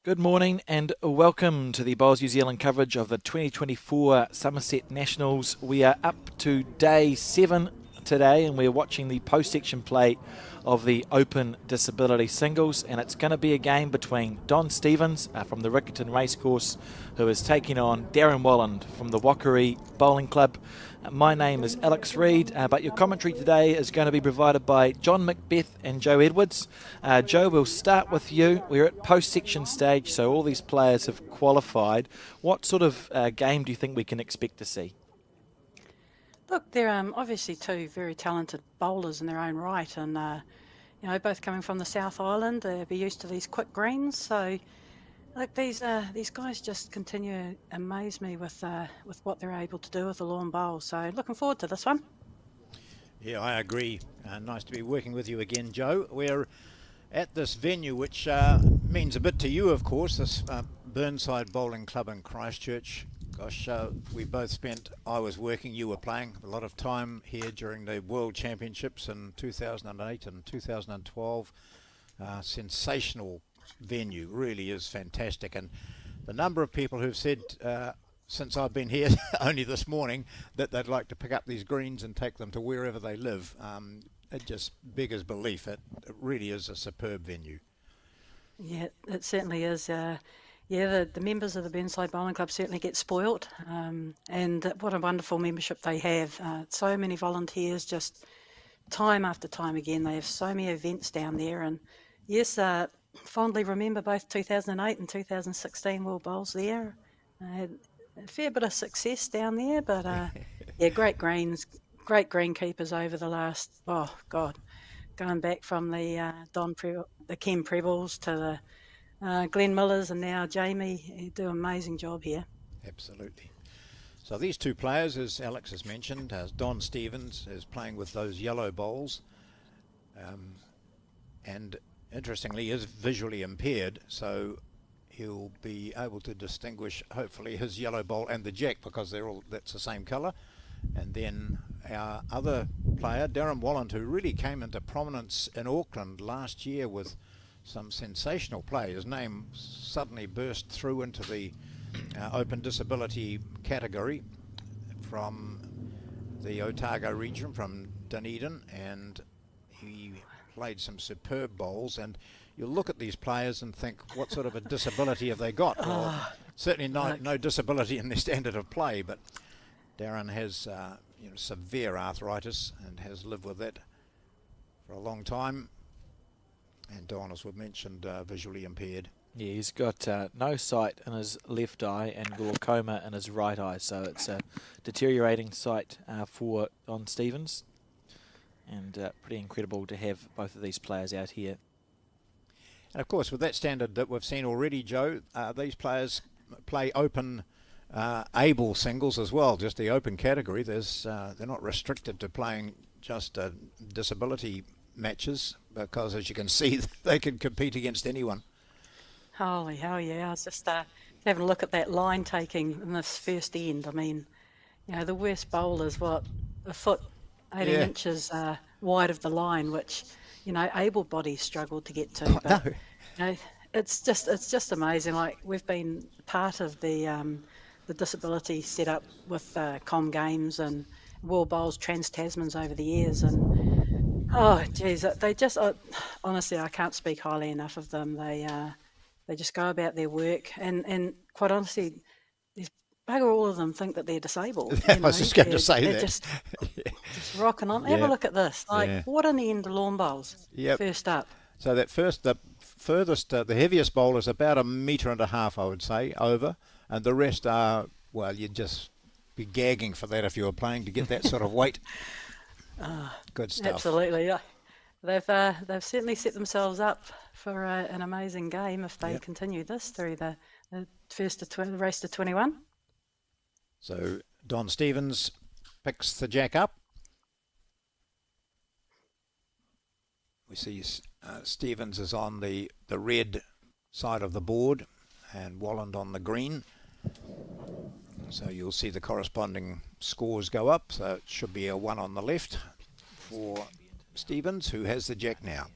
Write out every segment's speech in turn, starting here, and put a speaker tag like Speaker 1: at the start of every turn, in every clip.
Speaker 1: Good morning and welcome to the Bowls New Zealand coverage of the 2024 Summerset Nationals. We are up to day 7 today and we're watching the post-section play of the Open Disability Singles, and it's going to be a game between Don Stevens from the Riccarton Racecourse, who is taking on Darren Walland from the Whakari Bowling Club. My name is Alex Reid, but your commentary today is going to be provided by John Macbeth and Joe Edwards. Joe, we'll start with you. We're at post-section stage, so all these players have qualified. What sort of game do you think we can expect to see?
Speaker 2: Look, they're obviously two very talented bowlers in their own right, and both coming from the South Island, they'll be used to these quick greens. So, like these guys just continue to amaze me with what they're able to do with the lawn bowl. So, looking forward to this one.
Speaker 3: Yeah, I agree. Nice to be working with you again, Joe. We're at this venue, which means a bit to you, of course, this Burnside Bowling Club in Christchurch. Gosh, we both spent, I was working, you were playing, a lot of time here during the World Championships in 2008 and 2012. Sensational venue, really is fantastic. And the number of people who've said since I've been here only this morning that they'd like to pick up these greens and take them to wherever they live, it just beggars belief. It really is a superb venue.
Speaker 2: Yeah, it certainly is. The members of the Burnside Bowling Club certainly get spoilt, and what a wonderful membership they have. So many volunteers, just time after time again. They have so many events down there, and yes, fondly remember both 2008 and 2016 World Bowls there. Had a fair bit of success down there, but great great greenkeepers over the last, going back from the the Ken Prebles to the Glenn Millers and now Jamie, do an amazing job here.
Speaker 3: Absolutely. So these two players, as Alex has mentioned, Don Stevens is playing with those yellow bowls, and interestingly is visually impaired, so he'll be able to distinguish hopefully his yellow bowl and the jack, because that's the same colour. And then our other player, Darren Walland, who really came into prominence in Auckland last year with some sensational play. His name suddenly burst through into the open disability category from the Otago region, from Dunedin, and he played some superb bowls. And you'll look at these players and think, what sort of a disability have they got? Well, certainly no disability in their standard of play, but Darren has severe arthritis and has lived with that for a long time. And Don, as we've mentioned, visually impaired.
Speaker 1: Yeah, he's got no sight in his left eye and glaucoma in his right eye, so it's a deteriorating sight for Don Stevens, and pretty incredible to have both of these players out here.
Speaker 3: And of course, with that standard that we've seen already, Joe, these players play open able singles as well, just the open category. They're not restricted to playing just disability matches, because as you can see, they can compete against anyone.
Speaker 2: Holy hell, yeah. I was just having a look at that line taking in this first end. I mean, the worst bowler's a foot, 18 inches wide of the line, which, able bodies struggle to get to. But, it's just amazing. Like, we've been part of the disability set up with Com Games and World Bowls Trans-Tasmans over the years, and oh, geez, they just, honestly, I can't speak highly enough of them. They just go about their work, and quite honestly, there's bugger all of them think that they're disabled.
Speaker 3: I was just going to say
Speaker 2: they're
Speaker 3: that.
Speaker 2: Just rocking on. Have a look at this. What an end to lawn bowls.
Speaker 3: Yep.
Speaker 2: First up.
Speaker 3: So the furthest, the heaviest bowl is about 1.5 metres, I would say, over, and the rest are, well, you'd just be gagging for that if you were playing to get that sort of weight. Good stuff.
Speaker 2: Absolutely, yeah. They've certainly set themselves up for an amazing game if they continue this through the race to 21.
Speaker 3: So Don Stevens picks the jack up. We see Stevens is on the red side of the board and Walland on the green. So you'll see the corresponding scores go up. So it should be a 1 on the left for Stevens, who has the jack now.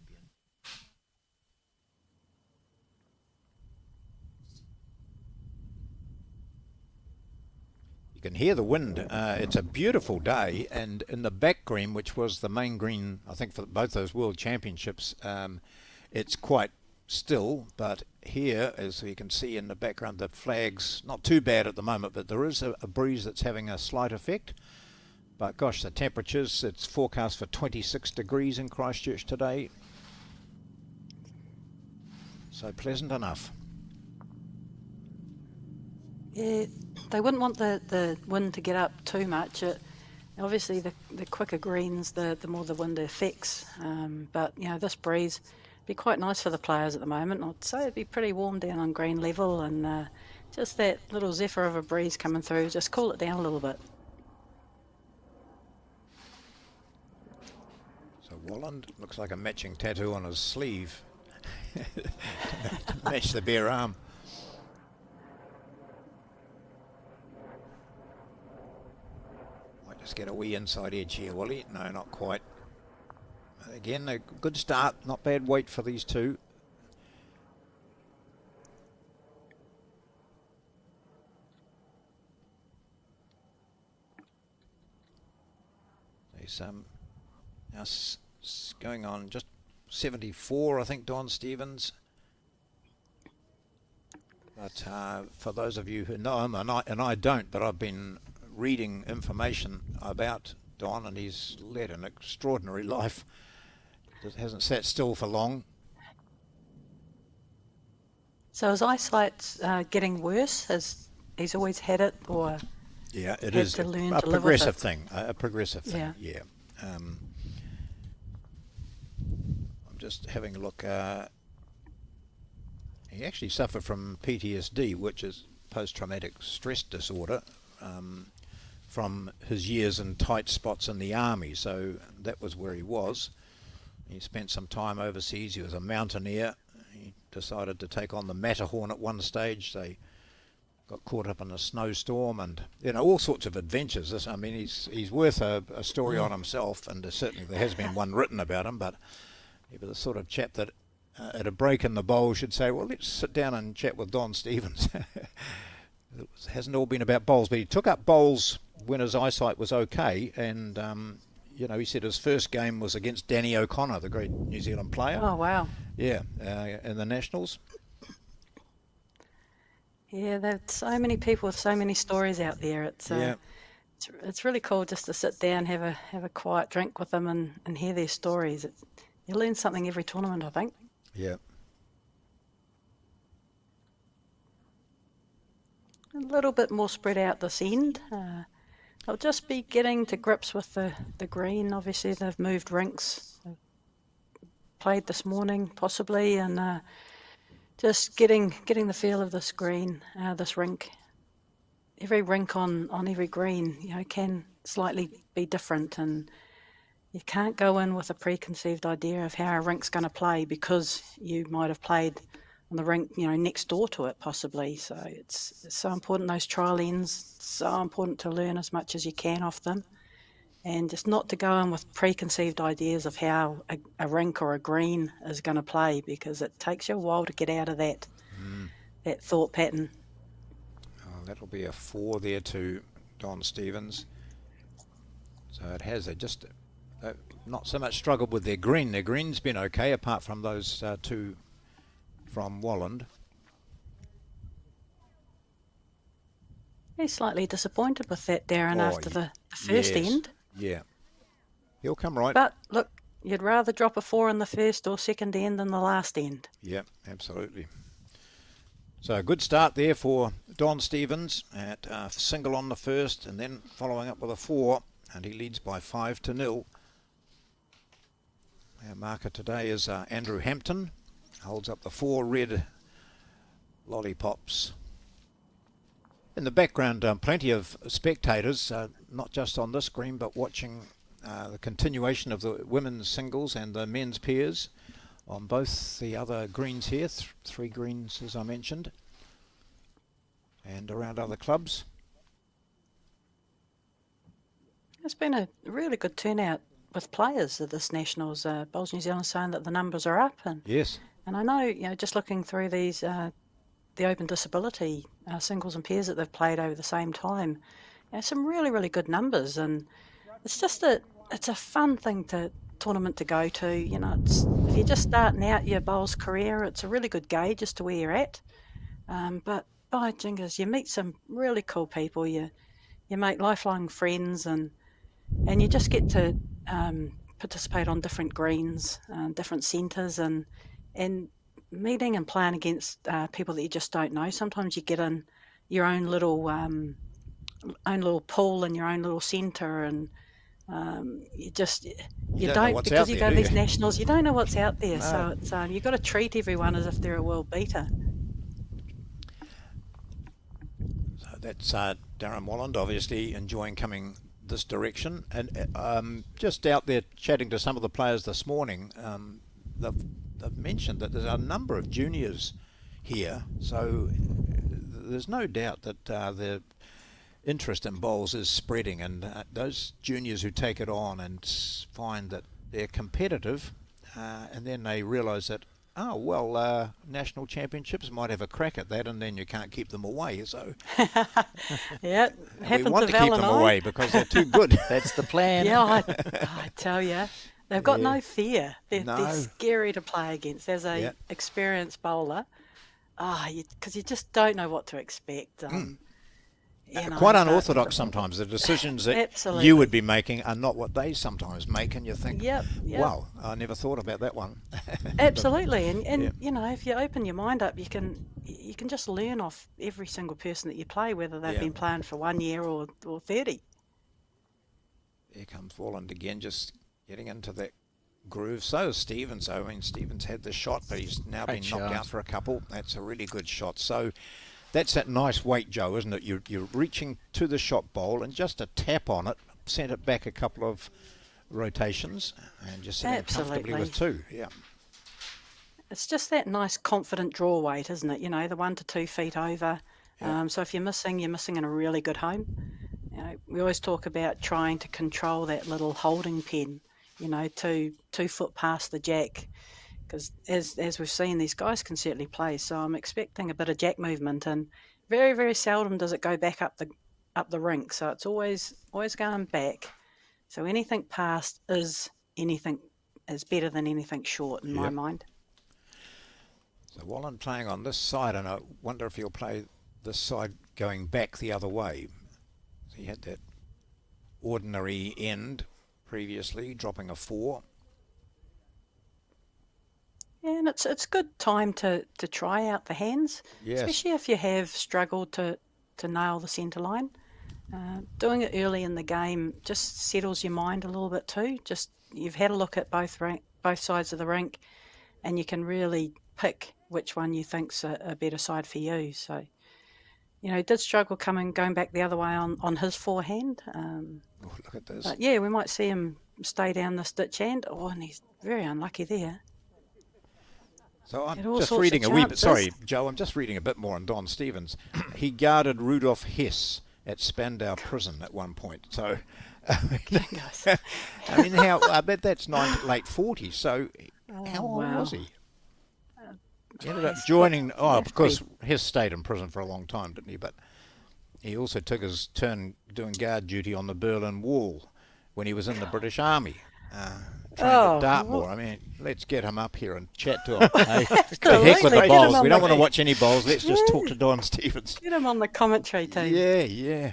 Speaker 3: You can hear the wind. It's a beautiful day, and in the back green, which was the main green, I think, for both those World Championships, it's quite still, but here, as you can see in the background, the flag's not too bad at the moment, but there is a breeze that's having a slight effect. But gosh, the temperatures, it's forecast for 26 degrees in Christchurch today. So pleasant enough.
Speaker 2: Yeah, they wouldn't want the wind to get up too much. Obviously, the quicker greens, the more the wind affects. But, this breeze be quite nice for the players at the moment. I'd say it'd be pretty warm down on green level, and just that little zephyr of a breeze coming through, just cool it down a little bit.
Speaker 3: So Walland looks like a matching tattoo on his sleeve to match the bare arm. Might just get a wee inside edge here, will he? No, not quite. Again, a good start, not bad weight for these two. There's now going on just 74, I think, Don Stevens. But for those of you who know him, and I don't, but I've been reading information about Don, and he's led an extraordinary life. Just hasn't sat still for long.
Speaker 2: So his eyesight's getting worse, as he's always had it, or
Speaker 3: yeah, it
Speaker 2: had
Speaker 3: is
Speaker 2: to learn
Speaker 3: a
Speaker 2: to live with
Speaker 3: progressive
Speaker 2: it?
Speaker 3: thing. A progressive thing.
Speaker 2: Yeah.
Speaker 3: Yeah. I'm just having a look. He actually suffered from PTSD, which is post-traumatic stress disorder, from his years in tight spots in the army. So that was where he was. He spent some time overseas. He was a mountaineer. He decided to take on the Matterhorn at one stage. They got caught up in a snowstorm, and all sorts of adventures. I mean, he's worth a story on himself, and certainly there has been one written about him. But he was the sort of chap that at a break in the bowl should say, well, let's sit down and chat with Don Stevens. It hasn't all been about bowls, but he took up bowls when his eyesight was okay, and he said his first game was against Danny O'Connor, the great New Zealand player.
Speaker 2: Oh, wow.
Speaker 3: Yeah, in the Nationals.
Speaker 2: Yeah, there's so many people with so many stories out there. It's really cool just to sit down, have a quiet drink with them, and hear their stories. You learn something every tournament, I think.
Speaker 3: Yeah.
Speaker 2: A little bit more spread out this end. They'll just be getting to grips with the green. Obviously, they've moved rinks. They've played this morning, possibly, and just getting the feel of this green, this rink. Every rink on every green, can slightly be different, and you can't go in with a preconceived idea of how a rink's going to play because you might have played on the rink, next door to it, possibly. So it's so important, those trial ends, so important to learn as much as you can off them, and just not to go in with preconceived ideas of how a rink or a green is going to play, because it takes you a while to get out of that thought pattern.
Speaker 3: Oh, that'll be a 4 there to Don Stevens. So it has just not so much struggled with their green. Their green's been okay, apart from those two from Walland.
Speaker 2: He's slightly disappointed with that, Darren, after the first end.
Speaker 3: Yeah. He'll come right.
Speaker 2: But look, you'd rather drop a 4 in the first or second end than the last end.
Speaker 3: Yeah, absolutely. So a good start there for Don Stevens at single on the first, and then following up with a 4, and he leads by 5-0. Our marker today is Andrew Hampton. Holds up the 4 red lollipops. In the background, plenty of spectators, not just on this green, but watching the continuation of the women's singles and the men's pairs on both the other greens here, 3 greens as I mentioned, and around other clubs.
Speaker 2: It's been a really good turnout with players at this Nationals. Bowls New Zealand saying that the numbers are up, and
Speaker 3: yes,
Speaker 2: and I know, just looking through these the open disability singles and pairs that they've played over the same time, some really, really good numbers, and it's a fun tournament to go to. If you're just starting out your bowls career, it's a really good gauge as to where you're at. But by jingers, you meet some really cool people. You make lifelong friends, and you just get to participate on different greens, different centres, and meeting and playing against people that you just don't know. Sometimes you get in your own little pool and your own little centre, and you
Speaker 3: don't know what's out
Speaker 2: because you
Speaker 3: there,
Speaker 2: go to
Speaker 3: do
Speaker 2: these
Speaker 3: you?
Speaker 2: nationals, you don't know what's out there.
Speaker 3: No.
Speaker 2: So it's you've got to treat everyone as if they're a world beater.
Speaker 3: So that's Darren Walland, obviously enjoying coming this direction. And just out there chatting to some of the players this morning, they've mentioned that there's a number of juniors here. So there's no doubt that the interest in bowls is spreading, and those juniors who take it on and find that they're competitive, and then they realise that, national championships might have a crack at that, and then you can't keep them away. So
Speaker 2: Yeah,
Speaker 3: we want to keep them away because they're too good.
Speaker 1: That's the plan.
Speaker 2: Yeah, I tell you, they've got no fear. They're scary to play against. As a experienced bowler, because you just don't know what to expect.
Speaker 3: Quite unorthodox sometimes. The decisions that you would be making are not what they sometimes make, and you think, wow, I never thought about that one.
Speaker 2: Absolutely, and if you open your mind up, you can just learn off every single person that you play, whether they've been playing for 1 year or 30.
Speaker 3: Here comes Walland again, just getting into that groove. So is Stevens. I mean, Stevens had the shot, but he's now been knocked out for a couple. That's a really good shot. So that's that nice weight, Joe, isn't it? You're reaching to the shot bowl, and just a tap on it, sent it back a couple of rotations, and just sitting comfortably with two. Yeah.
Speaker 2: It's just that nice confident draw weight, isn't it? The 1 to 2 feet over. So if you're missing in a really good home. We always talk about trying to control that little holding pen, 2 foot past the jack. Because as we've seen, these guys can certainly play. So I'm expecting a bit of jack movement, and very, very seldom does it go back up the rink. So it's always going back. So anything past is better than anything short in my mind.
Speaker 3: So Walland playing on this side, and I wonder if he'll play this side going back the other way. So he had that ordinary end previously, dropping a 4.
Speaker 2: Yeah, and it's a good time to try out the hands, especially if you have struggled to nail the centre line. Doing it early in the game just settles your mind a little bit too. Just you've had a look at both sides of the rink, and you can really pick which one you think's a better side for you. So, he did struggle going back the other way on his forehand.
Speaker 3: Look at this.
Speaker 2: But yeah, we might see him stay down this ditch end. And he's very unlucky there.
Speaker 3: So I'm just reading a wee bit. Sorry, Joe, I'm just reading a bit more on Don Stevens. He guarded Rudolf Hess at Spandau Prison at one point. So, I mean, I bet that's late 40s. So, how old was he? He ended up joining. Because Hess stayed in prison for a long time, didn't he? But he also took his turn doing guard duty on the Berlin Wall when he was in the British Army. Trained at Dartmoor. I mean, let's get him up here and chat to him. The heck with the bowls. We don't want to watch any bowls. Let's just talk to Don Stevens.
Speaker 2: Get him on the commentary team.
Speaker 3: Yeah.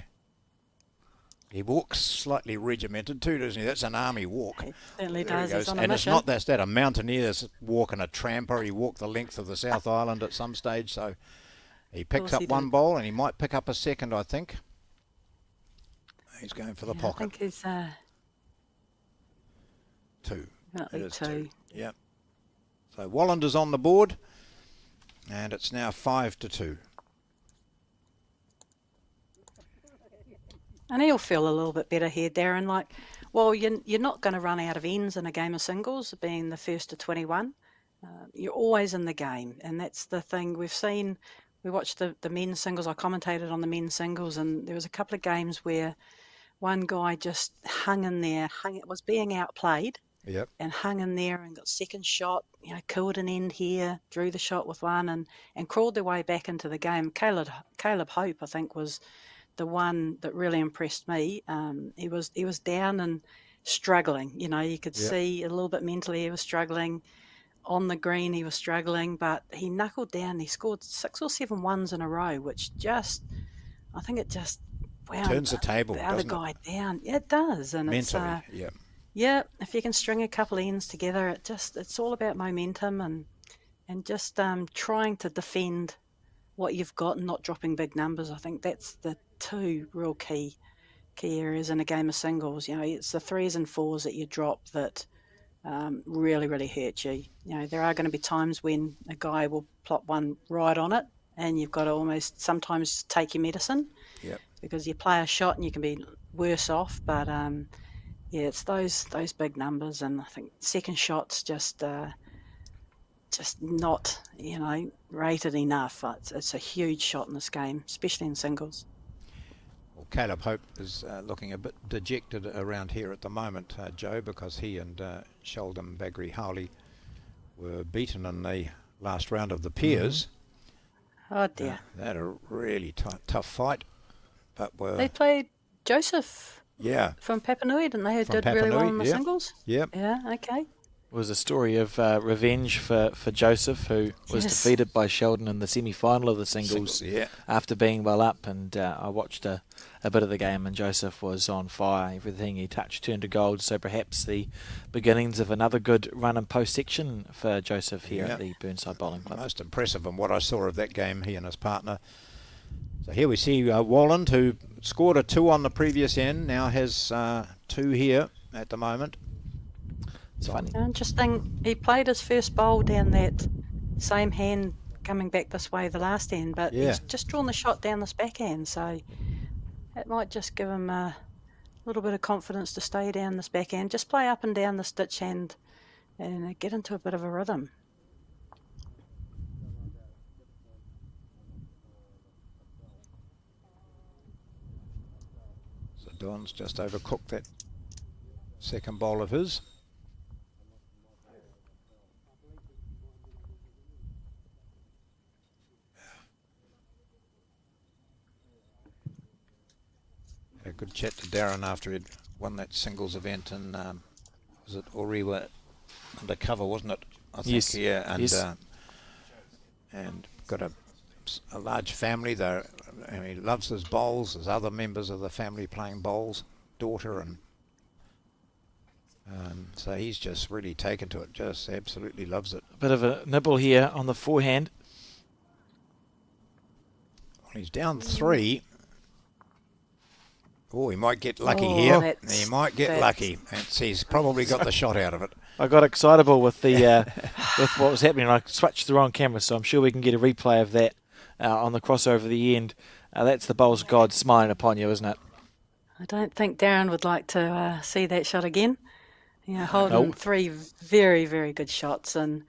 Speaker 3: He walks slightly regimented too, doesn't he? That's an army walk.
Speaker 2: He certainly does. He's on a
Speaker 3: mission. It's not that a mountaineer's walking a tramper. He walked the length of the South Island at some stage. So he picks up one bowl, and he might pick up a second, I think. He's going for the pocket.
Speaker 2: I think he's...
Speaker 3: 2.
Speaker 2: It is 2.
Speaker 3: Yep. So Walland is on the board, and it's now 5-2.
Speaker 2: And he'll feel a little bit better here, Darren. You're not going to run out of ends in a game of singles, being the first to 21. You're always in the game, and that's the thing we've seen. We watched the men's singles. I commentated on the men's singles, and there was a couple of games where one guy just hung in there, was being outplayed.
Speaker 3: Yep.
Speaker 2: And hung in there and got second shot, killed an end here, drew the shot with one, and crawled their way back into the game. Caleb Hope, I think, was the one that really impressed me, he was down and struggling. You could see a little bit mentally he was struggling. On the green he was struggling, but he knuckled down. He scored 6 or 7 ones in a row, which I think it just wound
Speaker 3: Turns the table,
Speaker 2: the other
Speaker 3: doesn't
Speaker 2: guy down. Yeah, it does. And
Speaker 3: mentally?
Speaker 2: yeah, if you can string a couple of ends together, it's all about momentum and just trying to defend what you've got and not dropping big numbers. I think that's the 2 real key areas in a game of singles. It's the 3s and 4s that you drop that really, really hurt you. There are going to be times when a guy will plop one right on it, and you've got to almost sometimes take your medicine.
Speaker 3: Yep.
Speaker 2: Because you play a shot and you can be worse off. But it's those big numbers, and I think second shots just not rated enough. It's a huge shot in this game, especially in singles.
Speaker 3: Well, Caleb Hope is looking a bit dejected around here at the moment, Joe, because he and Sheldon Bagri Howley were beaten in the last round of the Peers.
Speaker 2: Oh dear.
Speaker 3: They had a really tough fight. But
Speaker 2: they played Joseph from Papua Nui, and they did really well in the singles.
Speaker 3: Yep.
Speaker 2: Yeah, okay.
Speaker 1: It was a story of revenge for Joseph, who was defeated by Sheldon in the semi-final of the singles after being well up. And I watched a bit of the game, and Joseph was on fire. Everything he touched turned to gold. So perhaps the beginnings of another good run and post section for Joseph here at the Burnside Bowling Club.
Speaker 3: Most impressive in what I saw of that game, he and his partner. So here we see Walland, who scored a 2 on the previous end, now has 2 here at the moment.
Speaker 1: It's funny.
Speaker 2: Interesting. He played his first bowl down that same hand coming back this way the last end, but he's just drawn the shot down this backhand, so it might just give him a little bit of confidence to stay down this backhand. Just play up and down the stitch hand and get into a bit of a rhythm.
Speaker 3: Don's just overcooked that second bowl of his. Had a good chat to Darren after he'd won that singles event in, was it Orewa Undercover, wasn't it? I think,
Speaker 1: yes.
Speaker 3: Yeah, and,
Speaker 1: yes.
Speaker 3: And got a large family there. He loves his bowls. There's other members of the family playing bowls, daughter, and so he's just really taken to it. Just absolutely loves it.
Speaker 1: A bit of a nibble here on the forehand.
Speaker 3: Well, he's down 3. Oh, he might get lucky here. He might get lucky. He's probably got the shot out of it.
Speaker 1: I got excitable with the with what was happening. I switched the wrong camera, so I'm sure we can get a replay of that on the crossover at the end. That's the bowls god smiling upon you, isn't it?
Speaker 2: I don't think Darren would like to see that shot again. Holding 3 very, very good shots. And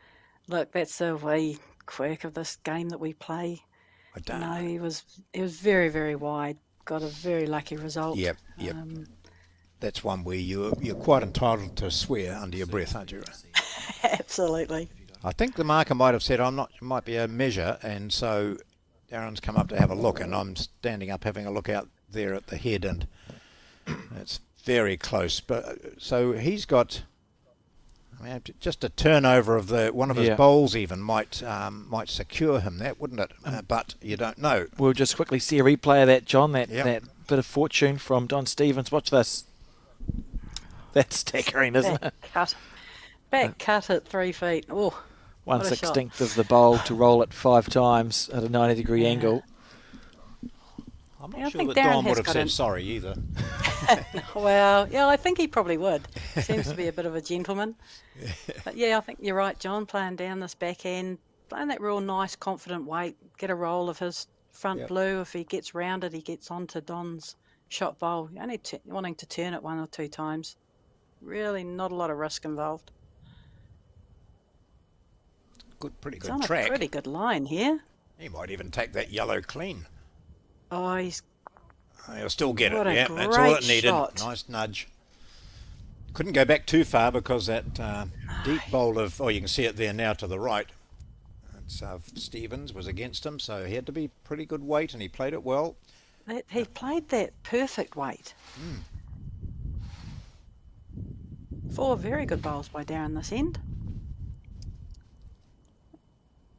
Speaker 2: look, that's the wee quirk of this game that we play.
Speaker 3: I don't know.
Speaker 2: He was very, very wide. Got a very lucky result.
Speaker 3: Yep. That's one where you're quite entitled to swear under your breath, aren't you?
Speaker 2: Absolutely.
Speaker 3: I think the marker might have said it might be a measure, and so Darren's come up to have a look, and I'm standing up having a look out there at the head, and it's very close. But so he's got, just a turnover of one of his bowls even might secure him. That wouldn't it? But you don't know.
Speaker 1: We'll just quickly see a replay of that, John. That bit of fortune from Don Stevens. Watch this. That's staggering, isn't it?
Speaker 2: Back cut at 3 feet. Oh,
Speaker 1: 1/16 of the bowl to roll it 5 times at a 90-degree angle.
Speaker 3: I'm not sure that Don would have said sorry either.
Speaker 2: Well, I think he probably would. Seems to be a bit of a gentleman. But I think you're right, John, playing down this backhand, playing that real nice, confident weight, get a roll of his front blue. If he gets rounded, he gets onto Don's shot bowl. You're only wanting to turn it 1 or 2 times. Really not a lot of risk involved.
Speaker 3: Pretty good
Speaker 2: it's on
Speaker 3: track.
Speaker 2: A pretty good line here.
Speaker 3: He might even take that yellow clean.
Speaker 2: Oh,
Speaker 3: he'll still get it.
Speaker 2: Yeah,
Speaker 3: that's all it needed.
Speaker 2: Shot.
Speaker 3: Nice nudge. Couldn't go back too far because that deep bowl of, you can see it there now to the right. It's Stevens was against him, so he had to be pretty good weight, and he played it well.
Speaker 2: he played that perfect weight. 4 very good bowls by Darren this end.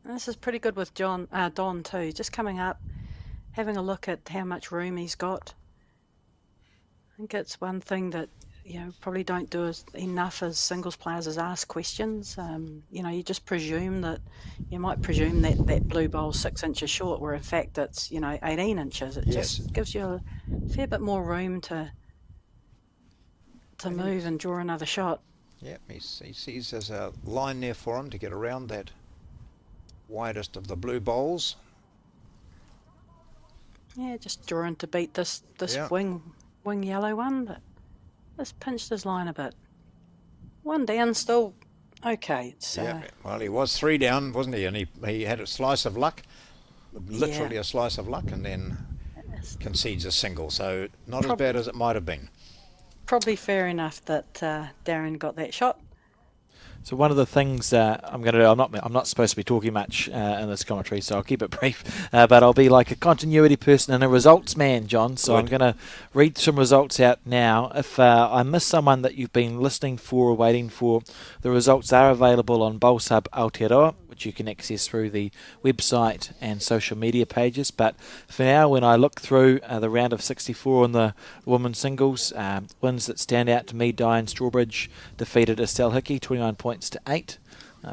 Speaker 2: And this is pretty good with Don too. Just coming up, having a look at how much room he's got. I think it's one thing that probably don't do enough as singles players is ask questions. You just presume that that blue bowl's 6 inches short, where in fact it's 18 inches. It just gives you a fair bit more room to move and draw another shot.
Speaker 3: Yep, he sees there's a line there for him to get around that widest of the blue bowls.
Speaker 2: Yeah, just drawing to beat this wing yellow one, but just pinched his line a bit. 1 down, still okay.
Speaker 3: Well, he was 3 down, wasn't he? And he had a slice of luck, literally a slice of luck, and then concedes a single. So not as bad as it might have been.
Speaker 2: Probably fair enough that Darren got that shot.
Speaker 1: So one of the things I'm going to do, I'm not supposed to be talking much in this commentary, so I'll keep it brief. But I'll be like a continuity person and a results man, John. So I'm going to read some results out now. If I miss someone that you've been listening for or waiting for, the results are available on Bowl Sub Aotearoa, which you can access through the website and social media pages. But for now, when I look through the round of 64 on the women's singles, wins that stand out to me, Diane Strawbridge defeated Estelle Hickey 29 points to 8.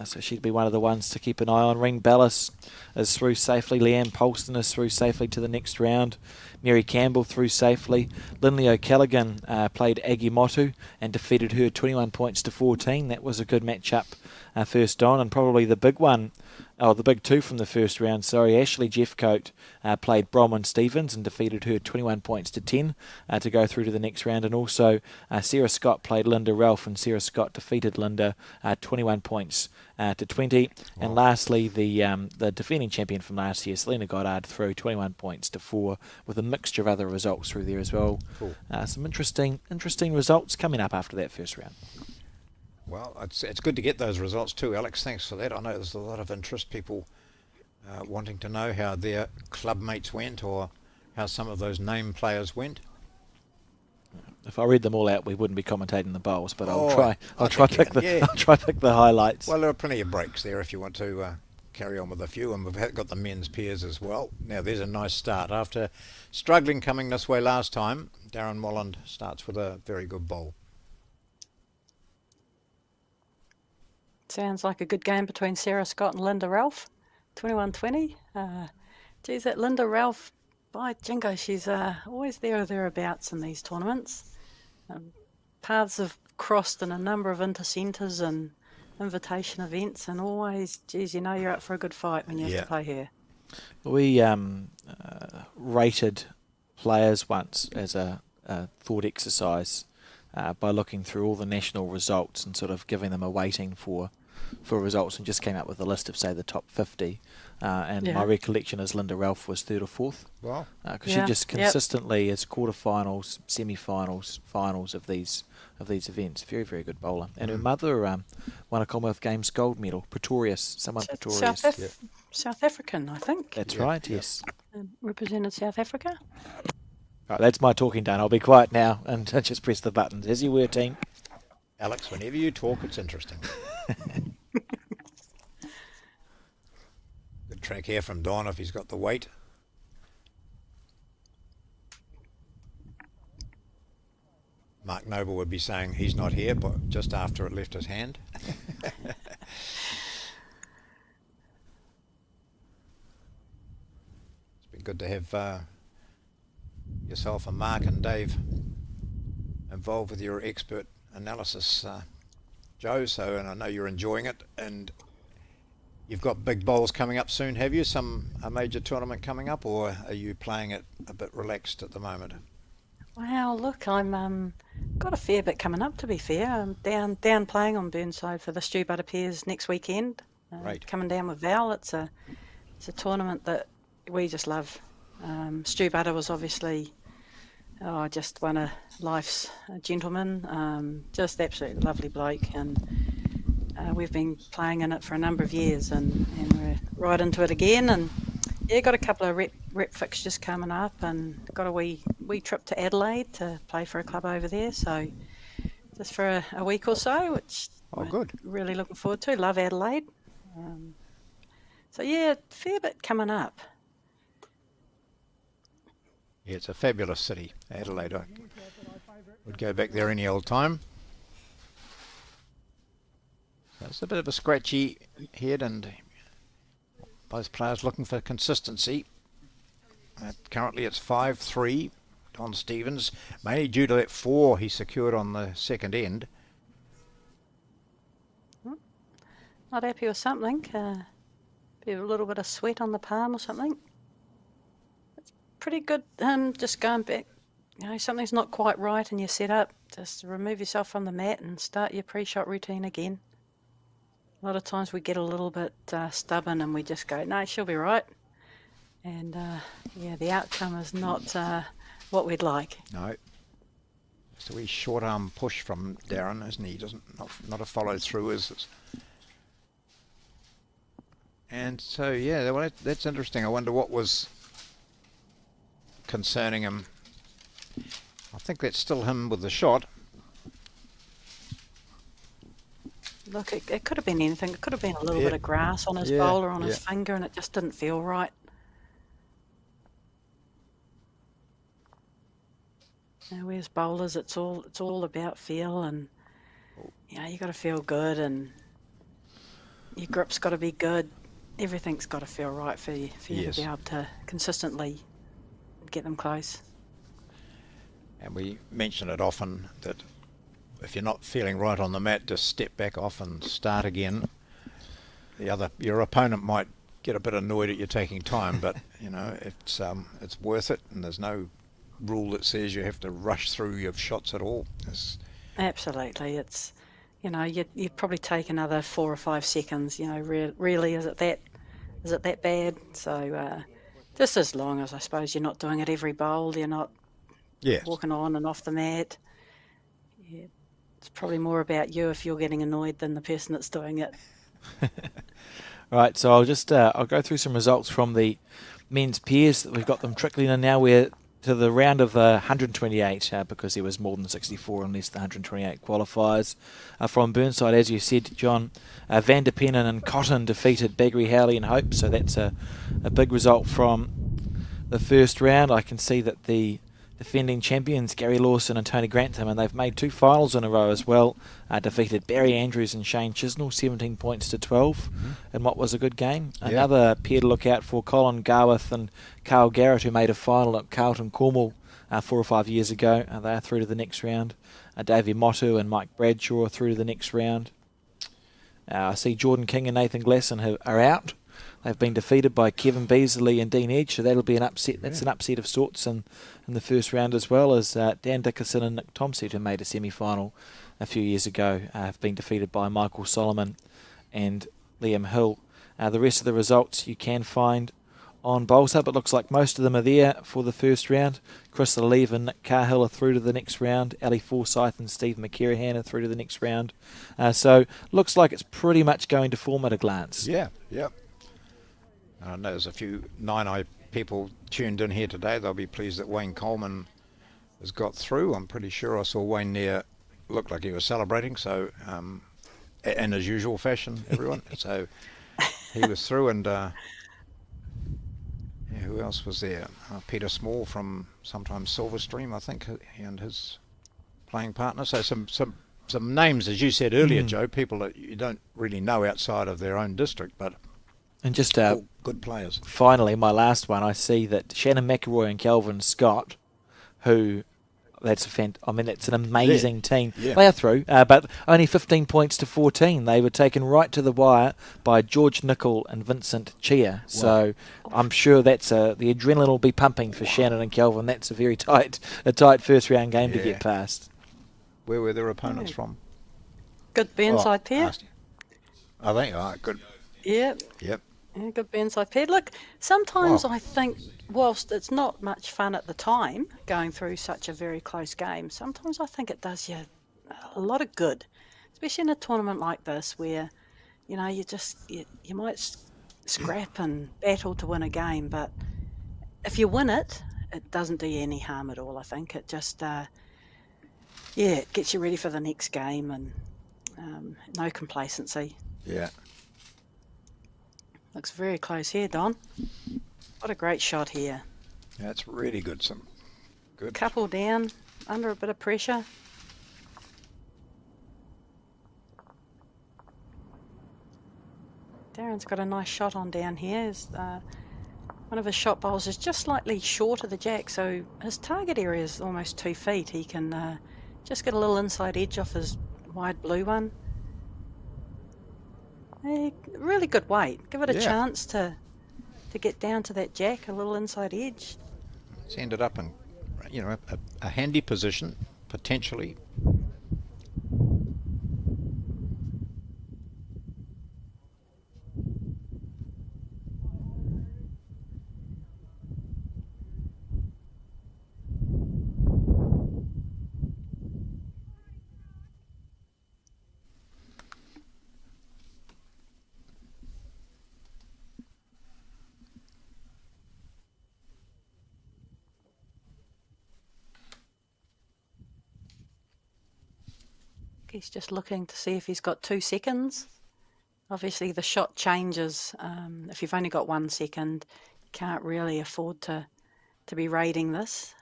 Speaker 1: So she'd be one of the ones to keep an eye on. Ring Ballas is through safely. Leanne Polston is through safely to the next round. Mary Campbell through safely. Lindley O'Callaghan played Aggie Motu and defeated her 21 points to 14. That was a good match-up first on, and probably the big one, the big two from the first round, Ashley Jeffcoat played Bronwyn Stevens and defeated her 21 points to 10 to go through to the next round. And also Sarah Scott played Linda Ralph, and Sarah Scott defeated Linda 21 points to 20. Wow. And lastly, the defending champion from last year, Selena Goddard, threw 21 points to 4 with a mixture of other results through there as well.
Speaker 3: Cool.
Speaker 1: Some interesting results coming up after that first round.
Speaker 3: Well, it's good to get those results too, Alex. Thanks for that. I know there's a lot of interest, people wanting to know how their club mates went or how some of those name players went.
Speaker 1: If I read them all out, we wouldn't be commentating the bowls, but I'll try pick the highlights.
Speaker 3: Well, there are plenty of breaks there if you want to carry on with a few, and we've got the men's pairs as well. Now, there's a nice start. After struggling coming this way last time, Darren Molland starts with a very good bowl.
Speaker 2: Sounds like a good game between Sarah Scott and Linda Ralph, 21-20. Geez, that Linda Ralph, by jingo, she's always there or thereabouts in these tournaments. Paths have crossed in a number of inter-centres and invitation events, and always, geez, you're up for a good fight when you have to play her.
Speaker 1: We rated players once as a thought exercise by looking through all the national results and sort of giving them a weighting for results, and just came up with a list of, say, the top 50. My recollection is Linda Ralph was 3rd or 4th.
Speaker 3: Wow.
Speaker 1: Because she just consistently is quarterfinals, semi-finals, finals of these events. Very, very good bowler. And her mother won a Commonwealth Games gold medal. Pretorius.
Speaker 2: South African, I think.
Speaker 1: That's right, yes.
Speaker 2: Represented South Africa.
Speaker 1: Right, that's my talking done. I'll be quiet now and just press the buttons. As you were, team.
Speaker 3: Alex, whenever you talk, it's interesting. Good track here from Don if he's got the weight. Mark Noble would be saying he's not here, but just after it left his hand. It's been good to have yourself and Mark and Dave involved with your expert analysis, Joe. And I know you're enjoying it, and you've got big bowls coming up soon, have you? A major tournament coming up, or are you playing it a bit relaxed at the moment?
Speaker 2: Well, look, I'm got a fair bit coming up, to be fair. I'm down playing on Burnside for the Stu Butter Pairs next weekend.
Speaker 3: Right.
Speaker 2: Coming down with Val. It's a tournament that we just love. Stu Butter was obviously just one of life's gentlemen, just absolutely lovely bloke, and we've been playing in it for a number of years, and we're right into it again, and Yeah, got a couple of rep fixtures coming up, and got a wee trip to Adelaide to play for a club over there. So just for a week or so, which
Speaker 3: Oh,
Speaker 2: we're
Speaker 3: good.
Speaker 2: really looking forward to. Love Adelaide. So yeah, fair bit coming up.
Speaker 3: Yeah, it's a fabulous city, Adelaide. I would go back there any old time. It's a bit of a scratchy head, and both players looking for consistency. Currently it's 5-3, Don Stevens, mainly due to that 4 he secured on the second end.
Speaker 2: Not happy with something. Be a little bit of sweat on the palm or something. It's pretty good. Just going back. Something's not quite right in your setup. Just remove yourself from the mat and start your pre-shot routine again. A lot of times we get a little bit stubborn and we just go, no, she'll be right. And the outcome is not what we'd like.
Speaker 3: No. It's a wee short arm push from Darren, isn't he? Not a follow through, is it? And so, yeah, well, that's interesting. I wonder what was concerning him. I think that's still him with the shot.
Speaker 2: Look, it could have been anything. It could have been a little bit of grass on his bowl or on his finger, and it just didn't feel right. Where's bowlers? It's all about feel, and you got to feel good, and your grip's got to be good. Everything's got to feel right for you to be able to consistently get them close.
Speaker 3: And we mention it often that if you're not feeling right on the mat, just step back off and start again. Your opponent might get a bit annoyed at you taking time, but it's worth it, and there's no rule that says you have to rush through your shots at all.
Speaker 2: Absolutely, it's you'd probably take another 4 or 5 seconds. Really, is it that bad? So just as long as I suppose you're not doing it every bowl, you're not walking on and off the mat. Yeah, it's probably more about you if you're getting annoyed than the person that's doing it.
Speaker 1: Right, so I'll go through some results from the men's pairs. We've got them trickling in now. We're to the round of 128 because there was more than 64 and less than 128 qualifiers. From Burnside, as you said, John, Van der Pennen and Cotton defeated Baggery, Howley and Hope, so that's a big result from the first round. I can see that the defending champions, Gary Lawson and Tony Grantham, and they've made 2 finals in a row as well, defeated Barry Andrews and Shane Chisnell, 17 points to 12, in what was a good game. Another pair to look out for, Colin Garworth and Carl Garrett, who made a final at Carlton Cornwall 4 or 5 years ago. They are through to the next round. Davey Motu and Mike Bradshaw are through to the next round. I see Jordan King and Nathan Glasson are out. They've been defeated by Kevin Beasley and Dean Edge, so that'll be an upset. That's an upset of sorts in the first round, as well as Dan Dickerson and Nick Tomset, who made a semi-final a few years ago, have been defeated by Michael Solomon and Liam Hill. The rest of the results you can find on Bowls Hub. It looks like most of them are there for the first round. Chris Leve and Nick Cahill are through to the next round. Ali Forsyth and Steve McCarahan are through to the next round. So looks like it's pretty much going to form at a glance.
Speaker 3: Yeah. I know there's a few 9i people tuned in here today. They'll be pleased that Wayne Coleman has got through. I'm pretty sure I saw Wayne there, looked like he was celebrating, so in his usual fashion, everyone. So he was through, and who else was there? Peter Small from sometimes Silverstream, I think, and his playing partner. So some names, as you said earlier, Joe, people that you don't really know outside of their own district, but
Speaker 1: and just
Speaker 3: good players.
Speaker 1: Finally, my last one, I see that Shannon McElroy and Calvin Scott, who that's an amazing team. Yeah. They are through, but only 15 points to 14. They were taken right to the wire by George Nicol and Vincent Chia. So I'm sure that's the adrenaline will be pumping for Shannon and Calvin. That's a very tight first round game to get past.
Speaker 3: Where were their opponents from?
Speaker 2: Good Burnside pair.
Speaker 3: I think good.
Speaker 2: Yep.
Speaker 3: Yeah,
Speaker 2: good Burnside pair. Look, sometimes I think, whilst it's not much fun at the time going through such a very close game, sometimes I think it does you a lot of good, especially in a tournament like this where, you might scrap and battle to win a game, but if you win it, it doesn't do you any harm at all, I think. It just, it gets you ready for the next game, and no complacency.
Speaker 3: Yeah.
Speaker 2: Looks very close here, Don. What a great shot here.
Speaker 3: That's really good. Some good.
Speaker 2: Couple down, under a bit of pressure. Darren's got a nice shot on down here. One of his shot bowls is just slightly short of the jack, so his target area is almost 2 feet. He can just get a little inside edge off his wide blue one. Really good weight. Give it a chance to get down to that jack, a little inside edge.
Speaker 3: It's ended up in, a handy position, potentially.
Speaker 2: He's just looking to see if he's got 2 seconds. Obviously, the shot changes. If you've only got 1 second, you can't really afford to be raiding this.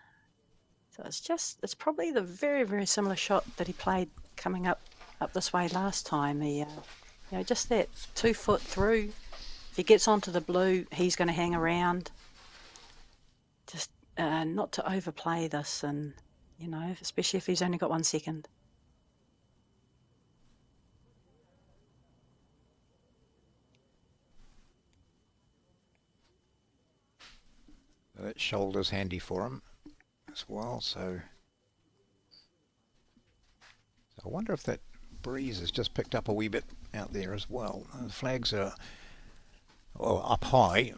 Speaker 2: So it's probably the very, very similar shot that he played coming up this way last time. He, just that 2 foot through. If he gets onto the blue, he's going to hang around. Just not to overplay this, and especially if he's only got 1 second.
Speaker 3: That shoulder's handy for him as well, so I wonder if that breeze has just picked up a wee bit out there as well. The flags are up high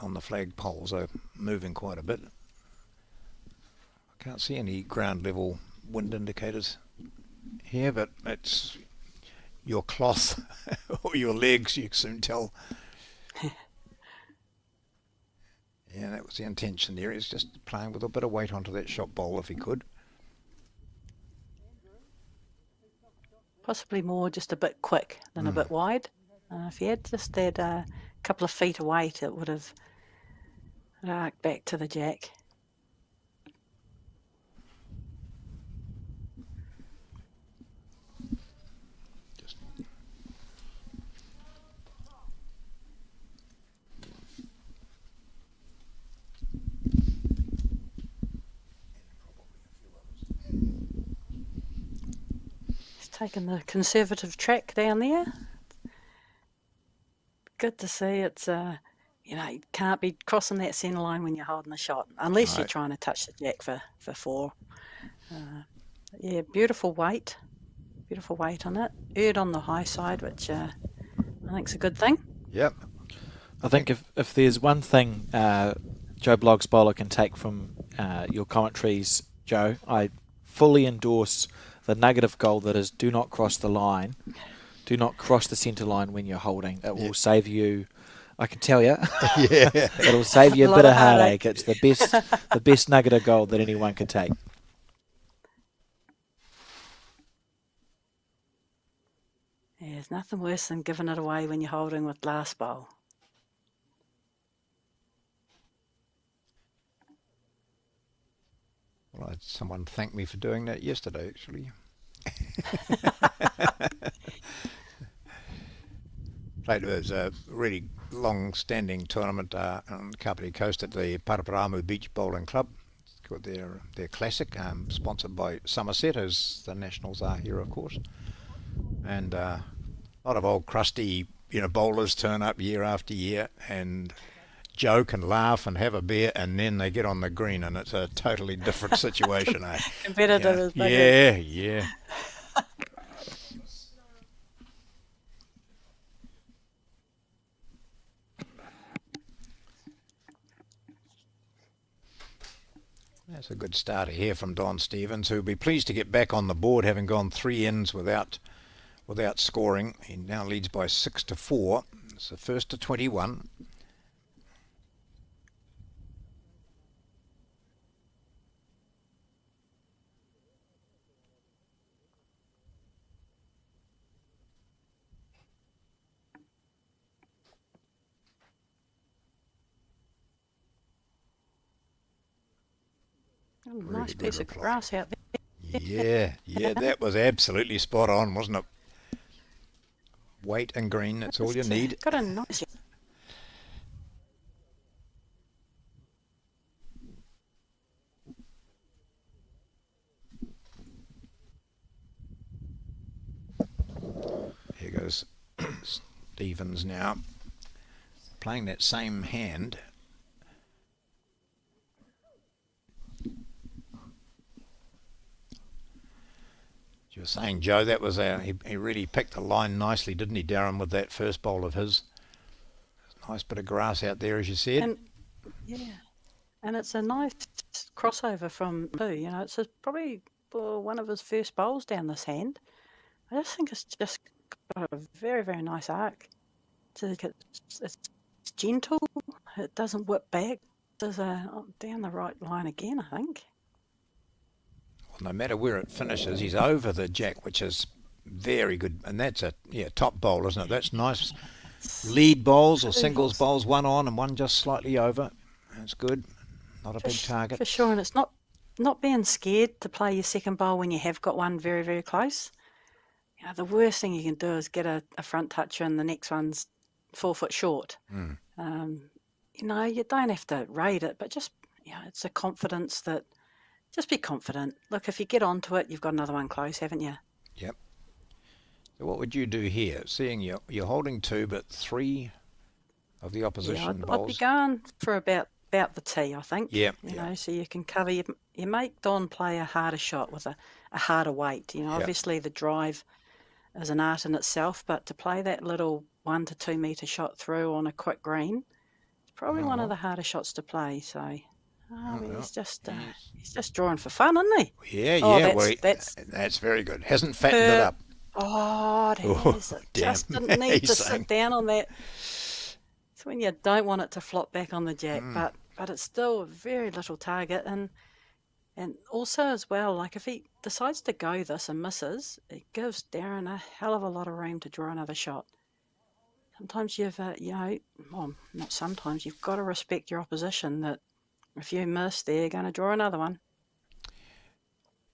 Speaker 3: on the flag poles, are moving quite a bit. I can't see any ground level wind indicators here, but it's your cloth or your legs, you can soon tell. Yeah, that was the intention there. He's just playing with a bit of weight onto that shot bowl if he could.
Speaker 2: Possibly more just a bit quick than a bit wide. If he had just that couple of feet of weight, it would have arced back to the jack. Taking the conservative track down there. Good to see. It's you can't be crossing that centre line when you're holding the shot, unless you're trying to touch the jack for 4. Beautiful weight on it. Erred on the high side, which I think's a good thing.
Speaker 3: Yep.
Speaker 1: I think if there's one thing Joe Blogg's bowler can take from your commentaries, Joe, I fully endorse the nugget of gold that is: do not cross the line, do not cross the centre line when you're holding. It will save you. I can tell you, it'll save you a bit of heartache. It's the best nugget of gold that anyone can take.
Speaker 2: Yeah, there's nothing worse than giving it away when you're holding with glass bowl.
Speaker 3: Well, I had someone thank me for doing that yesterday, actually. Played, it was a really long-standing tournament on Kapiti Coast at the Paraparamu Beach Bowling Club. It's called their classic, sponsored by Summerset, as the Nationals are here, of course. And a lot of old crusty, bowlers turn up year after year and joke and laugh and have a beer, and then they get on the green and it's a totally different situation.
Speaker 2: Competitive as
Speaker 3: bugger. Yeah. That's a good starter here from Don Stevens, who'll be pleased to get back on the board, having gone 3 ends without scoring. He now leads by 6-4. It's the first to 21.
Speaker 2: Oh, nice piece of grass out
Speaker 3: there. Yeah, that was absolutely spot on, wasn't it? Weight and green, that's all you need.
Speaker 2: Got a nice...
Speaker 3: Here goes Stevens now, playing that same hand. You were saying, Joe, that was he really picked the line nicely, didn't he, Darren, with that first bowl of his? Nice bit of grass out there, as you said.
Speaker 2: And it's a nice crossover from too. You know, it's probably one of his first bowls down this hand. I just think it's just got a very, very nice arc. It's gentle. It doesn't whip back. It's down the right line again, I think.
Speaker 3: Well, no matter where it finishes, he's over the jack, which is very good. And that's a top bowl, isn't it? That's nice. Lead bowls or singles bowls, one on and one just slightly over. That's good. Not a big target.
Speaker 2: For sure, and it's not being scared to play your second bowl when you have got one very, very close. You know, the worst thing you can do is get a front toucher and the next one's 4 foot short. You know, you don't have to rate it, but just, you know, it's a confidence that, just be confident. Look, if you get onto it, you've got another one close, haven't you?
Speaker 3: Yep. So what would you do here? Seeing you're holding 2, but 3 of the opposition bowls.
Speaker 2: I'd be going for about the tee, I think.
Speaker 3: Yeah.
Speaker 2: You know, so you can cover, you make Don play a harder shot with a harder weight. You know, obviously the drive is an art in itself, but to play that little 1 to 2 metre shot through on a quick green, it's probably one of the harder shots to play. So, he's just drawing for fun, isn't he?
Speaker 3: Yeah. That's very good. Hasn't fattened it up.
Speaker 2: Oh, it has. It just didn't need to sit down on that. It's when you don't want it to flop back on the jack, but it's still a very little target. And also as well, like if he decides to go this and misses, it gives Darren a hell of a lot of room to draw another shot. Sometimes you've got to respect your opposition, that if you miss, they're going to draw another one.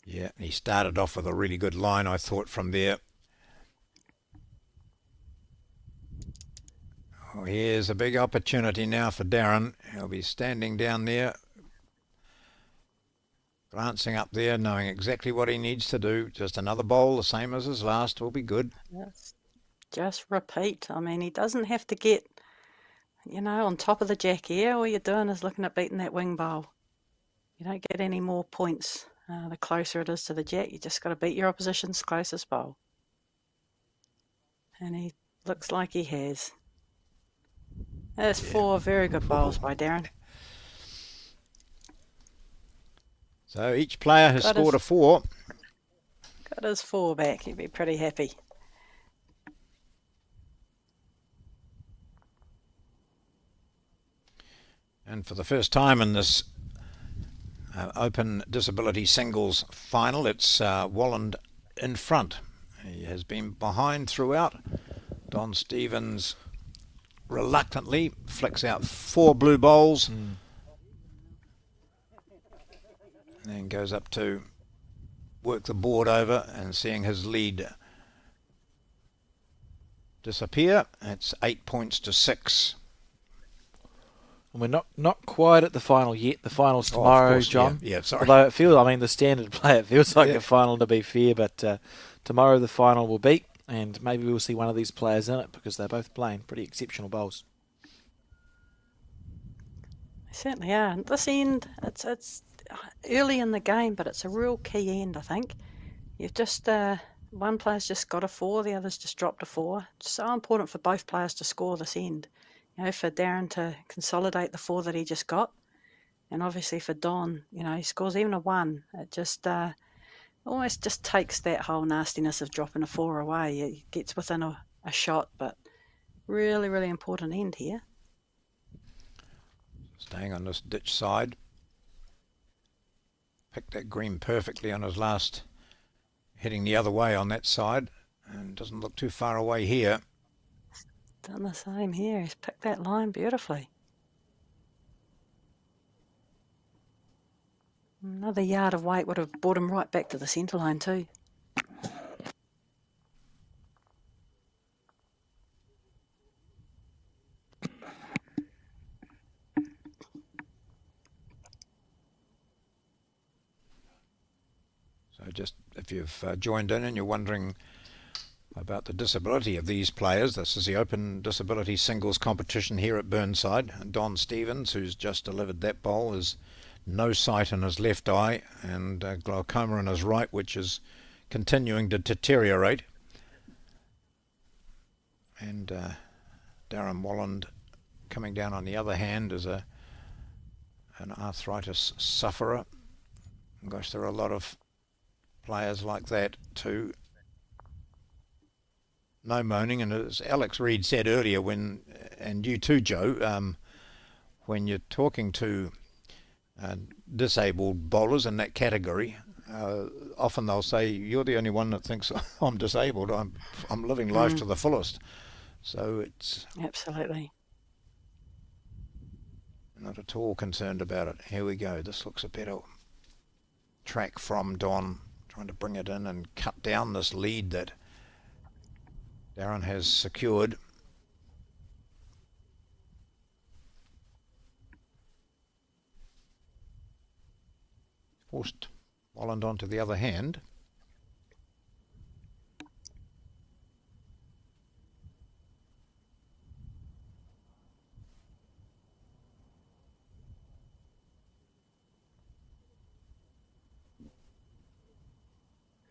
Speaker 3: Yeah, and he started off with a really good line, I thought, from there. Oh, here's a big opportunity now for Darren. He'll be standing down there, glancing up there, knowing exactly what he needs to do. Just another bowl, the same as his last, will be good.
Speaker 2: Yes. Just repeat. I mean, he doesn't have to get, you know, on top of the jack here. All you're doing is looking at beating that wing bowl. You don't get any more points the closer it is to the jack. You just got to beat your opposition's closest bowl. And he looks like he has. There's 4 very good bowls by Darren.
Speaker 3: So each player has scored a 4.
Speaker 2: Got his 4 back. He'd be pretty happy.
Speaker 3: And for the first time in this Open Disability Singles final, it's Walland in front. He has been behind throughout. Don Stevens reluctantly flicks out 4 blue bowls. And then goes up to work the board over, and seeing his lead disappear. It's 8 points to 6.
Speaker 1: And we're not quite at the final yet. The final's tomorrow,
Speaker 3: course,
Speaker 1: John.
Speaker 3: Yeah, sorry.
Speaker 1: Although it feels, the standard play, it feels like a final, to be fair, but tomorrow the final will be, and maybe we'll see one of these players in it, because they're both playing pretty exceptional bowls.
Speaker 2: They certainly are. And this end, it's early in the game, but it's a real key end, I think. You've just one player's just got a 4, the other's just dropped a 4. It's so important for both players to score this end. You know, for Darren to consolidate the 4 that he just got, and obviously for Don, you know, he scores even a 1. It just almost just takes that whole nastiness of dropping a 4 away. It gets within a shot, but Really, really important end here.
Speaker 3: Staying on this ditch side. Picked that green perfectly on his last, heading the other way on that side, and doesn't look too far away here.
Speaker 2: Done the same here. He's picked that line beautifully. Another yard of weight would have brought him right back to the centre line too.
Speaker 3: So just if you've joined in and you're wondering about the disability of these players, this is the Open Disability Singles competition here at Burnside. And Don Stevens, who's just delivered that bowl, has no sight in his left eye and glaucoma in his right, which is continuing to deteriorate. And Darren Walland coming down on the other hand is an arthritis sufferer. Gosh, there are a lot of players like that too. No moaning, and as Alex Reid said earlier, and you too, Joe, when you're talking to disabled bowlers in that category, often they'll say, "You're the only one that thinks I'm disabled. I'm living life to the fullest." So it's
Speaker 2: absolutely
Speaker 3: not at all concerned about it. Here we go. This looks a better track from Don, trying to bring it in and cut down this lead that Darren has secured. Forced Walland onto the other hand.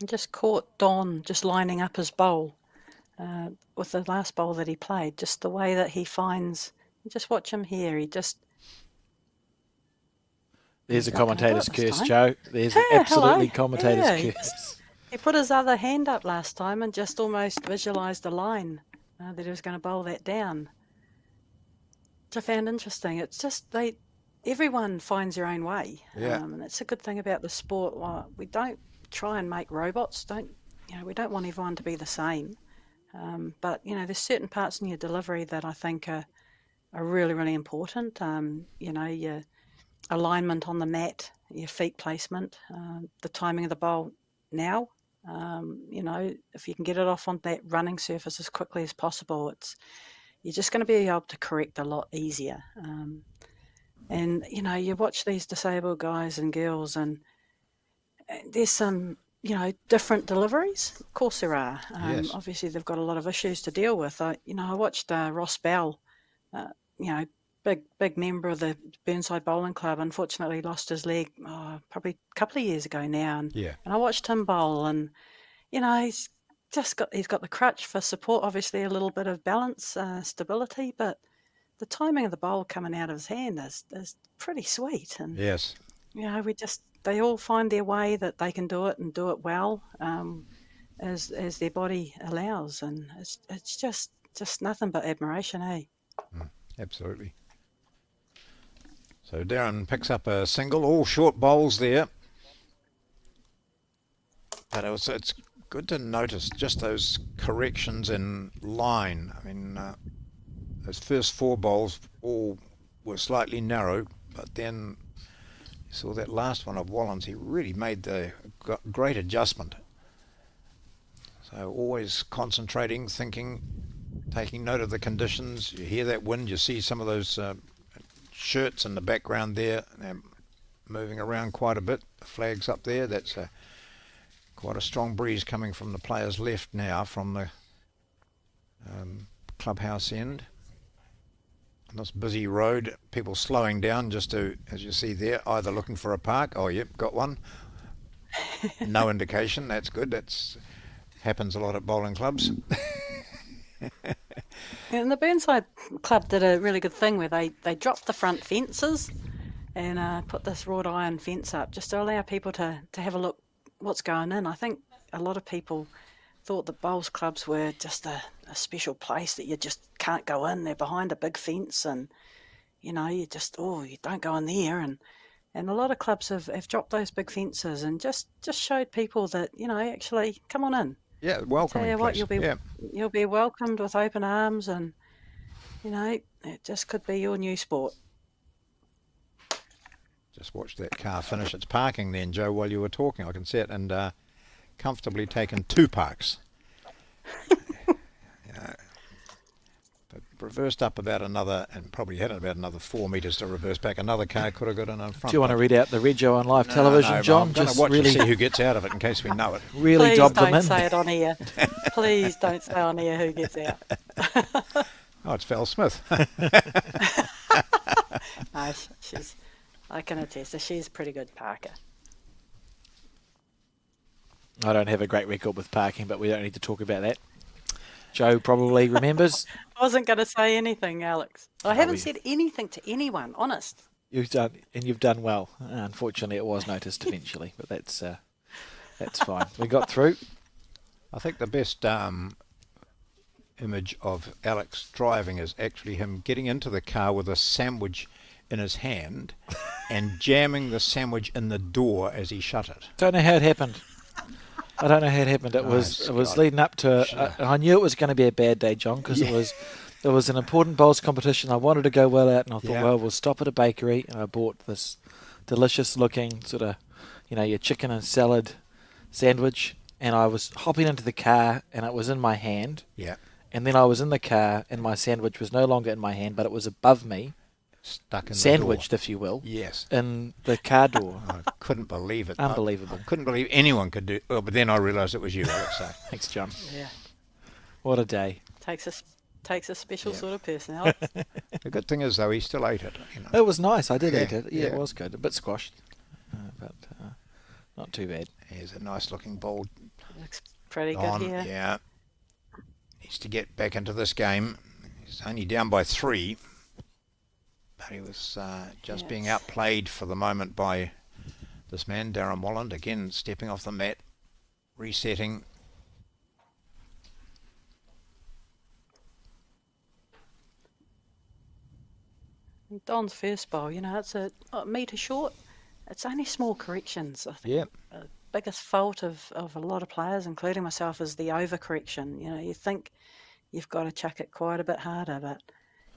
Speaker 2: Just caught Don just lining up his bowl with the last bowl that he played. Just the way that he finds. Just watch him here. He just.
Speaker 1: There's a commentator's curse, Joe. There's absolutely commentator's curse.
Speaker 2: He put his other hand up last time and just almost visualised the line that he was going to bowl that down. Which I found interesting. It's just everyone finds their own way, and that's a good thing about the sport. Well, we don't try and make robots. We don't want everyone to be the same. But there's certain parts in your delivery that I think are really, really important. Your alignment on the mat, your feet placement, the timing of the bowl now. If you can get it off on that running surface as quickly as possible, you're just going to be able to correct a lot easier. And you watch these disabled guys and girls, and there's some different deliveries. Of course there are.
Speaker 3: Yes.
Speaker 2: Obviously they've got a lot of issues to deal with. I watched Ross Bell, big member of the Burnside Bowling Club, unfortunately lost his leg probably a couple of years ago now. And I watched him bowl, and he's got the crutch for support, obviously a little bit of balance, stability, but the timing of the bowl coming out of his hand is pretty sweet. And
Speaker 3: yes,
Speaker 2: they all find their way that they can do it and do it well, as their body allows, and it's just nothing but admiration, eh?
Speaker 3: Absolutely. So Darren picks up a single, all short bowls there. But it's good to notice just those corrections in line. I mean, those first four bowls all were slightly narrow, but then you saw that last one of Walland's, he really made the great adjustment. So always concentrating, thinking, taking note of the conditions. You hear that wind, you see some of those shirts in the background there. They're moving around quite a bit. The flag's up there. That's quite a strong breeze coming from the players left now from the clubhouse end. On this busy road, people slowing down just to, as you see there, either looking for a park. Oh, yep, got one. No indication. That's good. That's happens a lot at bowling clubs.
Speaker 2: And the Burnside Club did a really good thing where they dropped the front fences and put this wrought iron fence up just to allow people to have a look what's going in. I think a lot of people thought that bowls clubs were just a special place that you just can't go in. They're behind a big fence, and you don't go in there. And a lot of clubs have dropped those big fences and just showed people that actually come on in.
Speaker 3: Yeah,
Speaker 2: Tell
Speaker 3: welcoming
Speaker 2: you what,
Speaker 3: place. Yeah.
Speaker 2: you'll be welcomed with open arms, and it just could be your new sport.
Speaker 3: Just watch that car finish its parking then, Joe, while you were talking. I can see it, and comfortably taken 2 parks. But reversed up about another, and probably had about another 4 metres to reverse back. Another car could have got in front.
Speaker 1: Do you want to read out the rego on live television,
Speaker 3: no,
Speaker 1: John?
Speaker 3: I'm going to watch to see who gets out of it in case we know it.
Speaker 1: Really
Speaker 2: Please
Speaker 1: dob them in.
Speaker 2: don't say it on air. Please don't say on air who gets out.
Speaker 3: Oh, it's Val Smith.
Speaker 2: No, I can attest that she's a pretty good parker.
Speaker 1: I don't have a great record with parking, but we don't need to talk about that. Joe probably remembers.
Speaker 2: I wasn't going to say anything, Alex. I haven't said anything to anyone, honest.
Speaker 1: You've done well. Unfortunately, it was noticed eventually, but that's fine. We got through.
Speaker 3: I think the best image of Alex driving is actually him getting into the car with a sandwich in his hand and jamming the sandwich in the door as he shut it.
Speaker 1: Don't know how it happened. I don't know how it happened. It was leading up to. I knew it was going to be a bad day, John, because it was an important bowls competition. I wanted to go well out, and I thought, well, we'll stop at a bakery, and I bought this delicious-looking sort of, your chicken and salad sandwich, and I was hopping into the car, and it was in my hand.
Speaker 3: Yeah.
Speaker 1: And then I was in the car, and my sandwich was no longer in my hand, but it was above me.
Speaker 3: Stuck in
Speaker 1: sandwiched,
Speaker 3: the door.
Speaker 1: if you will.
Speaker 3: Yes.
Speaker 1: In the car door.
Speaker 3: I couldn't believe it.
Speaker 1: Unbelievable.
Speaker 3: I couldn't believe anyone could do it. Well, but then I realised it was you, Alex. So.
Speaker 1: Thanks, John.
Speaker 2: Yeah.
Speaker 1: What a day.
Speaker 2: Takes a special sort of personality.
Speaker 3: The good thing is, though, he still ate it.
Speaker 1: It was nice. I did eat it. Yeah,
Speaker 3: yeah.
Speaker 1: It was good. A bit squashed, but not too bad.
Speaker 3: Here's a nice-looking ball.
Speaker 2: Looks pretty
Speaker 3: on.
Speaker 2: good here.
Speaker 3: Yeah. Needs to get back into this game. He's only down by 3. But he was just being outplayed for the moment by this man, Darren Walland, again stepping off the mat, resetting.
Speaker 2: Don's first bowl, it's a metre short. It's only small corrections, I think.
Speaker 3: Yeah.
Speaker 2: The biggest fault of a lot of players, including myself, is the overcorrection. You think you've got to chuck it quite a bit harder, but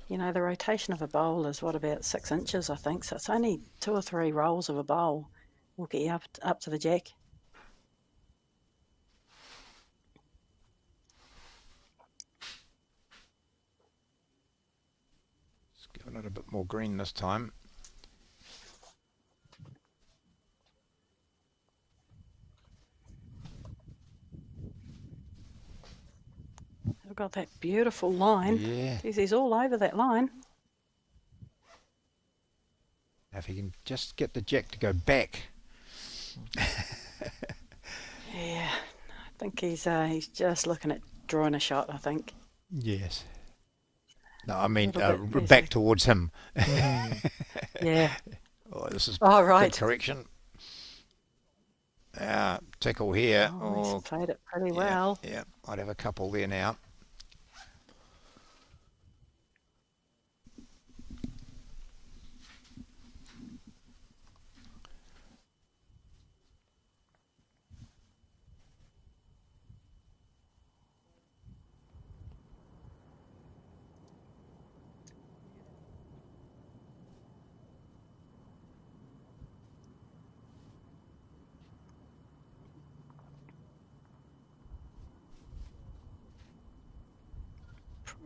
Speaker 2: the rotation of a bowl is about 6 inches, I think. So it's only 2 or 3 rolls of a bowl will get you up to the jack.
Speaker 3: Just giving it a bit more green this time.
Speaker 2: I've got that beautiful line.
Speaker 3: Yeah.
Speaker 2: Jeez, he's all over that line.
Speaker 3: If he can just get the jack to go back.
Speaker 2: Yeah, I think he's just looking at drawing a shot, I think.
Speaker 3: Yes. No, I mean
Speaker 2: Bit
Speaker 3: back towards him.
Speaker 2: Yeah.
Speaker 3: Oh, this is
Speaker 2: right.
Speaker 3: good correction. Tickle here.
Speaker 2: He's played it pretty well.
Speaker 3: Yeah, I'd have a couple there now.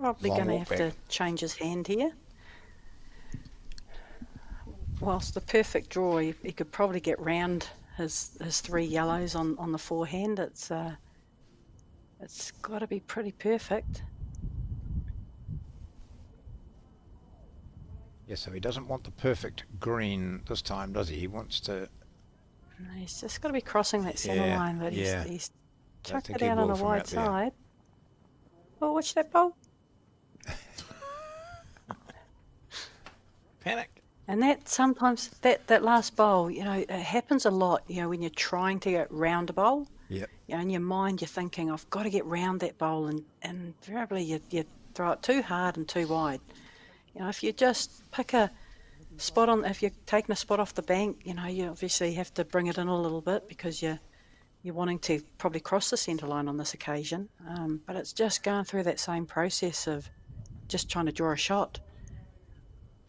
Speaker 2: Probably
Speaker 3: Long
Speaker 2: going to
Speaker 3: walk
Speaker 2: have
Speaker 3: back.
Speaker 2: to change his hand here. Whilst the perfect draw, he could probably get round his 3 yellows on the forehand. It's got to be pretty perfect.
Speaker 3: Yeah, so he doesn't want the perfect green this time, does he? He wants to...
Speaker 2: No, he's just got to be crossing that centre
Speaker 3: Yeah,
Speaker 2: line, but
Speaker 3: yeah.
Speaker 2: he's
Speaker 3: Don't
Speaker 2: chucked
Speaker 3: think
Speaker 2: it
Speaker 3: he
Speaker 2: out on
Speaker 3: will
Speaker 2: a
Speaker 3: from
Speaker 2: wide
Speaker 3: out there.
Speaker 2: side. Oh, watch that ball.
Speaker 1: Panic.
Speaker 2: And that sometimes, that last bowl, it happens a lot, when you're trying to get round a bowl.
Speaker 3: Yep.
Speaker 2: In your mind, you're thinking, I've got to get round that bowl, and invariably you throw it too hard and too wide. If you just pick a spot if you're taking a spot off the bank, you obviously have to bring it in a little bit because you're wanting to probably cross the centre line on this occasion. But it's just going through that same process of just trying to draw a shot.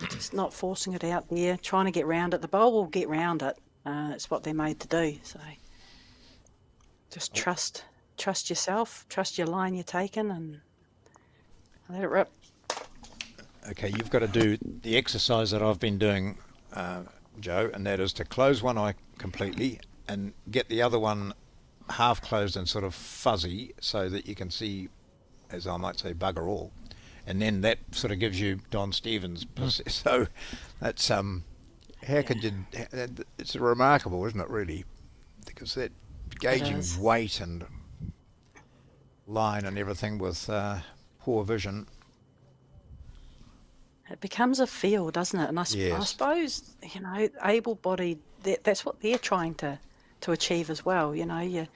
Speaker 2: Just not forcing it out there, trying to get round it. The bowl will get round it. It's what they're made to do. So just trust yourself, trust your line you're taking, and let it rip.
Speaker 3: Okay, you've got to do the exercise that I've been doing, Joe, and that is to close one eye completely and get the other one half closed and sort of fuzzy so that you can see, as I might say, bugger all. And then that sort of gives you Don Stevens. So that's how could you? It's remarkable, isn't it? Really, because that gauging weight and line and everything with poor vision.
Speaker 2: It becomes a feel, doesn't it? And I suppose able-bodied. That's what they're trying to achieve as well. You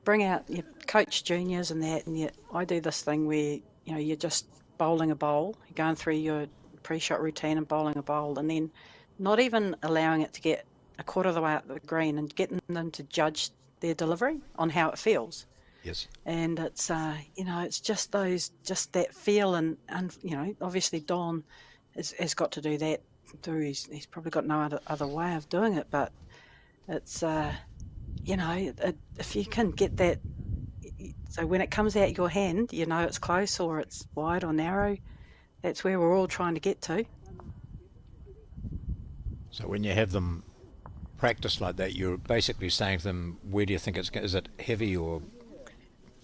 Speaker 2: bring out, you coach juniors and that, and I do this thing where you're just bowling a bowl, you're going through your pre-shot routine and bowling a bowl, and then not even allowing it to get a quarter of the way up the green and getting them to judge their delivery on how it feels.
Speaker 3: Yes.
Speaker 2: And it's it's just that feel, and obviously Don has got to do that too. He's probably got no other way of doing it, but it's if you can get that, so when it comes out your hand, it's close or it's wide or narrow. That's where we're all trying to get to.
Speaker 3: So when you have them practice like that, you're basically saying to them, where do you think is it heavy or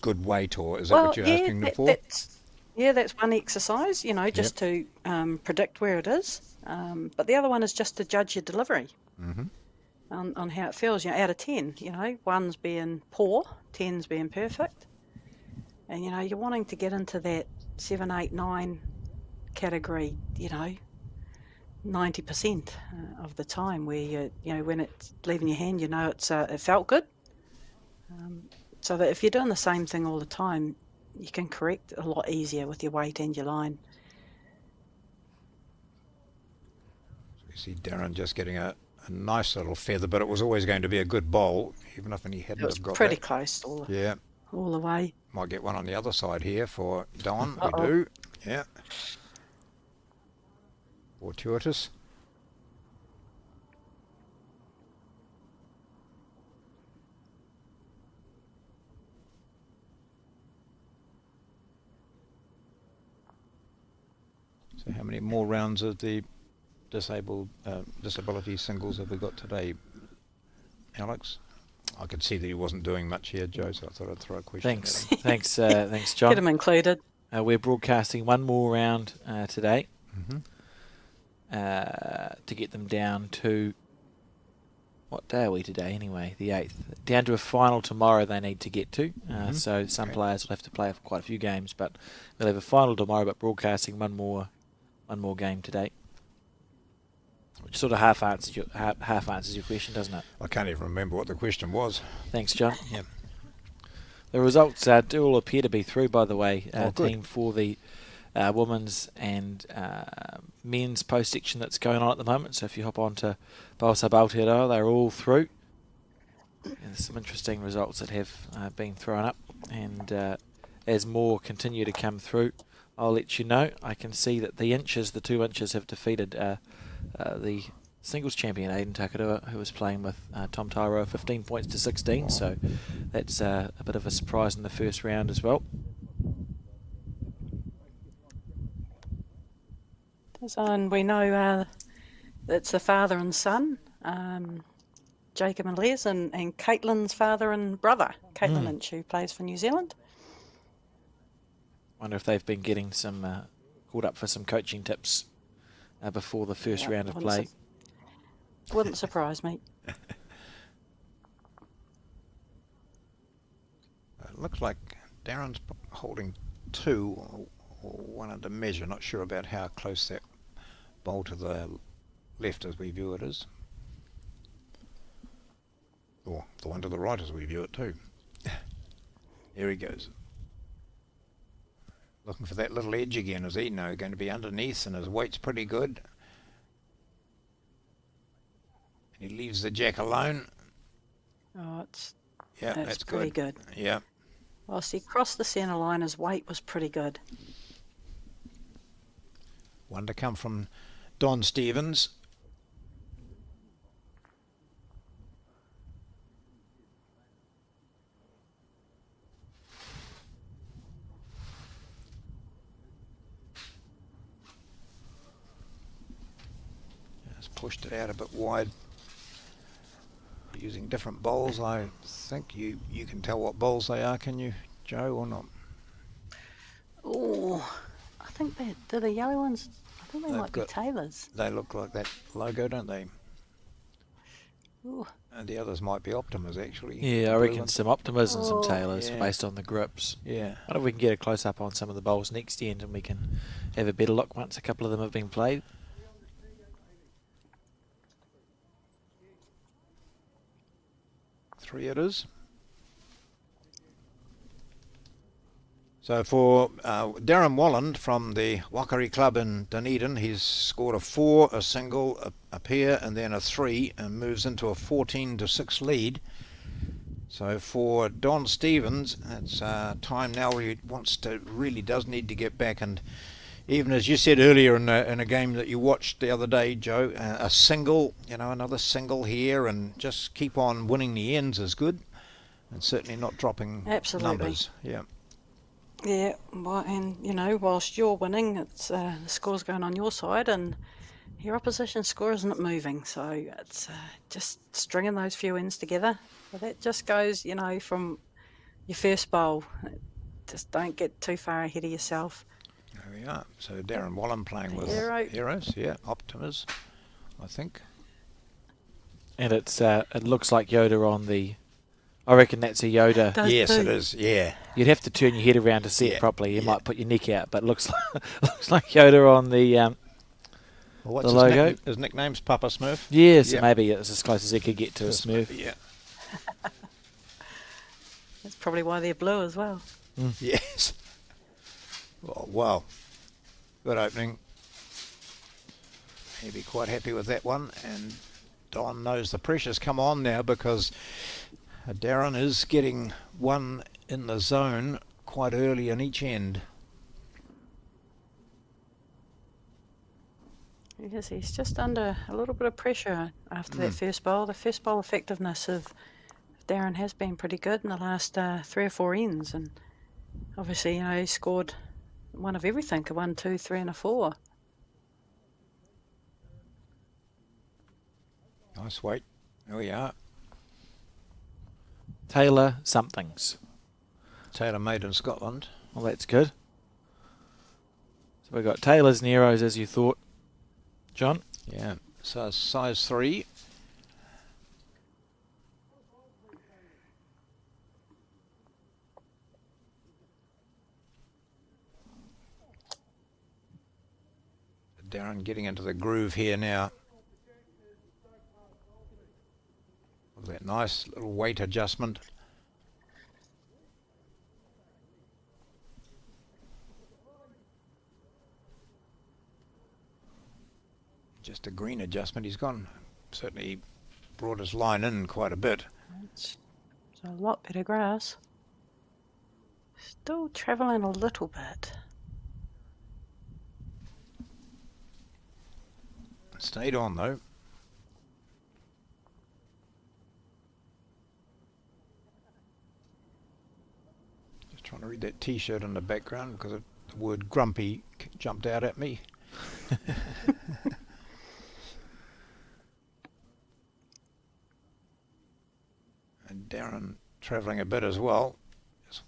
Speaker 3: good weight, or is that what you're asking them for?
Speaker 2: That's one exercise, just to predict where it is. But the other one is just to judge your delivery on how it feels. Out of 10, 1's being poor, 10's being perfect. And, you're wanting to get into that 7, 8, 9 category, 90% of the time where when it's leaving your hand, it felt good. So that if you're doing the same thing all the time, you can correct a lot easier with your weight and your line.
Speaker 3: So you see Darren just getting a nice little feather, but it was always going to be a good bowl, even if he hadn't have got
Speaker 2: pretty
Speaker 3: that.
Speaker 2: Close all the way.
Speaker 3: Might get one on the other side here for Don.
Speaker 2: Uh-oh.
Speaker 3: We do. Yeah. Fortuitous. So how many more rounds of the disability singles have we got today, Alex? I could see that he wasn't doing much here, Joe, so I thought I'd throw a question at him.
Speaker 1: Thanks, John.
Speaker 2: Get him included.
Speaker 1: We're broadcasting one more round today to get them down to, what day are we today anyway? The 8th. Down to a final tomorrow they need to get to. So some players will have to play for quite a few games, but they'll have a final tomorrow, but broadcasting one more game today. Which sort of half answers your question, doesn't it?
Speaker 3: I can't even remember what the question was.
Speaker 1: Thanks, John.
Speaker 3: Yeah.
Speaker 1: The results do all appear to be through, by the way.
Speaker 3: Good.
Speaker 1: Team for the women's and men's post section that's going on at the moment. So if you hop on to Balsa Aotearoa, they're all through. And there's some interesting results that have been thrown up, and as more continue to come through, I'll let you know. I can see that the 2 inches have defeated the singles champion Aidan Takarua, who was playing with Tom Tairoa, 15 points to 16, so that's a bit of a surprise in the first round as well.
Speaker 2: And we know it's the father and son, Jacob and Les, and Caitlin's father and brother, Caitlin Lynch, who plays for New Zealand.
Speaker 1: Wonder if they've been getting some called up for some coaching tips before the first round of play.
Speaker 2: Wouldn't surprise me.
Speaker 3: It looks like Darren's holding 2 or 1 under measure. Not sure about how close that bowl to the left as we view it is. Or the one to the right as we view it too. Here he goes. Looking for that little edge again, is he? No, going to be underneath, and his weight's pretty good. And he leaves the jack alone.
Speaker 2: Oh,
Speaker 3: Yeah,
Speaker 2: that's pretty good.
Speaker 3: Yeah.
Speaker 2: Whilst he crossed the centre line, his weight was pretty good.
Speaker 3: One to come from Don Stevens. Just pushed it out a bit wide. Using different bowls. I think you can tell what bowls they are, can you, Joe, or not?
Speaker 2: Oh, I think they're the yellow ones. I think they might be Taylor's.
Speaker 3: They look like that logo, don't they?
Speaker 2: Ooh.
Speaker 3: And the others might be Optimas, actually.
Speaker 1: Yeah, I reckon some Optimas and some Taylors
Speaker 3: yeah.
Speaker 1: based on the grips.
Speaker 3: Yeah.
Speaker 1: I wonder if we can get a close-up on some of the bowls next end and we can have a better look once a couple of them have been played.
Speaker 3: Three it is. So for Darren Walland from the Wakari Club in Dunedin, he's scored a 4, a single, a pair, and then a 3, and moves into a 14-6 lead. So for Don Stevens, it's time now where he really does need to get back, and even as you said earlier in a game that you watched the other day, Joe, a single, another single here, and just keep on winning the ends is good, and certainly not dropping numbers. Yeah.
Speaker 2: Yeah, well, and whilst you're winning, it's the score's going on your side, and your opposition score isn't moving. So it's just stringing those few ends together. But that just goes, from your first bowl. Just don't get too far ahead of yourself.
Speaker 3: There we are. So Darren Wallen playing with Heroes, Optimas, I think.
Speaker 1: And it looks like Yoda on the... I reckon that's a Yoda.
Speaker 3: Yes, it is, yeah.
Speaker 1: You'd have to turn your head around to see it properly. You might put your neck out, but it looks like Yoda on the
Speaker 3: what's
Speaker 1: the logo.
Speaker 3: His nickname's Papa Smurf?
Speaker 1: Yes, maybe it's as close as he could get to a Smurf.
Speaker 3: Yeah.
Speaker 2: That's probably why they're blue as well.
Speaker 3: Mm. Yes. Oh, wow. Good opening. He'll be quite happy with that one. And Don knows the pressure's come on now because Darren is getting one in the zone quite early in each end.
Speaker 2: Yes, he's just under a little bit of pressure after that first bowl. The first bowl effectiveness of Darren has been pretty good in the last 3 or 4 ends, and obviously, he scored one of everything, a 1, 2, 3 and a 4.
Speaker 3: Nice weight. There we are.
Speaker 1: Taylor somethings.
Speaker 3: Taylor made in Scotland.
Speaker 1: Well, that's good. So we've got Taylors and Heroes as you thought, John.
Speaker 3: Yeah, so size 3. Darren getting into the groove here now. With that nice little weight adjustment. Just a green adjustment. He's gone, certainly brought his line in quite a bit.
Speaker 2: It's a lot better grass. Still travelling a little bit.
Speaker 3: Stayed on though. Just trying to read that T-shirt in the background because the word grumpy jumped out at me. And Darren travelling a bit as well. Just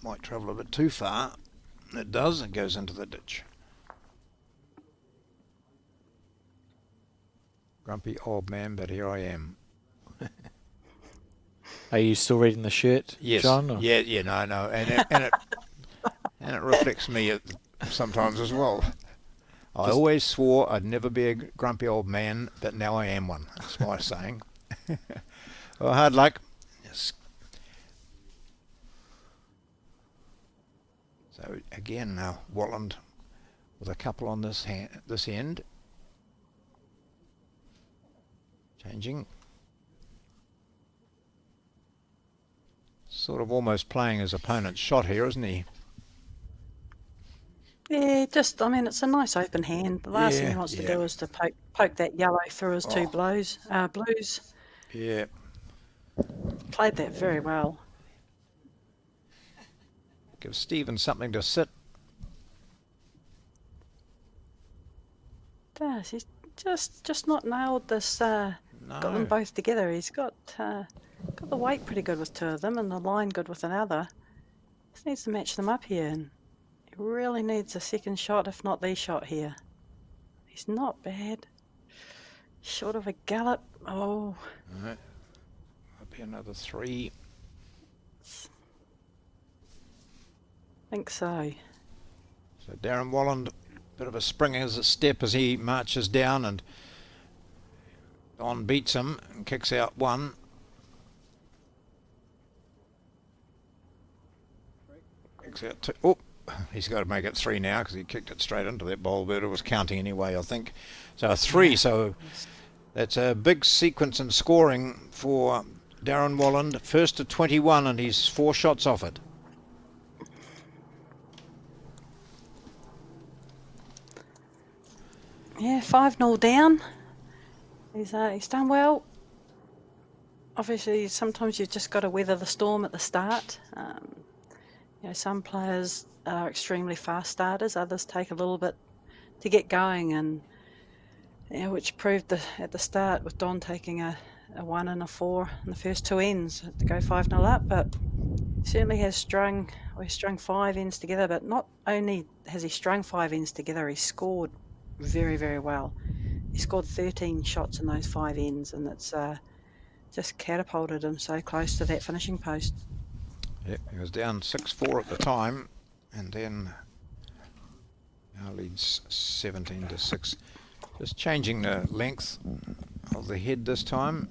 Speaker 3: might travel a bit too far. It does. It goes into the ditch. Grumpy old man, but here I am.
Speaker 1: Are you still reading the shirt,
Speaker 3: yes.
Speaker 1: John? Or?
Speaker 3: Yeah, no, and it reflects me sometimes as well. I always swore I'd never be a grumpy old man, but now I am one. That's my saying. Well, hard luck. Yes. So again, Walland with a couple on this end. Changing. Sort of almost playing his opponent's shot here, isn't he?
Speaker 2: Yeah, I mean, it's a nice open hand. The last thing he wants to do is to poke that yellow through his two blues.
Speaker 3: Yeah.
Speaker 2: Played that very well.
Speaker 3: Give Stephen something to sit.
Speaker 2: Does he's just not nailed this?
Speaker 3: No.
Speaker 2: Got them both together. He's got the weight pretty good with two of them and the line good with another. Just needs to match them up here, and he really needs a second shot, if not the shot here. He's not bad. Short of a gallop. Oh.
Speaker 3: All right. Might be another 3.
Speaker 2: I think so.
Speaker 3: So Darren Walland, bit of a spring as a step as he marches down, and Don beats him and kicks out 1. Kicks out 2. Oh, he's got to make it 3 now because he kicked it straight into that bowl, but it was counting anyway, I think. So 3. Yeah. So that's a big sequence in scoring for Darren Walland. First to 21, and he's 4 shots off it.
Speaker 2: Yeah, 5-0 down. He's done well. Obviously, sometimes you've just got to weather the storm at the start. Some players are extremely fast starters. Others take a little bit to get going, and which proved at the start with Don taking a 1 and a 4 in the first 2 ends to go 5-0 up. But he certainly has strung 5 ends together. But not only has he strung 5 ends together, he's scored very, very well. He scored 13 shots in those 5 ends, and it's just catapulted him so close to that finishing post.
Speaker 3: Yep, he was down 6-4 at the time, and then now leads 17-6. Just changing the length of the head this time.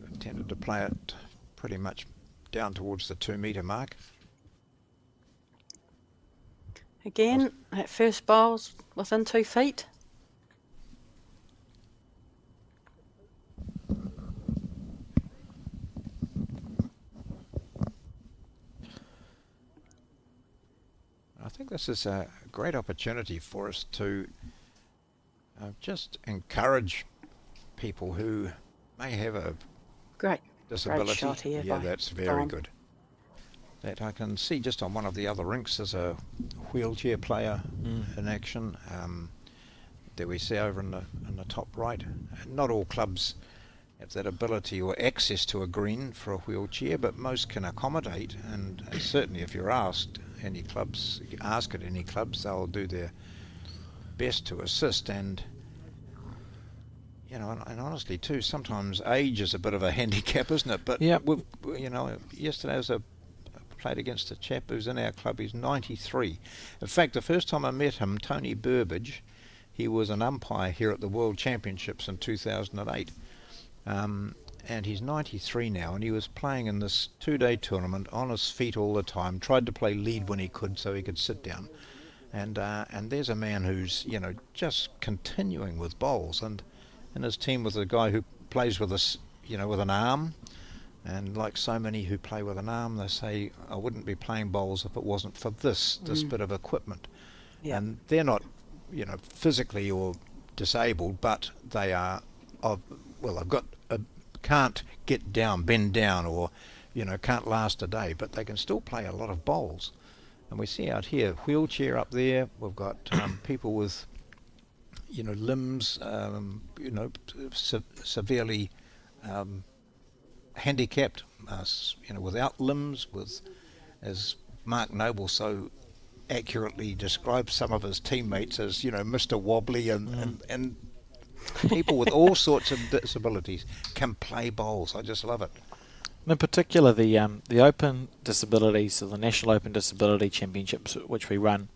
Speaker 3: They've tended to play it pretty much down towards the 2-metre mark.
Speaker 2: Again, that first bowl's within 2 feet.
Speaker 3: I think this is a great opportunity for us to just encourage people who may have a disability.
Speaker 2: Great shot here.
Speaker 3: Yeah, that's very good. That I can see just on one of the other rinks there's a wheelchair player in action that we see over in the top right. Not all clubs have that ability or access to a green for a wheelchair, but most can accommodate, and certainly if you're asked at any clubs, they'll do their best to assist. And and honestly too, sometimes age is a bit of a handicap, isn't it? But yesterday was played against a chap who's in our club. He's 93. In fact, the first time I met him, Tony Burbage, he was an umpire here at the World Championships in 2008. And he's 93 now, and he was playing in this 2-day tournament on his feet all the time, tried to play lead when he could so he could sit down. And there's a man who's, just continuing with bowls, and in his team with a guy who plays with us, with an arm. And like so many who play with an arm, they say, I wouldn't be playing bowls if it wasn't for this bit of equipment. Yeah. And they're not, physically or disabled, but they are I've got can't get down, bend down, or can't last a day, but they can still play a lot of bowls. And we see out here wheelchair up there. We've got people with limbs, severely handicapped, without limbs, as Mark Noble so accurately describes some of his teammates as Mr. Wobbly, and people with all sorts of disabilities can play bowls. I just love it.
Speaker 1: In particular, the Open Disabilities, or the National Open Disability Championships, which we run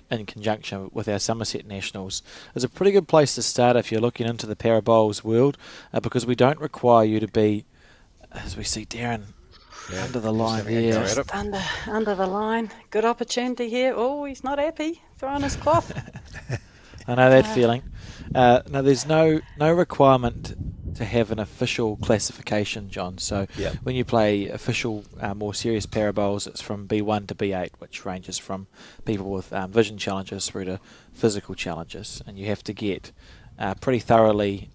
Speaker 1: in conjunction with our Summerset Nationals, is a pretty good place to start if you're looking into the para bowls world, because we don't require you to be, as we see Darren
Speaker 3: Yeah,
Speaker 1: Under the
Speaker 3: just
Speaker 1: line,
Speaker 3: having a go
Speaker 1: yeah.
Speaker 3: at it.
Speaker 2: Under the line. Good opportunity here. Oh, he's not happy. Throwing his cloth.
Speaker 1: I know that feeling. No, there's no requirement to have an official classification, John. So
Speaker 3: Yep.
Speaker 1: when you play official, more serious para bowls, it's from B1 to B8, which ranges from people with vision challenges through to physical challenges, and you have to get pretty thoroughly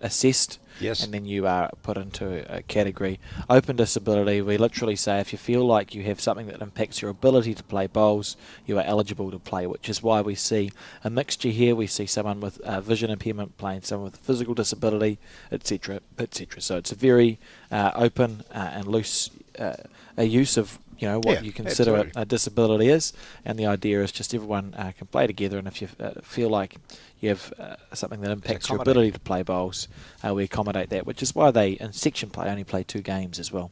Speaker 1: assessed.
Speaker 3: Yes.
Speaker 1: And then you are put into a category. Open disability, we literally say if you feel like you have something that impacts your ability to play bowls, you are eligible to play, which is why we see a mixture here. We see someone with vision impairment playing someone with physical disability, etc., etc. So it's a very open and loose a use of what you consider a disability is, and the idea is just everyone can play together, and if you feel like you have something that impacts your ability to play bowls, we accommodate that, which is why they in section play only play 2 games as well.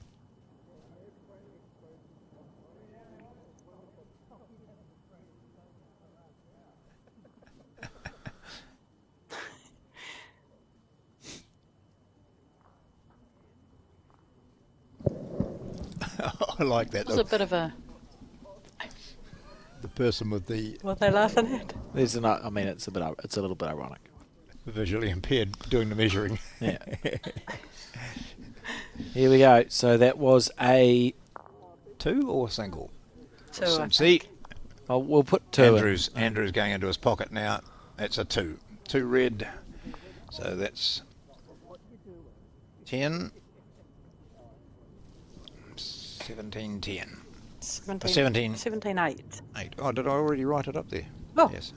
Speaker 3: I like that.
Speaker 2: It was a bit of a...
Speaker 3: The person with the...
Speaker 2: What are they laughing at?
Speaker 1: There's I mean, it's a little bit ironic.
Speaker 3: Visually impaired doing the measuring.
Speaker 1: Yeah. Here we go. So that was a
Speaker 3: 2 or single?
Speaker 2: 2,
Speaker 3: Some seat.
Speaker 1: Well, we'll put 2
Speaker 3: Andrew's going into his pocket now. That's a 2. 2 red. So that's 10. 17, 10. 17.
Speaker 2: 17-8.
Speaker 3: 8. Oh, did I already write it up there?
Speaker 2: Oh.
Speaker 3: Yes.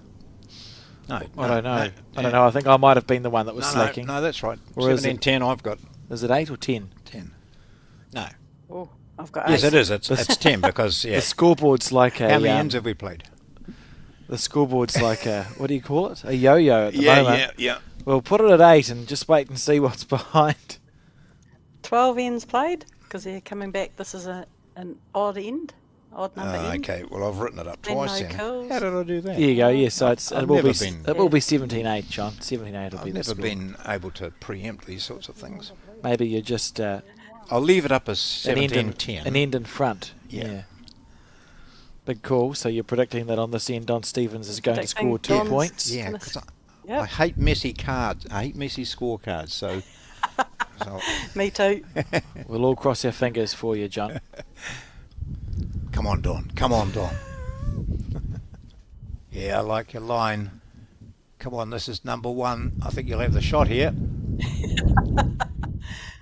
Speaker 3: No,
Speaker 1: I don't know.
Speaker 3: no,
Speaker 1: I don't know. I think I might have been the one that was slacking.
Speaker 3: No, that's right.
Speaker 1: Or is
Speaker 3: 17,
Speaker 1: it-
Speaker 3: 10 I've got.
Speaker 1: Is it 8 or 10?
Speaker 3: 10. No.
Speaker 2: Oh, I've got 8.
Speaker 3: Yes, it is. It's 10 because, yeah.
Speaker 1: The scoreboard's like a...
Speaker 3: How many ends have we played?
Speaker 1: The scoreboard's like a... What do you call it? A yo-yo at the moment.
Speaker 3: Yeah.
Speaker 1: We'll put it at 8 and just wait and see what's behind.
Speaker 2: 12 ends played, because they're coming back. This is an odd end. Odd number end.
Speaker 3: Okay, well, I've written it up
Speaker 2: And
Speaker 3: twice
Speaker 2: no
Speaker 3: then.
Speaker 2: kills.
Speaker 3: How did I do that?
Speaker 1: There you go. Yeah, so
Speaker 3: I've
Speaker 1: it will
Speaker 3: never
Speaker 1: be
Speaker 3: been-
Speaker 1: it will be 17-8, John. 17-8 will be
Speaker 3: I've
Speaker 1: the
Speaker 3: never
Speaker 1: score.
Speaker 3: been able to preempt these sorts of things.
Speaker 1: Maybe you're just
Speaker 3: I'll leave it up as 17, 10.
Speaker 1: an end in front.
Speaker 3: Yeah.
Speaker 1: Big call. So you're predicting that on this end, Don Stevens is going to
Speaker 2: Predicting
Speaker 1: score 2
Speaker 2: Don's-
Speaker 1: points.
Speaker 3: Yeah,
Speaker 2: Gonna
Speaker 3: 'cause I
Speaker 2: Yep.
Speaker 3: hate messy cards. I hate messy scorecards. So
Speaker 2: Me too.
Speaker 1: We'll all cross our fingers for you, John.
Speaker 3: come on, Don. Come on, Don. Yeah, I like your line. Come on, this is number 1. I think you'll have the shot here.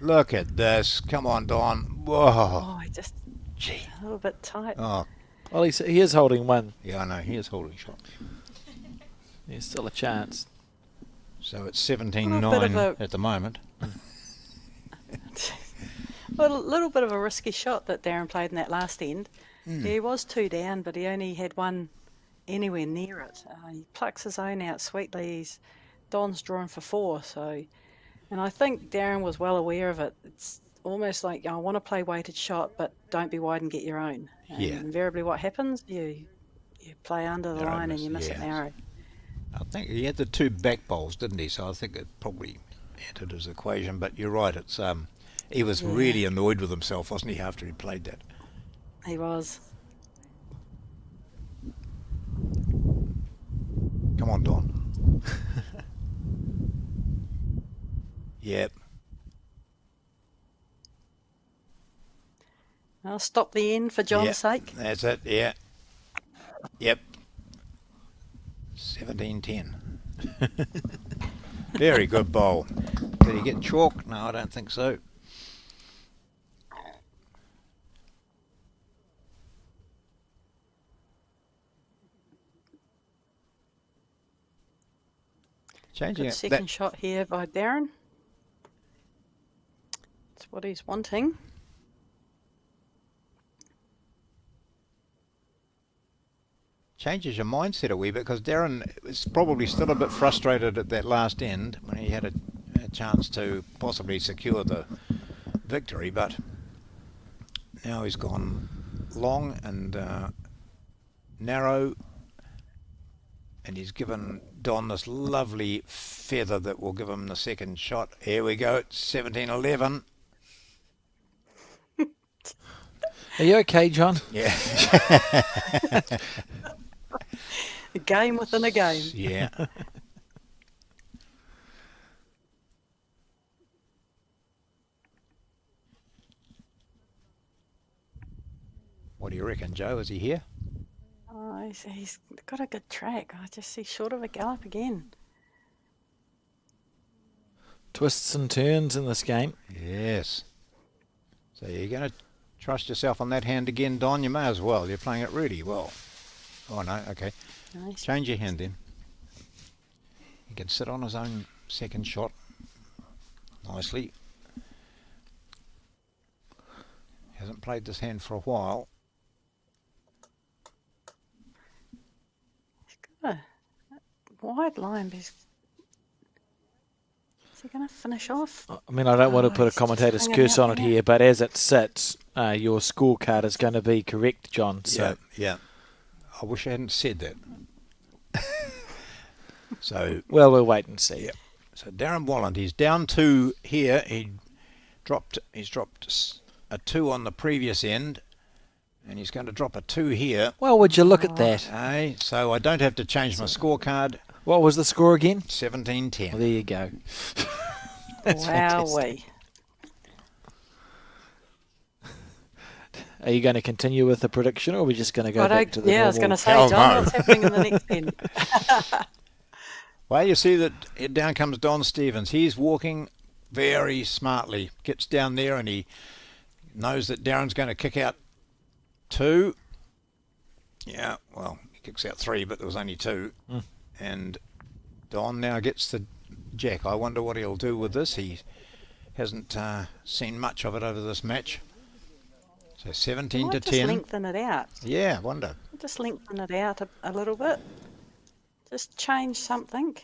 Speaker 3: Look at this. Come on, Don. Whoa.
Speaker 2: Oh, just
Speaker 3: Gee.
Speaker 2: a little bit tight.
Speaker 3: Oh,
Speaker 1: Well, he is holding one.
Speaker 3: yeah, I know. He is holding shot.
Speaker 1: There's still a chance.
Speaker 3: So it's
Speaker 2: Little bit
Speaker 3: 17-9
Speaker 2: of
Speaker 3: at the moment.
Speaker 2: Well, a little bit of a risky shot that Darren played in that last end.
Speaker 3: Hmm.
Speaker 2: Yeah, he was 2 down, but he only had 1 anywhere near it. He plucks his own out sweetly. Don's drawing for 4, so... And I think Darren was well aware of it. It's almost like, I want to play weighted shot, but don't be wide and get your own. And
Speaker 3: Yeah.
Speaker 2: invariably what happens, you play under the
Speaker 3: Narrow
Speaker 2: line and
Speaker 3: miss,
Speaker 2: you miss it
Speaker 3: yeah.
Speaker 2: narrow.
Speaker 3: I think he had the 2 back bowls, didn't he? So I think it probably entered his equation. But you're right. It's he was
Speaker 2: Yeah.
Speaker 3: really annoyed with himself, wasn't he, after he played that?
Speaker 2: He was.
Speaker 3: Come on, Don. Yep.
Speaker 2: I'll stop the end for John's
Speaker 3: Yep.
Speaker 2: sake.
Speaker 3: That's it. Yeah. Yep. 17-10. Very good bowl. Did he get chalk? No, I don't think so. Changing
Speaker 2: Good
Speaker 3: it.
Speaker 2: second shot here by Darren. That's what he's wanting.
Speaker 3: Changes your mindset a wee bit, because Darren is probably still a bit frustrated at that last end when he had a chance to possibly secure the victory, but now he's gone long and narrow, and he's given Don this lovely feather that will give him the second shot. Here we go, 17-11.
Speaker 1: Are you okay, John?
Speaker 3: Yeah.
Speaker 2: A game within a game.
Speaker 3: Yeah. What do you reckon, Joe? Is he here?
Speaker 2: Oh, he's got a good track. I just see short of a gallop again.
Speaker 1: Twists and turns in this game.
Speaker 3: Yes. So you're going to trust yourself on that hand again, Don? You may as well. You're playing it really well. Oh, no. Okay.
Speaker 2: Nice.
Speaker 3: Change your hand then. He can sit on his own second shot nicely. Hasn't played this hand for a while.
Speaker 2: He's got a wide line, but is he going to finish off?
Speaker 1: I mean, I don't want to put a
Speaker 2: he's just
Speaker 1: commentator's
Speaker 2: hanging
Speaker 1: curse
Speaker 2: out
Speaker 1: on it
Speaker 2: there.
Speaker 1: here, but as it sits, your scorecard is going to be correct, John. So
Speaker 3: Yeah. I wish I hadn't said that. So,
Speaker 1: well, we'll wait and see.
Speaker 3: yeah. So Darren Walland, he's down 2 here. He's dropped a 2 on the previous end, and he's going to drop a 2 here.
Speaker 1: Well, would you look at that?
Speaker 3: Okay, so I don't have to change my scorecard.
Speaker 1: What was the score again?
Speaker 3: 17-10.
Speaker 1: Well, there you go. That's fantastic.
Speaker 2: Wowee.
Speaker 1: Are you going to continue with the prediction, or are we just going to go back to the
Speaker 2: I was going
Speaker 1: normal?
Speaker 2: to say,
Speaker 3: Hell
Speaker 2: John,
Speaker 3: no.
Speaker 2: what's happening in the next 10?
Speaker 3: Well, you see that down comes Don Stevens. He's walking very smartly. Gets down there and he knows that Darren's going to kick out 2. Yeah, well, he kicks out 3, but there was only 2. And Don now gets the jack. I wonder what he'll do with this. He hasn't seen much of it over this match. So 17 to
Speaker 2: Might just
Speaker 3: 10.
Speaker 2: lengthen it out.
Speaker 3: Yeah, I wonder.
Speaker 2: Just lengthen it out a little bit. Just change something.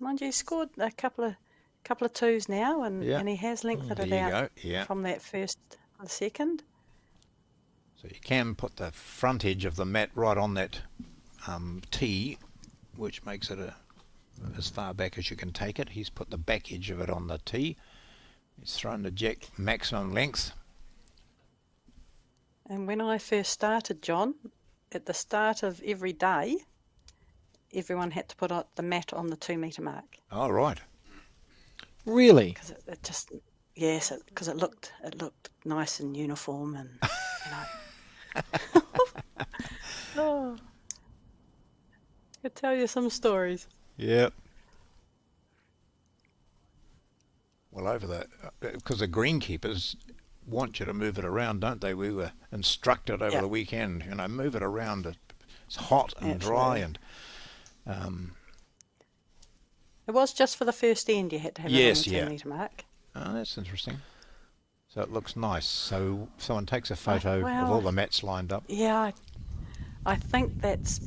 Speaker 2: Mind you, scored a couple of 2s now, and he has lengthened it
Speaker 3: There you
Speaker 2: out
Speaker 3: go. Yeah.
Speaker 2: from that first to the second.
Speaker 3: So you can put the front edge of the mat right on that tee, which makes it as far back as you can take it. He's put the back edge of it on the tee. He's thrown the jack maximum length.
Speaker 2: And when I first started, John, at the start of every day, everyone had to put the mat on the 2 metre mark.
Speaker 3: Oh, right.
Speaker 1: Really?
Speaker 2: Because it just, yes, because it looked nice and uniform, and oh, I could tell you some stories.
Speaker 3: Yeah. Well, over that, because the greenkeepers want you to move it around, don't they? We were instructed over the weekend, move it around. It's hot and dry, and
Speaker 2: it was just for the first end you had to have it on the 2 metre mark.
Speaker 3: Oh, that's interesting. So it looks nice. So someone takes a photo of all the mats lined up.
Speaker 2: Yeah, I think that's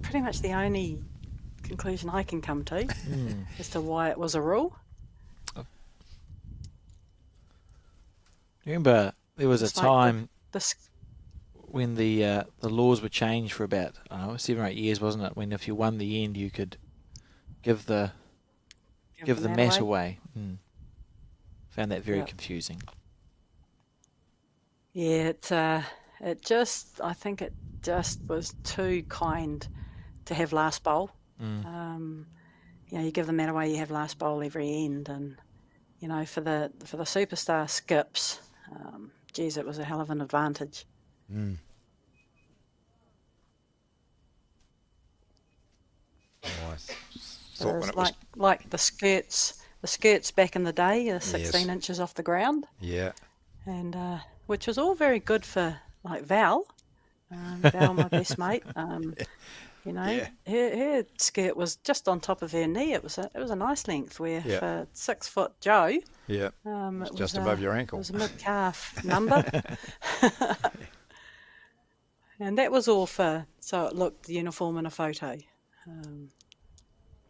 Speaker 2: pretty much the only conclusion I can come to as to why it was a rule.
Speaker 1: Remember, there was a time
Speaker 2: The
Speaker 1: when the laws were changed for about 7 or 8 years, wasn't it? When if you won the end, you could give the mat away. Found that very confusing.
Speaker 2: Yeah, I think it just was too kind to have last bowl. You give the mat away, you have last bowl every end, and for the superstar skips, geez, it was a hell of an advantage.
Speaker 3: Oh, I
Speaker 2: So
Speaker 3: thought
Speaker 2: it
Speaker 3: when
Speaker 2: was
Speaker 3: it was
Speaker 2: like the skirts back in the day, 16 inches off the ground, and which was all very good for like Val, my best mate. Her skirt was just on top of her knee. It was a nice length. Where for 6 foot Joe,
Speaker 3: it was just above your ankle.
Speaker 2: It was a mid calf number, and that was all so it looked uniform in a photo.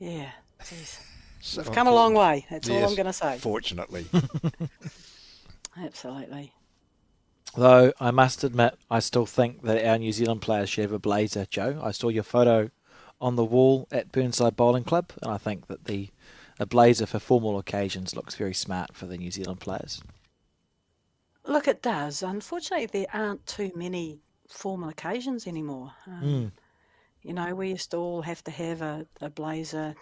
Speaker 2: Geez.
Speaker 3: So
Speaker 2: We've come a long way. That's all I'm going to say.
Speaker 3: Fortunately.
Speaker 2: Absolutely.
Speaker 1: Though I must admit, I still think that our New Zealand players should have a blazer, Joe. I saw your photo on the wall at Burnside Bowling Club, and I think that a blazer for formal occasions looks very smart for the New Zealand players.
Speaker 2: Look, it does. Unfortunately, there aren't too many formal occasions anymore. We used to all have to have a blazer,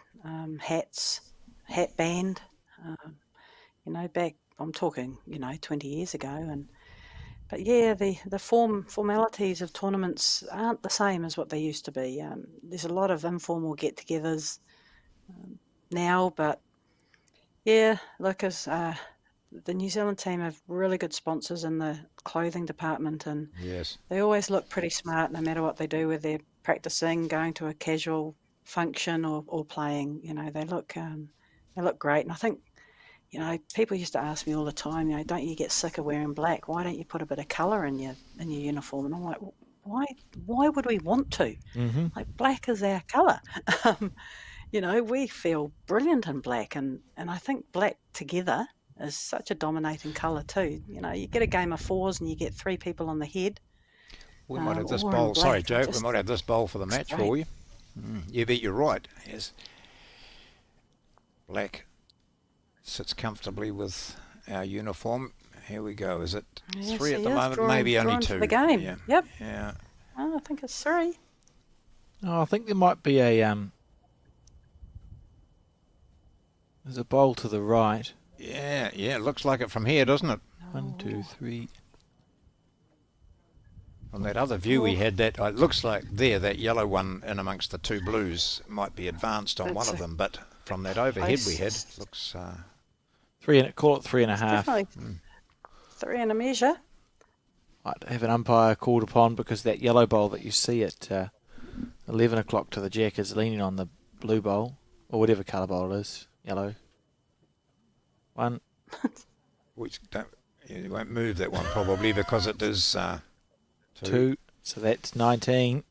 Speaker 2: hats, hat band. Um, back I'm talking, 20 years ago, but yeah, the formalities of tournaments aren't the same as what they used to be. There's a lot of informal get-togethers now, but yeah, look, as the New Zealand team have really good sponsors in the clothing department, and
Speaker 3: Yes.
Speaker 2: they always look pretty smart no matter what they do, whether they're practicing, going to a casual function, or playing. They look great, and I think. People used to ask me all the time, don't you get sick of wearing black? Why don't you put a bit of colour in your uniform? And I'm like, why would we want to?
Speaker 1: Mm-hmm.
Speaker 2: Like, black is our colour. We feel brilliant in black, and I think black together is such a dominating colour too. You get a game of fours and you get three people on the head.
Speaker 3: We might have this
Speaker 2: all in
Speaker 3: bowl. Sorry,
Speaker 2: black.
Speaker 3: Joe. We might have this bowl for the match for you. You bet you're right. Yes. Black sits comfortably with our uniform. Here we go. Is it
Speaker 2: Yes,
Speaker 3: three at
Speaker 2: he
Speaker 3: the
Speaker 2: is
Speaker 3: moment?
Speaker 2: drawing-
Speaker 3: Maybe only
Speaker 2: drawing
Speaker 3: two.
Speaker 2: for the game.
Speaker 3: Yeah.
Speaker 2: Yep.
Speaker 3: Yeah.
Speaker 2: Oh, I think it's three.
Speaker 1: Oh, I think there might be there's a bowl to the right.
Speaker 3: Yeah. It looks like it from here, doesn't it?
Speaker 1: 1, 2, 3.
Speaker 3: From that other view we had, that it looks like that yellow one in amongst the two blues might be advanced on one of them, but from that overhead we had, looks.
Speaker 1: Call it 3.5.
Speaker 2: Definitely three and a measure.
Speaker 1: I'd have an umpire called upon because that yellow bowl that you see at 11 o'clock to the jack is leaning on the blue bowl, or whatever colour bowl it is. Yellow. 1.
Speaker 3: You won't move that one probably because it is
Speaker 1: 2. So that's 19.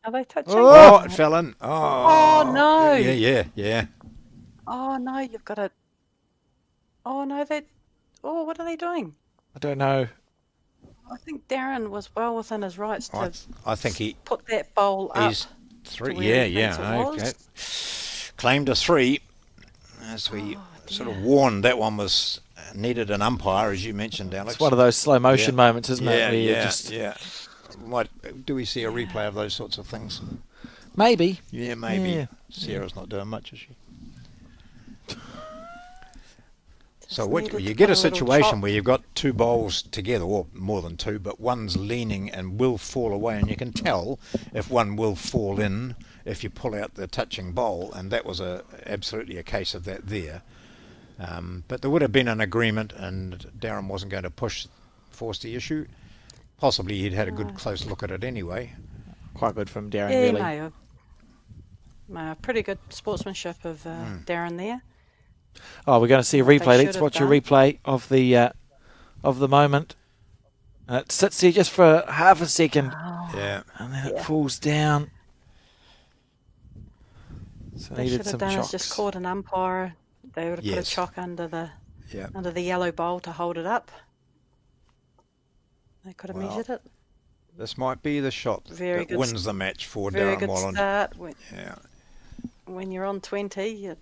Speaker 2: Are they touching?
Speaker 3: Oh, it fell in.
Speaker 2: Oh, no.
Speaker 3: Yeah.
Speaker 2: Oh, no, you've got to... Oh, no, what are they doing?
Speaker 1: I don't know.
Speaker 2: I think Darren was well within his rights to
Speaker 3: I think he
Speaker 2: put that bowl up.
Speaker 3: He's three.
Speaker 2: to where he
Speaker 3: Yeah.
Speaker 2: thinks it
Speaker 3: Okay. Claimed a 3, as we sort of warned. That one was needed an umpire, as you mentioned, Alex.
Speaker 1: It's one of those slow motion moments, isn't it? Where you
Speaker 3: Yeah. Do we see a replay of those sorts of things?
Speaker 1: Maybe.
Speaker 3: Yeah, maybe.
Speaker 1: Yeah.
Speaker 3: Sarah's not doing much, is she? So
Speaker 2: Just
Speaker 3: what
Speaker 2: needed
Speaker 3: you
Speaker 2: to
Speaker 3: get
Speaker 2: put
Speaker 3: a
Speaker 2: a little
Speaker 3: situation
Speaker 2: chop.
Speaker 3: where you've got two bowls together, or more than two, but one's leaning and will fall away, and you can tell if one will fall in if you pull out the touching bowl, and that was absolutely a case of that there. But there would have been an agreement, and Darren wasn't going to force the issue. Possibly he'd had a good close look at it anyway.
Speaker 1: Quite good from Darren,
Speaker 2: Yeah,
Speaker 1: really.
Speaker 2: pretty good sportsmanship of Darren there.
Speaker 1: Oh, we're going to see a
Speaker 2: What they
Speaker 1: replay.
Speaker 2: should
Speaker 1: Let's
Speaker 2: have
Speaker 1: watch a
Speaker 2: done.
Speaker 1: replay of the moment. And it sits there just for half a second,
Speaker 3: Yeah.
Speaker 1: and then it
Speaker 2: Yeah.
Speaker 1: falls down. So
Speaker 2: They
Speaker 1: needed
Speaker 2: should have
Speaker 1: some
Speaker 2: done
Speaker 1: chocks.
Speaker 2: is just caught an umpire. They would have put a
Speaker 3: Yes.
Speaker 2: chock under the
Speaker 3: Yeah.
Speaker 2: yellow bowl to hold it up. They could have
Speaker 3: Well,
Speaker 2: measured it.
Speaker 3: This might be the shot
Speaker 2: Very
Speaker 3: that
Speaker 2: good
Speaker 3: wins the match for
Speaker 2: Very
Speaker 3: Darren
Speaker 2: good
Speaker 3: Wallen.
Speaker 2: start.
Speaker 3: Yeah.
Speaker 2: When you're on 20,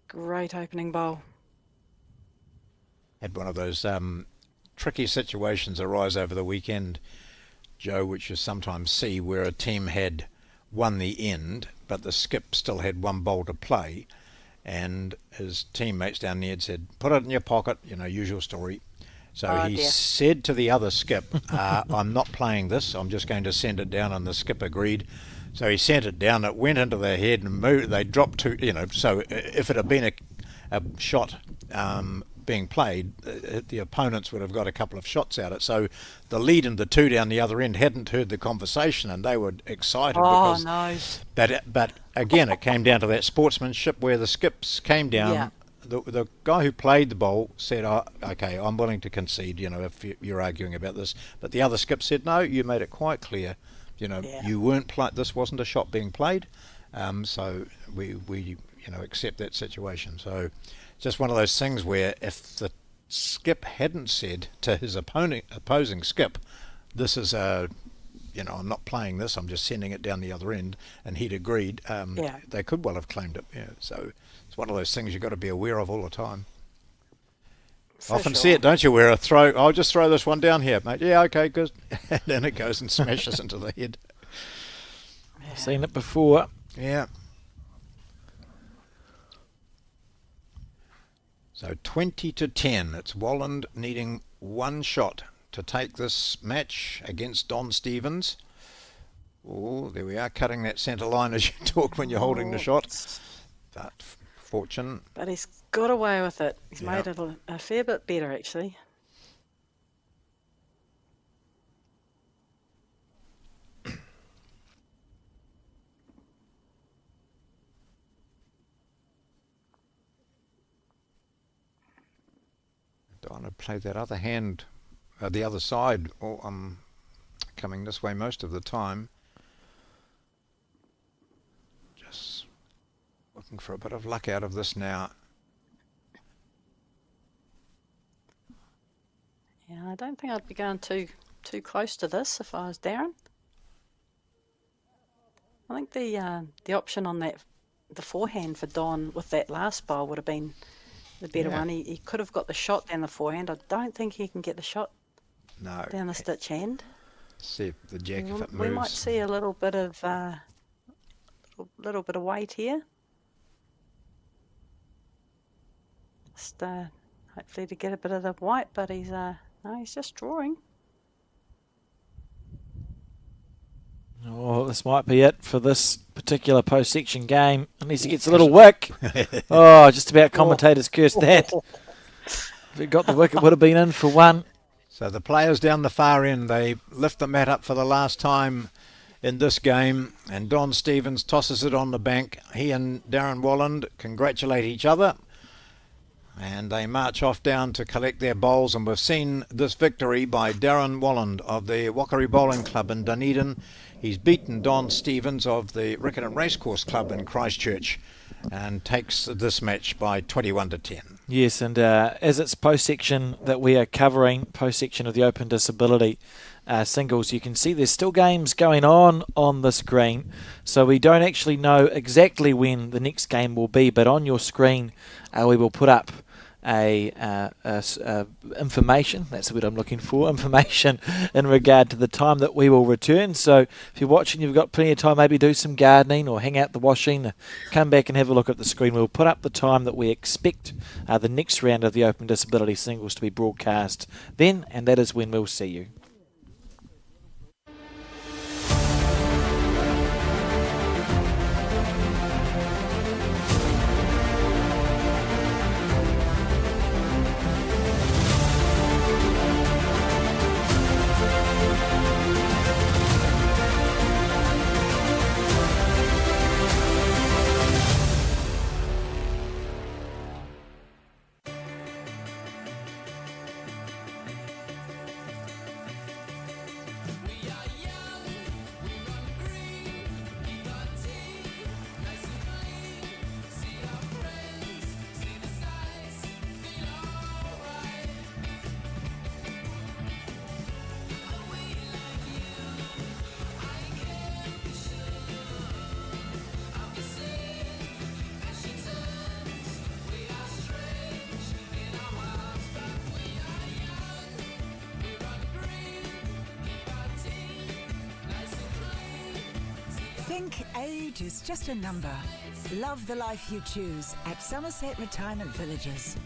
Speaker 2: great opening bowl.
Speaker 3: Had one of those tricky situations arise over the weekend, Joe, which you sometimes see where a team had won the end, but the skip still had one bowl to play, and his teammates down there had said, "Put it in your pocket," usual story. So
Speaker 2: Oh,
Speaker 3: he
Speaker 2: dear.
Speaker 3: said to the other skip, "I'm not playing this. I'm just going to send it down," and the skip agreed. So he sent it down. It went into their head and moved. They dropped two. So if it had been a shot being played, the opponents would have got a couple of shots out of it. So the lead and the two down the other end hadn't heard the conversation, and they were excited
Speaker 2: Oh,
Speaker 3: because.
Speaker 2: no.
Speaker 3: But again, it came down to that sportsmanship where the skips came down.
Speaker 2: Yeah.
Speaker 3: The guy who played the bowl said, "Okay, I'm willing to concede. If you're arguing about this," but the other skip said, "No, you made it quite clear.
Speaker 2: Yeah.
Speaker 3: You weren't this wasn't a shot being played, so we accept that situation." So just one of those things where if the skip hadn't said to his opposing skip, "This is I'm not playing this, I'm just sending it down the other end," and he'd agreed, they could well have claimed it. Yeah, so it's one of those things you've got to be aware of all the time. Often see it, don't you, where a throw, I'll just throw this one down here, mate. Yeah, okay, good. And then it goes and smashes into the head.
Speaker 1: I've seen it before.
Speaker 3: Yeah. So 20-10. It's Walland needing one shot to take this match against Don Stevens. Oh, there we are, cutting that centre line as you talk when you're holding the shot. But fortune.
Speaker 2: But he's got away with it. He's made it a fair bit better, actually.
Speaker 3: Donna played that other hand, the other side, coming this way most of the time. Just looking for a bit of luck out of this now.
Speaker 2: Yeah, I don't think I'd be going too close to this if I was Darren. I think the option on the forehand for Don with that last bowl would have been the better one. He could have got the shot down the forehand. I don't think he can get the shot down the stitch hand.
Speaker 3: See if the jack, if it moves.
Speaker 2: We might see a little bit of weight here. Just hopefully to get a bit of the white, but he's just drawing.
Speaker 1: Oh, this might be it for this particular post-section game, unless he gets a little wick. Oh, just about commentators cursed that. If he got the wick, it would have been in for one.
Speaker 3: So the players down the far end, they lift the mat up for the last time in this game, and Don Stevens tosses it on the bank. He and Darren Walland congratulate each other, and they march off down to collect their bowls, and we've seen this victory by Darren Walland of the Whakari Bowling Club in Dunedin. He's beaten Don Stevens of the Riccarton Racecourse Club in Christchurch and takes this match by 21-10.
Speaker 1: Yes, and as it's post-section that we are covering, post-section of the Open Disability singles, you can see there's still games going on this green, so we don't actually know exactly when the next game will be, but on your screen we will put up information, that's the word I'm looking for, information in regard to the time that we will return. So if you're watching, you've got plenty of time, maybe do some gardening or hang out the washing, come back and have a look at the screen. We'll put up the time that we expect the next round of the Open Disability singles to be broadcast then, and that is when we'll see you.
Speaker 4: Think age is just a number. Love the life you choose at Summerset Retirement Villages.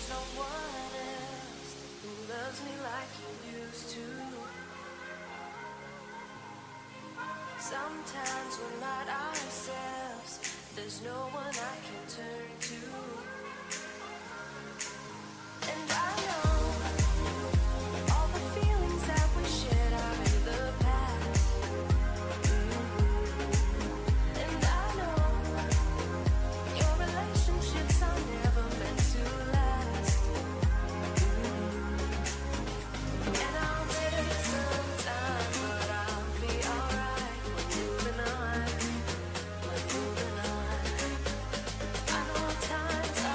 Speaker 5: There's no one else who loves me like you used to. Sometimes we're not ourselves. There's no one I can turn to. And I know all the feelings that we shared are in the past. And I know your relationships are never meant to last. And I'll take some time, but I'll be alright. We're moving on. I know times are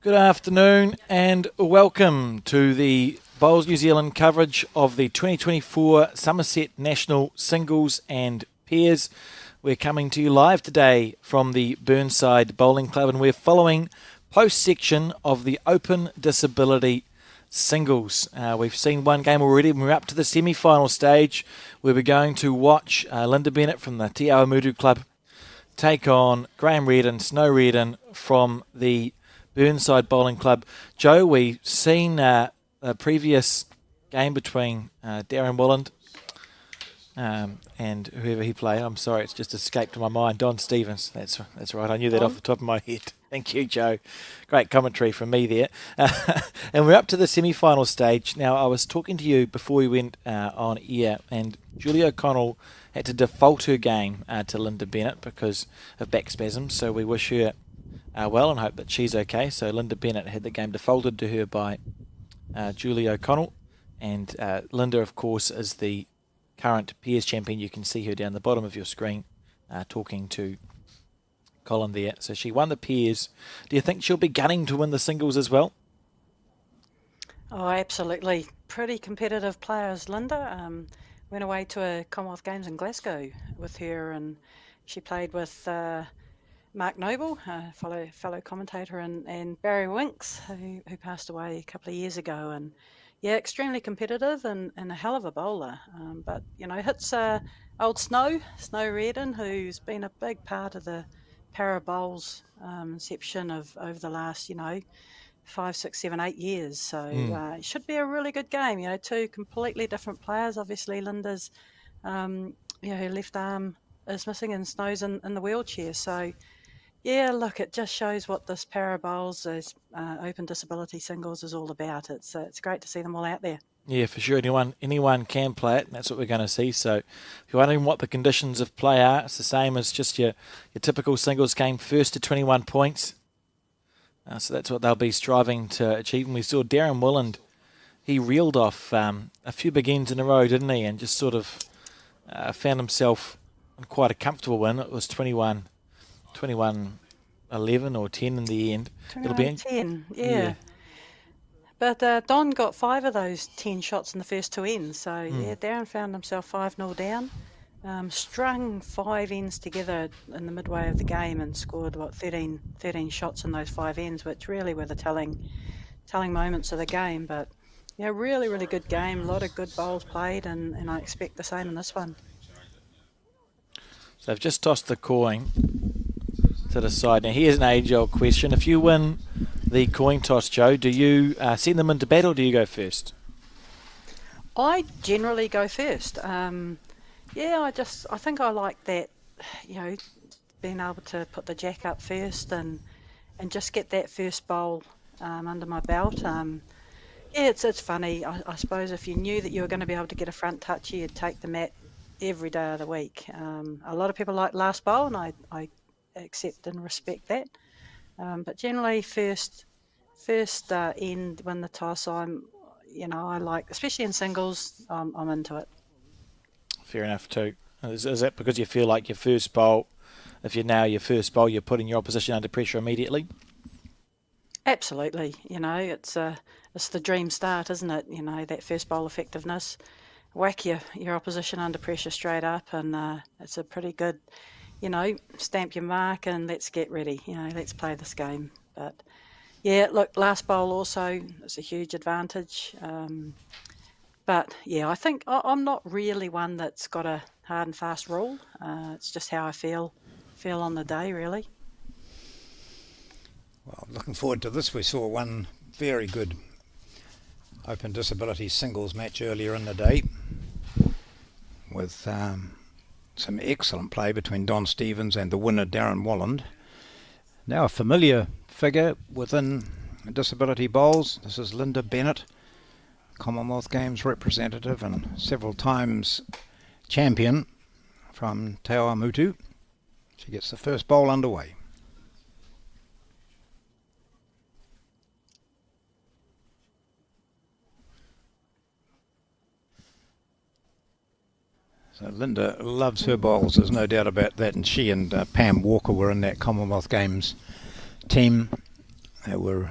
Speaker 1: Good afternoon and welcome to the Bowls New Zealand coverage of the 2024 Summerset National Singles and Pairs. We're coming to you live today from the Burnside Bowling Club, and we're following post-section of the Open Disability Singles. We've seen one game already, and we're up to the semi-final stage where we're going to watch Linda Bennett from the Te Awamutu Club take on Graham Reardon, Snow Reardon from the Burnside Bowling Club. Joe, we've seen a previous game between Darren Willand and whoever he played. I'm sorry, it's just escaped my mind. Don Stevens. That's right. I knew that off the top of my head. Thank you, Joe. Great commentary from me there. And we're up to the semi-final stage. Now, I was talking to you before we went on air, and Julie O'Connell had to default her game to Linda Bennett because of back spasms. So we wish her well and hope that she's okay. So Linda Bennett had the game defaulted to her by Julie O'Connell. And Linda, of course, is the current pairs champion. You can see her down the bottom of your screen talking to Colin there. So she won the pairs. Do you think she'll be gunning to win the singles as well?
Speaker 2: Oh, absolutely. Pretty competitive players, Linda. Went away to a Commonwealth Games in Glasgow with her, and she played with Mark Noble, fellow commentator, and Barry Winks, who passed away a couple of years ago. And yeah, extremely competitive and a hell of a bowler. But, hits old Snow Reardon, who's been a big part of the para bowls inception of over the last, 5, 6, 7, 8 years. So it should be a really good game. Two completely different players. Obviously, Linda's, her left arm is missing and Snow's in the wheelchair. So, yeah, look, it just shows what this para bowls, open disability singles is all about. It's great to see them all out there.
Speaker 1: Yeah, for sure. Anyone can play it, and that's what we're going to see. So if you're wondering what the conditions of play are, it's the same as just your typical singles game, first to 21 points. So that's what they'll be striving to achieve. And we saw Darren Willand, he reeled off a few big ends in a row, didn't he? And just sort of found himself in quite a comfortable win. It was 21-11 or 10 in the end.
Speaker 2: 10, yeah. But Don got 5 of those 10 shots in the first 2 ends. So, yeah, Darren found himself 5-0 down. Strung 5 ends together in the midway of the game and scored, 13 shots in those 5 ends, which really were the telling moments of the game. But, yeah, really, really good game. A lot of good bowls played, and I expect the same in this one.
Speaker 1: So I've just tossed the coin to the side. Now, here's an age-old question. If you win the coin toss, Joe, do you send them into battle or do you go first?
Speaker 2: I generally go first. I think I like that, being able to put the jack up first and just get that first bowl under my belt. It's funny. I suppose if you knew that you were going to be able to get a front touch, you'd take the mat every day of the week. A lot of people like last bowl, and I accept and respect that. But generally, first end when the toss, I like, especially in singles, I'm into it.
Speaker 1: Fair enough too. Is that because you feel like your first bowl, if you're now your first bowl, you're putting your opposition under pressure immediately?
Speaker 2: Absolutely. It's the dream start, isn't it? That first bowl effectiveness, whack your opposition under pressure straight up, and it's a pretty good, stamp your mark and let's get ready. Let's play this game. But yeah, look, last bowl also is a huge advantage. But yeah, I think I'm not really one that's got a hard and fast rule. It's just how I feel on the day, really.
Speaker 3: Well, looking forward to this. We saw one very good open disability singles match earlier in the day with some excellent play between Don Stevens and the winner Darren Willand. Now a familiar figure within disability bowls. This is Linda Bennett, Commonwealth Games representative and several times champion from Te Awamutu. She gets the first bowl underway. So Linda loves her bowls, there's no doubt about that, and she and Pam Walker were in that Commonwealth Games team. They were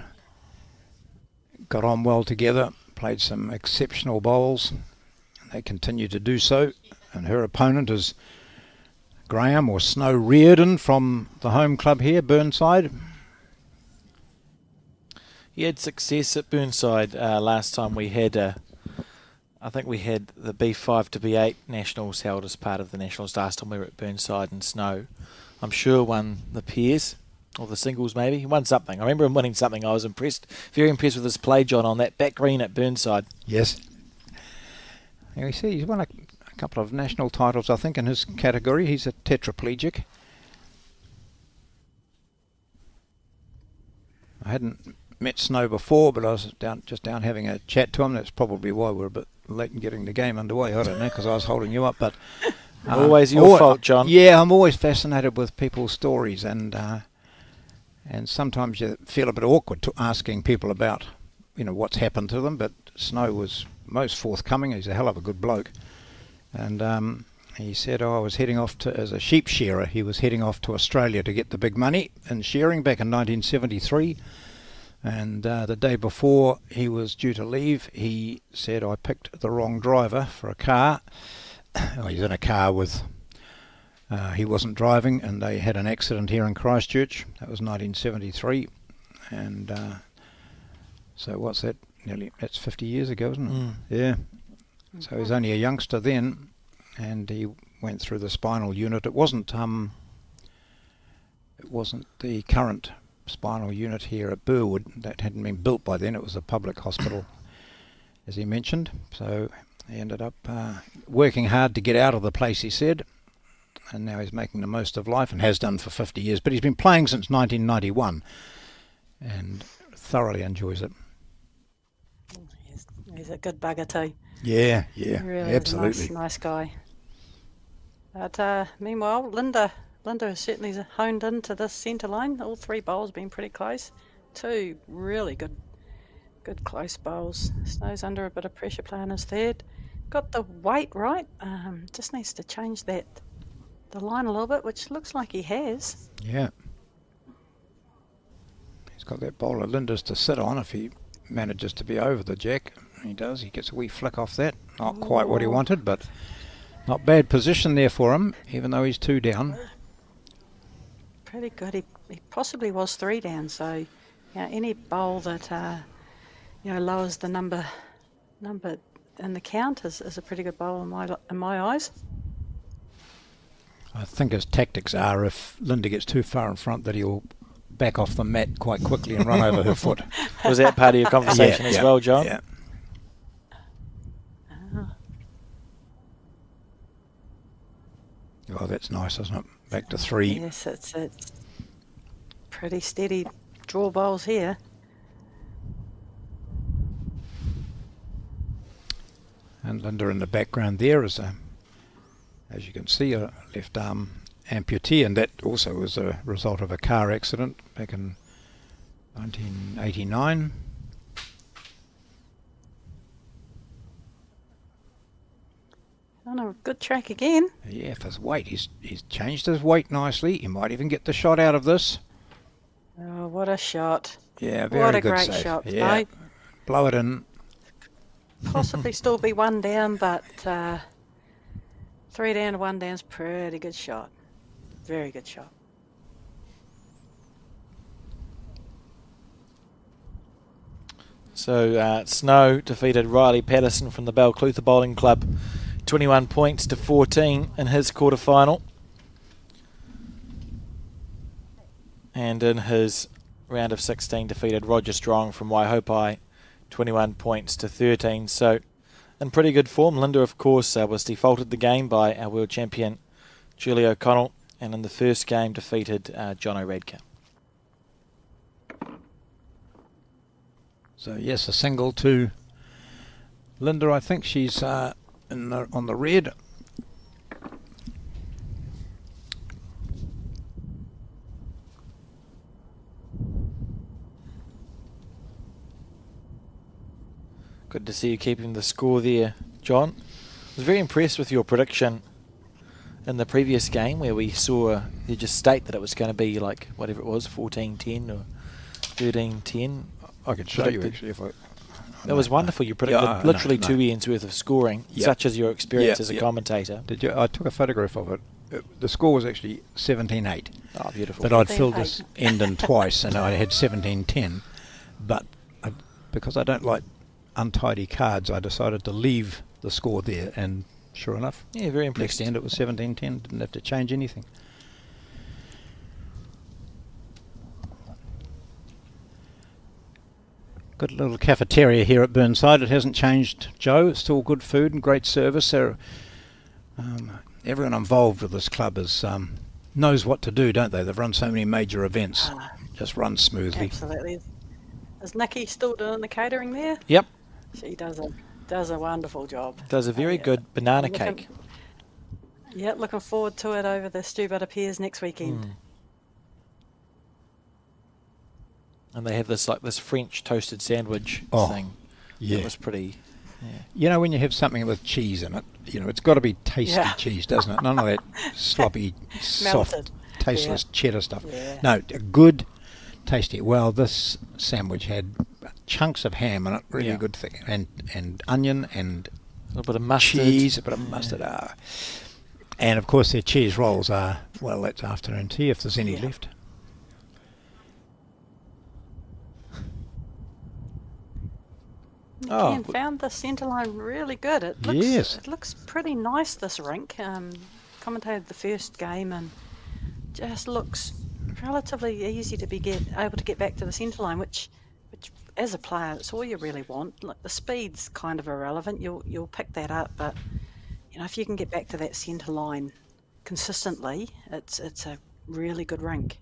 Speaker 3: got on well together, played some exceptional bowls. They continue to do so. And her opponent is Graham or Snow Reardon from the home club here, Burnside.
Speaker 1: He had success at Burnside last time we had, I think we had the B5 to B8 Nationals held as part of the Nationals last time we were at Burnside, and Snow, I'm sure, won the pairs, or the singles maybe. He won something. I remember him winning something. I was impressed, very impressed with his play, John, on that back green at Burnside.
Speaker 3: Yes. And we see he's won a couple of national titles, I think, in his category. He's a tetraplegic. I hadn't met Snow before, but I was just down having a chat to him. That's probably why we're a bit late in getting the game underway. I don't know, because I was holding you up. But
Speaker 1: always your fault, John.
Speaker 3: Yeah, I'm always fascinated with people's stories, and sometimes you feel a bit awkward asking people about, what's happened to them. But Snow was most forthcoming. He's a hell of a good bloke, and he said, I was heading off as a sheep shearer. He was heading off to Australia to get the big money in shearing back in 1973. And the day before he was due to leave, he said, I picked the wrong driver for a car. He's in a car with, he wasn't driving, and they had an accident here in Christchurch. That was 1973. And so what's that? That's 50 years ago, isn't it?
Speaker 1: Mm.
Speaker 3: Yeah. So he was only a youngster then, and he went through the spinal unit. It wasn't the current spinal unit here at Burwood. That hadn't been built by then. It was a public hospital, as he mentioned. So he ended up working hard to get out of the place, he said, and now he's making the most of life, and has done for 50 years. But he's been playing since 1991 and thoroughly enjoys it.
Speaker 2: He's a good bugger too.
Speaker 3: Yeah,
Speaker 2: Really
Speaker 3: absolutely.
Speaker 2: nice guy. But meanwhile, Linda has certainly honed into this centre line. All three bowls been pretty close. Two really good close bowls. Snow's under a bit of pressure playing his third. Got the weight right. Just needs to change the line a little bit, which looks like he has.
Speaker 3: Yeah. He's got that bowl of Linda's to sit on if he manages to be over the jack. He does. He gets a wee flick off that. Not quite what he wanted, but not bad position there for him, even though he's 2 down.
Speaker 2: Pretty good. He possibly was 3 down. So, any bowl that lowers the number in the count is a pretty good bowl in my eyes.
Speaker 3: I think his tactics are, if Linda gets too far in front, that he'll back off the mat quite quickly and run over her foot.
Speaker 1: Was that part of your conversation as well, John?
Speaker 3: Yeah. Oh, that's nice, isn't it? Back to 3.
Speaker 2: Yes, it's pretty steady draw bowls here.
Speaker 3: And Linda in the background there is, as you can see, a left arm amputee, and that also was a result of a car accident back in 1989.
Speaker 2: On a good track again.
Speaker 3: Yeah, for his weight, he's changed his weight nicely. He might even get the shot out of this.
Speaker 2: Oh, what a shot.
Speaker 3: Yeah, very
Speaker 2: What a
Speaker 3: good
Speaker 2: great
Speaker 3: save.
Speaker 2: shot.
Speaker 3: Yeah,
Speaker 2: No,
Speaker 3: blow it in.
Speaker 2: possibly still be 1 down, but 3 down to 1 down's pretty good shot. Very good shot.
Speaker 1: So Snow defeated Riley Patterson from the Balclutha Bowling Club, 21 points to 14 in his quarterfinal. And in his round of 16 defeated Roger Strong from Waihopai, 21 points to 13. So in pretty good form. Linda, of course, was defaulted the game by our world champion Julie O'Connell, and in the first game defeated Jono Radke.
Speaker 3: So yes, a single to Linda. I think she's on the red.
Speaker 1: Good to see you keeping the score there, John. I was very impressed with your prediction in the previous game, where we saw you just state that it was going to be like whatever it was, 14-10 or 13-10.
Speaker 3: I could show you actually if I
Speaker 1: That was wonderful. You predicted
Speaker 3: Yeah,
Speaker 1: literally
Speaker 3: no.
Speaker 1: 2 ends worth of scoring,
Speaker 3: Yep.
Speaker 1: such as your experience
Speaker 3: Yep,
Speaker 1: as a
Speaker 3: yep.
Speaker 1: commentator.
Speaker 3: Did you? I took a photograph of it. The score was actually 17-8.
Speaker 1: Oh, beautiful.
Speaker 3: But I'd
Speaker 2: 17-8.
Speaker 3: filled this end in twice, and I had 17-10. But because I don't like untidy cards, I decided to leave the score there, and sure enough,
Speaker 1: Yeah, very
Speaker 3: next
Speaker 1: impressed.
Speaker 3: end it was 17-10. Didn't have to change anything. Good little cafeteria here at Burnside. It hasn't changed, Joe. It's still good food and great service. Everyone involved with this club knows what to do, don't they? They've run so many major events. Just run smoothly.
Speaker 2: Absolutely. Is Nikki still doing the catering there?
Speaker 1: Yep,
Speaker 2: She does a wonderful job.
Speaker 1: does a very good banana
Speaker 2: looking-
Speaker 1: cake.
Speaker 2: Yeah, looking forward to it over the stew butter pears next weekend.
Speaker 1: And they have this French toasted sandwich
Speaker 3: Oh,
Speaker 1: thing.
Speaker 3: Yeah.
Speaker 1: It was pretty.
Speaker 3: You know, when you have something with cheese in it, it's got to be tasty
Speaker 2: Yeah.
Speaker 3: cheese, doesn't it? None of that sloppy, soft,
Speaker 2: Melted.
Speaker 3: tasteless cheddar stuff.
Speaker 2: Yeah.
Speaker 3: No, a good, tasty. Well, this sandwich had chunks of ham in it, really
Speaker 1: Yeah.
Speaker 3: good thing, and onion and
Speaker 1: A little bit of mustard.
Speaker 3: cheese, a bit of mustard. And of course, their cheese rolls are, well, that's afternoon tea if there's any
Speaker 2: Yeah.
Speaker 3: left.
Speaker 1: Oh,
Speaker 2: Ken found the centre line really good.
Speaker 3: Yes.
Speaker 2: It looks pretty nice, this rink. Commentated the first game and just looks relatively easy to able to get back to the centre line, which as a player, it's all you really want. Like the speed's kind of irrelevant. You'll pick that up, but if you can get back to that centre line consistently, it's a really good rink.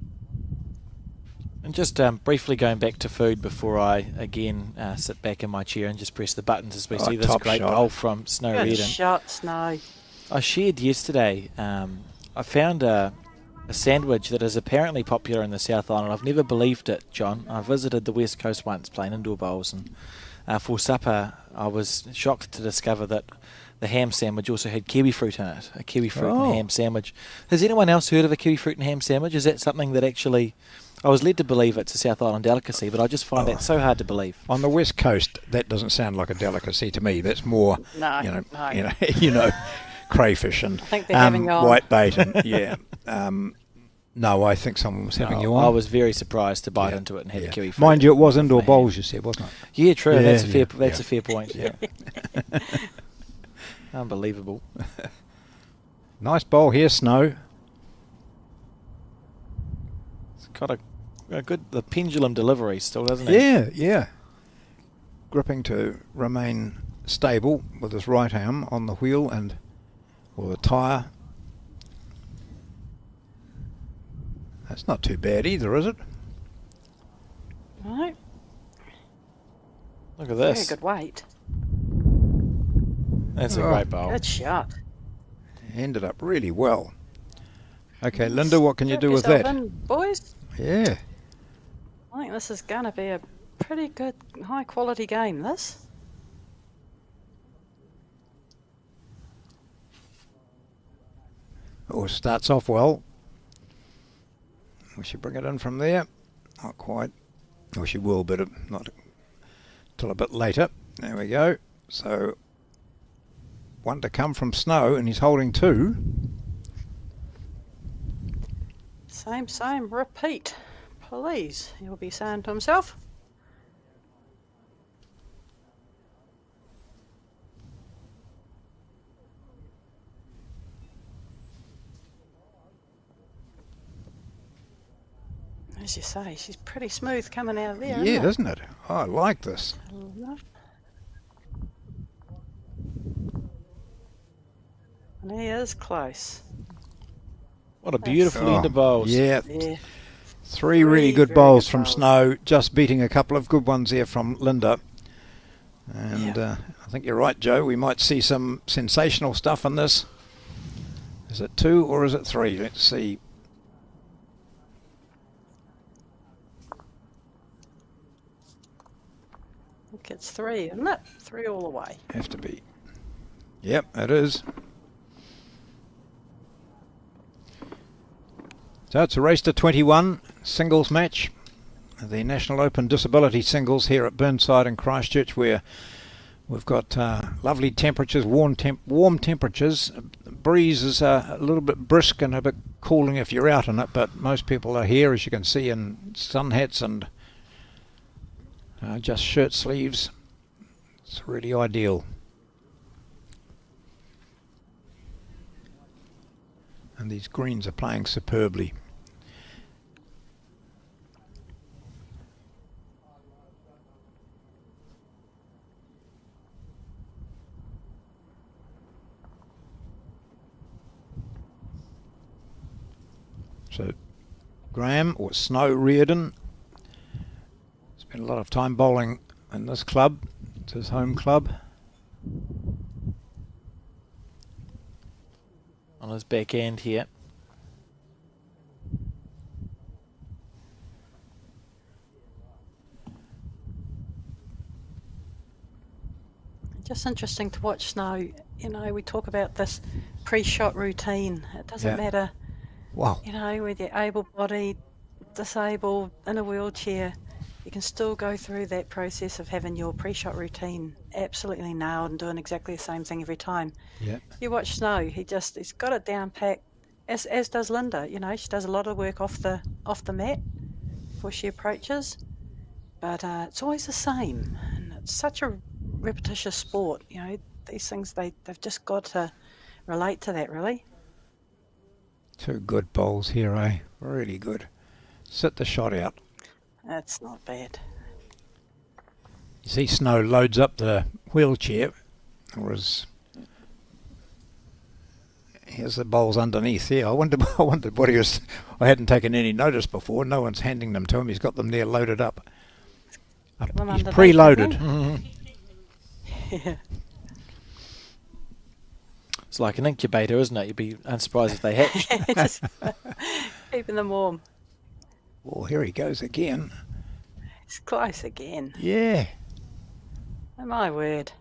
Speaker 1: And just briefly going back to food before I again sit back in my chair and just press the buttons as we see this
Speaker 3: top
Speaker 1: great
Speaker 3: shot.
Speaker 1: bowl from Snow
Speaker 2: Good
Speaker 1: Redden.
Speaker 2: shot, Snow.
Speaker 1: I shared yesterday, I found a sandwich that is apparently popular in the South Island. I've never believed it, John. I visited the West Coast once playing indoor bowls, and for supper I was shocked to discover that the ham sandwich also had kiwi fruit in it, a kiwi fruit and ham sandwich. Has anyone else heard of a kiwi fruit and ham sandwich? Is that something that actually... I was led to believe it's a South Island delicacy, but I just find that so hard to believe.
Speaker 3: On the West Coast, that doesn't sound like a delicacy to me. That's more,
Speaker 2: No,
Speaker 3: no. Crayfish and
Speaker 2: I think they're having you on.
Speaker 3: white bait and yeah. No, I think someone was having you on.
Speaker 1: I was very surprised to bite into it and have a kiwi fruit.
Speaker 3: Mind you, it was indoor bowls, you said, wasn't it?
Speaker 1: Yeah, true.
Speaker 3: Yeah,
Speaker 1: That's a fair.
Speaker 3: yeah,
Speaker 1: That's
Speaker 3: yeah.
Speaker 1: a fair point. Yeah. Unbelievable.
Speaker 3: Nice bowl here, Snow.
Speaker 1: It's got a good the pendulum delivery still, doesn't it?
Speaker 3: Yeah, yeah. Gripping to remain stable with his right arm on the wheel or the tyre. That's not too bad either, is it?
Speaker 2: Right.
Speaker 1: Look at
Speaker 2: Very
Speaker 1: this.
Speaker 2: good weight.
Speaker 1: That's a
Speaker 3: Oh.
Speaker 1: great bowl.
Speaker 2: Good shot.
Speaker 3: Ended up really well. Okay, Linda, what can you
Speaker 2: Strap
Speaker 3: do with
Speaker 2: yourself
Speaker 3: that?
Speaker 2: in, boys.
Speaker 3: Yeah.
Speaker 2: I think this is going to be a pretty good, high quality game, this.
Speaker 3: Oh, starts off well. We should bring it in from there. Not quite. Oh, she will, but not till a bit later. There we go. So, one to come from Snow, and he's holding two.
Speaker 2: Same, repeat. Please, he'll be saying to himself. As you say, she's pretty smooth coming out of there.
Speaker 3: Yeah,
Speaker 2: isn't
Speaker 3: isn't it? Oh, I like this.
Speaker 2: it? And he is close.
Speaker 1: What a beautiful end of bowls.
Speaker 3: Yeah,
Speaker 2: Yeah.
Speaker 3: three really
Speaker 2: Three
Speaker 3: good
Speaker 2: very
Speaker 3: bowls
Speaker 2: good
Speaker 3: from
Speaker 2: bowls.
Speaker 3: Snow, just beating a couple of good ones there from Linda. And
Speaker 2: Yeah.
Speaker 3: I think you're right, Joe. We might see some sensational stuff in this. Is it two or is it three? Let's see.
Speaker 2: I think it's three, isn't it? Three all the way.
Speaker 3: Have to be. Yep, it is. So it's a race to 21 singles match. the National Open Disability Singles here at Burnside in Christchurch, where we've got lovely temperatures, warm temperatures. Breeze is a little bit brisk and a bit cooling if you're out in it, but most people are here, as you can see, in sun hats and just shirt sleeves. It's really ideal. And these greens are playing superbly. So Graham, or Snow Reardon, spent a lot of time bowling in this club. It's his home club.
Speaker 1: On his back end here.
Speaker 2: Just interesting to watch Snow. You know, we talk about this pre-shot routine. It doesn't matter,
Speaker 3: Wow.
Speaker 2: you know, whether you're able-bodied, disabled, in a wheelchair, you can still go through that process of having your pre-shot routine absolutely nailed and doing exactly the same thing every time.
Speaker 3: Yeah.
Speaker 2: You watch Snow, he's got it down pat, as does Linda. You know, she does a lot of work off the mat before she approaches, but it's always the same, and it's such a repetitious sport. You know, these things they've just got to relate to that, really.
Speaker 3: Two good bowls here, eh? Really good. Sit the shot out.
Speaker 2: That's not bad.
Speaker 3: You see Snow loads up the wheelchair, whereas here's the bowls underneath here. I wondered what he was. I hadn't taken any notice before. No one's handing them to him. He's got them there loaded up.
Speaker 2: Them
Speaker 3: He's
Speaker 2: underneath,
Speaker 3: preloaded.
Speaker 2: haven't Yeah.
Speaker 1: It's like an incubator, isn't it? You'd be unsurprised if they hatch.
Speaker 2: Just keeping them warm.
Speaker 3: Oh, here he goes again.
Speaker 2: It's close again.
Speaker 3: Yeah.
Speaker 2: Oh, my word.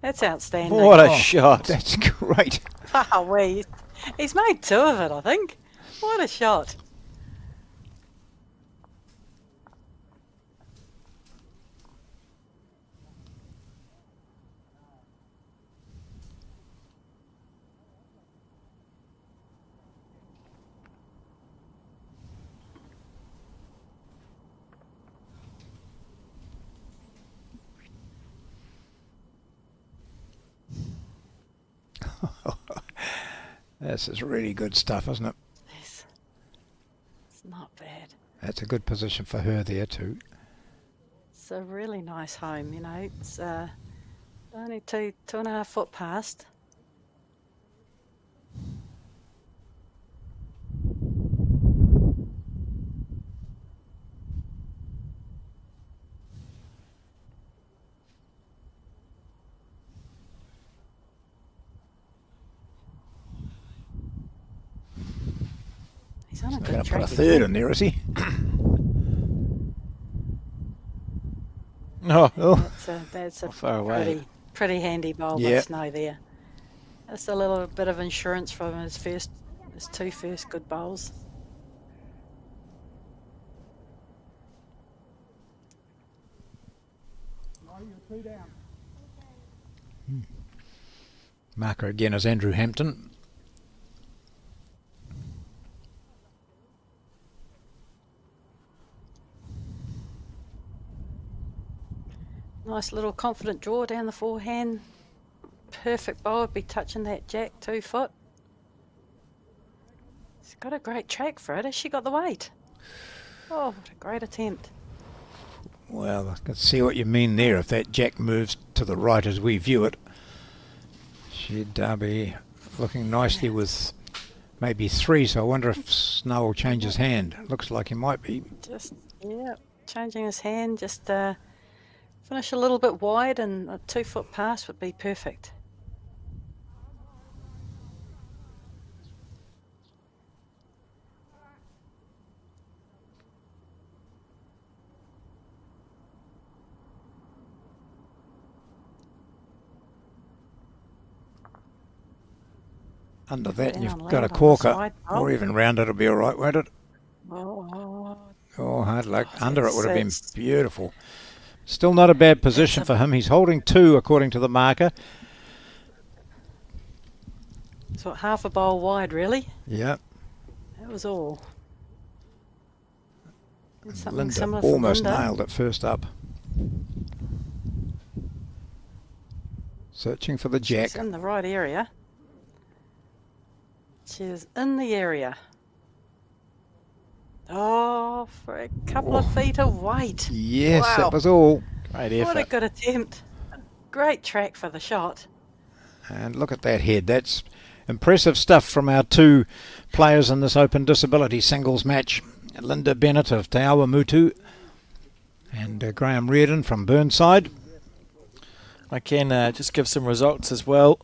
Speaker 2: That's outstanding.
Speaker 1: What a shot.
Speaker 3: That's great.
Speaker 2: Wow, he's made two of it, I think. What a shot.
Speaker 3: This is really good stuff, isn't it?
Speaker 2: Yes. It's not bad.
Speaker 3: That's a good position for her there too.
Speaker 2: It's a really nice home, you know. It's only 2.5 foot past. He's on a
Speaker 3: He's
Speaker 2: good
Speaker 3: going to put a
Speaker 2: track
Speaker 3: third
Speaker 2: again.
Speaker 3: in there, is he?
Speaker 1: Oh,
Speaker 2: That's a
Speaker 1: far away.
Speaker 2: pretty handy bowl by
Speaker 3: Yeah.
Speaker 2: Snow there. That's a little bit of insurance from his two first good bowls.
Speaker 3: Marker again is Andrew Hampton.
Speaker 2: Nice little confident draw down the forehand. Perfect bowl would be touching that jack 2 foot. She's got a great track for it. Has she got the weight? Oh, what a great attempt.
Speaker 3: Well, I can see what you mean there. If that jack moves to the right as we view it, she'd be looking nicely with maybe 3. So I wonder if Snow will change his hand. Looks like he might be.
Speaker 2: Just, yeah, changing his hand. Just finish a little bit wide, and a 2 foot pass would be perfect.
Speaker 3: Under that, and
Speaker 2: Down,
Speaker 3: you've got a
Speaker 2: land on the
Speaker 3: corker,
Speaker 2: side.
Speaker 3: or
Speaker 2: Oh.
Speaker 3: even round, it'll be all right, won't it?
Speaker 2: Oh,
Speaker 3: Oh, hard luck. Under it would have been
Speaker 2: It's-
Speaker 3: beautiful. Still not a bad position for him. He's holding 2 according to the marker.
Speaker 2: It's what, half a bowl wide, really?
Speaker 3: Yeah.
Speaker 2: That was all. It's something
Speaker 3: Linda
Speaker 2: similar for
Speaker 3: almost
Speaker 2: Linda.
Speaker 3: nailed it first up. Searching for the jack.
Speaker 2: She's in the right area. She's in the area. Oh, for a couple of feet of weight.
Speaker 3: Yes,
Speaker 2: Wow.
Speaker 3: that was all.
Speaker 1: Great
Speaker 2: What a
Speaker 1: effort.
Speaker 2: good attempt. Great track for the shot.
Speaker 3: And look at that head. That's impressive stuff from our 2 players in this open disability singles match. Linda Bennett of Te Awamutu and Graham Reardon from Burnside.
Speaker 1: I can just give some results as well,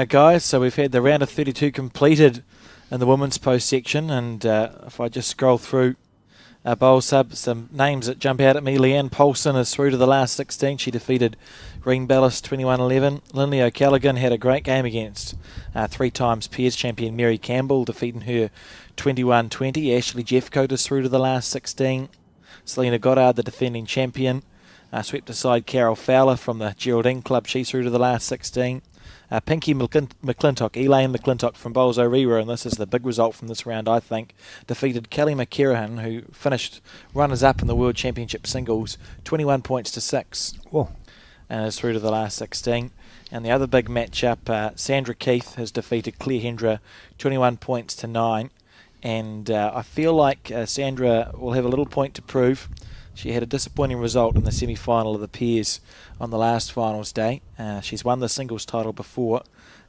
Speaker 1: guys. So we've had the round of 32 completed in the women's post section, and if I just scroll through bowl sub, some names that jump out at me. Leanne Paulson is through to the last 16. She defeated Reen Bellis 21-11. Lindley O'Callaghan had a great game against 3 times Peers champion Mary Campbell, defeating her 21-20. Ashley Jeffcoat is through to the last 16. Selena Goddard, the defending champion, swept aside Carol Fowler from the Geraldine Club. She's through to the last 16. Pinky McClintock, Elaine McClintock from Bowls O'Reilly, and this is the big result from this round, I think, defeated Kelly McKerahan, who finished runners-up in the World Championship singles, 21 points to 6,
Speaker 3: Whoa.
Speaker 1: and is through to the last 16. And the other big matchup, Sandra Keith has defeated Claire Hendra, 21 points to 9, and I feel like Sandra will have a little point to prove. She had a disappointing result in the semi-final of the Peers on the last finals day. She's won the singles title before,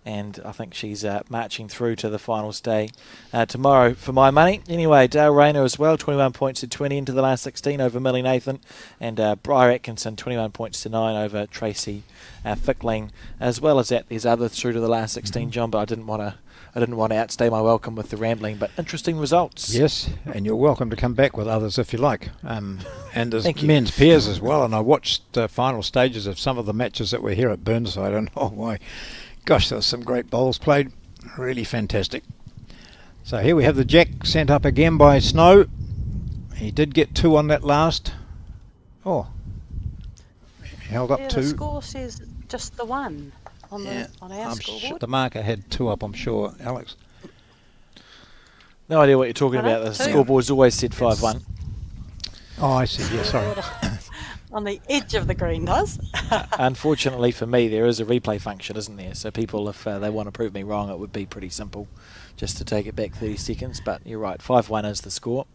Speaker 1: and I think she's marching through to the finals day tomorrow for my money. Anyway, Dale Rayner as well, 21 points to 20 into the last 16 over Millie Nathan, and Briar Atkinson, 21 points to 9 over Tracy Fickling. As well as that, there's others through to the last 16, John, but I didn't want to outstay my welcome with the rambling, but interesting results.
Speaker 3: Yes, and you're welcome to come back with others if you like. And there's
Speaker 1: Thank you.
Speaker 3: men's pairs as well, and I watched the final stages of some of the matches that were here at Burnside, and oh my gosh, there was some great bowls played. Really fantastic. So here we have the jack sent up again by Snow. He did get 2 on that last. Oh, he held up
Speaker 2: Yeah,
Speaker 3: 2.
Speaker 2: the score says just the 1 on, on our
Speaker 3: I'm
Speaker 2: scoreboard.
Speaker 3: sure the marker had 2 up, I'm sure, Alex.
Speaker 1: No idea what you're talking
Speaker 2: Hello?
Speaker 1: about. The
Speaker 2: Two.
Speaker 1: scoreboard's always said 5-1.
Speaker 3: Oh, I see. Yeah, sorry.
Speaker 2: On the edge of the green does.
Speaker 1: Unfortunately for me, there is a replay function, isn't there? So people, if they want to prove me wrong, it would be pretty simple just to take it back 30 seconds. But you're right, 5-1 is the score.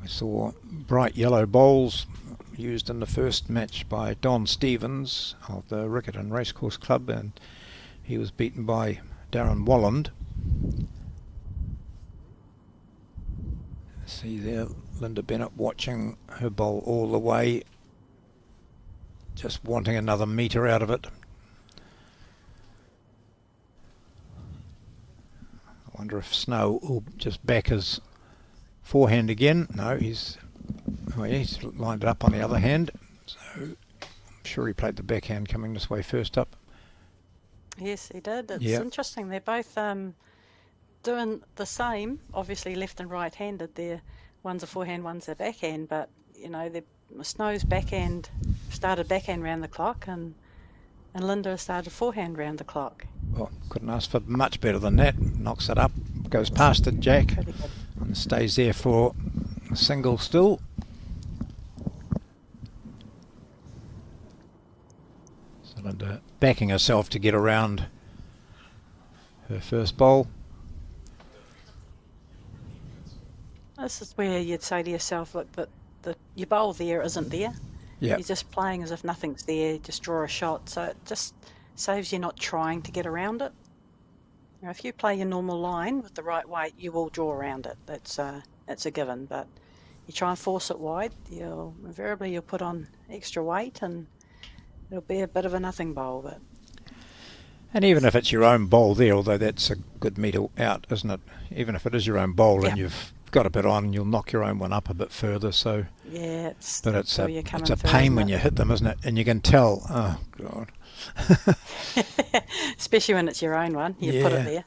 Speaker 3: We saw bright yellow bowls used in the first match by Don Stevens of the Riccarton Racecourse Club, and he was beaten by Darren Walland. See there, Linda Bennett watching her bowl all the way, just wanting another metre out of it. I wonder if Snow will just back his forehand again. No, he's lined it up on the other hand, so I'm sure he played the backhand coming this way first up.
Speaker 2: Yes, he did. It's
Speaker 3: Yeah.
Speaker 2: interesting. They're both doing the same, obviously left and right-handed. One's a forehand, one's a backhand, but you know, Snow's backhand started backhand round the clock, and Linda started forehand round the clock.
Speaker 3: Well, couldn't ask for much better than that. Knocks it up, goes past the jack,
Speaker 2: Pretty good.
Speaker 3: and stays there for a single still. So Linda backing herself to get around her first bowl.
Speaker 2: This is where you'd say to yourself, look, your bowl there isn't there.
Speaker 3: Yeah.
Speaker 2: You're just playing as if nothing's there, just draw a shot. So it just saves you not trying to get around it. Now, if you play your normal line with the right weight, you will draw around it. That's a given. But you try and force it wide, you'll put on extra weight, and it'll be a bit of a nothing bowl. But
Speaker 3: And even if it's your own bowl there, although that's a good metre out, isn't it? Even if it is your own bowl and
Speaker 2: Yeah.
Speaker 3: you've got a bit on, you'll knock your own one up a bit further. So,
Speaker 2: yeah,
Speaker 3: but it's
Speaker 2: where
Speaker 3: a
Speaker 2: you're coming
Speaker 3: it's a
Speaker 2: through,
Speaker 3: pain
Speaker 2: isn't
Speaker 3: when
Speaker 2: it?
Speaker 3: you hit them, isn't it? And you can tell. Oh God.
Speaker 2: Especially when it's your own one, you put
Speaker 3: Yeah.
Speaker 2: it there.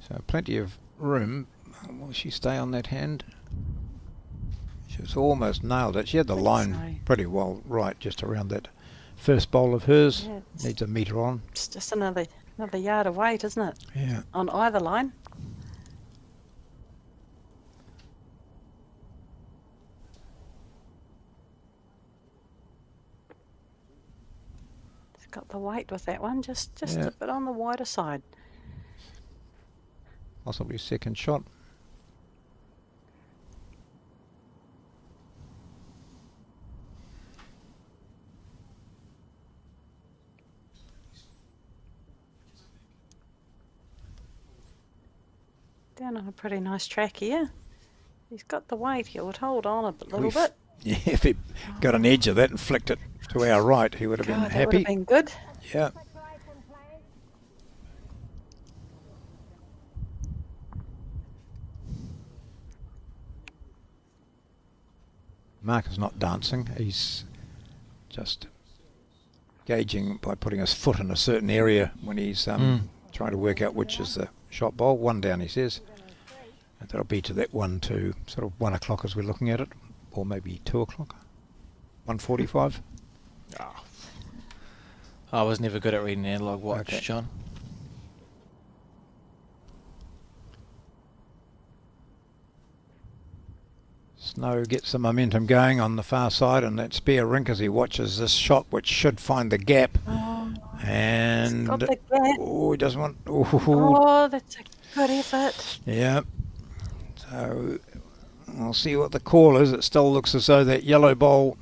Speaker 3: So plenty of room. Will she stay on that hand? She's almost nailed it. She had the
Speaker 2: think
Speaker 3: line
Speaker 2: so.
Speaker 3: pretty well right just around that first bowl of hers.
Speaker 2: Yeah,
Speaker 3: Needs a metre on.
Speaker 2: it's just another yard of weight, isn't it?
Speaker 3: Yeah.
Speaker 2: On either line. It's got the weight with that one, just
Speaker 3: Yeah.
Speaker 2: a bit on the wider side.
Speaker 3: Possibly second shot.
Speaker 2: Down on a pretty nice track here. He's got the weight. He would hold on a little
Speaker 3: We've-
Speaker 2: bit.
Speaker 3: Yeah, if he got an edge of that and flicked it to our right, he would have been
Speaker 2: God, that would
Speaker 3: happy.
Speaker 2: have been good.
Speaker 3: Yeah. Mark is not dancing. He's just gauging by putting his foot in a certain area when he's trying to work out which is the shot bowl. One down, he says. And that'll be to that one to sort of 1 o'clock as we're looking at it, or maybe 2 o'clock. 1:45.
Speaker 1: I was never good at reading analog watch,
Speaker 3: Okay.
Speaker 1: John.
Speaker 3: Snow gets the momentum going on the far side, and that spare rink as he watches this shot, which should find the gap. And
Speaker 2: Got the gap.
Speaker 3: oh, he doesn't want. Oh,
Speaker 2: Oh, that's a good effort.
Speaker 3: yeah. So we'll see what the call is. It still looks as though that yellow bowl.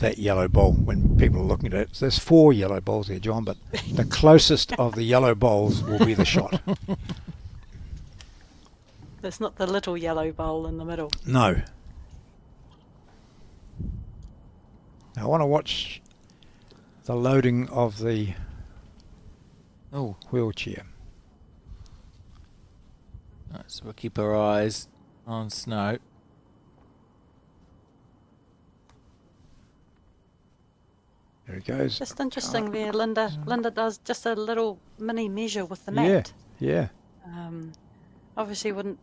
Speaker 3: When people are looking at it, there's 4 yellow bowls here, John, but the closest of the yellow bowls will be the shot.
Speaker 2: There's not the little yellow bowl in the middle.
Speaker 3: No. Now I want to watch the loading of the wheelchair.
Speaker 1: Right, so we'll keep our eyes on Snow.
Speaker 3: There he goes.
Speaker 2: Just interesting there, Linda. Linda does just a little mini measure with the mat.
Speaker 3: Yeah.
Speaker 2: Obviously won't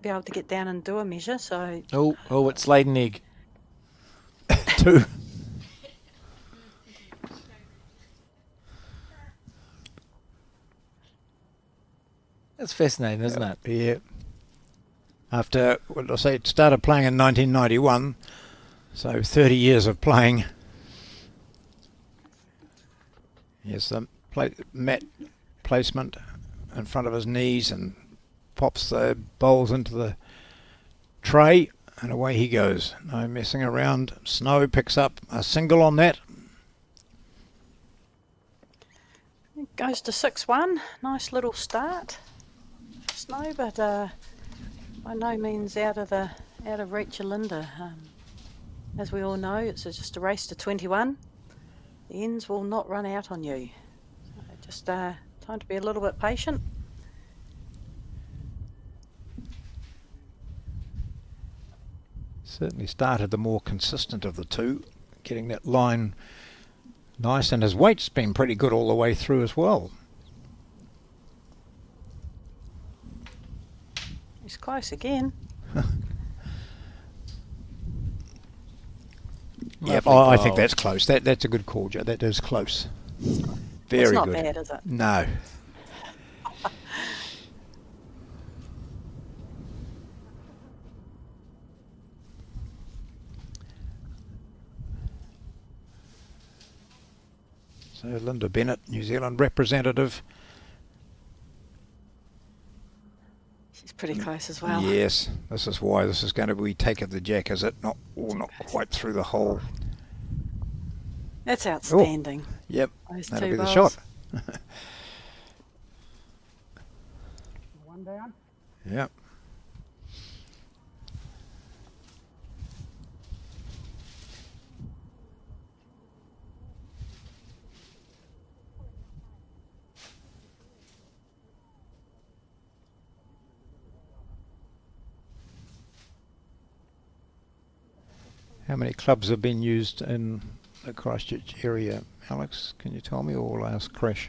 Speaker 2: be able to get down and do a measure, so
Speaker 1: Oh, it's laid an egg.
Speaker 3: 2.
Speaker 1: That's fascinating, isn't it?
Speaker 3: Yeah. After, what did I say, it started playing in 1991, so 30 years of playing. Here's the mat placement in front of his knees and pops the bowls into the tray and away he goes. No messing around. Snow picks up a single on that.
Speaker 2: it goes to 6-1. Nice little start, Snow, but by no means out of reach of Linda. As we all know, it's just a race to 21. The ends will not run out on you. Just time to be a little bit patient.
Speaker 3: Certainly started the more consistent of the two, getting that line nice, and his weight's been pretty good all the way through as well.
Speaker 2: He's close again.
Speaker 3: Yep,
Speaker 1: Lovely
Speaker 3: I think
Speaker 1: goal.
Speaker 3: that's close. That's a good call, Joe. That is close. Very
Speaker 2: It's not
Speaker 3: good.
Speaker 2: bad, is it?
Speaker 3: No. So Linda Bennett, New Zealand representative.
Speaker 2: She's pretty close as well.
Speaker 3: Yes, this is why this is going to be take of the jack, is it? Not quite through the hole.
Speaker 2: That's outstanding.
Speaker 3: Yep,
Speaker 2: Those
Speaker 3: that'll
Speaker 2: two
Speaker 3: be the
Speaker 2: bowls.
Speaker 3: shot.
Speaker 6: One down.
Speaker 3: Yep. How many clubs have been used in the Christchurch area, Alex? Can you tell me, or will I ask Crash?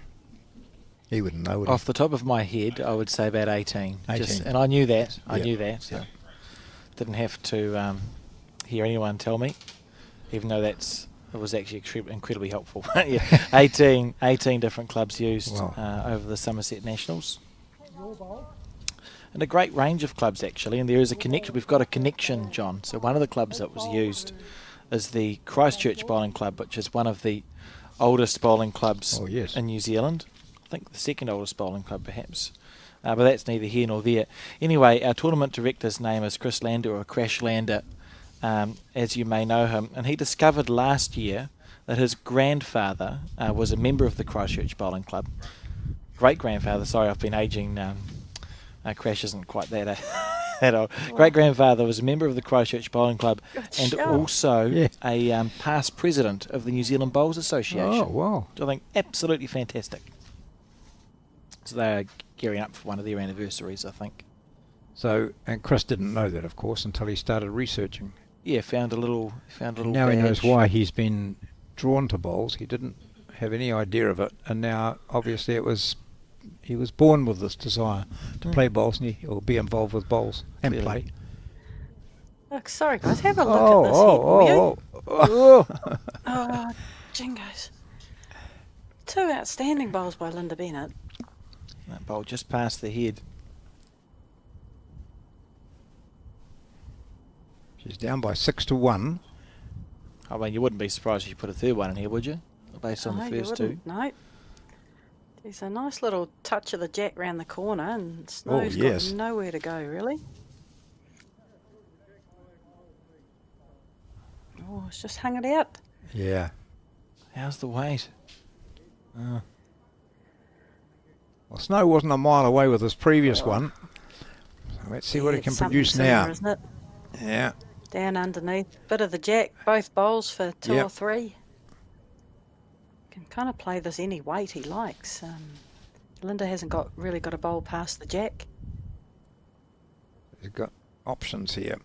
Speaker 3: He wouldn't know. Would
Speaker 1: Off the top of my head, I would say about 18.
Speaker 3: 18.
Speaker 1: And I knew that. I
Speaker 3: Yeah.
Speaker 1: knew that. So
Speaker 3: Yeah.
Speaker 1: didn't have to hear anyone tell me, even though it was actually incredibly helpful. Yeah, 18 different clubs used
Speaker 3: Wow.
Speaker 1: over the Summerset Nationals. And a great range of clubs, actually. And there is a connection. We've got a connection, John. So one of the clubs that was used is the Christchurch Bowling Club, which is one of the oldest bowling clubs
Speaker 3: Oh, yes.
Speaker 1: in New Zealand. I think the second oldest bowling club, perhaps. But that's neither here nor there. Anyway, our tournament director's name is Chris Lander, or Crash Lander, as you may know him. And he discovered last year that his grandfather was a member of the Christchurch Bowling Club. Great-grandfather, sorry, I've been ageing. Crash isn't quite that that old. Great-grandfather was a member of the Christchurch Bowling Club and also a past president of the New Zealand Bowls Association.
Speaker 3: Oh, wow.
Speaker 1: Which I think absolutely fantastic. So they're gearing up for one of their anniversaries, I think.
Speaker 3: So, and Chris didn't know that, of course, until he started researching.
Speaker 1: Yeah, found a little
Speaker 3: Now he knows
Speaker 1: badge.
Speaker 3: why he's been drawn to bowls. He didn't have any idea of it, and now obviously he was born with this desire to play bowls, and or be involved with bowls and
Speaker 1: Really?
Speaker 3: play.
Speaker 2: Look, sorry guys, have a look at this head, will you? Oh, jingos. 2 outstanding bowls by Linda Bennett.
Speaker 1: That bowl just past the head.
Speaker 3: She's down by 6-1.
Speaker 1: I mean, you wouldn't be surprised if you put a third one in here, would you? Based on
Speaker 2: No,
Speaker 1: the
Speaker 2: you
Speaker 1: first two.
Speaker 2: wouldn't. No. There's a nice little touch of the jack round the corner, and Snow's
Speaker 3: yes.
Speaker 2: got nowhere to go, really. Oh, it's just hung it out.
Speaker 3: Yeah.
Speaker 1: How's the weight?
Speaker 3: Well, Snow wasn't a mile away with his previous one. So let's see what he
Speaker 2: It's
Speaker 3: can
Speaker 2: something
Speaker 3: produce
Speaker 2: similar,
Speaker 3: now.
Speaker 2: Isn't it?
Speaker 3: Yeah.
Speaker 2: Down underneath. Bit of the jack, both bowls for 2
Speaker 3: Yep.
Speaker 2: or 3. Can kind of play this any weight he likes. Linda hasn't really got a bowl past the jack.
Speaker 3: He's got options here.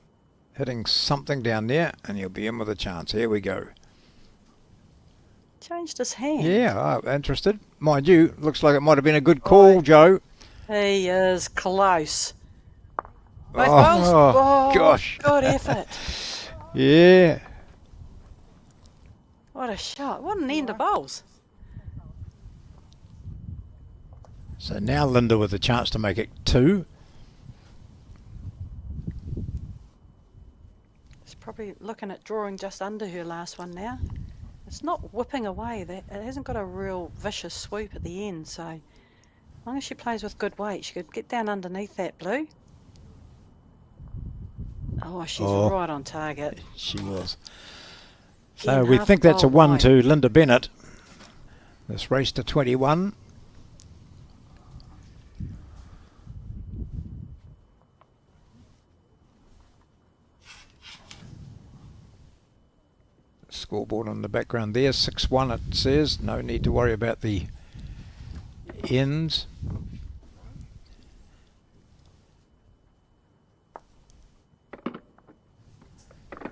Speaker 3: Hitting something down there, and he'll be in with a chance. Here we go.
Speaker 2: Changed his hand.
Speaker 3: Yeah, I'm interested. Mind you, looks like it might have been a good call, Joe.
Speaker 2: He is close. Both
Speaker 3: Oh,
Speaker 2: bowls?
Speaker 3: oh, gosh.
Speaker 2: Good effort.
Speaker 3: Yeah.
Speaker 2: What a shot. What an end of bowls.
Speaker 3: So now Linda with a chance to make it 2.
Speaker 2: She's probably looking at drawing just under her last one now. It's not whipping away. It hasn't got a real vicious swoop at the end, so as long as she plays with good weight, she could get down underneath that blue. Oh, she's right on target.
Speaker 3: She was.
Speaker 2: In
Speaker 3: So we
Speaker 2: half
Speaker 3: think that's a
Speaker 2: bowl
Speaker 3: 1
Speaker 2: wide.
Speaker 3: to Linda Bennett. This race to 21. Scoreboard on the background there, 6-1 it says. No need to worry about the ends.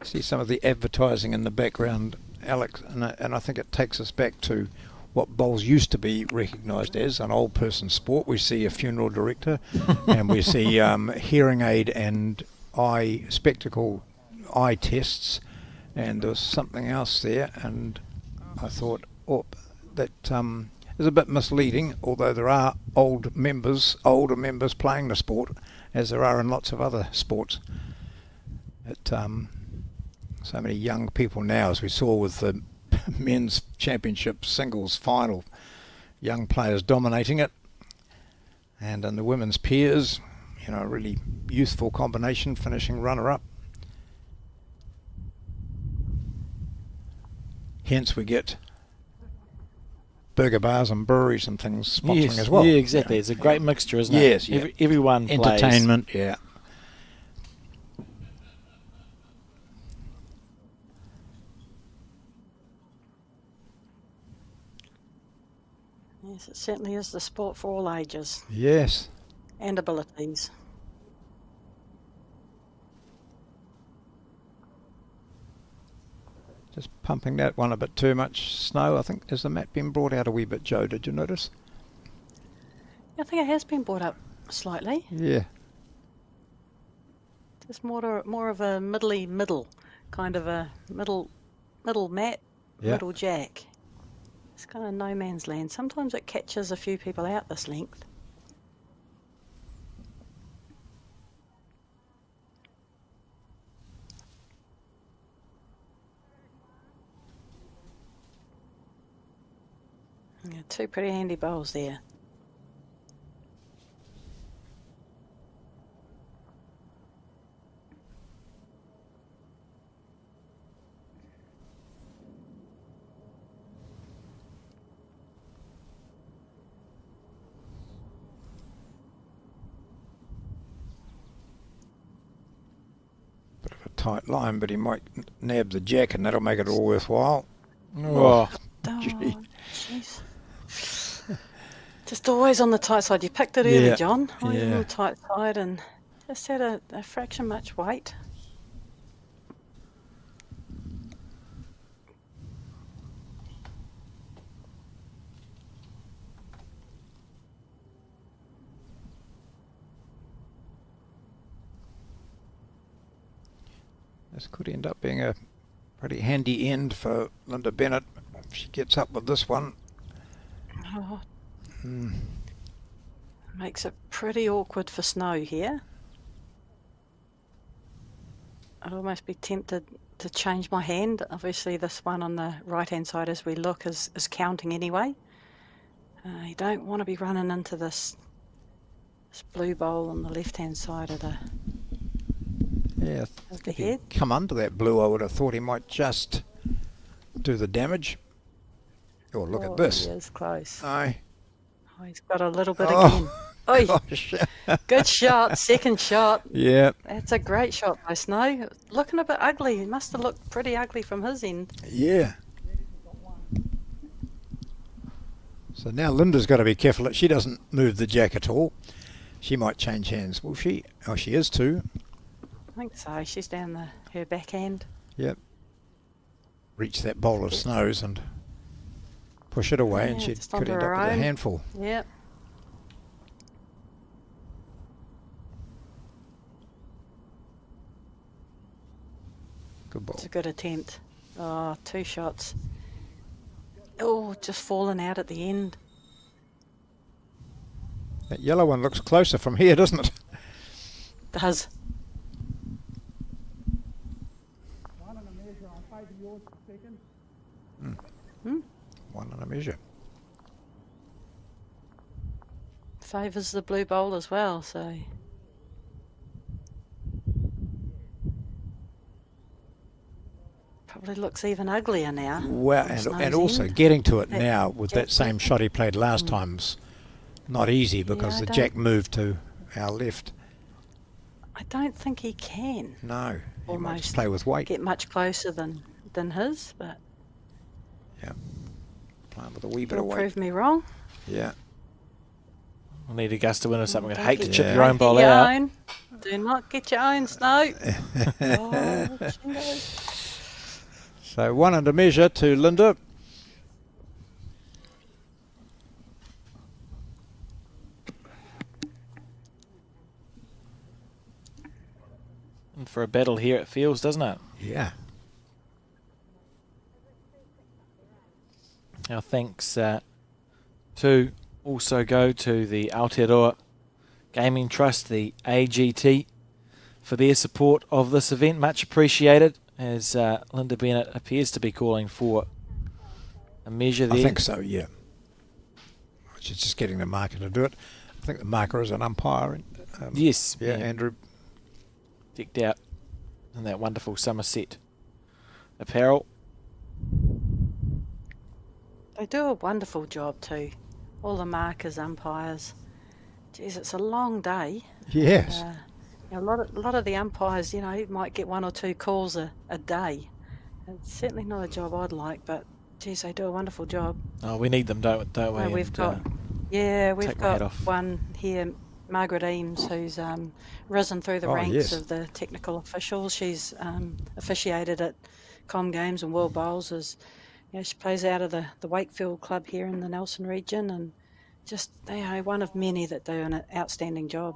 Speaker 3: See some of the advertising in the background, Alex, and I think it takes us back to what bowls used to be recognised as an old person sport. We see a funeral director and we see hearing aid and spectacle eye tests, and there was something else there, and I thought, that is a bit misleading, although there are older members playing the sport, as there are in lots of other sports. So many young people now, as we saw with the men's championship singles final, young players dominating it, and in the women's peers, a really youthful combination, finishing runner-up. Hence we get burger bars and breweries and things sponsoring as well.
Speaker 1: Yeah, exactly. It's a great mixture, isn't it?
Speaker 3: Yes, yeah.
Speaker 1: Everyone plays.
Speaker 3: Entertainment, yeah.
Speaker 2: Yes, it certainly is the sport for all ages
Speaker 3: Yes.
Speaker 2: and abilities.
Speaker 3: Just pumping that one a bit too much, Snow. I think, has the mat been brought out a wee bit, Joe? Did you notice?
Speaker 2: I think it has been brought up slightly.
Speaker 3: Yeah.
Speaker 2: Just more of a middle kind of a middle mat,
Speaker 3: Yeah.
Speaker 2: middle jack. It's kind of no man's land. Sometimes it catches a few people out this length. Yeah, two pretty handy bowls there.
Speaker 3: Bit of a tight line, but he might nab the jack and that'll make it all worthwhile.
Speaker 1: Oh,
Speaker 2: Oh,
Speaker 3: Gee.
Speaker 2: jeez. Just always on the tight side. You picked it early,
Speaker 3: Yeah,
Speaker 2: John. On
Speaker 3: yeah.
Speaker 2: the tight side and just had a fraction much weight.
Speaker 3: This could end up being a pretty handy end for Linda Bennett if she gets up with this one.
Speaker 2: Oh, makes it pretty awkward for Snow here. I'd almost be tempted to change my hand. Obviously, this one on the right-hand side as we look is counting anyway. You don't want to be running into this blue bowl on the left-hand side of the
Speaker 3: Yeah,
Speaker 2: of the
Speaker 3: if he'd
Speaker 2: head.
Speaker 3: come under that blue, I would have thought he might just do the damage. Oh, look
Speaker 2: Oh,
Speaker 3: at this.
Speaker 2: He is close.
Speaker 3: Aye.
Speaker 2: Oh, he's got a little bit
Speaker 3: Oh,
Speaker 2: again. Oi,
Speaker 3: gosh.
Speaker 2: good shot, second shot.
Speaker 3: Yeah,
Speaker 2: That's a great shot by Snow. Looking a bit ugly. He must have looked pretty ugly from his end.
Speaker 3: yeah. So now Linda's got to be careful that she doesn't move the jack at all. She might change hands. Will she? Oh, she is too.
Speaker 2: I think so. She's down her backhand.
Speaker 3: Yep. Reach that bowl of Snows and push it away, and
Speaker 2: Yeah,
Speaker 3: she
Speaker 2: just
Speaker 3: could
Speaker 2: onto
Speaker 3: end up
Speaker 2: her
Speaker 3: with a
Speaker 2: own.
Speaker 3: handful.
Speaker 2: Yep.
Speaker 3: Good ball.
Speaker 2: It's a good attempt. Oh, two shots. Oh, just fallen out at the end.
Speaker 3: That yellow one looks closer from here, doesn't it?
Speaker 2: Does.
Speaker 6: One and a measure. I favour yours for second.
Speaker 3: One and a measure.
Speaker 2: Favours the blue bowl as well, so. Probably looks even uglier now.
Speaker 3: Well,
Speaker 2: from
Speaker 3: and
Speaker 2: Snow's
Speaker 3: also
Speaker 2: end.
Speaker 3: getting to it
Speaker 2: That
Speaker 3: now with that
Speaker 2: jack
Speaker 3: same
Speaker 2: movement.
Speaker 3: shot he played last time's not easy because
Speaker 2: I
Speaker 3: the
Speaker 2: don't-
Speaker 3: jack moved to our left.
Speaker 2: I don't think he can
Speaker 3: No, he might just
Speaker 2: Almost
Speaker 3: play with weight.
Speaker 2: get much closer than his, but
Speaker 3: Yeah, playing with a wee bit
Speaker 2: he'll
Speaker 3: of weight.
Speaker 2: prove me wrong.
Speaker 3: Yeah,
Speaker 1: we'll need a gust of wind or something. I'd
Speaker 2: Don't
Speaker 1: hate to
Speaker 2: get
Speaker 1: chip
Speaker 3: Yeah.
Speaker 1: your own
Speaker 2: Get
Speaker 1: bowl
Speaker 2: your
Speaker 1: out.
Speaker 2: own. Do not get your own, Snow. Oh, jingoes.
Speaker 3: so one and a measure to Linda.
Speaker 1: And for a battle here it feels, doesn't it?
Speaker 3: Yeah,
Speaker 1: Our thanks to also go to the Aotearoa Gaming Trust, the AGT, for their support of this event. Much appreciated, as Linda Bennett appears to be calling for a measure there.
Speaker 3: I think so, yeah. She's just getting the marker to do it. I think the marker is an umpire.
Speaker 1: Yes,
Speaker 3: Yeah,
Speaker 1: yeah.
Speaker 3: Andrew.
Speaker 1: Decked out in that wonderful Summerset apparel.
Speaker 2: They do a wonderful job too. All the markers, umpires. Geez, it's a long day.
Speaker 3: Yes.
Speaker 2: A lot of the umpires, might get one or two calls a day. It's certainly not a job I'd like, but geez, they do a wonderful job.
Speaker 1: Oh, we need them, don't we?
Speaker 2: We've
Speaker 1: And,
Speaker 2: got we've
Speaker 1: take my hat
Speaker 2: got
Speaker 1: off.
Speaker 2: one here, Margaret Eames, who's risen through the
Speaker 3: Oh,
Speaker 2: ranks
Speaker 3: yes.
Speaker 2: of the technical officials. She's officiated at Com Games and World Bowls. She plays out of the Wakefield club here in the Nelson region, and just one of many that do an outstanding job.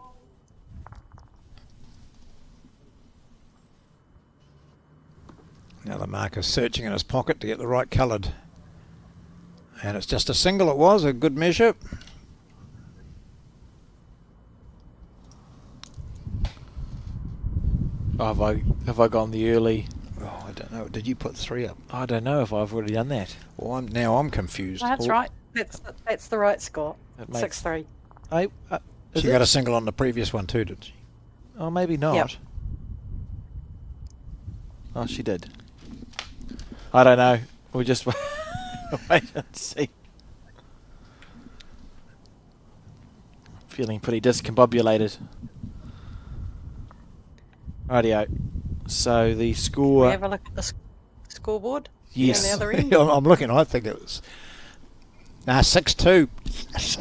Speaker 3: Now the marker's searching in his pocket to get the right coloured. And it's just a single, it was, a good measure.
Speaker 1: Have I gone the early?
Speaker 3: Oh, I don't know. Did you put 3 up?
Speaker 1: I don't know if I've already done that.
Speaker 3: Well, I'm confused.
Speaker 2: That's right. That's the right score.
Speaker 1: It makes-
Speaker 2: 6-3.
Speaker 1: Hey, is
Speaker 3: She
Speaker 1: it?
Speaker 3: got a single on the previous one too, did she?
Speaker 1: Oh, maybe not.
Speaker 2: Yep.
Speaker 1: Oh, she did. I don't know. We'll just wait and see. Feeling pretty discombobulated. Rightio. So the
Speaker 2: We
Speaker 1: score.
Speaker 2: have a look at the scoreboard.
Speaker 1: Yes.
Speaker 2: On the other end.
Speaker 3: I'm looking. I think it was 6-2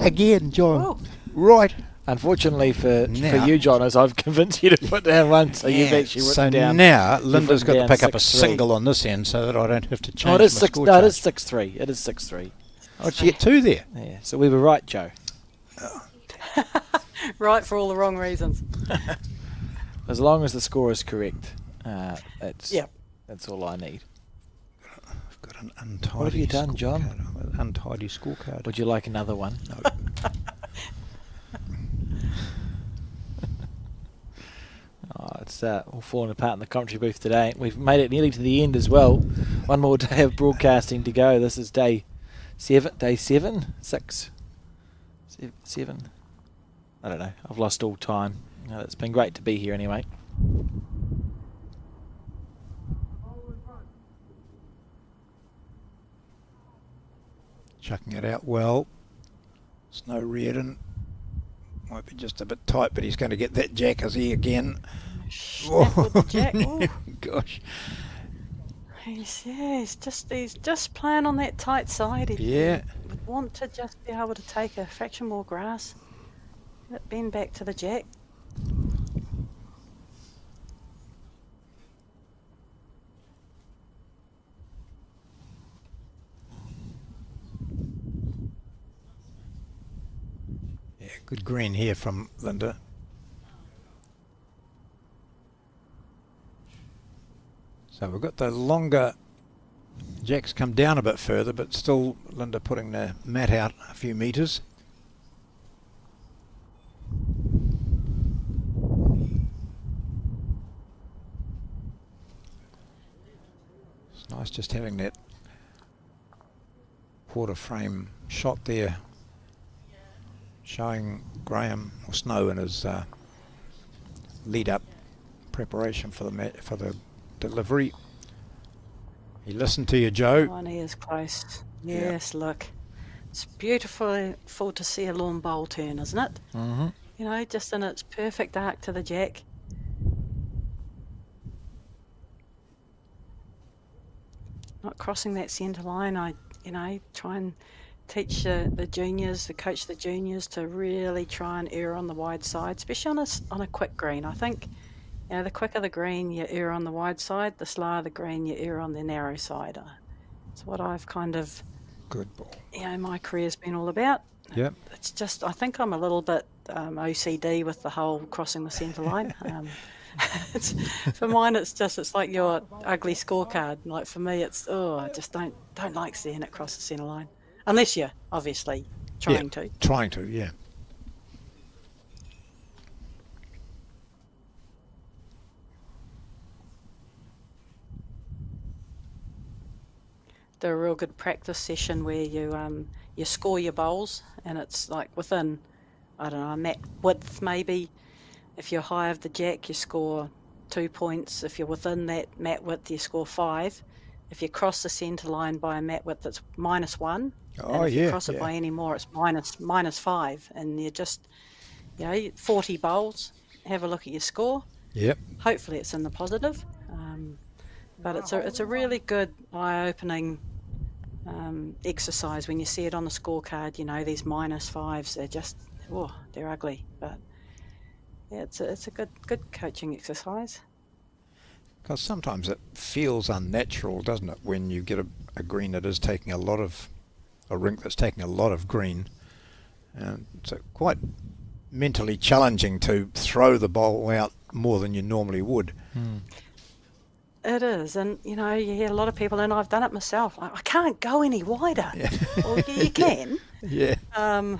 Speaker 3: again, John.
Speaker 2: Oh.
Speaker 3: Right.
Speaker 1: Unfortunately for
Speaker 3: Now-
Speaker 1: you, John, as I've convinced you to put down one, so you've actually written
Speaker 3: so
Speaker 1: down.
Speaker 3: now Linda's got
Speaker 1: written
Speaker 3: to
Speaker 1: down
Speaker 3: pick up a
Speaker 1: 6-3.
Speaker 3: single on this end so that I don't have to change
Speaker 1: Oh, it is
Speaker 3: my
Speaker 1: 6.
Speaker 3: score
Speaker 1: No, it
Speaker 3: chart.
Speaker 1: is 6-3. It is 6-3.
Speaker 3: Oh, did you get 2 there?
Speaker 1: Yeah. So we were right, Joe.
Speaker 2: Right for all the wrong reasons.
Speaker 1: As long as the score is correct, that's
Speaker 2: Yep.
Speaker 1: that's all I need.
Speaker 3: I've got an untidy.
Speaker 1: What have you done, John?
Speaker 3: scorecard. An untidy scorecard.
Speaker 1: Would you like another one?
Speaker 3: No.
Speaker 1: Oh, it's all falling apart in the commentary booth today. We've made it nearly to the end as well. One more day of broadcasting to go. This is day 7, 6, 7. I don't know. I've lost all time. It's been great to be here anyway.
Speaker 3: Chucking it out well. Snow Reardon. Might be just a bit tight, but he's going to get that jack, is he, again?
Speaker 2: Snap with the jack. Ooh.
Speaker 3: Gosh.
Speaker 2: He's just playing on that tight side. He
Speaker 3: Yeah.
Speaker 2: would want to just be able to take a fraction more grass. Let bend back to the jack.
Speaker 3: Yeah, good green here from Linda. So we've got the longer jacks come down a bit further, but still Linda putting the mat out a few metres. It's nice just having that quarter frame shot there, showing Graham or Snow in his lead up preparation for the delivery. He listened to you, Joe.
Speaker 2: One is close. Yes, look. It's beautiful to see a lawn bowl turn, isn't it?
Speaker 1: Mm-hmm.
Speaker 2: You know, just in its perfect arc to the jack. Not crossing that centre line. I try and teach the juniors, coach the juniors to really try and err on the wide side, especially on a quick green. I think, the quicker the green, you err on the wide side. The slower the green, you err on the narrow side. It's what I've kind of,
Speaker 3: Good ball.
Speaker 2: my career's been all about.
Speaker 3: Yep.
Speaker 2: It's just, I think I'm a little bit OCD with the whole crossing the centre line. For mine, it's like your ugly scorecard. Like for me, it's I just don't like seeing it cross the centre line, unless you're obviously trying to.
Speaker 3: Trying to, yeah.
Speaker 2: Do a real good practice session where you score your bowls, and it's like within, I don't know, a mat width maybe. If you're high of the jack, you score 2 points. If you're within that mat width, you score 5. If you cross the centre line by a mat width, it's -1.
Speaker 3: Oh,
Speaker 2: and if you
Speaker 3: yeah,
Speaker 2: cross it
Speaker 3: yeah.
Speaker 2: by any more, it's -5. And you just, 40 bowls, have a look at your score.
Speaker 3: Yep.
Speaker 2: Hopefully it's in the positive. But it's a really good eye-opening exercise when you see it on the scorecard. These -5s, they're ugly. But yeah, it's a good coaching exercise.
Speaker 3: Because sometimes it feels unnatural, doesn't it, when you get a green that is taking a rink that's taking a lot of green, And so quite mentally challenging to throw the bowl out more than you normally would.
Speaker 2: It is, and you know, you hear a lot of people, and I've done it myself. Like, I can't go any wider. Well, you can.
Speaker 3: Yeah.
Speaker 2: And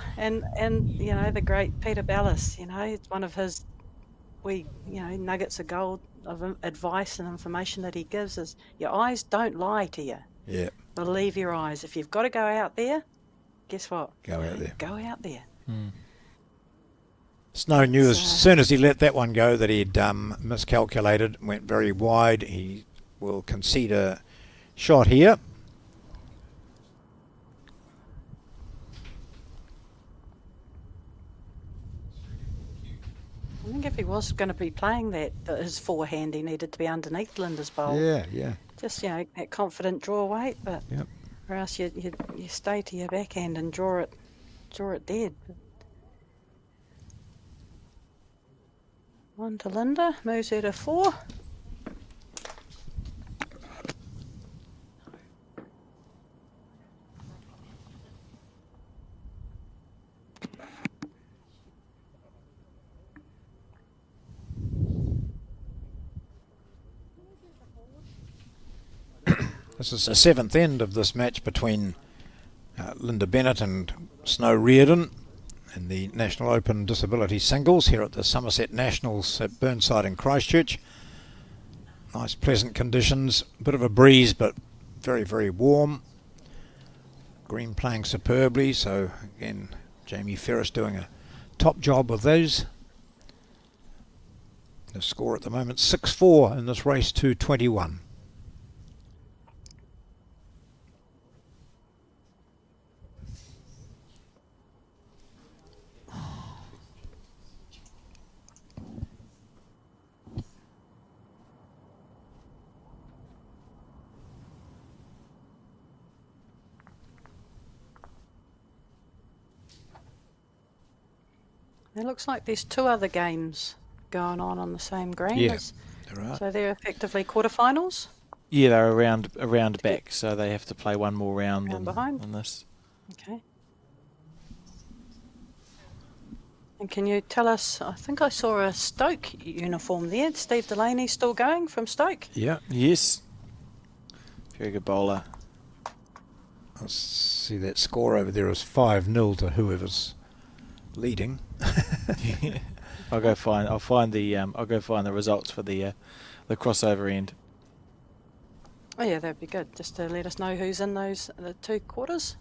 Speaker 2: you know, the great Peter Bellis, you know, it's one of his nuggets of gold of advice and information that he gives is your eyes don't lie to you.
Speaker 3: Yeah.
Speaker 2: Believe your eyes. If you've got to go out there, guess what?
Speaker 3: Go out there.
Speaker 2: Go out there.
Speaker 3: Snow knew as soon as he let that one go that he'd miscalculated, went very wide. He will concede a shot here.
Speaker 2: I think if he was going to be playing that his forehand, he needed to be underneath Linda's bowl.
Speaker 3: Yeah.
Speaker 2: Just, you know, that confident draw weight, but
Speaker 3: Yep.
Speaker 2: or else you stay to your backhand and draw it dead. One to Linda, moves her to 4.
Speaker 3: This is the 7th end of this match between Linda Bennett and Snow Reardon in the National Open Disability Singles here at the Summerset Nationals at Burnside in Christchurch. Nice pleasant conditions, a bit of a breeze but very, very warm. Green playing superbly, so again Jamie Ferris doing a top job with those. The score at the moment 6-4 in this race to 21.
Speaker 2: It looks like there's 2 other games going on the same green.
Speaker 3: Yeah, there are.
Speaker 2: So they're effectively quarterfinals.
Speaker 1: Yeah, they're around back, so they have to play one more round
Speaker 2: Round behind.
Speaker 1: than this.
Speaker 2: Okay. And can you tell us, I think I saw a Stoke uniform there. Steve Delaney still going from Stoke?
Speaker 3: Yeah.
Speaker 1: Yes. Very good bowler.
Speaker 3: I see that score over there is 5-0 to whoever's leading.
Speaker 1: I'll go find the results for the crossover end.
Speaker 2: Oh yeah, that'd be good. Just to let us know who's in the 2 quarters.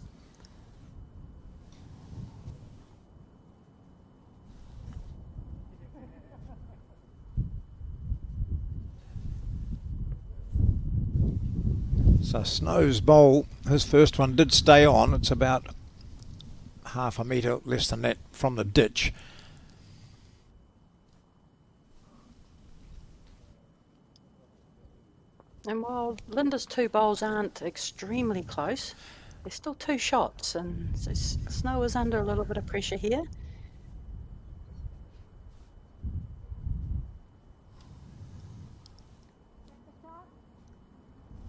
Speaker 3: So Snow's bowl, his first one did stay on. It's about half a metre less than that from the ditch.
Speaker 2: And while Linda's 2 bowls aren't extremely close, there's still 2 shots, and Snow is under a little bit of pressure here.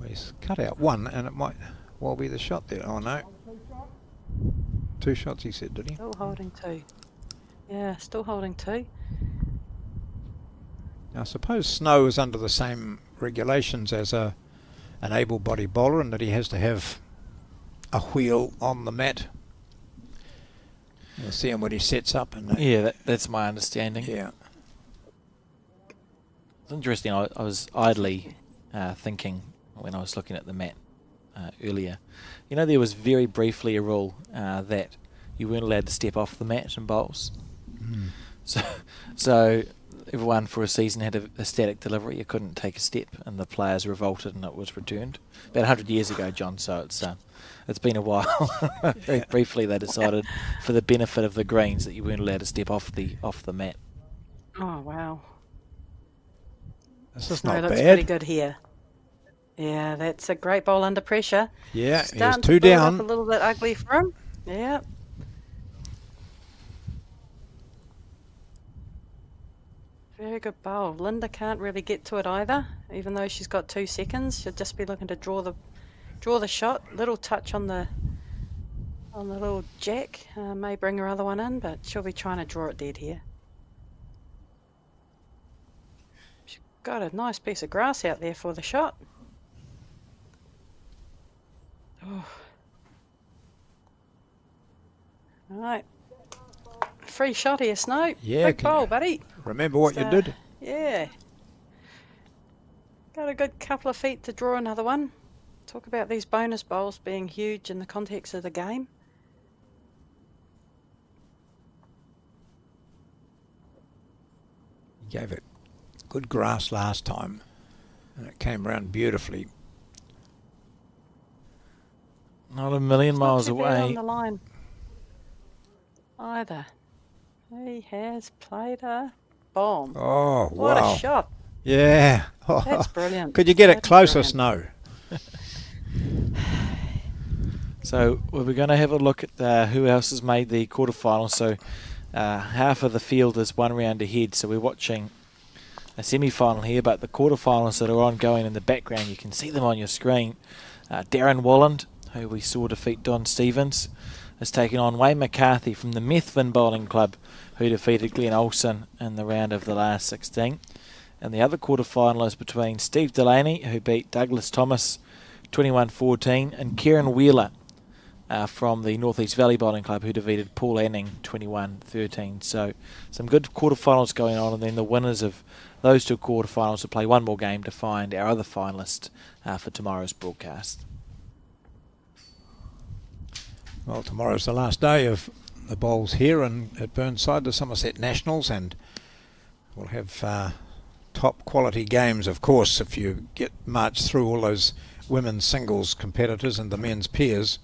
Speaker 3: Well, he's cut out one, and it might well be the shot there. Oh no. 2 shots, he said, did he?
Speaker 2: Still holding 2. Yeah, still holding 2.
Speaker 3: Now, I suppose Snow is under the same regulations as an able-bodied bowler, and that he has to have a wheel on the mat. You'll see him when he sets up. And
Speaker 1: Yeah, that's my understanding.
Speaker 3: yeah.
Speaker 1: It's interesting. I was idly thinking when I was looking at the mat earlier. You know, there was very briefly a rule that you weren't allowed to step off the mat in bowls. So everyone for a season had a static delivery. You couldn't take a step, and the players revolted, and it was returned about 100 years ago, John. So it's been a while. Very briefly, they decided, for the benefit of the greens, that you weren't allowed to step off the mat.
Speaker 2: Oh wow.
Speaker 3: This is
Speaker 2: Snow
Speaker 3: not
Speaker 2: looks
Speaker 3: bad.
Speaker 2: pretty good here. Yeah, that's a great bowl under pressure.
Speaker 3: Yeah, he was
Speaker 2: Starting
Speaker 3: 2
Speaker 2: to build
Speaker 3: down.
Speaker 2: up a little bit ugly for him. Yeah. Very good bowl. Linda can't really get to it either, even though she's got 2 seconds. She'll just be looking to draw the shot. Little touch on the on the little jack. May bring her other one in, but she'll be trying to draw it dead here. She's got a nice piece of grass out there for the shot. Oh. All right. Free shot here, Snow.
Speaker 3: Yeah,
Speaker 2: Big bowl, buddy.
Speaker 3: Remember what you did?
Speaker 2: Yeah. Got a good couple of feet to draw another one. Talk about these bonus bowls being huge in the context of the game.
Speaker 3: You gave it good grass last time, and it came around beautifully.
Speaker 1: Not a million miles
Speaker 2: Not too bad on
Speaker 1: away.
Speaker 2: the line either. He has played a bomb.
Speaker 3: Oh,
Speaker 2: What
Speaker 3: wow.
Speaker 2: a shot.
Speaker 3: Yeah.
Speaker 2: That's brilliant.
Speaker 3: Could you get it
Speaker 2: That is
Speaker 3: closer,
Speaker 2: brilliant.
Speaker 3: Snow?
Speaker 1: So we're going to have a look at who else has made the quarterfinals. So half of the field is one round ahead. So we're watching a semi-final here, but the quarterfinals that are ongoing in the background, you can see them on your screen. Darren Walland, who we saw defeat Don Stevens, is taking on Wayne McCarthy from the Methven Bowling Club, who defeated Glenn Olsen in the round of the last 16. And the other quarterfinal is between Steve Delaney, who beat Douglas Thomas 21-14, and Kieran Wheeler from the North East Valley Bowling Club, who defeated Paul Anning 21-13. So some good quarterfinals going on, and then the winners of those two quarterfinals will play one more game to find our other finalist for tomorrow's broadcast.
Speaker 3: Well, tomorrow's the last day of the bowls here at Burnside, the Summerset Nationals, and we'll have top quality games, of course, if you get marched through all those women's singles competitors and the men's peers.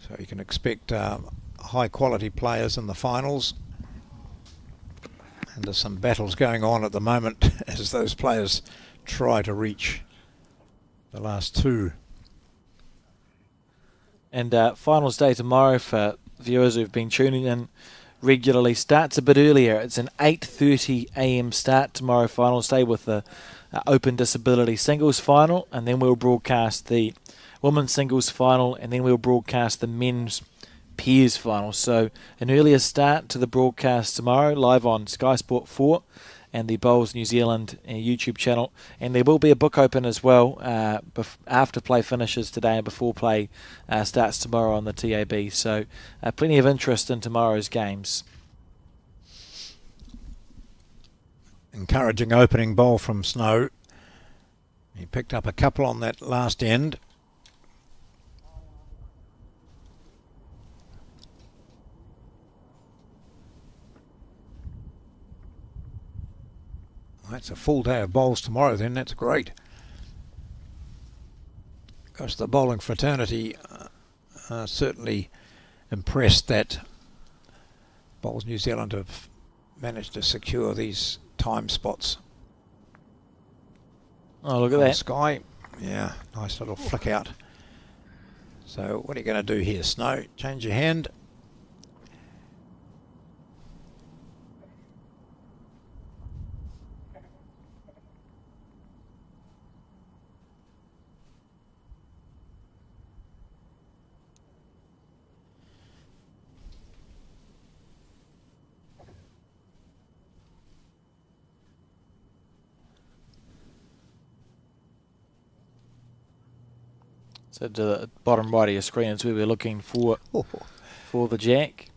Speaker 3: So you can expect high quality players in the finals. And there's some battles going on at the moment as those players try to reach the last two.
Speaker 1: And finals day tomorrow for viewers who've been tuning in regularly starts a bit earlier. It's an 8:30 a.m. start tomorrow, finals day, with the Open Disability Singles Final, and then we'll broadcast the Women's Singles Final, and then we'll broadcast the Men's Peers Final. So an earlier start to the broadcast tomorrow, live on Sky Sport 4 and the Bowls New Zealand YouTube channel. And there will be a book open as well after play finishes today and before play starts tomorrow on the TAB. So plenty of interest in tomorrow's games.
Speaker 3: Encouraging opening bowl from Snow. He picked up a couple on that last end. That's a full day of bowls tomorrow then, that's great. Because the bowling fraternity certainly impressed that Bowls New Zealand have managed to secure these time spots.
Speaker 1: Oh, look at
Speaker 3: On the
Speaker 1: that.
Speaker 3: sky. Yeah, nice little flick out. So what are you going to do here, Snow? Change your hand.
Speaker 1: So to the bottom right of your screen is where we're looking for the jack.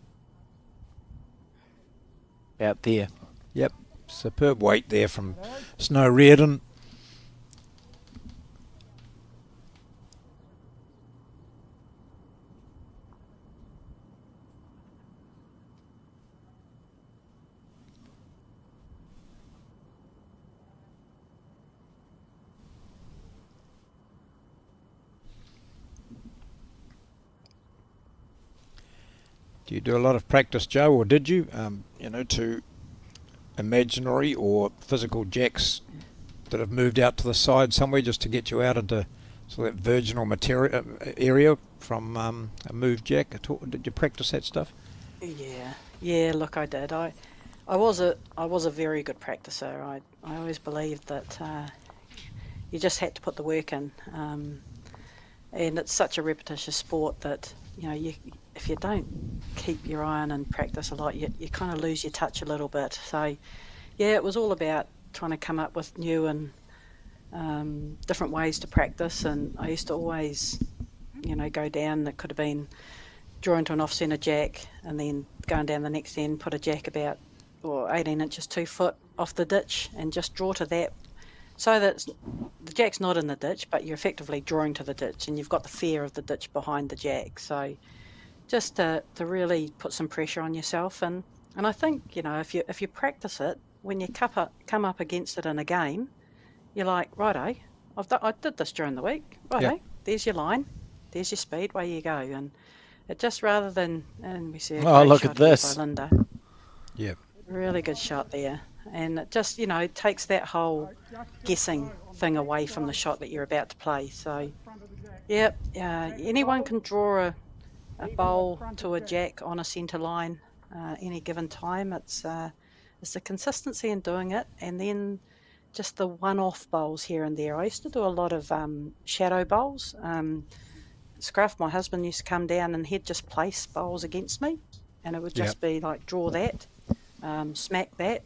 Speaker 1: Out there.
Speaker 3: Yep, superb weight there from Snow Reardon. Do you do a lot of practice, Joe, or did you, to imaginary or physical jacks that have moved out to the side somewhere just to get you out into sort of that virginal material area from a moved jack? Did you practice that stuff?
Speaker 2: Yeah. Look, I did. I was a very good practicer. I always believed that you just had to put the work in, and it's such a repetitious sport that if if you don't keep your eye on and practice a lot, you kind of lose your touch a little bit. So, yeah, it was all about trying to come up with new and different ways to practice. And I used to always, go down. That could have been drawing to an off-centre jack and then going down the next end, put a jack about 18 inches, 2 foot off the ditch and just draw to that. So that the jack's not in the ditch, but you're effectively drawing to the ditch and you've got the fear of the ditch behind the jack. So just to really put some pressure on yourself. And I think, if you practice it, when you come up against it in a game, you're like, righto, I did this during the week. Righto, There's your line, there's your speed, away you go. And it just rather than, and we see a great
Speaker 1: look
Speaker 2: shot
Speaker 1: at this.
Speaker 2: here by Linda.
Speaker 3: Yeah.
Speaker 2: Really good shot there. And it just, takes that whole guessing thing away from the shot that you're about to play. So, anyone can draw a bowl to a jack on a centre line any given time. It's the consistency in doing it, and then just the one-off bowls here and there. I used to do a lot of shadow bowls. Scruff, my husband, used to come down and he'd just place bowls against me, and it would just be like, draw that, smack that,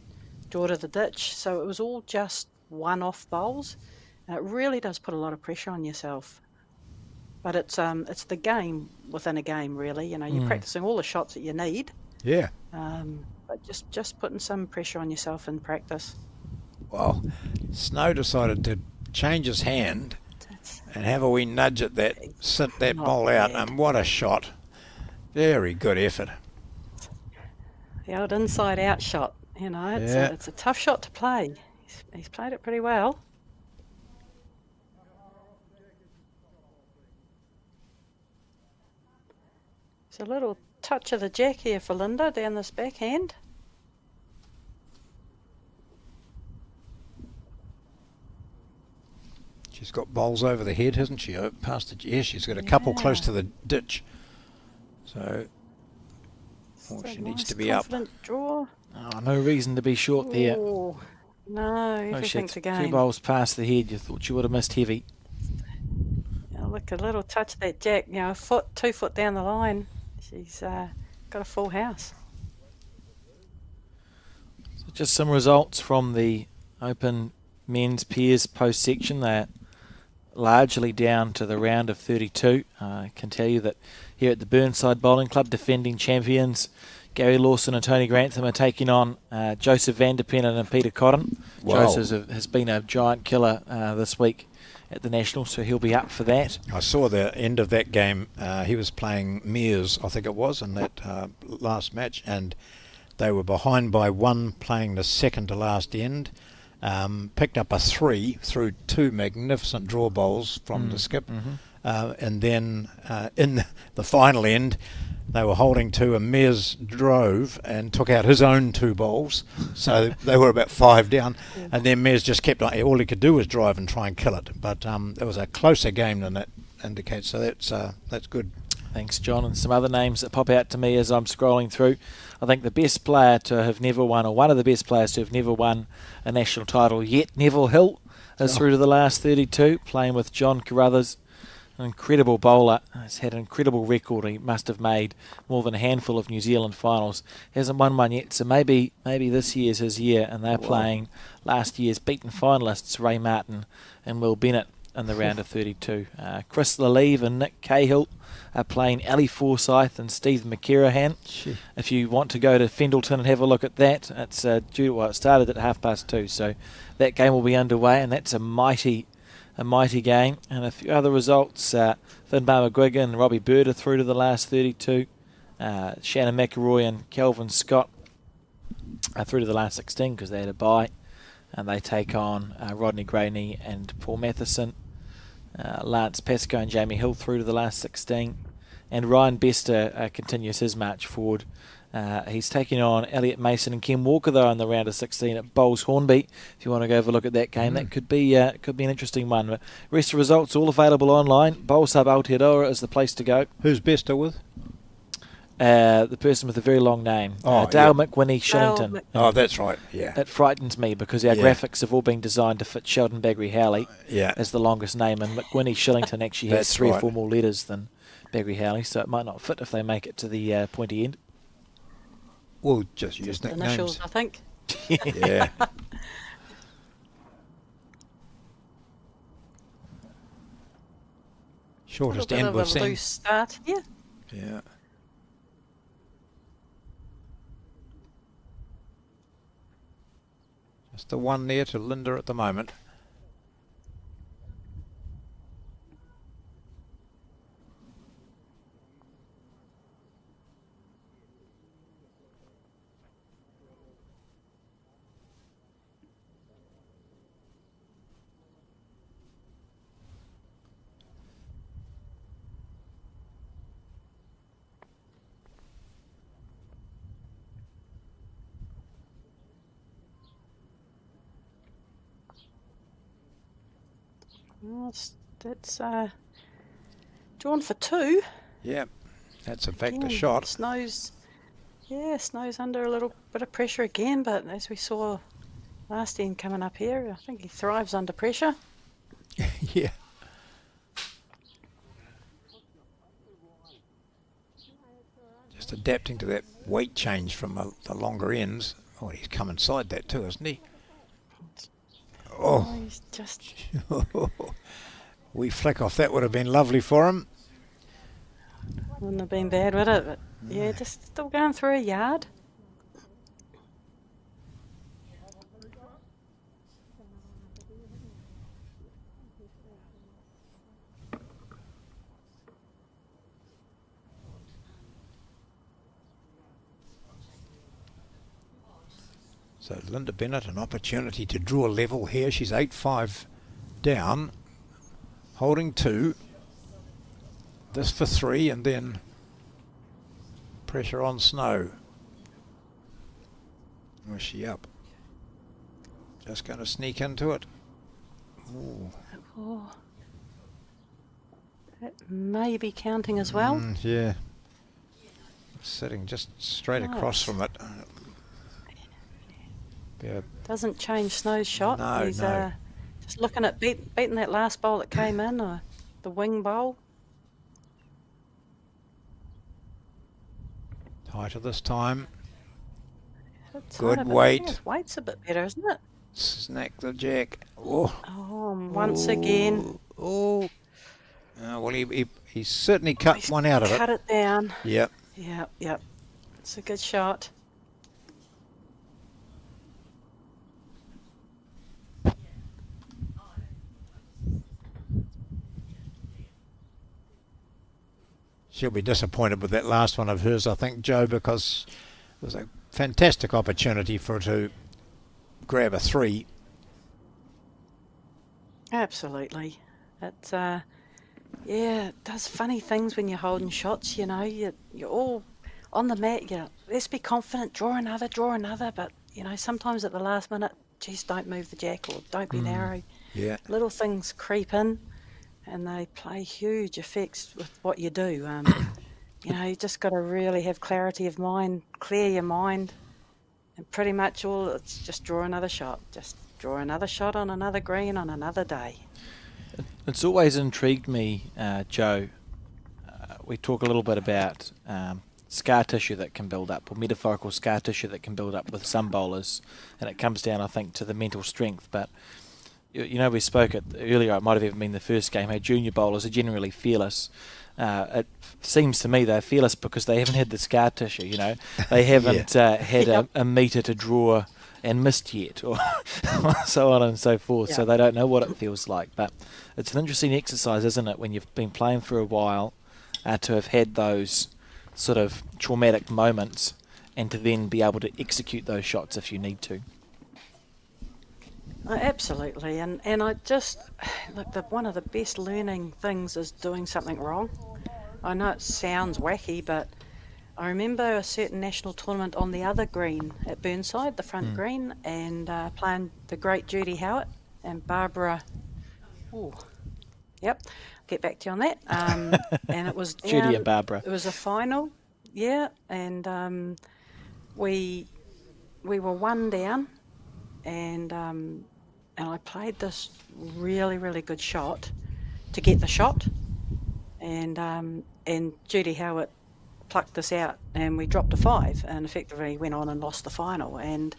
Speaker 2: draw to the ditch. So it was all just one-off bowls, and it really does put a lot of pressure on yourself. But it's the game within a game, really. You're practicing all the shots that you need.
Speaker 3: Yeah.
Speaker 2: But just putting some pressure on yourself in practice.
Speaker 3: Well, Snow decided to change his hand and have a wee nudge at that, sit that bowl out, and what a shot. Very good effort.
Speaker 2: The old inside-out shot, it's a tough shot to play. He's played it pretty well. There's a little touch of the jack here for Linda down this backhand.
Speaker 3: She's got bowls over the head, hasn't she? Past the, she's got a couple close to the ditch. So she needs to be up.
Speaker 2: Draw.
Speaker 1: Oh, no reason to be short there.
Speaker 2: Ooh, no, everything's a game.
Speaker 1: 2 bowls past the head. You thought you would have missed heavy.
Speaker 2: Look, a little touch of that jack, 2 foot down the line. She's got a full house.
Speaker 1: So just some results from the Open Men's Pairs post section. They're largely down to the round of 32. I can tell you that here at the Burnside Bowling Club, defending champions Gary Lawson and Tony Grantham are taking on Joseph Vanderpennen and Peter Cotton.
Speaker 3: Wow.
Speaker 1: Joseph has been a giant killer this week at the National, so he'll be up for that.
Speaker 3: I saw the end of that game. He was playing Mears, I think it was, in that last match, and they were behind by 1 playing the second to last end. Picked up a 3 through 2 magnificent draw bowls from the skip. And then in the final end, they were holding 2, and Mears drove and took out his own 2 bowls. So they were about 5 down. And then Mears just kept on. All he could do was drive and try and kill it. But it was a closer game than that indicates. So that's good.
Speaker 1: Thanks, John. And some other names that pop out to me as I'm scrolling through. I think the best player to have never won, or one of the best players to have never won a national title yet, Neville Hill, is through to the last 32, playing with John Carruthers. An incredible bowler. He's had an incredible record. He must have made more than a handful of New Zealand finals. Hasn't won one yet, so maybe this year's his year, and they're playing last year's beaten finalists, Ray Martin and Will Bennett, in the round of 32. Chris Lalive and Nick Cahill are playing Ali Forsyth and Steve McKerahan. If you want to go to Fendleton and have a look at that, it's it started at 2:30, so that game will be underway, and that's a mighty game. And a few other results. Finn McGuigan and Robbie Bird are through to the last 32. Shannon McElroy and Kelvin Scott are through to the last 16 because they had a bye, and they take on Rodney Graney and Paul Matheson. Lance Pascoe and Jamie Hill through to the last 16. And Ryan Bester continues his march forward. He's taking on Elliot Mason and Ken Walker, though, in the round of 16 at Bowls Hornby. If you want to go have a look at that game, that could be an interesting one. But rest of the results all available online. Bowls Hub Aotearoa is the place to go.
Speaker 3: Who's Bester with?
Speaker 1: The person with a very long name. Dale McWhinney Shillington.
Speaker 3: Oh, that's right, yeah.
Speaker 1: It frightens me because our graphics have all been designed to fit Sheldon Baggery Howley as the longest name, and McWhinney Shillington actually has 3 or 4 more letters than Baggery Howley, so it might not fit if they make it to the pointy end.
Speaker 3: We'll just use
Speaker 2: Just
Speaker 3: nicknames.
Speaker 2: initials, I think.
Speaker 3: Yeah. Shortest
Speaker 2: A
Speaker 3: end
Speaker 2: little
Speaker 3: we've
Speaker 2: bit of a
Speaker 3: seen.
Speaker 2: loose start. Yeah.
Speaker 3: Yeah. Just the one there to Linda at the moment.
Speaker 2: Well, that's drawn for 2.
Speaker 3: Yeah, that's in fact a
Speaker 2: Again,
Speaker 3: shot.
Speaker 2: Snow's under a little bit of pressure again, but as we saw last end coming up here, I think he thrives under pressure.
Speaker 3: Yeah. Just adapting to that weight change from the longer ends. Oh, he's come inside that too, isn't he? Oh,
Speaker 2: He's just
Speaker 3: wee flick off that would have been lovely for him.
Speaker 2: wouldn't have been bad, would it? But yeah, just still going through a yard.
Speaker 3: So Linda Bennett, an opportunity to draw level here. She's 8-5 down, holding 2. This for 3, and then pressure on Snow. Where's she up? Just going to sneak into it. Ooh.
Speaker 2: Oh, that may be counting as well.
Speaker 3: Yeah. Sitting just straight across from it. Yeah.
Speaker 2: Doesn't change Snow's shot.
Speaker 3: No,
Speaker 2: He's
Speaker 3: no.
Speaker 2: just looking at beating that last bowl that came in, or the wing bowl.
Speaker 3: Tighter this time.
Speaker 2: It's
Speaker 3: Good
Speaker 2: harder, but
Speaker 3: weight.
Speaker 2: yeah, his weight's a bit better, isn't it?
Speaker 3: Snack the jack. Oh.
Speaker 2: Oh, once again.
Speaker 3: Oh. Well, he certainly cut
Speaker 2: He's
Speaker 3: one out of
Speaker 2: cut
Speaker 3: it.
Speaker 2: it down.
Speaker 3: Yep.
Speaker 2: Yep. It's a good shot.
Speaker 3: She'll be disappointed with that last one of hers, I think, Joe, because it was a fantastic opportunity for her to grab a 3.
Speaker 2: Absolutely. It it does funny things when you're holding shots, you know. You're all on the mat, let's be confident, draw another, but, you know, sometimes at the last minute, geez, don't move the jack or don't be narrow.
Speaker 3: Yeah.
Speaker 2: Little things creep in and they play huge effects with what you do. You know, you just got to really have clarity of mind, clear your mind, and pretty much it's just draw another shot. Just draw another shot on another green on another day.
Speaker 1: It's always intrigued me, Joe. We talk a little bit about scar tissue that can build up, or metaphorical scar tissue that can build up with some bowlers, and it comes down, I think, to the mental strength. But you know, we spoke earlier, it might have even been the first game, how junior bowlers are generally fearless. It seems to me they're fearless because they haven't had the scar tissue, you know. They haven't had a metre to draw and missed yet, or so on and so forth, so they don't know what it feels like. But it's an interesting exercise, isn't it, when you've been playing for a while, to have had those sort of traumatic moments and to then be able to execute those shots if you need to.
Speaker 2: Absolutely, and I just look. One of the best learning things is doing something wrong. I know it sounds wacky, but I remember a certain national tournament on the other green at Burnside, the front green, and playing the great Judy Howard and Barbara. Oh, yep. I'll get back to you on that. And it was down,
Speaker 1: Judy and Barbara.
Speaker 2: It was a final, and we were 1 down, and I played this really, really good shot to get the shot, and and Judy Howard plucked this out, and we dropped a 5, and effectively went on and lost the final. And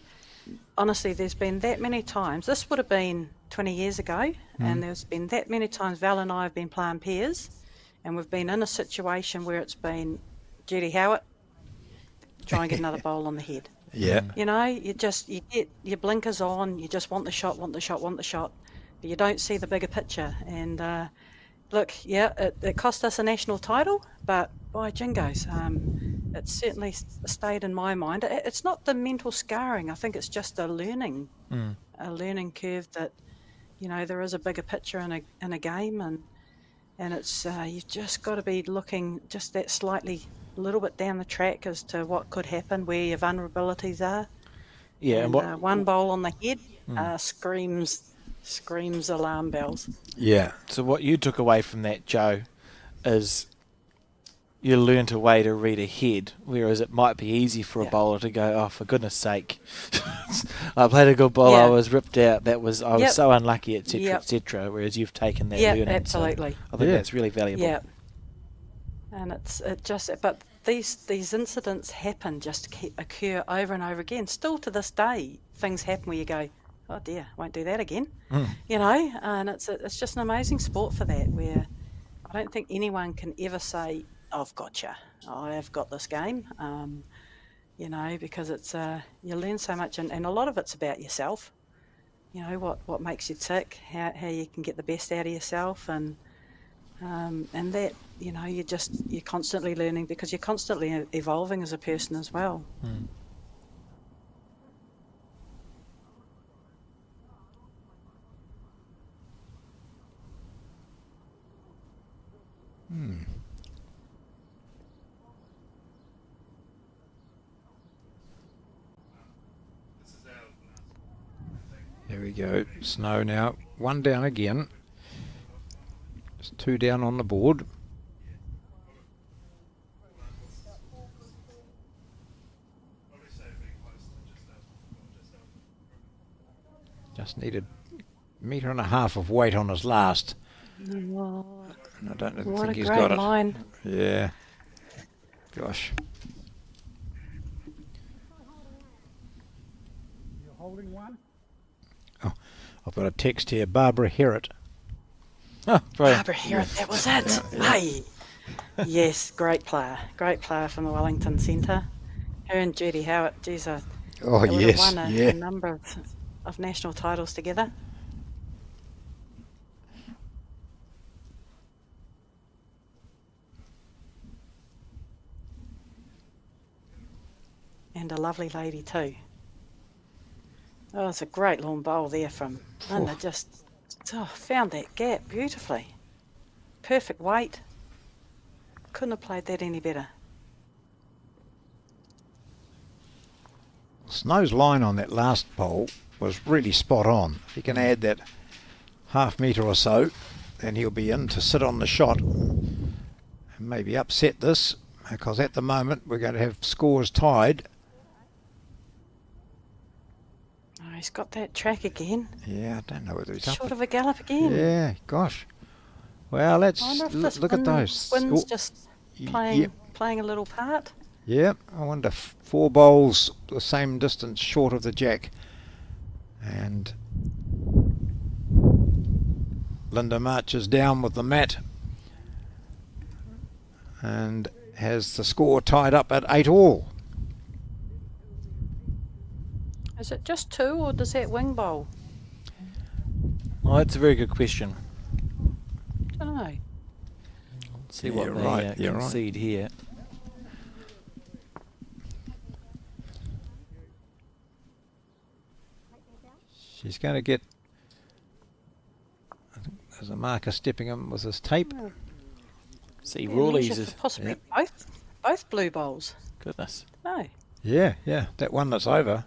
Speaker 2: honestly, there's been that many times. This would have been 20 years ago, and there's been that many times Val and I have been playing pairs, and we've been in a situation where it's been Judy Howard, try and get another bowl on the head.
Speaker 3: Yeah.
Speaker 2: You know, you get your blinkers on, you just want the shot, but you don't see the bigger picture. And look, yeah, it cost us a national title, but by jingoes, it certainly stayed in my mind. It's not the mental scarring. I think it's just a learning curve that, you know, there is a bigger picture in a game, and it's you've just got to be looking just that slightly, a little bit down the track as to what could happen, where your vulnerabilities are.
Speaker 1: Yeah, and what
Speaker 2: one bowl on the head screams alarm bells.
Speaker 3: Yeah.
Speaker 1: so what you took away from that, Joe, is you learnt a way to read ahead, whereas it might be easy for a bowler to go, oh, for goodness sake, I played a good bowl, I was ripped out, I was so unlucky, etc., etc. Whereas you've taken that learning.
Speaker 2: Absolutely.
Speaker 1: So I think that's really valuable.
Speaker 2: Yeah, and but these incidents occur over and over again. Still to this day, things happen where you go, oh dear, won't do that again. You know, and it's just an amazing sport for that, where I don't think anyone can ever say, I've gotcha, I have got this game. You know, because it's you learn so much, and a lot of it's about yourself. You know, what makes you tick, how you can get the best out of yourself, and that, you know, you're constantly learning, because you're constantly evolving as a person as well.
Speaker 3: There we go. Snow now. 1 down again. Just 2 down on the board. Just needed 1.5 meters of weight on his last.
Speaker 2: Well,
Speaker 3: And I don't
Speaker 2: what
Speaker 3: think
Speaker 2: a
Speaker 3: he's
Speaker 2: great
Speaker 3: got it.
Speaker 2: line.
Speaker 3: Yeah. Gosh.
Speaker 6: You're holding one.
Speaker 3: I've got a text here. Barbara Herritt.
Speaker 1: Oh, brilliant.
Speaker 2: Barbara Herritt, that was it. Hey. Yes, great player from the Wellington Centre. Her and Judy Howard, geez, they would have won a number of national titles together. And a lovely lady too. Oh, it's a great long bowl there from Linda. Just found that gap beautifully. Perfect weight. Couldn't have played that any better.
Speaker 3: Snow's line on that last bowl was really spot on. If he can add that 1/2 metre or so, then he'll be in to sit on the shot and maybe upset this, because at the moment we're going to have scores tied.
Speaker 2: Oh, he's got that track again.
Speaker 3: Yeah, I don't know whether he's
Speaker 2: Short
Speaker 3: up.
Speaker 2: of a gallop again.
Speaker 3: Yeah, gosh. Well, let's
Speaker 2: I wonder if this
Speaker 3: look at those.
Speaker 2: wind's
Speaker 3: Oh,
Speaker 2: just
Speaker 3: yep.
Speaker 2: playing a little part.
Speaker 3: Yeah, I wonder, 4 bowls the same distance short of the jack. And Linda marches down with the mat and has the score tied up at 8-all.
Speaker 2: Is it just 2, or does that wing bowl?
Speaker 1: Well, that's a very good question.
Speaker 2: I don't know.
Speaker 1: See what
Speaker 3: You're
Speaker 1: they
Speaker 3: right, you're right.
Speaker 1: concede here.
Speaker 3: She's going to get, I think there's a marker stepping him with his tape.
Speaker 1: See,
Speaker 2: Yeah,
Speaker 1: Rawley's
Speaker 2: measure
Speaker 1: is...
Speaker 2: for possibly
Speaker 3: Yep.
Speaker 2: both blue bowls.
Speaker 1: Goodness.
Speaker 2: No.
Speaker 3: Yeah, that one that's over.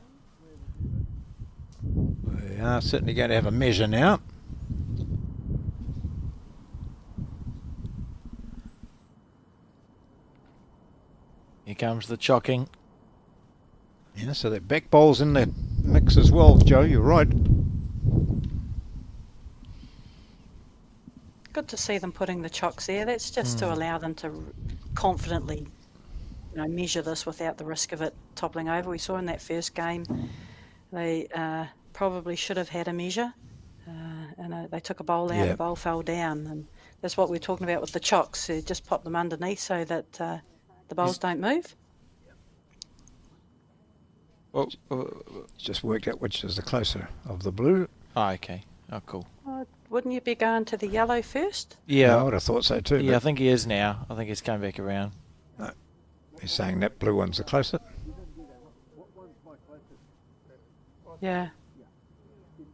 Speaker 3: We are certainly going to have a measure now.
Speaker 1: Here comes the chocking.
Speaker 3: Yeah, so that back bowl's in the mix as well, Joe, you're right.
Speaker 2: Good to see them putting the chocks there. That's just to allow them to confidently, measure this without the risk of it toppling over. We saw in that first game they probably should have had a measure, and they took a bowl out.
Speaker 3: Yeah.
Speaker 2: The bowl fell down, and that's what we're talking about with the chocks. So just pop them underneath so that the bowls don't move.
Speaker 3: Just worked out which is the closer of the blue.
Speaker 1: Oh, okay. Oh, cool.
Speaker 2: Wouldn't you be going to the yellow first?
Speaker 1: Yeah.
Speaker 3: I would have thought so too.
Speaker 1: Yeah, I
Speaker 3: but
Speaker 1: think he is now. I think he's coming back around.
Speaker 3: he's saying that blue one's the closer.
Speaker 2: Yeah. You're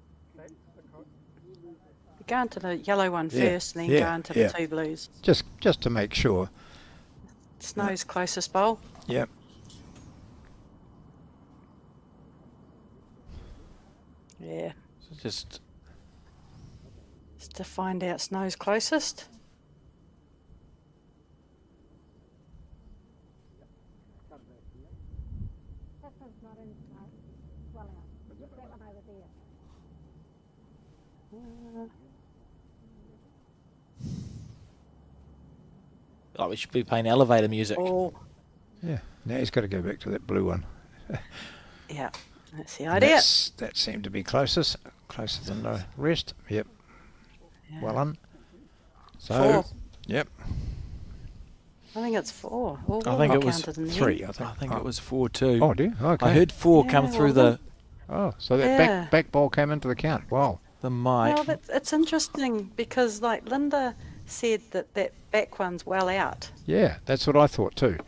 Speaker 2: going to the yellow one
Speaker 3: Yeah,
Speaker 2: first, and then
Speaker 3: yeah,
Speaker 2: going to
Speaker 3: yeah.
Speaker 2: the two blues.
Speaker 3: Just to make sure.
Speaker 2: Snow's closest bowl.
Speaker 3: Yep.
Speaker 2: Yeah.
Speaker 1: So just
Speaker 2: To find out Snow's closest.
Speaker 1: oh, we should be playing elevator music.
Speaker 2: Oh,
Speaker 3: Yeah. Now he's got to go back to that blue one.
Speaker 2: yeah. That's the
Speaker 3: And
Speaker 2: idea.
Speaker 3: that seemed to be closer than the rest. Yep.
Speaker 2: Yeah.
Speaker 3: Well done. So,
Speaker 2: 4.
Speaker 3: yep.
Speaker 2: I think it's 4. Oh,
Speaker 1: I think
Speaker 2: I
Speaker 1: it was
Speaker 2: counted in the
Speaker 3: 3,
Speaker 2: end.
Speaker 3: I
Speaker 1: I
Speaker 3: think.
Speaker 1: think it was 4-2.
Speaker 3: Oh, do you? Okay.
Speaker 1: I heard 4 come
Speaker 2: Yeah,
Speaker 1: through
Speaker 2: well
Speaker 3: Oh, so that
Speaker 2: Yeah.
Speaker 3: back ball came into the count. Wow.
Speaker 1: the mic.
Speaker 2: Well, it's interesting because, like, Linda said that back one's well out.
Speaker 3: Yeah, that's what I thought too.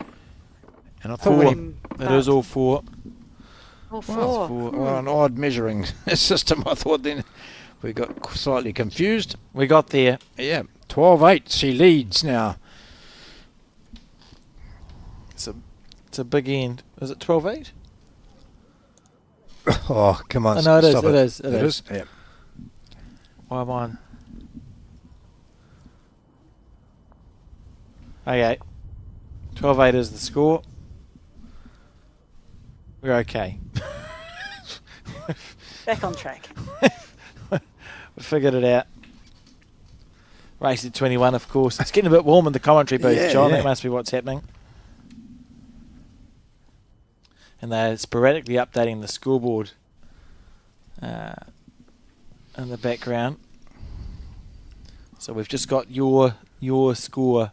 Speaker 3: And I thought
Speaker 1: 4.
Speaker 3: when
Speaker 1: It is all 4.
Speaker 2: All
Speaker 3: Wow,
Speaker 2: 4.
Speaker 3: well, an odd measuring system, I thought then. We got slightly confused.
Speaker 1: We got there.
Speaker 3: Yeah, 12-8. She leads now.
Speaker 1: It's a big end. Is it 12-8?
Speaker 3: Oh, come on.
Speaker 1: Oh, no, it is,
Speaker 3: stop
Speaker 1: it is,
Speaker 3: It
Speaker 1: it
Speaker 3: is? Yeah.
Speaker 1: Why am I on? Okay. 12-8 is the score. We're okay.
Speaker 2: Back on track.
Speaker 1: We figured it out. Race to 21, of course. It's getting a bit warm in the commentary booth,
Speaker 3: Yeah,
Speaker 1: John.
Speaker 3: yeah.
Speaker 1: That must be what's happening. And they're sporadically updating the scoreboard in the background. So we've just got your score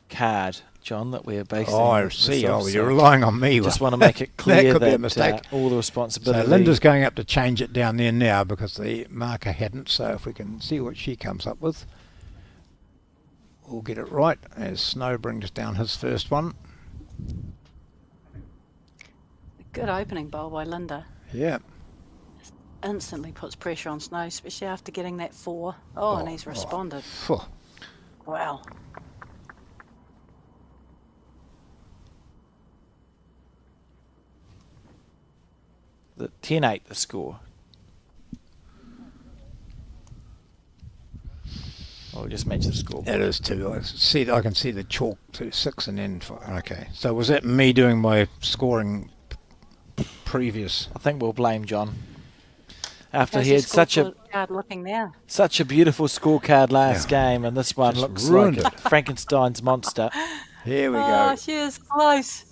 Speaker 1: card, John, that we're basing.
Speaker 3: Oh, I
Speaker 1: this
Speaker 3: see.
Speaker 1: off,
Speaker 3: Oh,
Speaker 1: so
Speaker 3: you're relying on me.
Speaker 1: just want to make it clear
Speaker 3: could be a
Speaker 1: that
Speaker 3: mistake.
Speaker 1: all the
Speaker 3: So
Speaker 1: responsibility.
Speaker 3: Linda's going up to change it down there now because the marker hadn't. So if we can see what she comes up with, we'll get it right as Snow brings down his first one.
Speaker 2: Good opening bowl by Linda.
Speaker 3: Yeah.
Speaker 2: Instantly puts pressure on Snow, especially after getting that 4. Oh, and he's responded.
Speaker 3: Phew.
Speaker 2: Wow.
Speaker 1: The 10-8 the score. Or just match the score.
Speaker 3: It is too. I can see the chalk to 6 and then 5. Okay. So was that me doing my scoring previous?
Speaker 1: I think we'll blame John. After
Speaker 2: How's
Speaker 1: he
Speaker 2: your
Speaker 1: had such a
Speaker 2: scorecard looking now?
Speaker 1: beautiful scorecard last
Speaker 3: Yeah.
Speaker 1: game, and this one
Speaker 3: Just
Speaker 1: looks
Speaker 3: ruined
Speaker 1: like Frankenstein's monster.
Speaker 3: Here we
Speaker 2: Oh,
Speaker 3: go.
Speaker 2: she is close.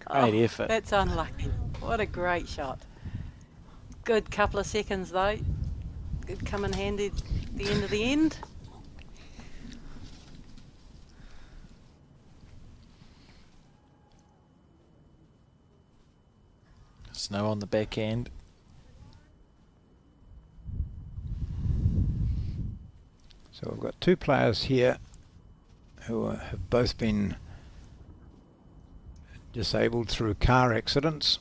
Speaker 1: Great effort.
Speaker 2: That's unlucky. What a great shot. Good couple of seconds though. Could come in handy at the end of the end.
Speaker 1: Snow on the back end.
Speaker 3: So we've got 2 players here who have both been disabled through car accidents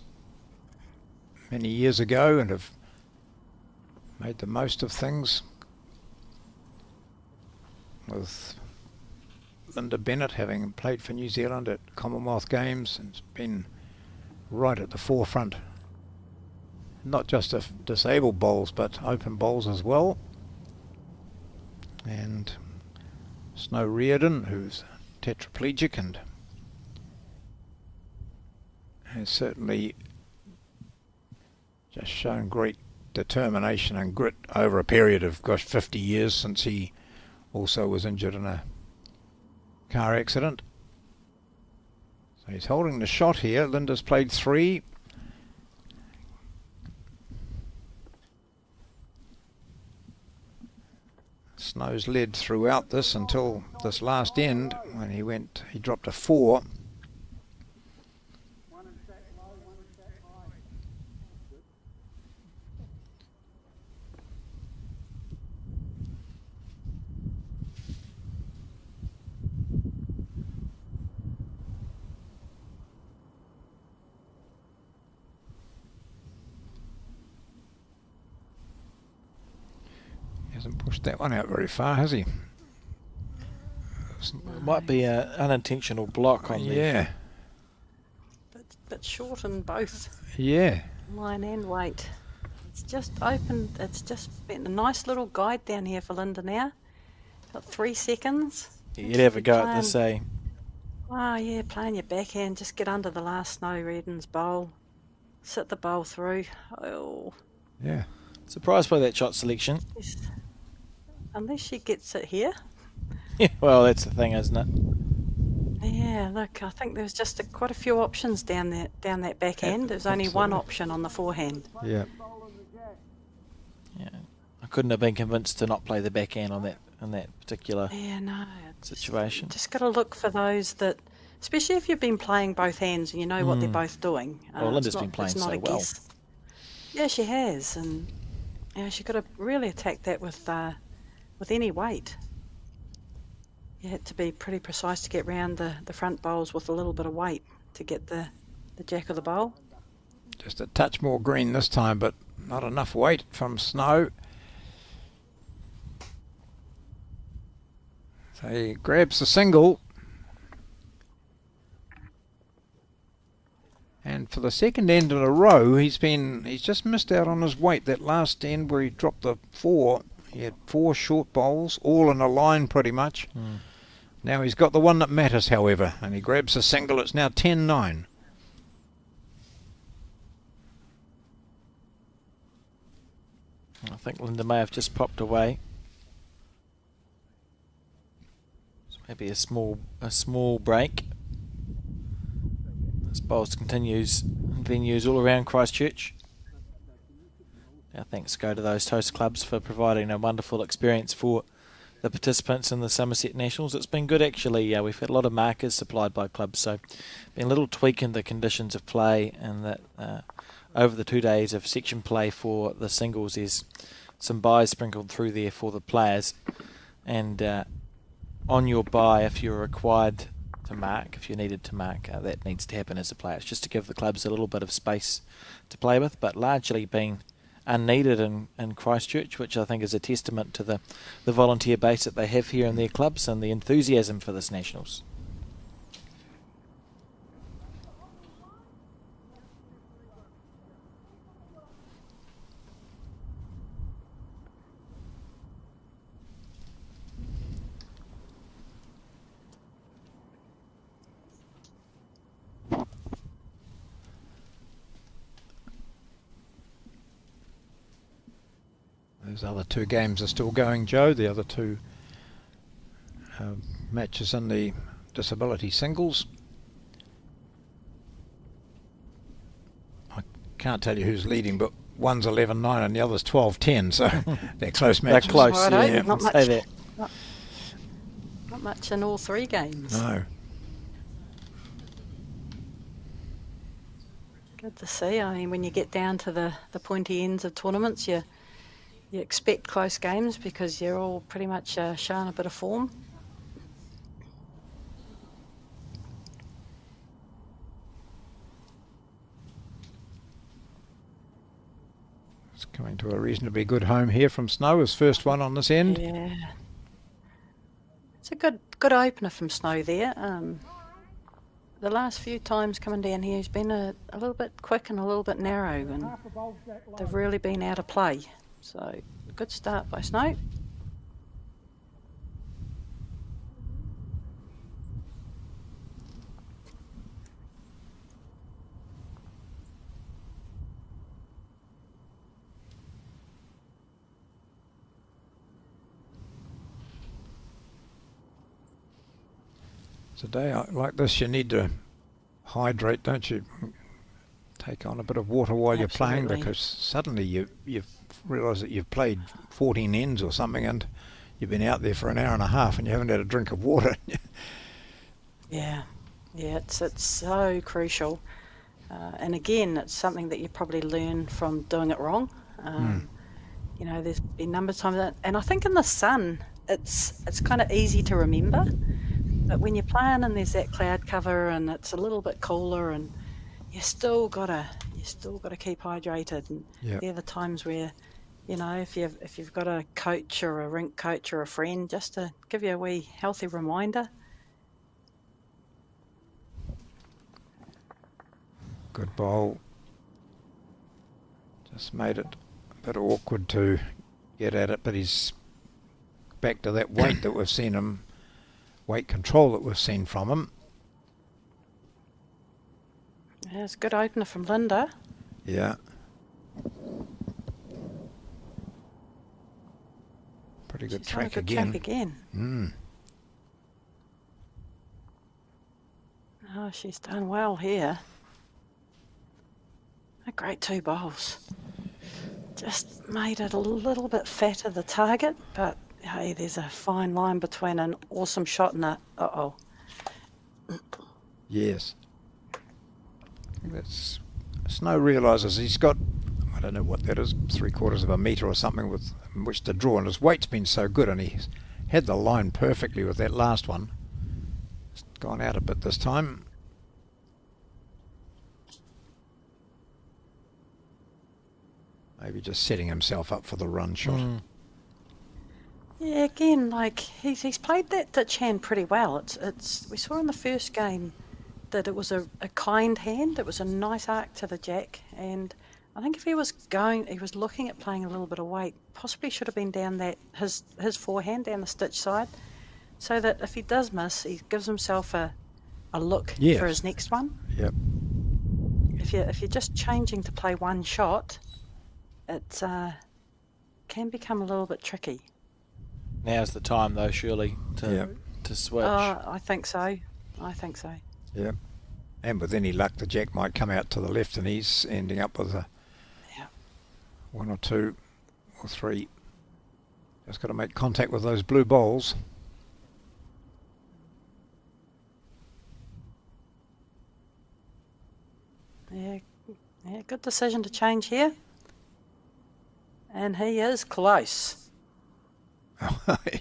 Speaker 3: many years ago and have made the most of things. With Linda Bennett having played for New Zealand at Commonwealth Games and been right at the forefront, not just of disabled bowls but open bowls as well. And Snow Reardon, who's tetraplegic and has certainly just shown great determination and grit over a period of 50 years since he also was injured in a car accident. So he's holding the shot here. Linda's played 3. Snow's led throughout this until this last end when he dropped a 4. Hasn't pushed that one out very far, has he?
Speaker 1: It might be an unintentional block on
Speaker 3: Yeah.
Speaker 2: But short in both
Speaker 3: Yeah.
Speaker 2: line and weight. It's just opened. It's just been a nice little guide down here for Linda now. Got 3 seconds.
Speaker 1: the... You'd have a go at this, eh?
Speaker 2: Oh yeah, playing your backhand. Just get under the last Snow Reddon's bowl. Sit the bowl through. Oh.
Speaker 3: Yeah.
Speaker 1: Surprised by that shot selection.
Speaker 2: Yes. Unless she gets it here.
Speaker 1: Yeah, well, that's the thing, isn't it?
Speaker 2: Yeah, look, I think there's just quite a few options down that backhand. There's only one option on the forehand.
Speaker 3: Yeah.
Speaker 1: Yeah, I couldn't have been convinced to not play the backhand on that particular
Speaker 2: Yeah, no.
Speaker 1: situation.
Speaker 2: Just got to look for those that, especially if you've been playing both hands and you know what they're both doing.
Speaker 1: Well, Linda's been playing so well.
Speaker 2: Guess. Yeah, she has, and she's got to really attack that with any weight. You had to be pretty precise to get round the front bowls with a little bit of weight to get the jack of the bowl.
Speaker 3: Just a touch more green this time, but not enough weight from Snow. So he grabs the single. And for the second end in a row, he's just missed out on his weight. That last end where he dropped the 4, he had 4 short bowls, all in a line pretty much. Now he's got the one that matters, however, and he grabs the single. It's now 10-9.
Speaker 1: I think Linda may have just popped away. So maybe a small break. This bowls continues in venues all around Christchurch. Our thanks go to those host clubs for providing a wonderful experience for the participants in the Summerset Nationals. It's been good actually. We've had a lot of markers supplied by clubs, so been a little tweak in the conditions of play, and that over the 2 days of section play for the singles, there's some buys sprinkled through there for the players. And on your buy, if you're required to mark, if you needed to mark, that needs to happen as a player. It's just to give the clubs a little bit of space to play with, but largely been unneeded in Christchurch, which I think is a testament to the volunteer base that they have here in their clubs and the enthusiasm for this Nationals.
Speaker 3: Those other 2 games are still going, Joe. The other 2 matches in the disability singles. I can't tell you who's leading, but one's 11-9 and the other's 12-10, so they're close matches.
Speaker 1: They're close,
Speaker 2: Righto,
Speaker 1: yeah.
Speaker 2: not much.
Speaker 1: Say that.
Speaker 2: Not much in all 3 games.
Speaker 3: No.
Speaker 2: Good to see. I mean, when you get down to the pointy ends of tournaments, you expect close games because you're all pretty much showing a bit of form.
Speaker 3: It's coming to a reasonably good home here from Snow, his first one on this end.
Speaker 2: Yeah. It's a good opener from Snow there. The last few times coming down here, he's been a little bit quick and a little bit narrow, and they've really been out of play. So, good start by Snow.
Speaker 3: It's a day like this, you need to hydrate, don't you? Take on a bit of water while you're playing,
Speaker 2: Absolutely.
Speaker 3: because suddenly you realise that you've played 14 ends or something, and you've been out there for an hour and a half and you haven't had a drink of water.
Speaker 2: Yeah, it's so crucial. And again, it's something that you probably learn from doing it wrong. You know, there's been a number of times, and I think in the sun, it's kind of easy to remember. But when you're playing and there's that cloud cover and it's a little bit cooler, and you still gotta keep hydrated. And
Speaker 3: Yep.
Speaker 2: they're the times where, you know, if you've got a coach or a rink coach or a friend, just to give you a wee healthy reminder.
Speaker 3: Good bowl. Just made it a bit awkward to get at it, but he's back to that weight that we've seen him, weight control that we've seen from him.
Speaker 2: Yeah, it's a good opener from Linda.
Speaker 3: Yeah. Pretty good
Speaker 2: She's on a
Speaker 3: track
Speaker 2: good
Speaker 3: again.
Speaker 2: track again.
Speaker 3: Mm.
Speaker 2: Oh, she's done well here. A great 2 bowls. Just made it a little bit fatter, the target, but hey, there's a fine line between an awesome shot and a uh-oh.
Speaker 3: Yes. That's Snow realises he's got, I don't know what that is, 3/4 of a metre or something with which to draw, and his weight's been so good, and he's had the line perfectly with that last one. It's gone out a bit this time. Maybe just setting himself up for the run shot.
Speaker 2: Yeah, again, like he's played that ditch hand pretty well. It's we saw in the first game that it was a kind hand. It was a nice arc to the jack, and I think if he was looking at playing a little bit of weight, possibly should have been down that his forehand down the stitch side, so that if he does miss, he gives himself a look
Speaker 3: Yes.
Speaker 2: for his next one.
Speaker 3: Yep.
Speaker 2: If you're just changing to play one shot, it can become a little bit tricky.
Speaker 1: Now's the time, though, surely, to switch.
Speaker 2: I think so.
Speaker 3: Yep. And with any luck, the jack might come out to the left, and he's ending up with a 1 or 2 or 3. Just got to make contact with those blue bowls.
Speaker 2: Yeah, good decision to change here. And he is close.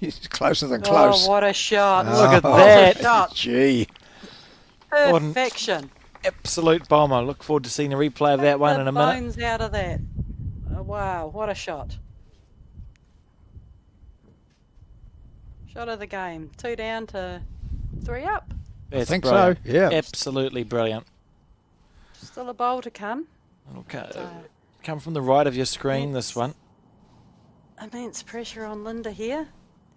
Speaker 3: He's closer than close.
Speaker 2: Oh, what a shot.
Speaker 1: Look at
Speaker 3: Oh,
Speaker 1: that.
Speaker 2: Shot.
Speaker 3: Gee.
Speaker 2: Perfection.
Speaker 1: Absolute bomber. Look forward to seeing a replay of that one in a minute.
Speaker 2: Bones out of that. Oh, wow, what a shot. Shot of the game. 2 down to 3 up.
Speaker 1: That's
Speaker 3: think
Speaker 1: brilliant.
Speaker 3: so, yeah.
Speaker 1: Absolutely brilliant.
Speaker 2: Still a bowl to come.
Speaker 1: Okay. Come from the right of your screen, this one.
Speaker 2: Immense pressure on Linda here.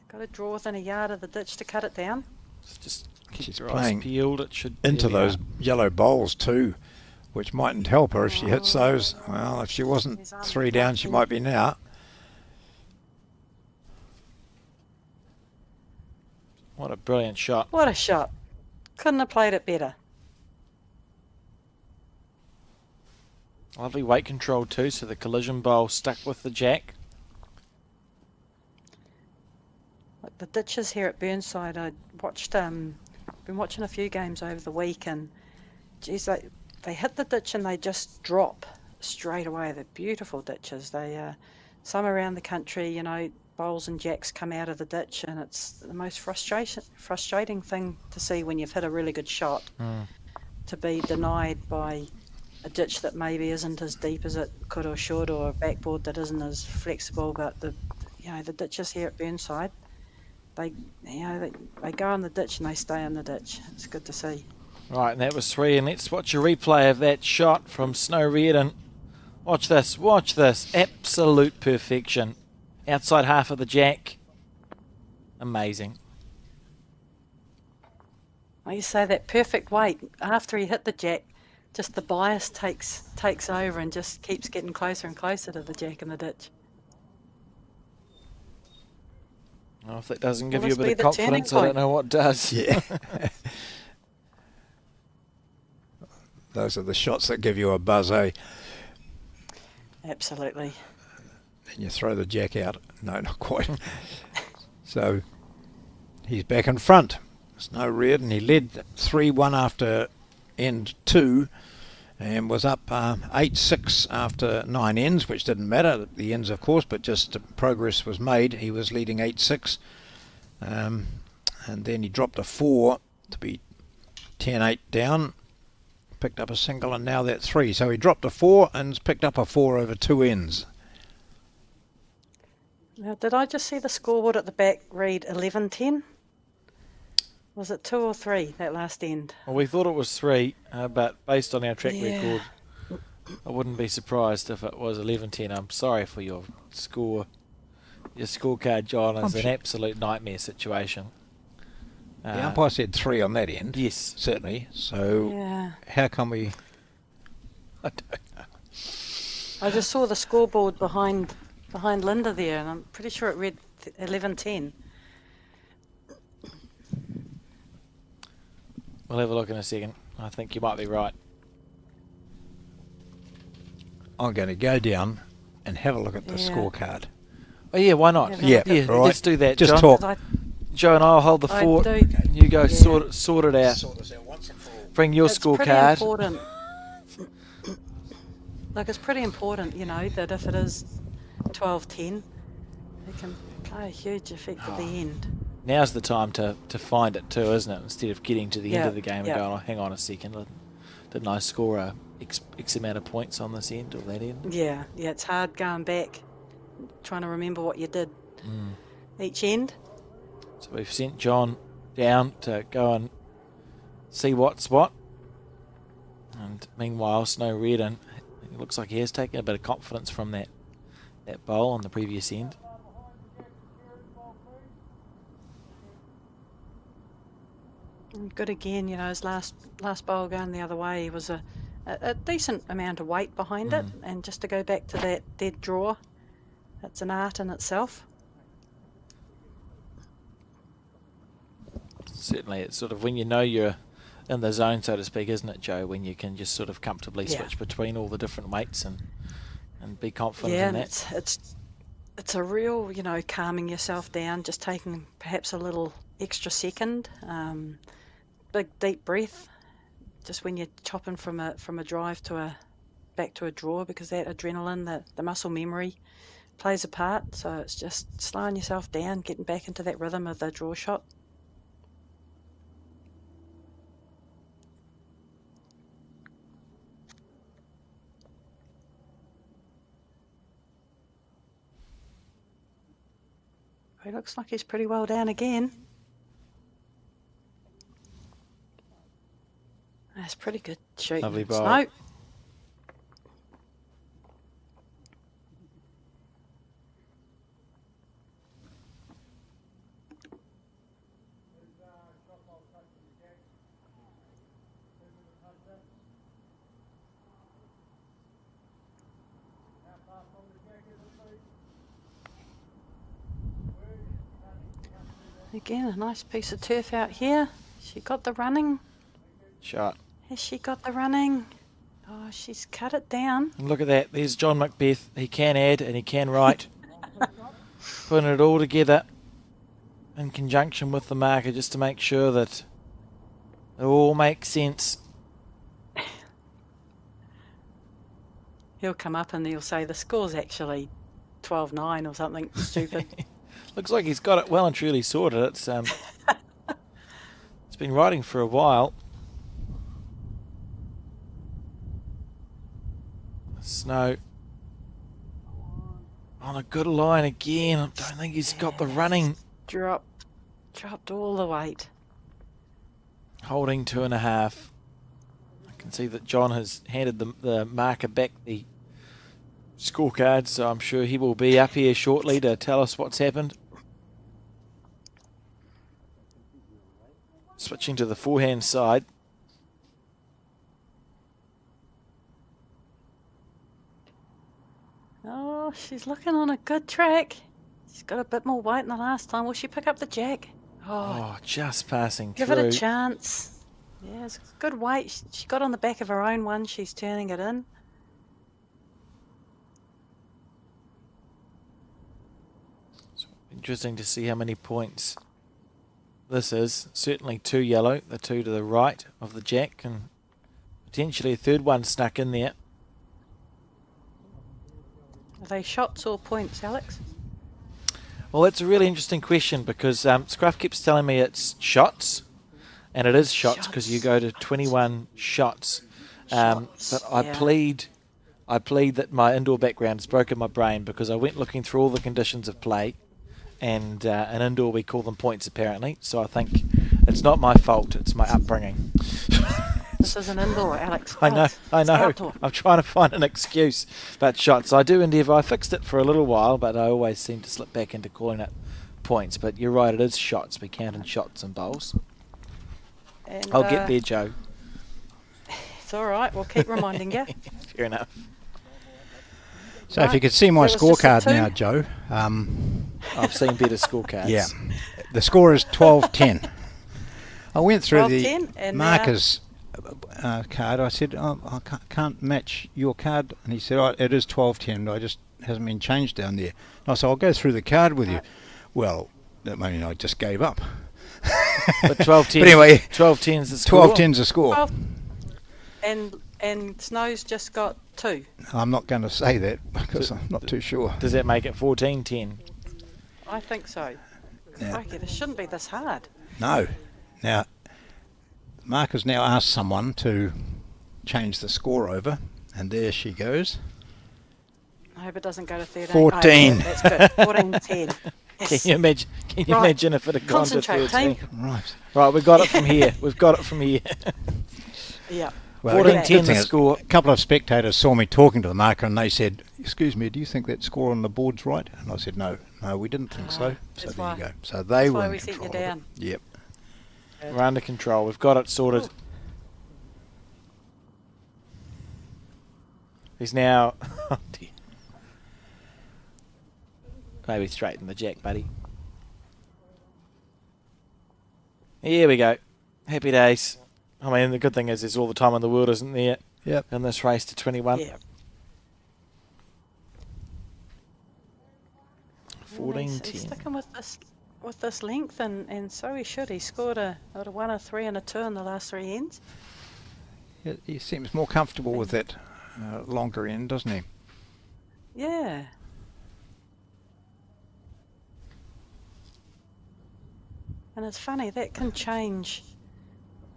Speaker 2: Got to draw within a yard of the ditch to cut it down.
Speaker 1: So just keep
Speaker 3: She's
Speaker 1: your
Speaker 3: playing
Speaker 1: eyes peeled. It should
Speaker 3: Into
Speaker 1: there we
Speaker 3: those
Speaker 1: are.
Speaker 3: yellow bowls too, which mightn't help her if she hits those. Well, if she wasn't
Speaker 2: She's
Speaker 3: 3 down, she might be now.
Speaker 1: What a brilliant shot.
Speaker 2: What a shot. Couldn't have played it better.
Speaker 1: Lovely weight control too, so the collision bowl stuck with the jack.
Speaker 2: Like the ditches here at Burnside, I watched, been watching a few games over the week, and geez, they hit the ditch and they just drop straight away. They're beautiful ditches. They, some around the country, you know, bowls and jacks come out of the ditch, and it's the most frustrating thing to see when you've hit a really good shot, to be denied by a ditch that maybe isn't as deep as it could or should, or a backboard that isn't as flexible. But the ditches here at Burnside, they go in the ditch and they stay in the ditch. It's good to see.
Speaker 1: Right, and that was 3, and let's watch a replay of that shot from Snow Reardon. Watch this, absolute perfection. Outside half of the jack. Amazing.
Speaker 2: Like you say, that perfect weight after he hit the jack, just the bias takes over and just keeps getting closer and closer to the jack in the ditch.
Speaker 1: Well, if that doesn't give
Speaker 2: Will
Speaker 1: you a
Speaker 2: this
Speaker 1: bit
Speaker 2: be
Speaker 1: of
Speaker 2: the turning
Speaker 1: confidence, I don't
Speaker 2: point?
Speaker 1: know what does.
Speaker 3: Yeah. Those are the shots that give you a buzz, eh?
Speaker 2: Absolutely.
Speaker 3: Then you throw the jack out. No, not quite. So he's back in front. Snow Reardon, he led 3-1 after end 2 and was up 8-6 after 9 ends, which didn't matter, the ends of course, but just progress was made. He was leading 8-6, and then he dropped a 4 to be 10-8 down, picked up a single, and now that 3. So he dropped a 4 and picked up a 4 over 2 ends.
Speaker 2: Now, did I just see the scoreboard at the back read 11-10? Was it 2 or 3 that last end?
Speaker 1: Well, we thought it was 3, but based on our track
Speaker 2: Yeah.
Speaker 1: record, I wouldn't be surprised if it was 11-10. I'm sorry for your score. Your scorecard, John, is an absolute nightmare situation.
Speaker 3: The umpire said 3 on that end.
Speaker 1: Yes.
Speaker 3: Certainly. So
Speaker 2: Yeah.
Speaker 3: how can we...
Speaker 1: I don't know.
Speaker 2: I just saw the scoreboard behind Linda there, and I'm pretty sure it read 11-10.
Speaker 1: We'll have a look in a second. I think you might be right.
Speaker 3: I'm going to go down and have a look at the
Speaker 2: Yeah.
Speaker 3: scorecard.
Speaker 1: Oh, yeah, why not?
Speaker 2: Yeah,
Speaker 3: Yeah, all right.
Speaker 1: Let's do that,
Speaker 3: Just
Speaker 1: John.
Speaker 3: talk.
Speaker 2: 'Cause
Speaker 1: Joe and I'll hold the
Speaker 2: I
Speaker 1: fort.
Speaker 2: do-
Speaker 1: You go
Speaker 2: Yeah.
Speaker 1: sort it out.
Speaker 3: Sort this out once and for all.
Speaker 1: Bring your
Speaker 2: It's pretty
Speaker 1: scorecard.
Speaker 2: important. Like, it's pretty important, you know, that if it is 12-10, it can play a huge effect at the end.
Speaker 1: Now's the time to find it too, isn't it? Instead of getting to the end
Speaker 2: Yeah,
Speaker 1: of the game and
Speaker 2: yeah.
Speaker 1: going, oh, hang on a second, didn't I score a X amount of points on this end or that end?
Speaker 2: Yeah, it's hard going back, trying to remember what you did each end.
Speaker 1: So we've sent John down to go and see what's what. And meanwhile, Snow Reardon, it looks like he has taken a bit of confidence from that bowl on the previous end.
Speaker 2: And good again, you know, his last bowl going the other way was a decent amount of weight behind it, and just to go back to that dead draw, that's an art in itself.
Speaker 1: Certainly, it's sort of when you know you're in the zone, so to speak, isn't it, Joe? When you can just sort of comfortably
Speaker 2: Yeah.
Speaker 1: switch between all the different weights and be confident
Speaker 2: Yeah,
Speaker 1: in
Speaker 2: and
Speaker 1: that.
Speaker 2: it's a real, you know, calming yourself down, just taking perhaps a little extra second, big deep breath, just when you're chopping from a drive back to a draw, because that adrenaline, the muscle memory plays a part. So it's just slowing yourself down, getting back into that rhythm of the draw shot. He looks like he's pretty well down again. That's pretty good shooting.
Speaker 1: Lovely bowl.
Speaker 2: Snow. Again, a nice piece of turf out here. She got the running.
Speaker 1: Shot.
Speaker 2: Has she got the running? Oh, she's cut it down.
Speaker 1: And look at that. There's John Macbeth. He can add and he can write. Putting it all together in conjunction with the marker just to make sure that it all makes sense.
Speaker 2: He'll come up and he'll say the score's actually 12-9 or something stupid.
Speaker 1: Looks like he's got it well and truly sorted. It's been writing for a while. Snow on a good line again. I don't think he's got the running.
Speaker 2: Dropped all the weight.
Speaker 1: Holding 2.5. I can see that John has handed the marker back the scorecard, so I'm sure he will be up here shortly to tell us what's happened. Switching to the forehand side.
Speaker 2: Oh, she's looking on a good track. She's got a bit more weight than the last time. Will she pick up the jack?
Speaker 1: Oh, just passing
Speaker 2: Give
Speaker 1: through.
Speaker 2: it a chance. Yeah, it's good weight. She got on the back of her own one. She's turning it in.
Speaker 1: Interesting to see how many points this is. Certainly 2 yellow, the 2 to the right of the jack, and potentially a third one snuck in there.
Speaker 2: Are they shots or points, Alex?
Speaker 1: Well, that's a really interesting question because Scruff keeps telling me it's shots, and it is shots because you go to 21 shots. But I plead that my indoor background has broken my brain because I went looking through all the conditions of play, and in indoor we call them points apparently. So I think it's not my fault; it's my upbringing.
Speaker 2: This is an indoor, Alex.
Speaker 1: I know.
Speaker 2: It's outdoor.
Speaker 1: I'm trying to find an excuse, but shots. I do endeavour. I fixed it for a little while, but I always seem to slip back into calling it points. But you're right; it is shots. We count in shots and bowls.
Speaker 2: And,
Speaker 1: I'll get there, Joe.
Speaker 2: It's all right. We'll keep reminding you.
Speaker 1: Fair enough.
Speaker 3: So if you could see my
Speaker 2: That was just a
Speaker 3: scorecard
Speaker 2: two.
Speaker 3: now, Joe.
Speaker 1: I've seen better scorecards.
Speaker 3: Yeah. The score is 12-10. I went through
Speaker 2: 12-10,
Speaker 3: the
Speaker 2: and
Speaker 3: marker's card. I said, I can't match your card. And he said, it is 12-10. I just hasn't been changed down there. And I said, I'll go through the card with you. Well, that means I just gave up.
Speaker 1: But 12-10.
Speaker 3: But anyway,
Speaker 1: 12-10 is the score.
Speaker 3: 12-10's the score.
Speaker 2: 12. And Snow's just got 2.
Speaker 3: I'm not going to say that because I'm not too sure.
Speaker 1: Does that make it 14-10?
Speaker 2: I think so.
Speaker 3: Yeah.
Speaker 2: Crikey, this shouldn't be this hard.
Speaker 3: No. Now, Mark has now asked someone to change the score over, and there she goes.
Speaker 2: I hope it doesn't go to 13.
Speaker 3: 14.
Speaker 2: Oh, that's good. 14-10. Yes.
Speaker 1: Can you imagine? Can you
Speaker 2: Right.
Speaker 1: imagine if it had gone to
Speaker 2: Concentrate,
Speaker 1: 13?
Speaker 2: team.
Speaker 3: Right.
Speaker 1: Right, we've got it from here. We've got it from here.
Speaker 2: Yeah.
Speaker 3: Well,
Speaker 1: 14-10
Speaker 3: good
Speaker 1: the
Speaker 3: thing is,
Speaker 1: score.
Speaker 3: a couple of spectators saw me talking to the marker, and they said, "Excuse me, do you think that score on the board's right?" And I said, "No, we didn't think so." So
Speaker 2: that's
Speaker 3: there
Speaker 2: why-
Speaker 3: you go. So they were
Speaker 2: why
Speaker 3: in
Speaker 2: we sent you
Speaker 3: control of
Speaker 2: down.
Speaker 3: it. Yep.
Speaker 1: We're under control. We've got it sorted. He's now... Oh dear. Maybe straighten the jack, buddy. Here we go. Happy days. I mean, the good thing is there's all the time in the world, isn't there,
Speaker 3: Yep.
Speaker 1: in this race to 21.
Speaker 2: Yeah.
Speaker 1: 14-10.
Speaker 2: He's sticking with this length, and so he should. He scored a 1, a 3, and a 2 in the last 3 ends.
Speaker 3: He seems more comfortable with that longer end, doesn't he?
Speaker 2: Yeah. And it's funny, that can change.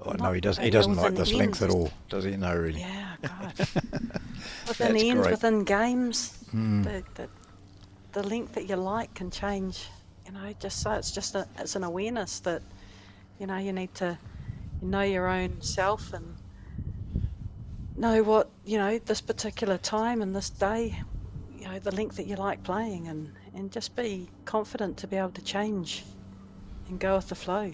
Speaker 3: Oh, no, he doesn't. He
Speaker 2: Not
Speaker 3: doesn't
Speaker 2: within
Speaker 3: like this
Speaker 2: the
Speaker 3: length
Speaker 2: ends.
Speaker 3: at all, does he? No, really.
Speaker 2: Yeah, God.
Speaker 3: That's
Speaker 2: Within ends,
Speaker 3: great.
Speaker 2: within games,
Speaker 3: Mm.
Speaker 2: the length that you like can change. You know, just so it's an awareness that, you know, you need to know your own self and know what, you know, this particular time and this day, you know, the length that you like playing, and just be confident to be able to change and go with the flow.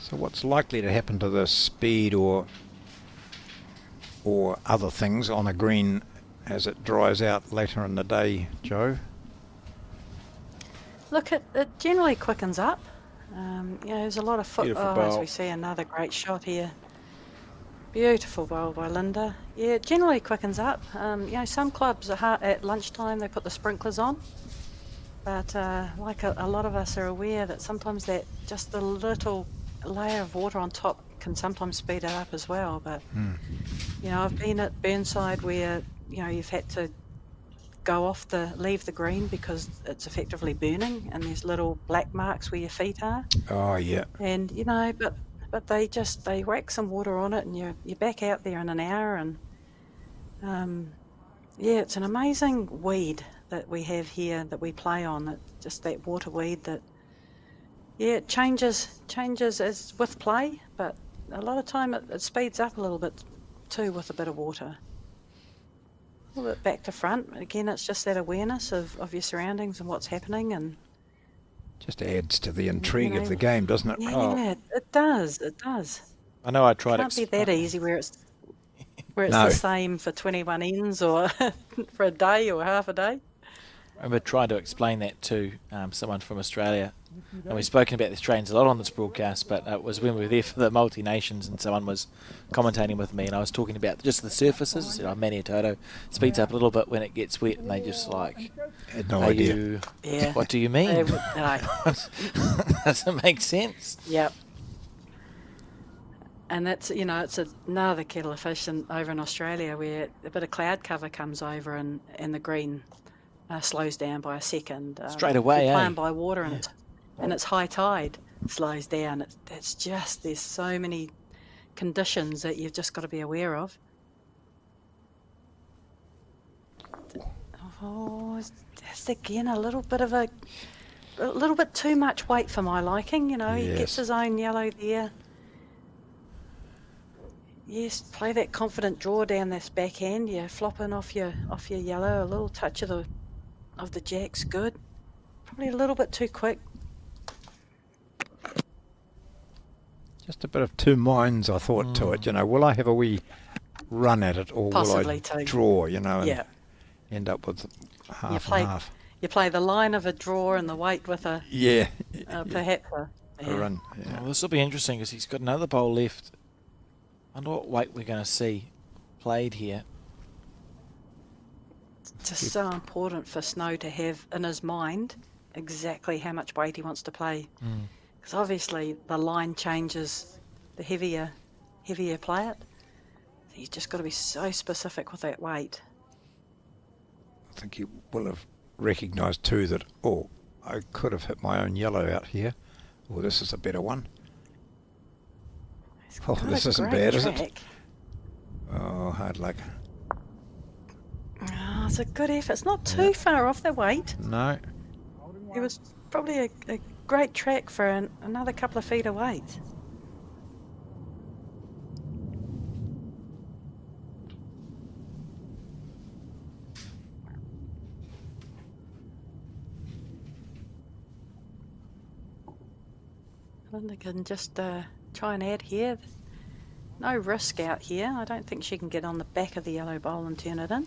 Speaker 3: So what's likely to happen to the speed or other things on a green as it dries out later in the day, Joe?
Speaker 2: Look, it generally quickens up. You know, there's a lot of foot.
Speaker 1: Beautiful
Speaker 2: As
Speaker 1: bowl.
Speaker 2: we see another great shot here. Beautiful bowl by Linda. Yeah, it generally quickens up. You know, some clubs at lunchtime they put the sprinklers on, but like a lot of us are aware that sometimes that just the little layer of water on top can sometimes speed it up as well. But you know, I've been at Burnside where, you know, you've had to leave the green because it's effectively burning, and there's little black marks where your feet are.
Speaker 3: Oh, yeah.
Speaker 2: And you know, but they whack some water on it, and you're back out there in an hour. And yeah, it's an amazing weed that we have here that we play on. It just that water weed that, yeah, it changes as with play, but a lot of time it speeds up a little bit too with a bit of water. A little bit back to front. Again, it's just that awareness of your surroundings and what's happening, and
Speaker 3: Just adds to the intrigue
Speaker 2: know,
Speaker 3: of the game, doesn't it?
Speaker 2: yeah,
Speaker 1: Oh.
Speaker 2: it does. It does.
Speaker 1: I know I tried
Speaker 2: Can't be that easy where it's
Speaker 3: No.
Speaker 2: the same for 21 ends or for a day or half a day.
Speaker 1: I remember trying to explain that to someone from Australia, and we've spoken about the Australians a lot on this broadcast, but it was when we were there for the multi-nations and someone was commentating with me and I was talking about just the surfaces. I said, Maniatoto speeds up a little bit when it gets wet, and they just like,
Speaker 3: Had no idea.
Speaker 1: What do you mean?
Speaker 2: No.
Speaker 1: Doesn't make sense.
Speaker 2: Yep. And that's, it's another kettle of fish over in Australia where a bit of cloud cover comes over and the green slows down by a second.
Speaker 1: Straight away,
Speaker 2: you're playing by water and it's high tide slows down. It's just, there's so many conditions that you've just got to be aware of. Oh, that's again a little bit too much weight for my liking. He gets his own yellow there. Yes, play that confident draw down this backhand. You're flopping off your yellow. A little touch of the jack's good. Probably a little bit too quick.
Speaker 3: Just a bit of two minds, I thought, to it. Will I have a wee run at it, or
Speaker 2: Possibly
Speaker 3: will I
Speaker 2: too.
Speaker 3: draw? And
Speaker 2: Yeah.
Speaker 3: end up with half
Speaker 2: play-
Speaker 3: and half.
Speaker 2: You play the line of a draw and the weight with
Speaker 3: Yeah.
Speaker 2: perhaps
Speaker 3: A run. Yeah.
Speaker 1: Well, this will be interesting because he's got another bowl left. I wonder what weight we're going to see played here.
Speaker 2: It's just so important for Snow to have in his mind exactly how much weight he wants to play. Because obviously the line changes the heavier you play it. He's just got to be so specific with that weight.
Speaker 3: I think he will have recognised too that, I could have hit my own yellow out here. This is a better one.
Speaker 2: He's
Speaker 3: Oh,
Speaker 2: got
Speaker 3: this
Speaker 2: a
Speaker 3: isn't
Speaker 2: great
Speaker 3: bad, is it?
Speaker 2: track.
Speaker 3: Oh, hard luck.
Speaker 2: Oh, it's a good effort. It's not too far off the weight.
Speaker 3: No.
Speaker 2: It was probably a great track for another couple of feet of weight. Linda can just try and add here. No risk out here. I don't think she can get on the back of the yellow bowl and turn it in.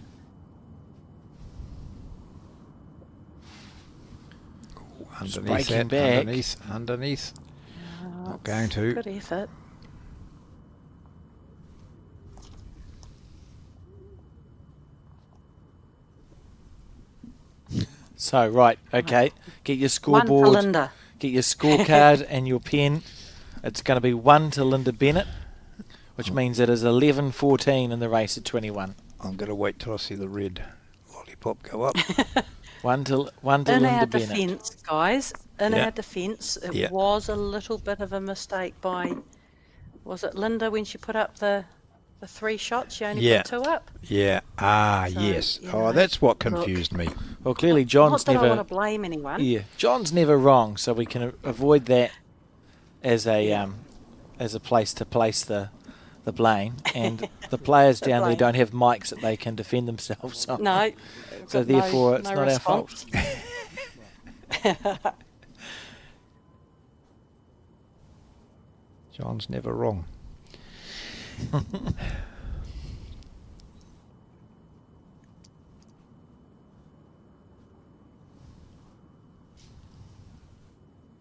Speaker 3: Underneath
Speaker 1: breaking
Speaker 3: that,
Speaker 1: back.
Speaker 3: underneath.
Speaker 2: Oh,
Speaker 3: Not going to.
Speaker 2: Good effort.
Speaker 1: So, right, okay. Get your
Speaker 2: One
Speaker 1: scoreboard.
Speaker 2: for Linda.
Speaker 1: Get your scorecard and your pen. It's going to be 1 to Linda Bennett, which means it is 11-14 in the race at 21.
Speaker 3: I'm going to wait till I see the red lollipop go up.
Speaker 1: 1 to
Speaker 2: In
Speaker 1: Linda
Speaker 2: our
Speaker 1: Bennett.
Speaker 2: defence, guys,
Speaker 3: Yeah.
Speaker 2: our defence, it
Speaker 3: Yeah.
Speaker 2: was a little bit of a mistake by, was it Linda when she put up the 3 shots? She only
Speaker 3: Yeah.
Speaker 2: put 2 up.
Speaker 3: Yeah.
Speaker 2: So,
Speaker 3: Yes.
Speaker 2: you
Speaker 3: Oh,
Speaker 2: know,
Speaker 3: that's what
Speaker 2: look.
Speaker 3: confused me.
Speaker 1: Well, clearly
Speaker 2: Not
Speaker 1: John's
Speaker 2: that I want to
Speaker 1: never.
Speaker 2: blame anyone.
Speaker 1: Yeah, John's never wrong, so we can avoid that as a place to place the blame. And the players
Speaker 2: The
Speaker 1: down there
Speaker 2: blame.
Speaker 1: don't have mics that they can defend themselves on.
Speaker 2: No.
Speaker 1: So
Speaker 2: got
Speaker 1: therefore, it's
Speaker 2: no
Speaker 1: not
Speaker 2: response.
Speaker 1: our fault.
Speaker 3: John's never wrong.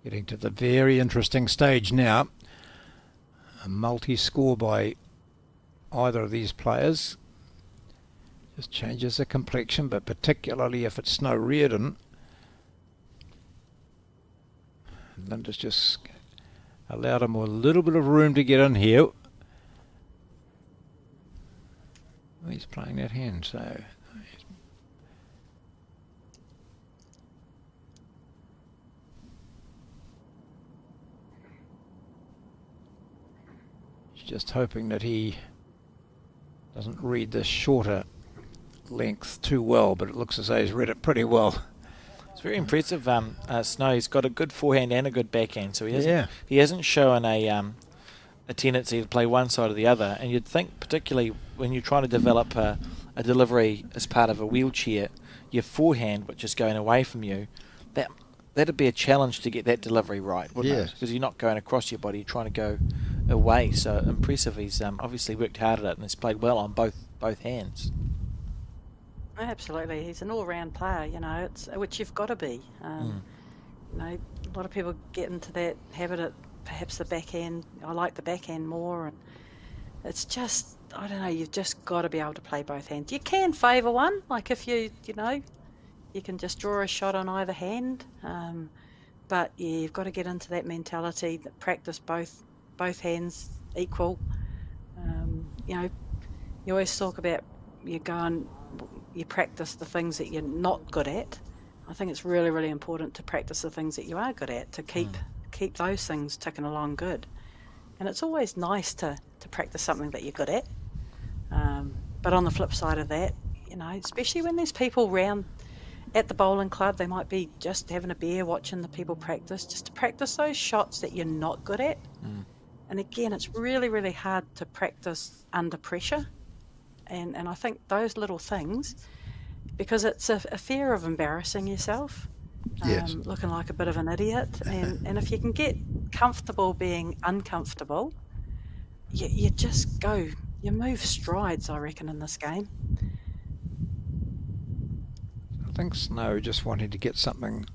Speaker 3: Getting to the very interesting stage now. A multi-score by either of these players just changes the complexion, but particularly if it's Snow Reardon. Linda's just allowed him a little bit of room to get in here. Oh, he's playing that hand, so he's just hoping that he doesn't read this shorter length too well, but it looks as though he's read it pretty well.
Speaker 1: It's very impressive. Snow, he's got a good forehand and a good backhand, so
Speaker 3: Yeah.
Speaker 1: he hasn't shown a tendency to play one side or the other. And you'd think, particularly when you're trying to develop a delivery as part of a wheelchair, your forehand, which is going away from you, that'd be a challenge to get that delivery right, wouldn't
Speaker 3: Yes.
Speaker 1: it? Because you're not going across your body, you're trying to go away. So impressive. He's obviously worked hard at it and has played well on both hands.
Speaker 2: Absolutely, he's an all-round player. Which you've got to be. A lot of people get into that habit at perhaps the backhand. I like the backhand more, and it's just, I don't know. You've just got to be able to play both hands. You can favour one, like if you can just draw a shot on either hand. But yeah, you've got to get into that mentality that practice both hands equal. You always talk about you practice the things that you're not good at. I think it's really, really important to practice the things that you are good at, to keep those things ticking along good. And it's always nice to practice something that you're good at. But on the flip side of that, especially when there's people round at the bowling club, they might be just having a beer watching the people practice, just to practice those shots that you're not good at. And again, it's really, really hard to practice under pressure. And I think those little things, because it's a fear of embarrassing yourself,
Speaker 3: Yes.
Speaker 2: looking like a bit of an idiot. And if you can get comfortable being uncomfortable, you just go, you move strides, I reckon, in this game.
Speaker 3: I think Snow just wanted to get something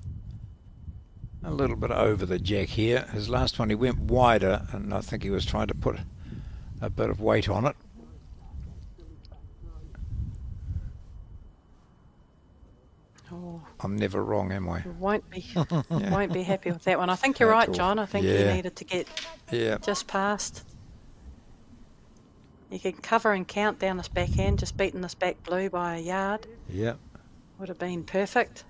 Speaker 3: a little bit over the jack here. His last one, he went wider, and I think he was trying to put a bit of weight on it.
Speaker 2: Oh,
Speaker 3: I'm never wrong, am I?
Speaker 2: you won't be happy with that one. I think you're right,
Speaker 3: At all.
Speaker 2: John. I think you
Speaker 3: Yeah.
Speaker 2: needed to get
Speaker 3: Yeah.
Speaker 2: just past. You can cover and count down this backhand, just beating this back blue by a yard.
Speaker 3: Yeah.
Speaker 2: Would have been perfect.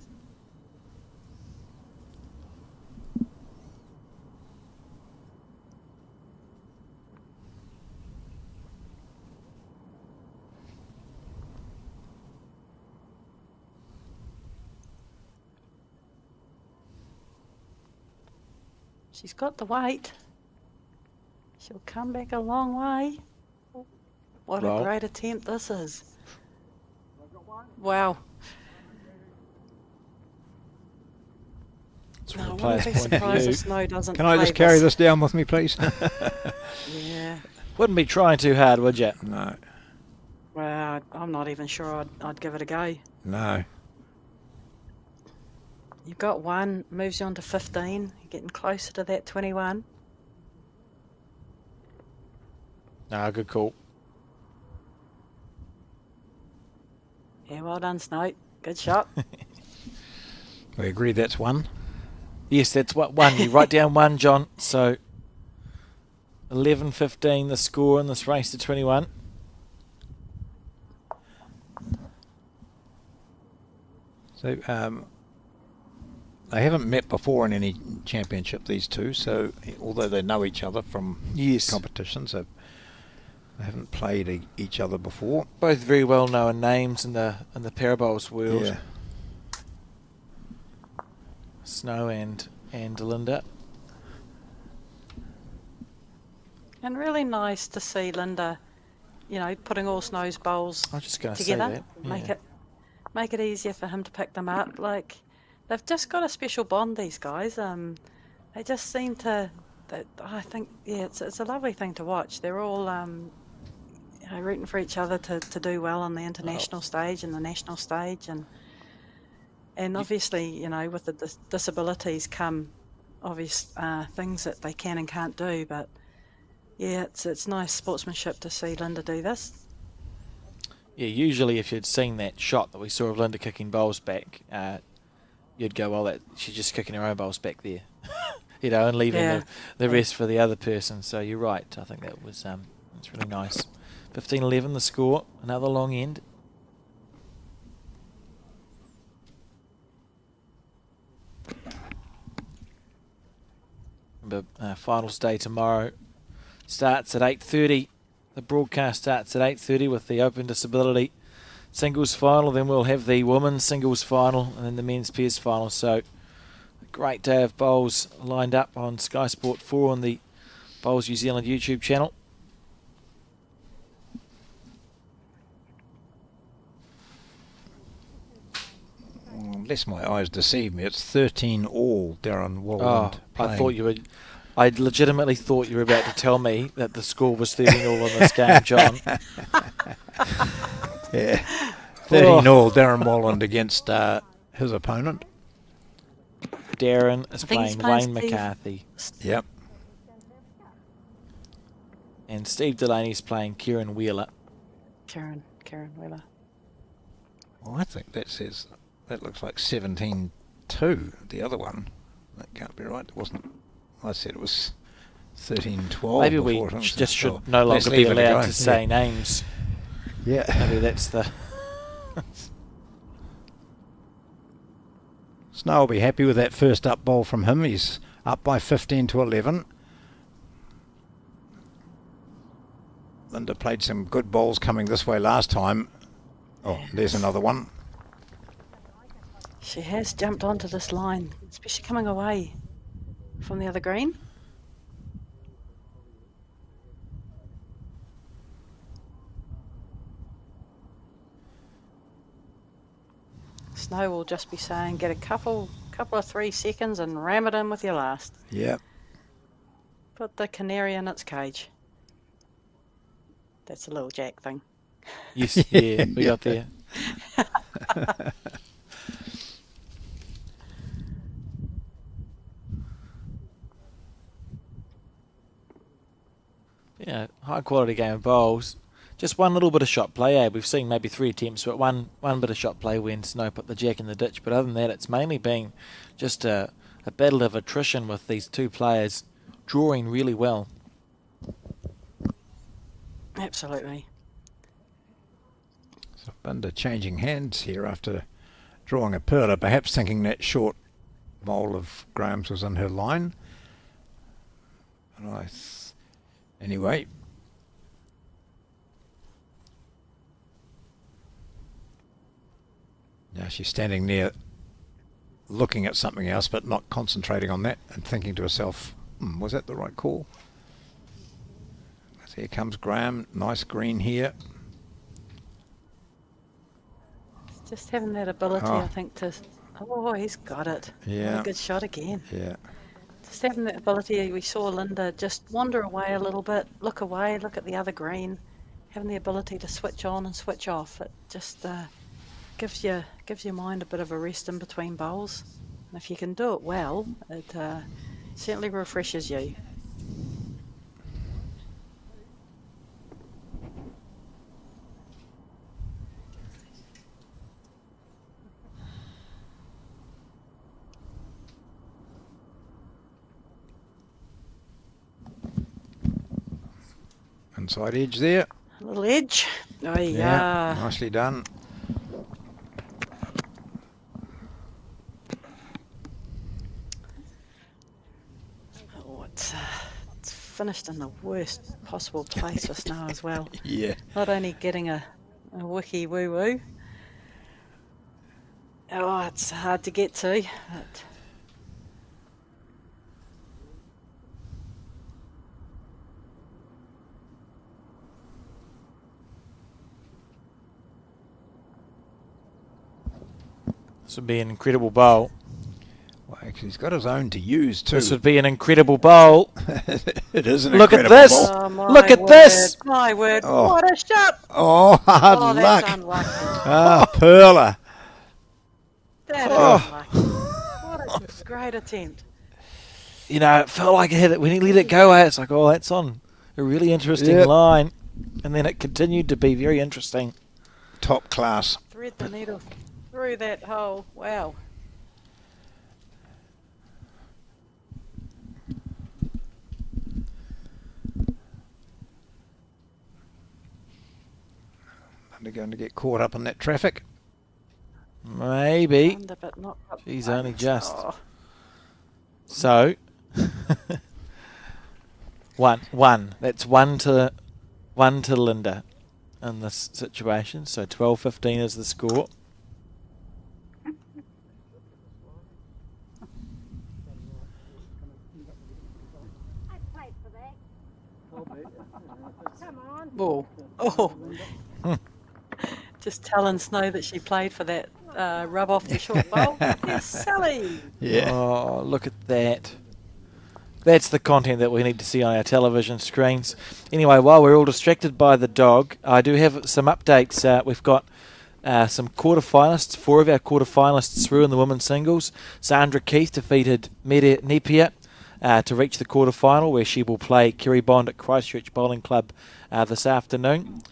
Speaker 2: She's got the weight. She'll come back a long way. What
Speaker 1: Roll.
Speaker 2: a great attempt this is. Wow.
Speaker 1: It's
Speaker 2: No,
Speaker 1: from
Speaker 2: I
Speaker 1: the
Speaker 2: wouldn't
Speaker 1: player's
Speaker 2: be
Speaker 1: point of
Speaker 2: surprised
Speaker 1: view.
Speaker 2: if Snow doesn't
Speaker 3: Can I
Speaker 2: play
Speaker 3: just carry this down with me, please?
Speaker 2: Yeah.
Speaker 1: Wouldn't be trying too hard, would you?
Speaker 3: No.
Speaker 2: Well, I'm not even sure I'd give it a go.
Speaker 3: No.
Speaker 2: You've got one, moves you on to 15, you're getting closer to that 21.
Speaker 1: No, good call.
Speaker 2: Yeah, well done, Snow. Good shot.
Speaker 3: We agree that's one.
Speaker 1: Yes, that's what one. You write down one, John. So 11-15 the score in this race to 21.
Speaker 3: So they haven't met before in any championship, these two. So although they know each other from
Speaker 1: Yes.
Speaker 3: competitions, they haven't played each other before.
Speaker 1: Both very well known names in the Parabowls world.
Speaker 3: Yeah.
Speaker 1: Snow and Linda.
Speaker 2: And really nice to see Linda, putting all Snow's bowls
Speaker 1: I was just going to say
Speaker 2: together.
Speaker 1: that.
Speaker 2: Make it easier for him to pick them up. Like, they've just got a special bond, these guys. They just seem to. I think, it's a lovely thing to watch. They're all rooting for each other to do well on the international stage and the national stage, and obviously, with the disabilities come obvious things that they can and can't do. But yeah, it's nice sportsmanship to see Linda do this.
Speaker 1: Yeah, usually if you'd seen that shot that we saw of Linda kicking bowls back, you'd go, well, she's just kicking her own bowls back there, and leaving the rest for the other person. So you're right. I think that was it's really nice. 15-11 the score, another long end. Remember, finals day tomorrow starts at 8:30. The broadcast starts at 8:30 with the Open Disability singles final. Then we'll have the women's singles final and then the men's pairs final. So a great day of bowls lined up on Sky Sport 4 on the Bowls New Zealand YouTube channel.
Speaker 3: Unless my eyes deceive me, it's 13 all, Darren Walland.
Speaker 1: I thought you were. I legitimately thought you were about to tell me that the score was 13 all in this game, John.
Speaker 3: Yeah. 13-all, Darren Walland against his opponent.
Speaker 1: Darren is
Speaker 2: I think he's
Speaker 1: playing
Speaker 2: playing
Speaker 1: Wayne
Speaker 2: Steve.
Speaker 1: McCarthy.
Speaker 3: Yep.
Speaker 1: And Steve Delaney's playing Kieran Wheeler.
Speaker 2: Karen Wheeler.
Speaker 3: Well, I think that looks like 17-2, the other one. That can't be right. It wasn't. I said it was 13-12.
Speaker 1: Maybe we
Speaker 3: before,
Speaker 1: just should
Speaker 3: so
Speaker 1: no
Speaker 3: let's
Speaker 1: longer be
Speaker 3: leave it
Speaker 1: allowed
Speaker 3: go.
Speaker 1: to say names.
Speaker 3: Yeah.
Speaker 1: Maybe that's the...
Speaker 3: Snow will be happy with that first up bowl from him. He's up by 15-11. Linda played some good bowls coming this way last time. Oh, there's another one.
Speaker 2: She has jumped onto this line, especially coming away from the other green. Snow will just be saying, get a couple of 3 seconds and ram it in with your last.
Speaker 3: Yep.
Speaker 2: Put the canary in its cage. That's a little Jack thing.
Speaker 1: Yes, yeah, we got there. Yeah, high quality game of bowls. Just one little bit of shot play. We've seen maybe 3 attempts, but one bit of shot play when Snow put the jack in the ditch. But other than that, it's mainly been just a battle of attrition with these 2 players drawing really well.
Speaker 2: Absolutely.
Speaker 3: So Linda changing hands here after drawing a perler, perhaps thinking that short bowl of Graham's was in her line. But anyway. Now she's standing there looking at something else but not concentrating on that and thinking to herself, was that the right call? Here comes Graham, nice green here.
Speaker 2: Just having that ability,
Speaker 3: Oh.
Speaker 2: I think, to... Oh, he's got it.
Speaker 3: Yeah.
Speaker 2: A good shot again.
Speaker 3: Yeah.
Speaker 2: Just having that ability, we saw Linda just wander away a little bit, look away, look at the other green. Having the ability to switch on and switch off, it just gives your mind a bit of a rest in between bowls. And if you can do it well, it certainly refreshes you.
Speaker 3: Inside edge there.
Speaker 2: A little edge. Oh, yeah.
Speaker 3: Nicely done.
Speaker 2: Oh, it's finished in the worst possible place for Snow as well.
Speaker 3: Yeah.
Speaker 2: Not only getting a wiki woo woo. Oh, it's hard to get to. But
Speaker 1: This would be an incredible bowl.
Speaker 3: Well, actually, he's got his own to use too.
Speaker 1: This would be an incredible bowl.
Speaker 3: It is an
Speaker 1: Look at
Speaker 3: incredible
Speaker 1: this.
Speaker 3: bowl.
Speaker 2: oh, my
Speaker 1: Look at
Speaker 2: word,
Speaker 1: this.
Speaker 2: My word.
Speaker 3: Oh.
Speaker 2: What a shot.
Speaker 3: Oh, hard
Speaker 2: Oh,
Speaker 3: luck.
Speaker 2: that's unlucky.
Speaker 3: Ah, perler.
Speaker 2: That
Speaker 3: Oh.
Speaker 2: is unlucky. What a great attempt.
Speaker 1: You know, it felt like it had it when he let it go. It's like, oh, that's on a really interesting
Speaker 3: Yep.
Speaker 1: line. And then it continued to be very interesting.
Speaker 3: Top class.
Speaker 2: Thread the needle through that hole. Wow.
Speaker 3: They're going to get caught up in that traffic.
Speaker 1: Maybe.
Speaker 2: Under, but not up
Speaker 1: She's
Speaker 2: front.
Speaker 1: only just.
Speaker 2: Oh,
Speaker 1: So, one. That's one to Linda in this situation. So 12-15 is the score.
Speaker 2: oh. Oh. Just telling Snow that she played for that rub off the short bowl. Yes, Sally.
Speaker 3: Yeah.
Speaker 1: Oh, look at that. That's the content that we need to see on our television screens. Anyway, while we're all distracted by the dog, I do have some updates. We've got some quarterfinalists. 4 of our quarterfinalists through in the women's singles. Sandra Keith defeated Mere Nepia to reach the quarterfinal, where she will play Kerry Bond at Christchurch Bowling Club this afternoon.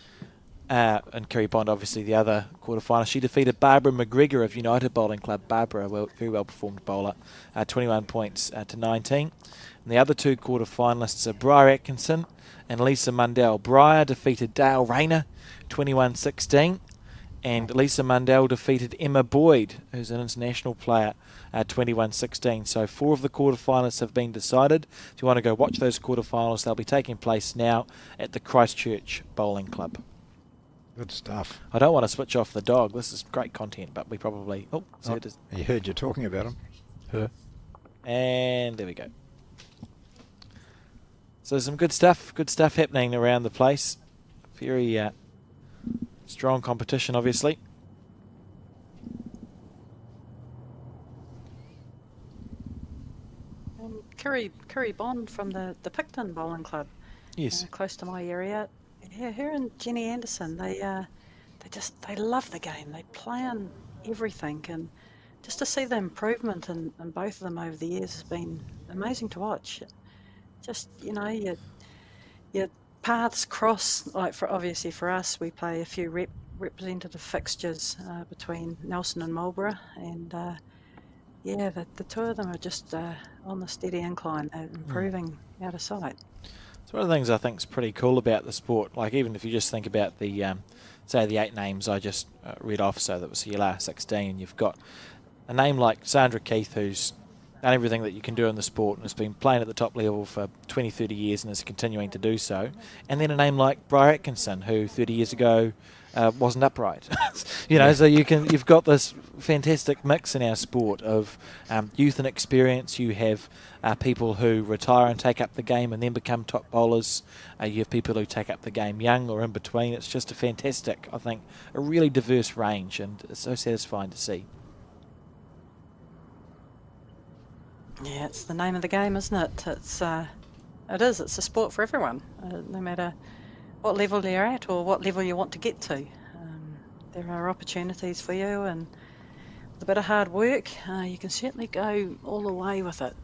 Speaker 1: And Kerry Bond, obviously, the other quarterfinalist. She defeated Barbara McGregor of United Bowling Club. Barbara, very well performed bowler, 21 points to 19. And the other 2 quarterfinalists are Briar Atkinson and Lisa Mundell. Briar defeated Dale Rayner, 21-16. And Lisa Mundell defeated Emma Boyd, who's an international player, 21-16. So 4 of the quarterfinalists have been decided. If you want to go watch those quarterfinals, they'll be taking place now at the Christchurch Bowling Club.
Speaker 3: Good stuff.
Speaker 1: I don't want to switch off the dog. This is great content, but we probably... Oh, so it is.
Speaker 3: He heard you talking about him. Her.
Speaker 1: And there we go. So some good stuff happening around the place. Very strong competition, obviously.
Speaker 2: Kerry Bond from the Picton Bowling Club.
Speaker 1: Yes.
Speaker 2: Close to my area. Yeah, her and Jenny Anderson, they love the game. They play on everything, and just to see the improvement in both of them over the years has been amazing to watch. Just, your paths cross. Like obviously for us, we play a few representative fixtures between Nelson and Marlborough, and the 2 of them are just on the steady incline, improving out of sight.
Speaker 1: It's one of the things I think is pretty cool about the sport. Like, even if you just think about the, say, the 8 names I just read off, so that was your last 16, you've got a name like Sandra Keith, who's done everything that you can do in the sport and has been playing at the top level for 20, 30 years and is continuing to do so. And then a name like Briar Atkinson, who 30 years ago wasn't upright. So you've got this fantastic mix in our sport of youth and experience. You have people who retire and take up the game and then become top bowlers. You have people who take up the game young or in between. It's just a fantastic, I think, a really diverse range, and it's so satisfying to see.
Speaker 2: Yeah, it's the name of the game, isn't it? It's a sport for everyone, no matter what level you're at or what level you want to get to. There are opportunities for you, and with a bit of hard work, you can certainly go all the way with it.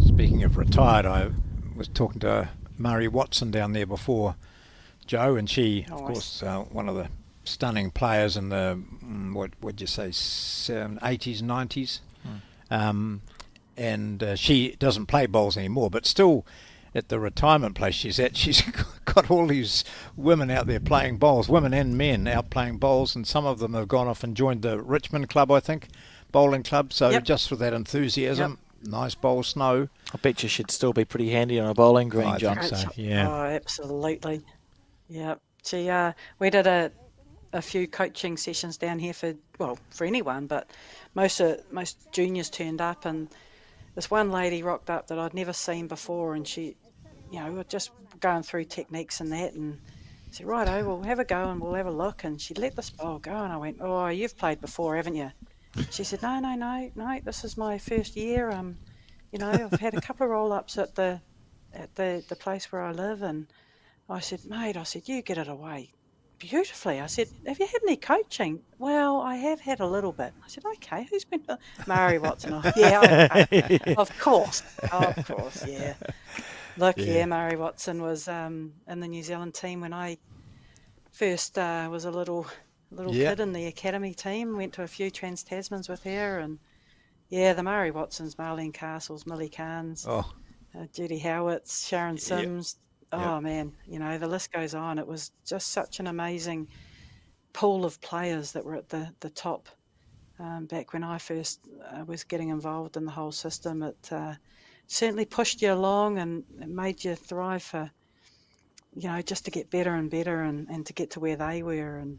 Speaker 3: Speaking of retired, I was talking to Murray Watson down there before, Joe, and she, of course, one of the stunning players in the, what'd you say, 80s, 90s. And she doesn't play bowls anymore, but still at the retirement place she's at, she's got all these women out there playing bowls, women and men out playing bowls, and some of them have gone off and joined the Richmond Club, I think, bowling club. So just for that enthusiasm, nice bowl snow.
Speaker 1: I bet you should still be pretty handy on a bowling green, John.
Speaker 3: I think so, yeah.
Speaker 2: Oh, absolutely. Yeah. We did a few coaching sessions down here for anyone, but most juniors turned up, and this one lady rocked up that I'd never seen before, and she, we're just going through techniques and that, and said, righto, we'll have a go and we'll have a look. And she let this bowl go, and I went, oh, you've played before, haven't you? She said, no, this is my first year. I've had a couple of roll-ups at the place where I live, and I said, mate, you get it away beautifully. I said, have you had any coaching? Well, I have had a little bit. I said, okay, who's been? Murray Watson. Oh, yeah, of course, yeah. Look, Murray Watson was in the New Zealand team when I first was a little kid in the academy team. Went to a few Trans-Tasmans with her, and the Murray Watsons, Marlene Castles, Millie Carnes, Judy Howards, Sharon Sims. Oh, man, the list goes on. It was just such an amazing pool of players that were at the top back when I first was getting involved in the whole system. It certainly pushed you along, and it made you thrive for, just to get better and better and to get to where they were. And,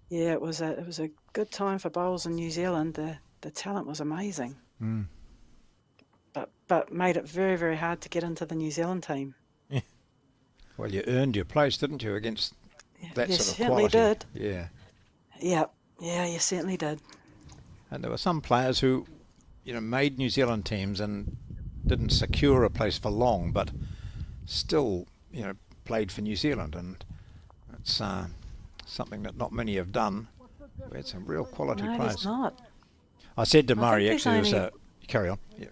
Speaker 2: it was a good time for bowls in New Zealand. The talent was amazing. But made it very, very hard to get into the New Zealand team.
Speaker 3: Well, you earned your place, didn't you, against that sort of quality?
Speaker 2: You certainly did.
Speaker 3: Yeah.
Speaker 2: Yeah, you certainly did.
Speaker 3: And there were some players who, made New Zealand teams and didn't secure a place for long, but still, played for New Zealand. And It's something that not many have done. We had some real quality
Speaker 2: No,
Speaker 3: players.
Speaker 2: there's not.
Speaker 3: I said to
Speaker 2: I
Speaker 3: Murray,
Speaker 2: think
Speaker 3: actually,
Speaker 2: there's
Speaker 3: there was
Speaker 2: only-
Speaker 3: carry on. Yeah.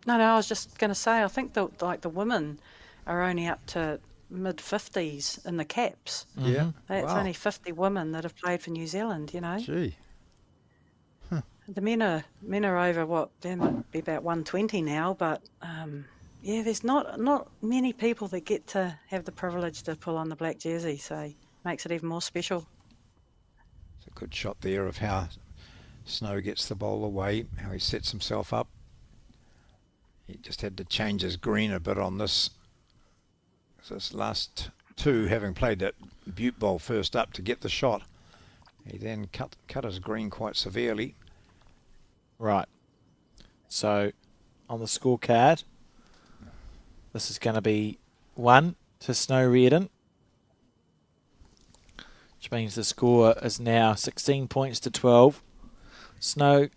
Speaker 2: No, I was just going to say, I think the women are only up to mid-50s in the caps.
Speaker 3: Yeah.
Speaker 2: That's
Speaker 3: Wow.
Speaker 2: only 50 women that have played for New Zealand, you know.
Speaker 3: Gee.
Speaker 2: The men are over, what, they might be about 120 now, but yeah, there's not many people that get to have the privilege to pull on the black jersey, so makes it even more special.
Speaker 3: It's a good shot there of how Snow gets the ball away, how he sets himself up. He just had to change his green a bit on this last two, having played that Butte Bowl first up to get the shot. He then cut his green quite severely.
Speaker 1: Right. So, on the scorecard, this is going to be 1 to Snow Reardon, which means the score is now 16 points to 12. Snow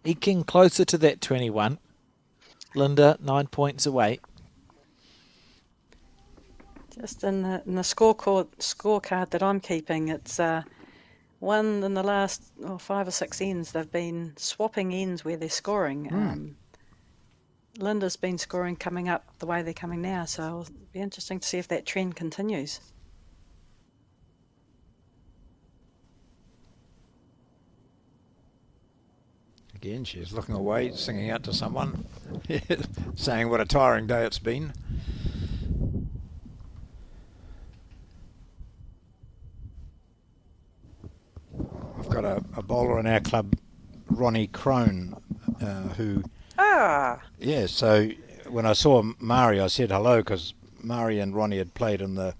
Speaker 1: eking closer to that 21. Linda, 9 points away.
Speaker 2: Just in the scorecard that I'm keeping, it's one in the last 5 or 6 ends. They've been swapping ends where they're scoring. Linda's been scoring coming up the way they're coming now, so it'll be interesting to see if that trend continues.
Speaker 3: Again, she's looking away, singing out to someone, saying what a tiring day it's been. I've got a bowler in our club, Ronnie Crone, who... Yeah, so when I saw Mari, I said hello, because Mari and Ronnie had played in the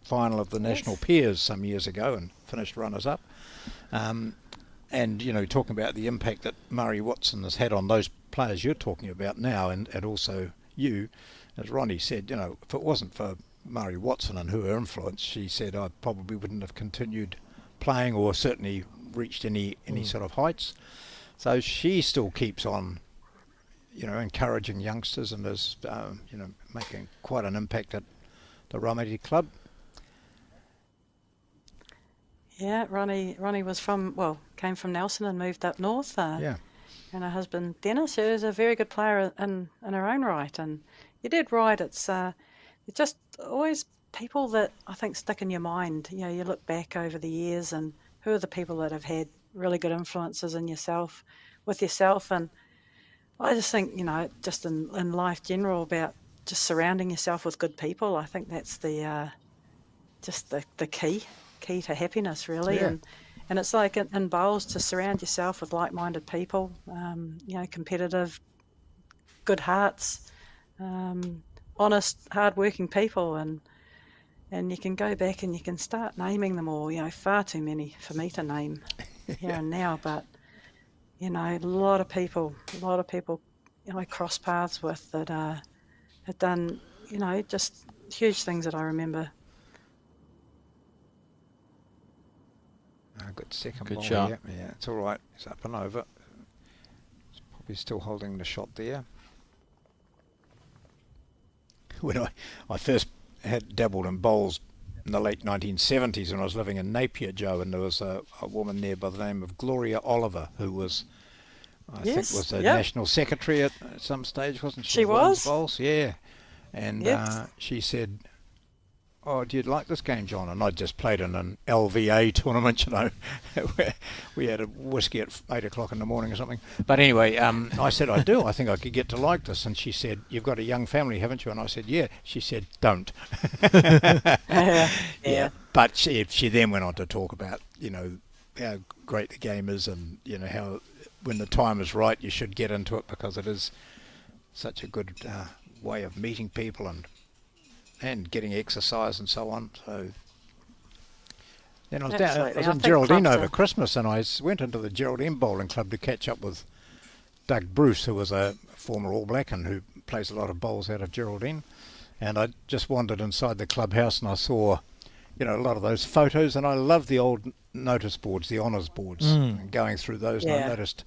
Speaker 3: final of the National Peers some years ago and finished runners-up. And, you know, talking about the impact that Murray Watson has had on those players you're talking about now, and also you, as Ronnie said, you know, if it wasn't for Murray Watson and her influence, she said, I probably wouldn't have continued playing or certainly reached any sort of heights. So she still keeps on, you know, encouraging youngsters and is, you know, making quite an impact at the Rameti Club.
Speaker 2: Yeah, Ronnie was came from Nelson and moved up north.
Speaker 3: Yeah.
Speaker 2: And her husband Dennis, who is a very good player in her own right. And you did right. It's just always people that I think stick in your mind. You know, you look back over the years and who are the people that have had really good influences in yourself, with yourself. And I just think, you know, just in life general, about just surrounding yourself with good people. I think that's the key to happiness, really.
Speaker 3: Yeah.
Speaker 2: And it's like in bowls, to surround yourself with like-minded people, you know, competitive, good hearts, honest, hard-working people, and you can go back and you can start naming them all. You know, far too many for me to name here and now, but you know, a lot of people, you know, I cross paths with that have done, you know, just huge things that I remember.
Speaker 3: Good second
Speaker 1: Good
Speaker 3: ball
Speaker 1: shot.
Speaker 3: here. Yeah, it's all right. It's up and over. It's probably still holding the shot there. When I first had dabbled in bowls in the late 1970s when I was living in Napier, Joe, and there was a woman there by the name of Gloria Oliver, who was, I think, was the National Secretary at some stage, wasn't she?
Speaker 2: She was.
Speaker 3: Bowls, yeah. And she said, oh, do you like this game, John? And I just played in an LVA tournament, you know, where we had a whiskey at 8 o'clock in the morning or something. But anyway, I said, I do. I think I could get to like this. And she said, you've got a young family, haven't you? And I said, yeah. She said, don't. Yeah. But she then went on to talk about, you know, how great the game is and, you know, how when the time is right, you should get into it because it is such a good way of meeting people and getting exercise and so on. So then I was in Geraldine over Christmas, and I went into the Geraldine Bowling Club to catch up with Doug Bruce, who was a former All Black and who plays a lot of bowls out of Geraldine. And I just wandered inside the clubhouse and I saw, you know, a lot of those photos, and I love the old notice boards, the honours boards, and going through those. And I noticed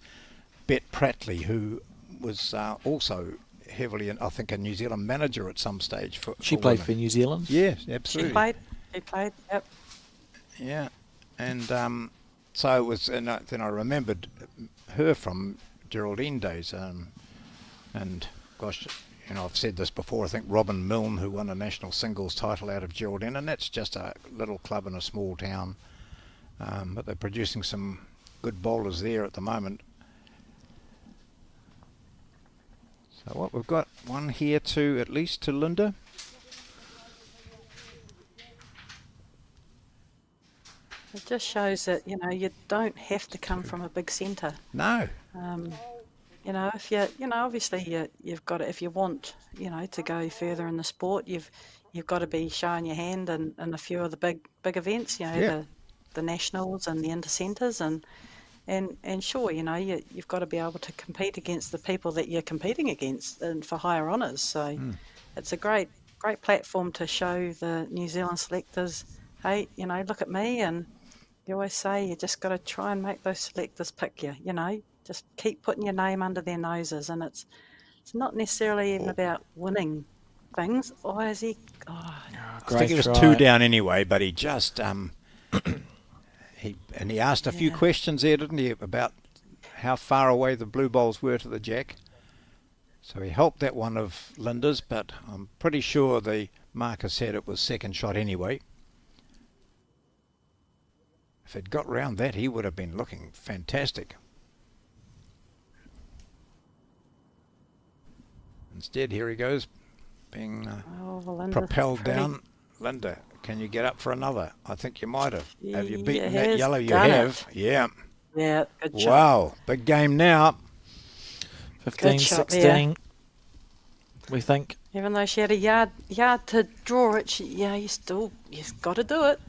Speaker 3: Bet Prattley, who was also heavily, I think, a New Zealand manager at some stage. She
Speaker 1: played for New Zealand?
Speaker 3: Yeah, absolutely.
Speaker 2: She played. He played. Yep.
Speaker 3: Yeah, and so it was, and then I remembered her from Geraldine days, and gosh, I've said this before. I think Robin Milne, who won a national singles title out of Geraldine, and that's just a little club in a small town, but they're producing some good bowlers there at the moment. So what we've got one here to at least to Linda.
Speaker 2: It just shows that you don't have to come from a big centre.
Speaker 3: No.
Speaker 2: If obviously you've got to, if you want, to go further in the sport, you've got to be showing your hand in a few of the big events, the nationals and the inter-centres, and sure, you've got to be able to compete against the people that you're competing against and for higher honours. So it's a great platform to show the New Zealand selectors, hey, look at me. And you always say you just got to try and make those selectors pick you, just keep putting your name under their noses. And it's not necessarily even about winning things. Or is he? Oh,
Speaker 3: I think he was 2 down anyway, but he just he asked a few questions there, didn't he, about how far away the blue bowls were to the jack. So he helped that one of Linda's, but I'm pretty sure the marker said it was second shot anyway. If it got round that, he would have been looking fantastic. Instead, here he goes, being propelled down. Linda, can you get up for another? I think you might have. Have you beaten that yellow? You have. Yeah.
Speaker 2: Yeah, good shot.
Speaker 3: Wow, big game now.
Speaker 1: 15, 16, we think.
Speaker 2: Even though she had a yard to draw it, you've got to do it.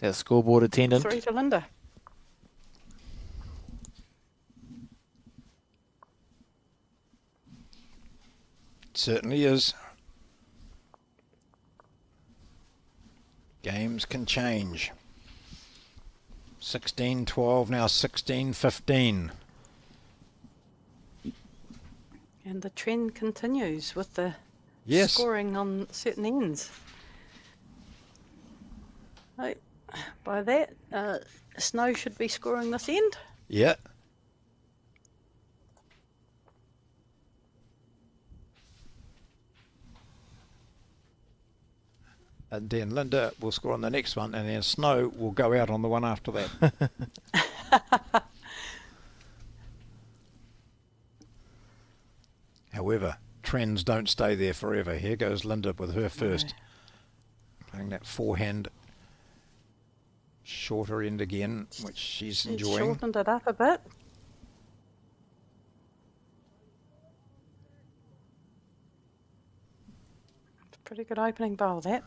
Speaker 1: That scoreboard attendant.
Speaker 2: 3 to Linda.
Speaker 3: It certainly is. Games can change. 16-12, now 16-15.
Speaker 2: And the trend continues with the scoring on certain ends. By that, Snow should be scoring this end.
Speaker 3: Yeah. And then Linda will score on the next one, and then Snow will go out on the one after that. However, trends don't stay there forever. Here goes Linda with her first. Playing that forehand shorter end again, which she's enjoying.
Speaker 2: Shortened it up a bit. It's a pretty good opening bowl, that.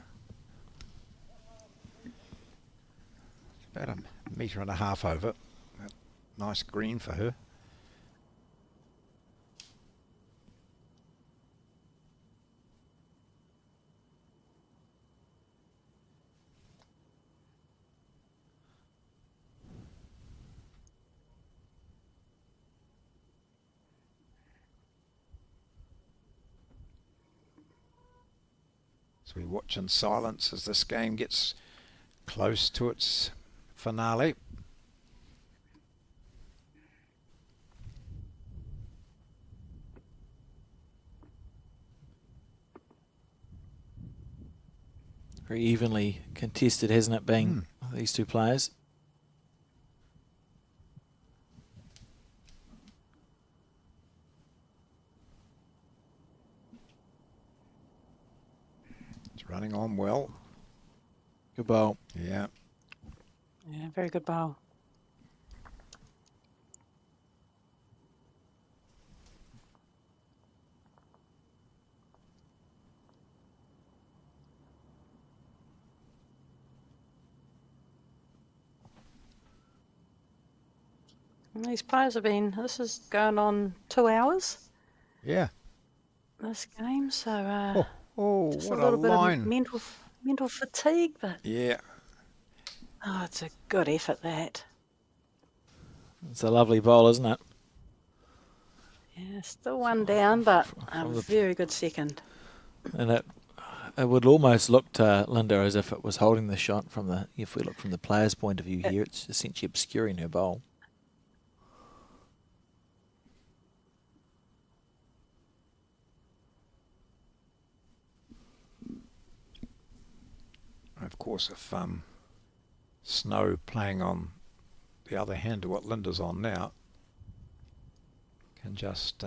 Speaker 3: About 1.5 meters over. Nice green for her. So we watch in silence as this game gets close to its finale.
Speaker 1: Very evenly contested, hasn't it, been, these two players?
Speaker 3: Running on well.
Speaker 1: Good bowl.
Speaker 3: Yeah.
Speaker 2: Yeah, very good bowl. And these players have been, this is going on 2 hours.
Speaker 3: Yeah.
Speaker 2: This game, so just
Speaker 3: what
Speaker 2: a little bit
Speaker 3: line.
Speaker 2: of mental fatigue, but
Speaker 3: Yeah.
Speaker 2: it's a good effort, that.
Speaker 1: It's a lovely bowl, isn't it?
Speaker 2: Yeah, still one down, but a
Speaker 1: From the-
Speaker 2: very good second.
Speaker 1: And it would almost look to Linda as if it was holding the shot from the. If we look from the player's point of view here, it's essentially obscuring her bowl.
Speaker 3: Of course, if Snow playing on the other hand to what Linda's on now, can just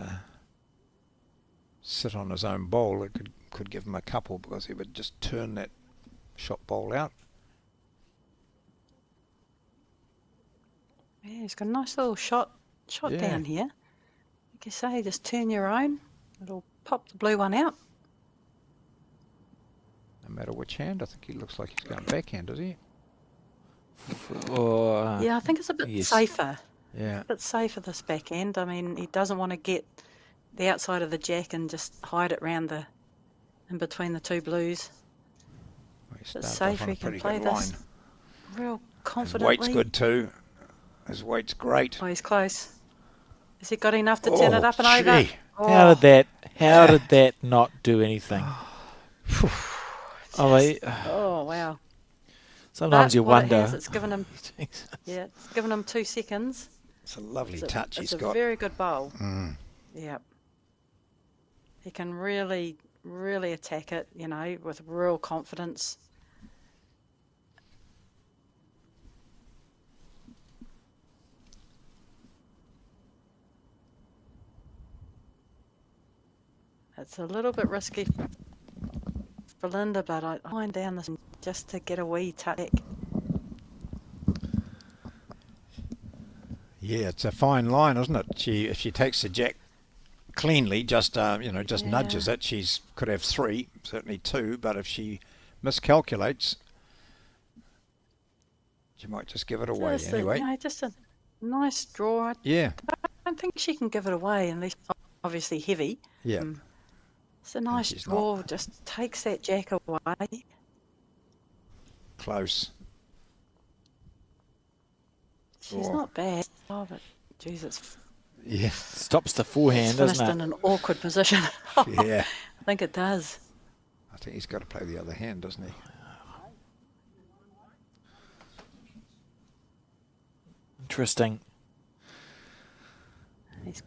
Speaker 3: sit on his own bowl, it could give him a couple, because he would just turn that shot bowl out.
Speaker 2: Yeah, he's got a nice little shot
Speaker 3: Yeah.
Speaker 2: down here. Like you say, just turn your own. It'll pop the blue one out.
Speaker 3: No matter which hand, I think he looks like he's going backhand, does he?
Speaker 1: Or,
Speaker 2: Yeah, I think it's a bit
Speaker 1: yes.
Speaker 2: safer.
Speaker 3: Yeah.
Speaker 2: A bit safer this backhand. I mean, he doesn't want to get the outside of the jack and just hide it round in between the two blues.
Speaker 3: Well, he
Speaker 2: It's
Speaker 3: started off
Speaker 2: safer.
Speaker 3: on
Speaker 2: He
Speaker 3: a
Speaker 2: can
Speaker 3: pretty
Speaker 2: play
Speaker 3: good
Speaker 2: this
Speaker 3: line.
Speaker 2: real
Speaker 3: His
Speaker 2: confidently.
Speaker 3: weight's good too. His weight's great.
Speaker 2: Oh, he's close. Has he got enough to turn it up and over?
Speaker 3: gee.
Speaker 1: how did that not do anything?
Speaker 2: Oh, wow.
Speaker 1: Sometimes
Speaker 2: But
Speaker 1: you
Speaker 2: what it
Speaker 1: wonder.
Speaker 2: has, it's given him, yeah, it's given him 2 seconds.
Speaker 3: It's a lovely
Speaker 2: It's a,
Speaker 3: touch
Speaker 2: it's
Speaker 3: he's
Speaker 2: a
Speaker 3: got.
Speaker 2: very good bowl.
Speaker 3: Mm.
Speaker 2: Yep. He can really, really attack it, with real confidence. It's a little bit risky for Linda, but I wind down this just to get a wee touch.
Speaker 3: Yeah, it's a fine line, isn't it? If she takes the jack cleanly, just nudges it, could have 3, certainly 2. But if she miscalculates, she might just give it away anyway.
Speaker 2: Just a nice draw.
Speaker 3: Yeah,
Speaker 2: I don't think she can give it away, and these obviously heavy.
Speaker 3: yeah.
Speaker 2: It's a nice
Speaker 3: she's
Speaker 2: draw.
Speaker 3: not.
Speaker 2: Just takes that jack away.
Speaker 3: Close.
Speaker 2: She's
Speaker 3: Draw.
Speaker 2: not bad. Oh, but geez, it's
Speaker 3: Yeah,
Speaker 1: Stops the forehand,
Speaker 2: finished
Speaker 1: doesn't
Speaker 2: in
Speaker 1: it?
Speaker 2: an awkward position.
Speaker 3: yeah.
Speaker 2: I think it does.
Speaker 3: I think he's got to play the other hand, doesn't he?
Speaker 1: Interesting.
Speaker 2: He's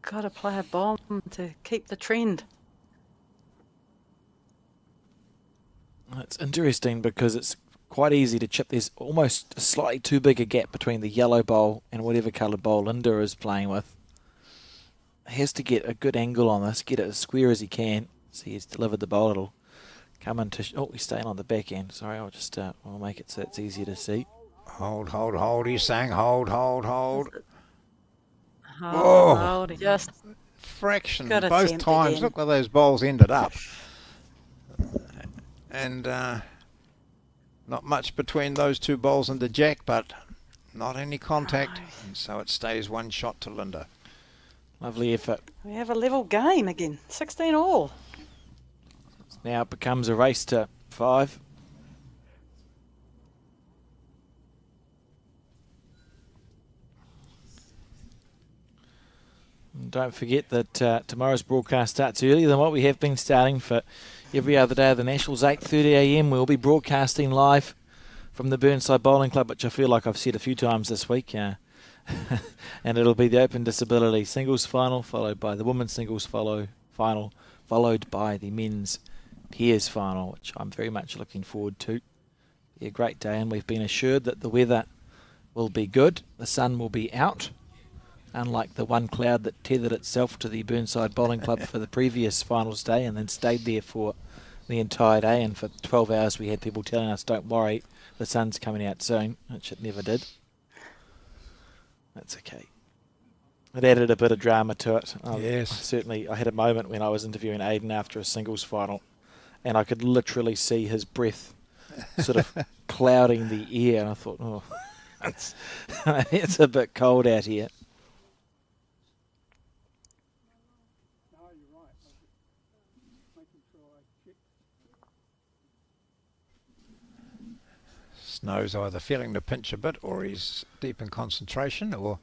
Speaker 2: got to play a bomb to keep the trend.
Speaker 1: It's interesting because it's quite easy to chip. There's almost a slightly too big a gap between the yellow bowl and whatever coloured bowl Linda is playing with. He has to get a good angle on this, get it as square as he can. See, he's delivered the bowl. It'll come into... he's staying on the back end. Sorry, I'll just I'll make it so it's easier to see.
Speaker 3: Hold. He's saying hold.
Speaker 2: Oh,
Speaker 3: Whoa.
Speaker 2: hold, just
Speaker 3: Fraction
Speaker 2: Good
Speaker 3: both
Speaker 2: attempt
Speaker 3: times.
Speaker 2: again.
Speaker 3: Look where those bowls ended up. And not much between those 2 bowls and the jack, but not any contact.
Speaker 2: No.
Speaker 3: And so it stays 1 shot to Linda.
Speaker 1: Lovely effort.
Speaker 2: we have a level game again. 16 all.
Speaker 1: Now it becomes a race to 5. And don't forget that tomorrow's broadcast starts earlier than what we have been starting for every other day of the Nationals. 8:30 a.m. We'll be broadcasting live from the Burnside Bowling Club, which I feel like I've said a few times this week. And it'll be the Open Disability Singles Final, followed by the Women's Singles Final, followed by the Men's Pairs Final, which I'm very much looking forward to. Be a great day, and we've been assured that the weather will be good. The sun will be out, unlike the one cloud that tethered itself to the Burnside Bowling Club for the previous finals day and then stayed there for the entire day. And for 12 hours we had people telling us, don't worry, the sun's coming out soon, which it never did. That's okay. It added a bit of drama to it.
Speaker 3: Yes.
Speaker 1: I had a moment when I was interviewing Aidan after a singles final, and I could literally see his breath sort of clouding the air, and I thought, oh, it's a bit cold out here.
Speaker 6: No, you're right. I was just making sure I checked.
Speaker 3: Snow's either feeling the pinch a bit, or he's deep in concentration, or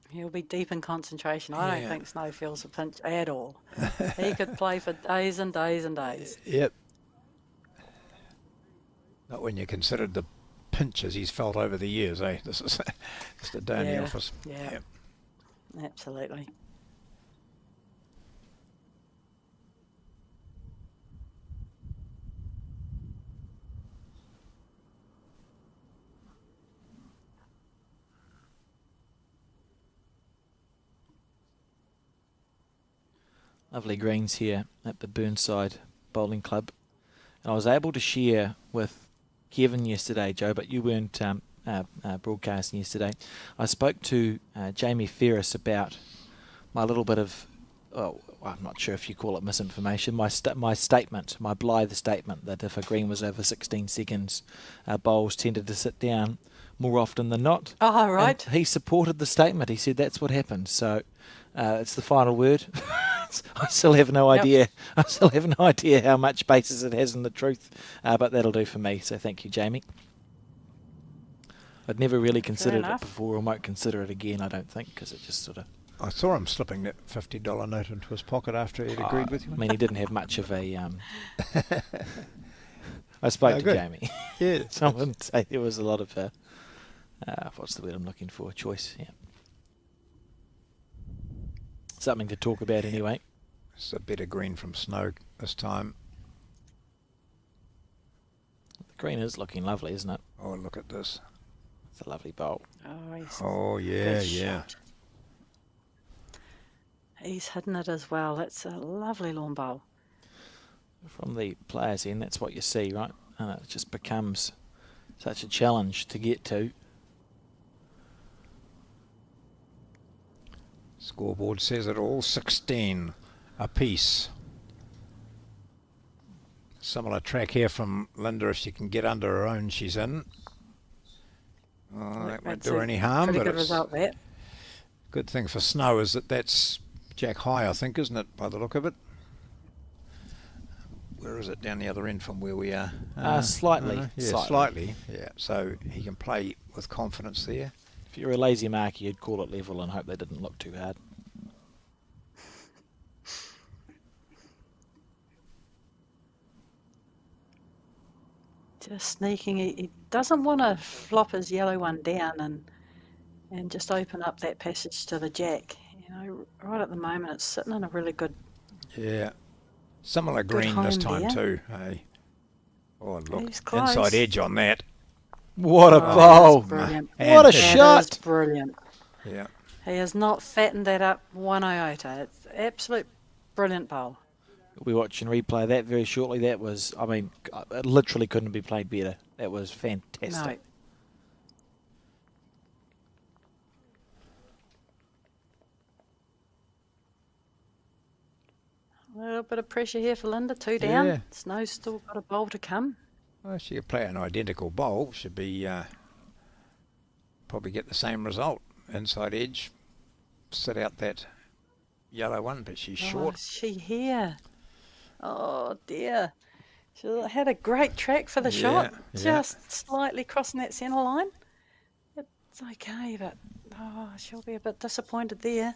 Speaker 2: He'll be deep in concentration. I don't
Speaker 3: Yeah.
Speaker 2: think Snow feels a pinch at all. He could play for days and days and days.
Speaker 3: Yep. Not when you consider the pinches he's felt over the years, eh? This is just a day in the
Speaker 2: Yeah,
Speaker 3: office.
Speaker 2: yeah.
Speaker 3: Yep.
Speaker 2: Absolutely.
Speaker 1: Lovely greens here at the Burnside Bowling Club. And I was able to share with Kevin yesterday, Joe, but you weren't broadcasting yesterday. I spoke to Jamie Ferris about my little bit of, I'm not sure if you call it misinformation, my statement, my blithe statement that if a green was over 16 seconds, bowls tended to sit down more often than not.
Speaker 2: Oh, right.
Speaker 1: And he supported the statement. He said that's what happened. So it's the final word. I still have no idea. I still have no idea how much basis it has in the truth, but that'll do for me. So thank you, Jamie. I'd never really considered it
Speaker 2: enough.
Speaker 1: before, and won't consider it again. I don't think, because it just sort of.
Speaker 3: I saw him slipping that $50 note into his pocket after he'd agreed with you.
Speaker 1: I mean, he didn't have much of a. I spoke to
Speaker 3: good.
Speaker 1: Jamie.
Speaker 3: Yeah.
Speaker 1: Someone would say there was a lot of. What's the word I'm looking for? Choice. Yeah. Something to talk about anyway.
Speaker 3: It's a better green from Snow this time.
Speaker 1: The green is looking lovely, isn't it?
Speaker 3: Oh, look at this.
Speaker 1: It's a lovely bowl.
Speaker 2: Oh, he's
Speaker 3: Oh, yeah,
Speaker 2: good
Speaker 3: yeah.
Speaker 2: shot. He's hidden it as well. That's a lovely lawn bowl.
Speaker 1: From the players' end, that's what you see, right? And it just becomes such a challenge to get to.
Speaker 3: Scoreboard says it all, 16 apiece. Similar track here from Linda. If she can get under her own, she's in. Oh, that won't
Speaker 2: That's
Speaker 3: do her
Speaker 2: a
Speaker 3: any harm,
Speaker 2: pretty
Speaker 3: but
Speaker 2: good
Speaker 3: it's
Speaker 2: result there.
Speaker 3: good thing for Snow is that that's Jack High, I think, isn't it, by the look of it? Where is it? Down the other end from where we are?
Speaker 1: Slightly.
Speaker 3: Yeah, slightly. Yeah, so he can play with confidence there.
Speaker 1: If you're a lazy marker, you'd call it level and hope they didn't look too hard.
Speaker 2: Just sneaking. He doesn't want to flop his yellow one down and just open up that passage to the jack. You know, right at the moment it's sitting in a really good.
Speaker 3: Yeah. Similar
Speaker 2: Good
Speaker 3: green this
Speaker 2: home
Speaker 3: time
Speaker 2: there.
Speaker 3: too. Hey. Oh, look.
Speaker 2: He's close.
Speaker 3: Inside edge on that.
Speaker 1: What a
Speaker 2: Oh,
Speaker 1: bowl!
Speaker 2: that's brilliant.
Speaker 1: What a
Speaker 3: And-
Speaker 2: That
Speaker 1: shot!
Speaker 2: is brilliant.
Speaker 3: Yeah.
Speaker 2: He has not fattened that up one iota. It's absolute brilliant bowl.
Speaker 1: We'll be watching replay of that very shortly. That was, I mean, it literally couldn't be played better. That was fantastic.
Speaker 2: A little bit of pressure here for Linda. 2 down.
Speaker 3: Yeah.
Speaker 2: Snow's still got a bowl to come.
Speaker 3: Well, she could play an identical bowl. Should be probably get the same result. Inside edge, sit out that yellow one, but she's
Speaker 2: Oh,
Speaker 3: short.
Speaker 2: is she here? Oh dear. She had a great track for the shot.
Speaker 3: yeah.
Speaker 2: Just slightly crossing that centre line. It's okay, but she'll be a bit disappointed there.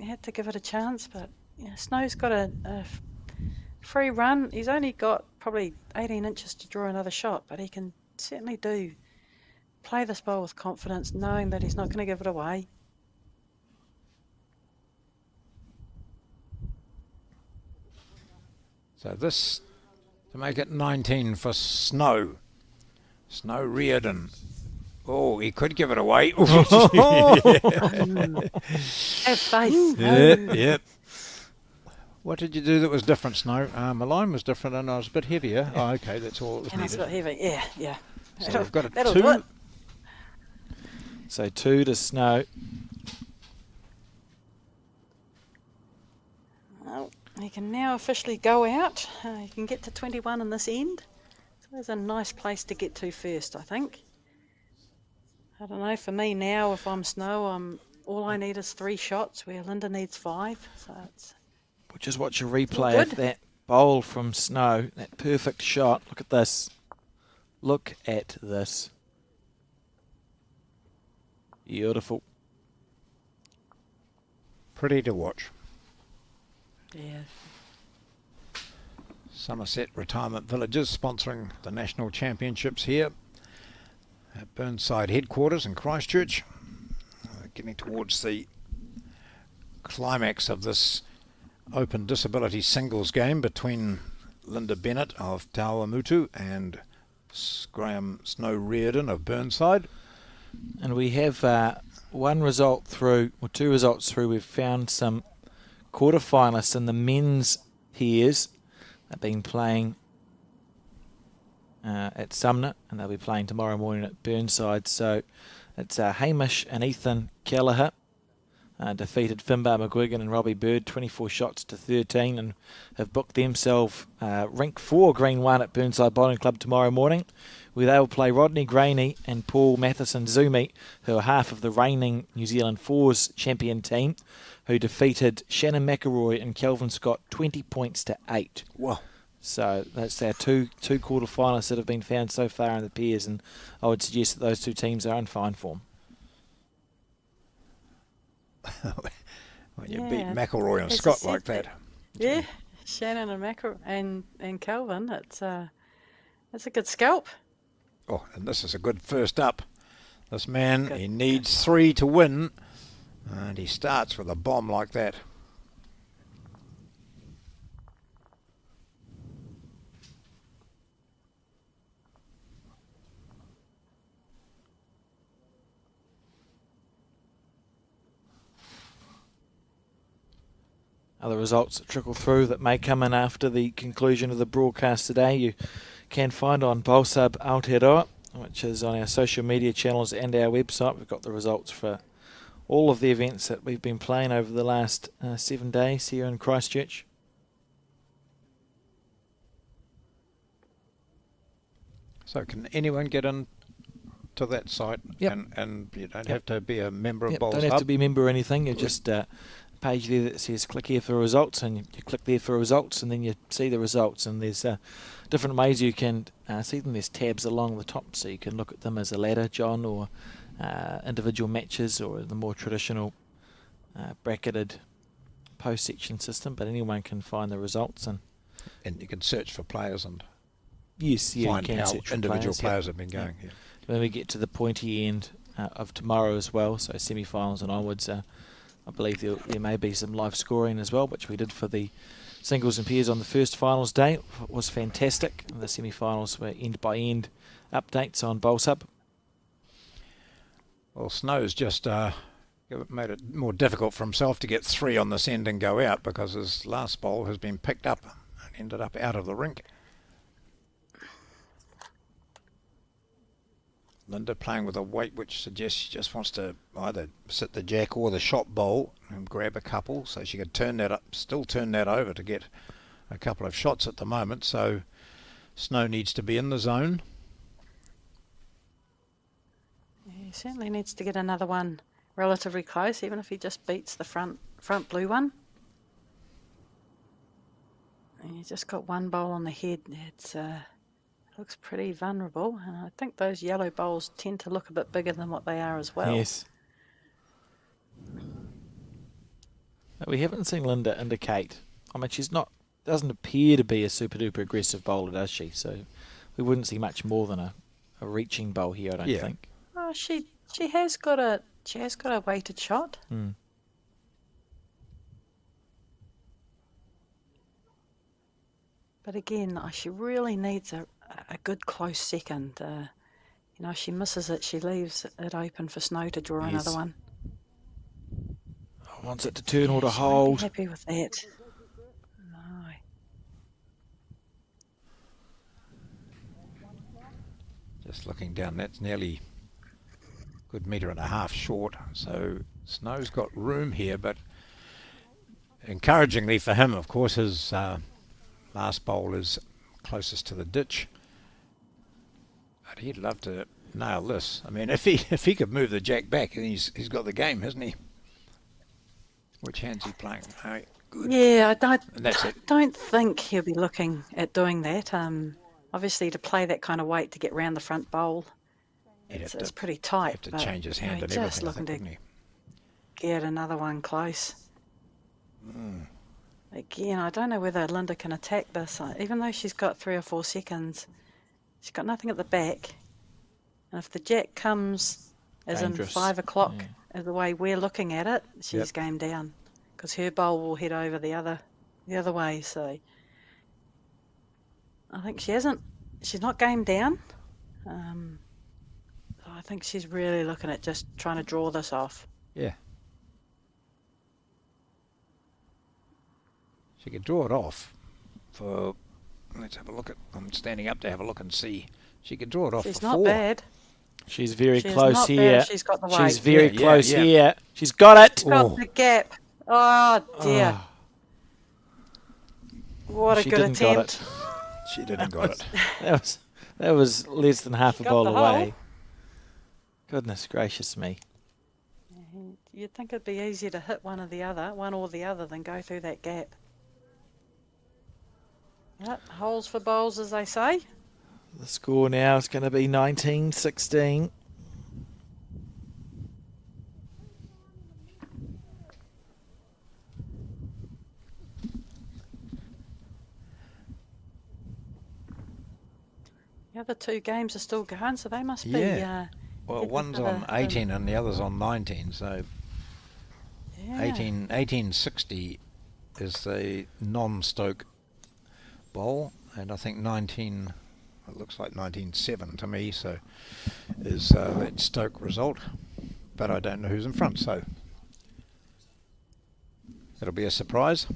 Speaker 2: Had to give it a chance, but yeah, Snow's got a free run. He's only got probably 18 inches to draw another shot, but he can certainly play this bowl with confidence, knowing that he's not going to give it away.
Speaker 3: So this to make it 19 for Snow. Snow Reardon. Oh, he could give it away.
Speaker 2: Have faith.
Speaker 3: Yep. What did you do that was different, Snow? My line was different and I was a bit heavier. Oh, okay, that's all that was
Speaker 2: And it's a bit
Speaker 3: needed.
Speaker 2: heavy. Yeah.
Speaker 3: So we've got a
Speaker 2: That'll
Speaker 3: 2.
Speaker 2: do it.
Speaker 1: So 2 to Snow.
Speaker 2: Well, he can now officially go out. He can get to 21 in this end. So there's a nice place to get to first, I think. I don't know, for me now, if I'm Snow, all I need is 3 shots where Linda needs 5. So it's
Speaker 1: We'll just watch a replay
Speaker 2: good.
Speaker 1: of that bowl from Snow. That perfect shot. Look at this. Look at this. Beautiful.
Speaker 3: Pretty to watch.
Speaker 2: Yeah.
Speaker 3: Summerset Retirement Villages sponsoring the national championships here at Burnside headquarters in Christchurch. Getting towards the climax of this open disability singles game between Linda Bennett of Tawamutu and Graham Snow Reardon of Burnside.
Speaker 1: And we have one result through, or two results through. We've found some quarterfinalists in the men's pairs. They've been playing at Sumner, and they'll be playing tomorrow morning at Burnside. So it's Hamish and Ethan Kelleher defeated Finbar McGuigan and Robbie Bird 24 shots to 13, and have booked themselves Rink 4 Green 1 at Burnside Bowling Club tomorrow morning, where they will play Rodney Graney and Paul Matheson Zumi, who are half of the reigning New Zealand Fours champion team, who defeated Shannon McElroy and Kelvin Scott 20 points to 8.
Speaker 3: Wow.
Speaker 1: So that's our two quarterfinalists that have been found so far in the pairs, and I would suggest that those two teams are in fine form.
Speaker 3: When you beat McElroy and Scott like that.
Speaker 2: Yeah, Shannon and and Kelvin, it's a good scalp.
Speaker 3: Oh, and this is a good first up. This man, he needs 3 to win, and he starts with a bomb like that.
Speaker 1: Other results that trickle through that may come in after the conclusion of the broadcast today, you can find on Bowlsub Aotearoa, which is on our social media channels and our website. We've got the results for all of the events that we've been playing over the last 7 days here in Christchurch.
Speaker 3: So can anyone get in to that site?
Speaker 1: Yep.
Speaker 3: And you don't have to be a member of
Speaker 1: Yep,
Speaker 3: Bowls
Speaker 1: don't have
Speaker 3: Hub?
Speaker 1: to be a member or anything. You just page there that says click here for results, and you click there for results, and then you see the results, and there's different ways you can see them. There's tabs along the top, so you can look at them as a ladder, John, or individual matches, or the more traditional bracketed post section system, but anyone can find the results, and
Speaker 3: you can search for players and
Speaker 1: yes, yeah,
Speaker 3: find
Speaker 1: you can
Speaker 3: how
Speaker 1: search for
Speaker 3: individual players
Speaker 1: yeah.
Speaker 3: have been going. Yeah.
Speaker 1: When we get to the pointy end of tomorrow as well, so semi-finals and onwards, I believe there may be some live scoring as well, which we did for the singles and pairs on the first finals day. It was fantastic. The semi-finals were end-by-end updates on Bowlsub.
Speaker 3: Well, Snow's just made it more difficult for himself to get 3 on this end and go out, because his last bowl has been picked up and ended up out of the rink. Linda playing with a weight which suggests she just wants to either sit the jack or the shot bowl and grab a couple, so she could turn that up, still turn that over to get a couple of shots at the moment. So Snow needs to be in the zone.
Speaker 2: Yeah, he certainly needs to get another one relatively close, even if he just beats the front blue one. And you just got one bowl on the head. It's looks pretty vulnerable, and I think those yellow bowls tend to look a bit bigger than what they are as well.
Speaker 1: Yes. But we haven't seen Linda indicate. I mean, doesn't appear to be a super duper aggressive bowler, does she? So we wouldn't see much more than a reaching bowl here, I don't think.
Speaker 2: Oh, she has got a weighted shot.
Speaker 1: Mm.
Speaker 2: But again, she really needs a good close second. She misses it, she leaves it open for Snow to draw another one.
Speaker 1: Wants it to turn or to
Speaker 2: She won't
Speaker 1: hold.
Speaker 2: be happy with that. No.
Speaker 3: Just looking down, that's nearly a good metre and a half short. So Snow's got room here, but encouragingly for him, of course, his last bowl is closest to the ditch. But he'd love to nail this. I mean, if he could move the jack back, then he's got the game, hasn't he? Which hand's he playing?
Speaker 2: Yeah,
Speaker 3: And that's it.
Speaker 2: don't think he'll be looking at doing that. Obviously, to play that kind of weight to get round the front bowl,
Speaker 3: He'd have
Speaker 2: it's
Speaker 3: to
Speaker 2: pretty tight.
Speaker 3: have to
Speaker 2: but,
Speaker 3: change his
Speaker 2: you know,
Speaker 3: hand and
Speaker 2: just
Speaker 3: everything, I
Speaker 2: looking
Speaker 3: think,
Speaker 2: to
Speaker 3: wouldn't
Speaker 2: get another one close.
Speaker 3: Hmm.
Speaker 2: Again, I don't know whether Linda can attack this. Even though she's got 3 or 4 seconds, she's got nothing at the back. And if the jack comes as
Speaker 1: Dangerous.
Speaker 2: in 5 o'clock,
Speaker 1: Yeah.
Speaker 2: as the way we're looking at it, she's
Speaker 3: Yep.
Speaker 2: game down because her bowl will head over the other way. So I think she's not game down. So I think she's really looking at just trying to draw this off.
Speaker 3: Yeah. She could draw it off for. Let's have a look at. I'm standing up to have a look and see. She could draw it off
Speaker 2: She's
Speaker 3: for
Speaker 2: not
Speaker 3: 4.
Speaker 2: bad.
Speaker 1: She's very
Speaker 2: She's
Speaker 1: close
Speaker 2: not bad
Speaker 1: here.
Speaker 2: if she's got the weight.
Speaker 1: She's very
Speaker 3: Yeah,
Speaker 1: close
Speaker 3: yeah.
Speaker 1: here. She's got it.
Speaker 2: Got the gap. Oh dear!
Speaker 1: Oh,
Speaker 2: What a
Speaker 1: she
Speaker 2: good
Speaker 1: didn't got
Speaker 2: attempt.
Speaker 1: it.
Speaker 3: She didn't got it.
Speaker 1: That was less than half a
Speaker 2: Got
Speaker 1: bowl
Speaker 2: the
Speaker 1: away.
Speaker 2: hole.
Speaker 1: Goodness gracious me.
Speaker 2: You'd think it'd be easier to hit one or the other, than go through that gap. Yep, holes for bowls, as they say.
Speaker 1: The score now is going to be 19-16.
Speaker 2: The other 2 games are still going, so they must be.
Speaker 3: Yeah. Well,
Speaker 2: getting
Speaker 3: one's
Speaker 2: to
Speaker 3: on
Speaker 2: the-
Speaker 3: 18 and the other's on 19, so
Speaker 2: Yeah.
Speaker 3: 1860 is the non-Stoke bowl, and I think 19, it looks like 19-7 to me, so is that Stoke result, but I don't know who's in front, so it'll be a surprise.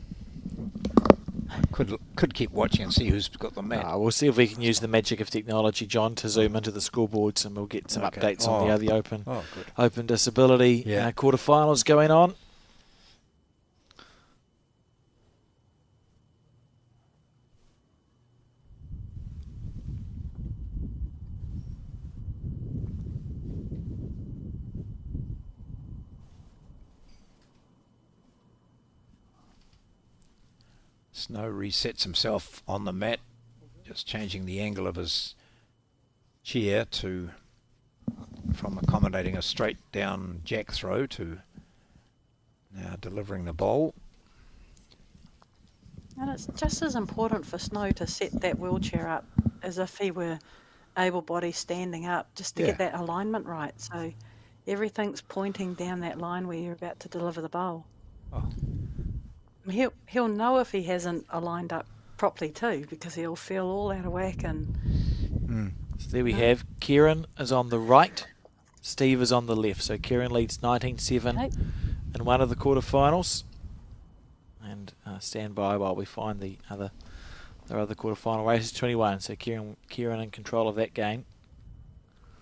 Speaker 3: Could keep watching and see who's got the mat.
Speaker 1: We'll see if we can use the magic of technology, John, to zoom into the scoreboards, and we'll get some
Speaker 3: Okay.
Speaker 1: updates on the Open
Speaker 3: Oh, good.
Speaker 1: Open Disability
Speaker 3: Yeah.
Speaker 1: quarterfinals going on.
Speaker 3: Snow resets himself on the mat, just changing the angle of his chair from accommodating a straight down jack throw to now delivering the bowl.
Speaker 2: And it's just as important for Snow to set that wheelchair up as if he were able-bodied standing up, just to
Speaker 3: Yeah.
Speaker 2: get that alignment right. So everything's pointing down that line where you're about to deliver the bowl.
Speaker 3: Oh.
Speaker 2: He'll know if he hasn't aligned up properly too, because he'll feel all out of whack. And
Speaker 1: So there we have Kieran is on the right, Steve is on the left. So Kieran leads 19-7
Speaker 2: Hey.
Speaker 1: in one of the quarterfinals. And stand by while we find the other quarterfinal race is 21. So Kieran in control of that game.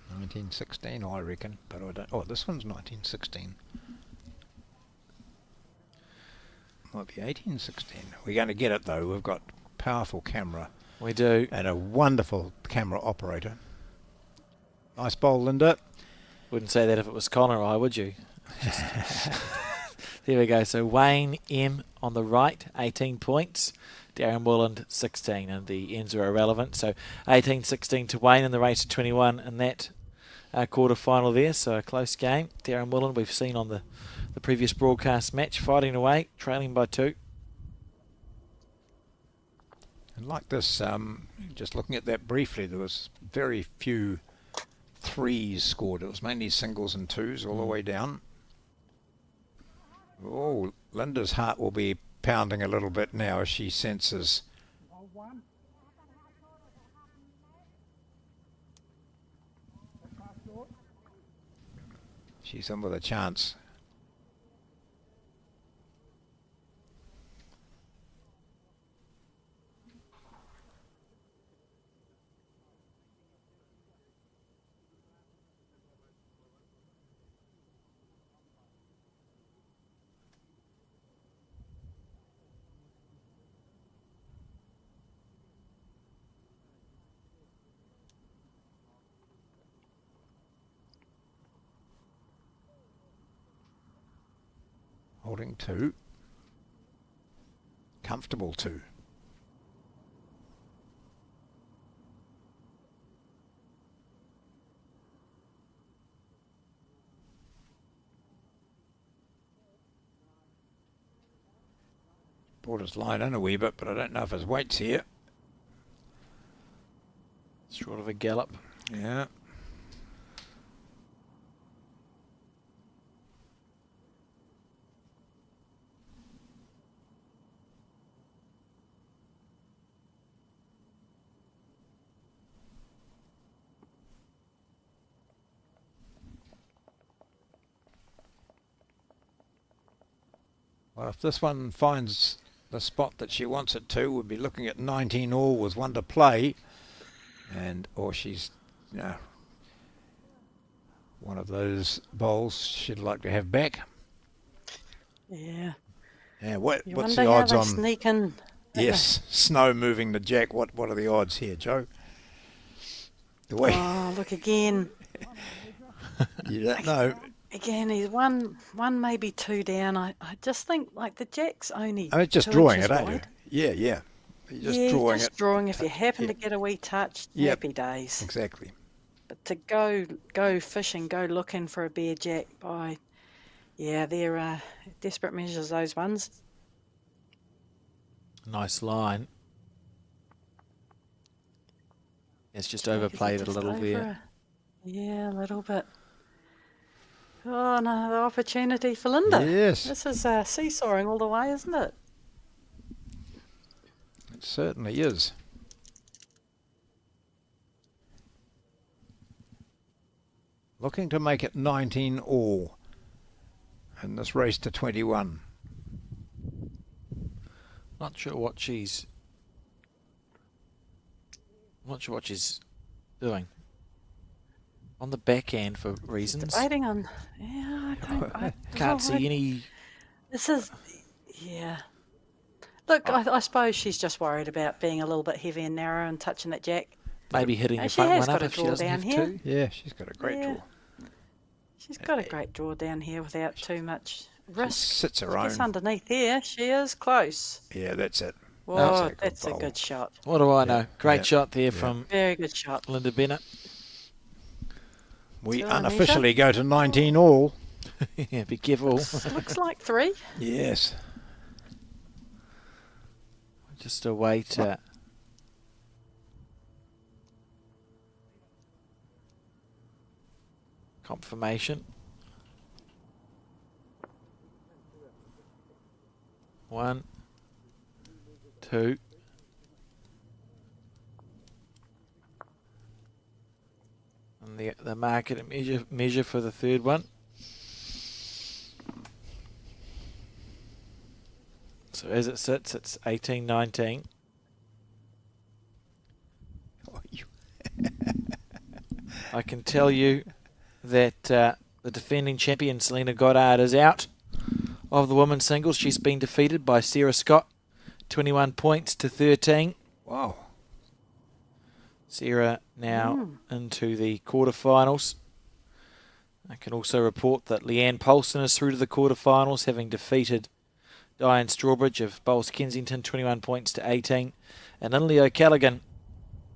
Speaker 3: 1916, I reckon, but I don't. Oh, this one's 1916. Might be 1816. We're going to get it though. We've got powerful camera
Speaker 1: We do.
Speaker 3: and a wonderful camera operator. Nice bowl, Linda.
Speaker 1: Wouldn't say that if it was Connor or I, would you? There we go. So Wayne M on the right, 18 points. Darren Willand, 16. And the ends are irrelevant. So 18-16 to Wayne in the race to 21 in that quarter-final there. So a close game. Darren Willand, we've seen on the previous broadcast match, fighting away, trailing by 2.
Speaker 3: And like this, just looking at that briefly, there was very few 3s scored. It was mainly singles and 2s all the way down. Oh, Linda's heart will be pounding a little bit now as she senses.
Speaker 6: Ball 1. Pass short.
Speaker 3: She's in with a chance. Holding 2. comfortable to. Brought his line in a wee bit, but I don't know if his weight's here.
Speaker 1: Short of a gallop.
Speaker 3: Yeah. Well, if this one finds the spot that she wants it to, we'll be looking at 19 all with one to play, or she's, one of those bowls she'd like to have back.
Speaker 2: Yeah.
Speaker 3: Yeah. What's
Speaker 2: Wonder
Speaker 3: the
Speaker 2: how
Speaker 3: odds
Speaker 2: they
Speaker 3: on?
Speaker 2: sneak in.
Speaker 3: Yes, Snow moving the jack. What are the odds here, Joe? The way
Speaker 2: Oh, look again.
Speaker 3: you don't know.
Speaker 2: Again, he's one, maybe two down. I just think like the jack's only.
Speaker 3: Oh, it's just
Speaker 2: 2
Speaker 3: drawing
Speaker 2: inches
Speaker 3: it, ain't you?
Speaker 2: wide.
Speaker 3: Yeah, yeah. You're just
Speaker 2: Yeah,
Speaker 3: drawing
Speaker 2: just
Speaker 3: it.
Speaker 2: drawing. If you happen
Speaker 3: Yeah.
Speaker 2: to get a wee touch,
Speaker 3: Yep.
Speaker 2: happy days.
Speaker 3: Exactly.
Speaker 2: But to go fishing, go looking for a bare jack, boy, yeah, they're desperate measures, those ones.
Speaker 1: Nice line. It's just
Speaker 2: Jack, is
Speaker 1: overplayed it a
Speaker 2: just
Speaker 1: little
Speaker 2: over
Speaker 1: there.
Speaker 2: Yeah, a little bit. Oh, no, the opportunity for Linda.
Speaker 3: Yes.
Speaker 2: This is seesawing all the way, isn't it?
Speaker 3: It certainly is. Looking to make it 19 all in this race to 21.
Speaker 1: Not sure what she's doing. On the back end for reasons.
Speaker 2: Debating on. Yeah, I
Speaker 1: Can't see any.
Speaker 2: This is. Yeah. Look, I suppose she's just worried about being a little bit heavy and narrow and touching that jack.
Speaker 1: Maybe hitting the
Speaker 2: She
Speaker 1: front
Speaker 2: has
Speaker 1: one up
Speaker 2: got a
Speaker 1: if she
Speaker 2: draw
Speaker 1: doesn't
Speaker 2: down
Speaker 1: have
Speaker 2: here.
Speaker 1: to.
Speaker 3: Yeah, she's got a great
Speaker 2: Yeah.
Speaker 3: draw.
Speaker 2: She's got a great draw down here without too much risk.
Speaker 3: Sits her
Speaker 2: I guess
Speaker 3: own.
Speaker 2: underneath here, she is close.
Speaker 3: Yeah, that's it.
Speaker 2: Whoa,
Speaker 3: good
Speaker 2: that's a
Speaker 3: bowl.
Speaker 2: good shot.
Speaker 1: What do I know?
Speaker 3: Yeah,
Speaker 1: Great
Speaker 3: yeah,
Speaker 1: shot there
Speaker 3: yeah.
Speaker 1: from
Speaker 2: Very good shot.
Speaker 1: Linda Bennett.
Speaker 3: We
Speaker 2: Do you wanna
Speaker 3: unofficially go to 19 all.
Speaker 1: Yeah, be careful.
Speaker 2: Looks like 3.
Speaker 3: Yes.
Speaker 1: Just await confirmation. 1, 2. And the market measure for the third one. So as it sits, it's 18-19. I can tell you that the defending champion Selena Goddard is out of the women's singles. She's been defeated by Sarah Scott, 21 points to 13.
Speaker 3: Wow.
Speaker 1: Sarah now into the quarterfinals. I can also report that Leanne Polson is through to the quarterfinals, having defeated Diane Strawbridge of Bowles Kensington, 21 points to 18. And Inley O'Callaghan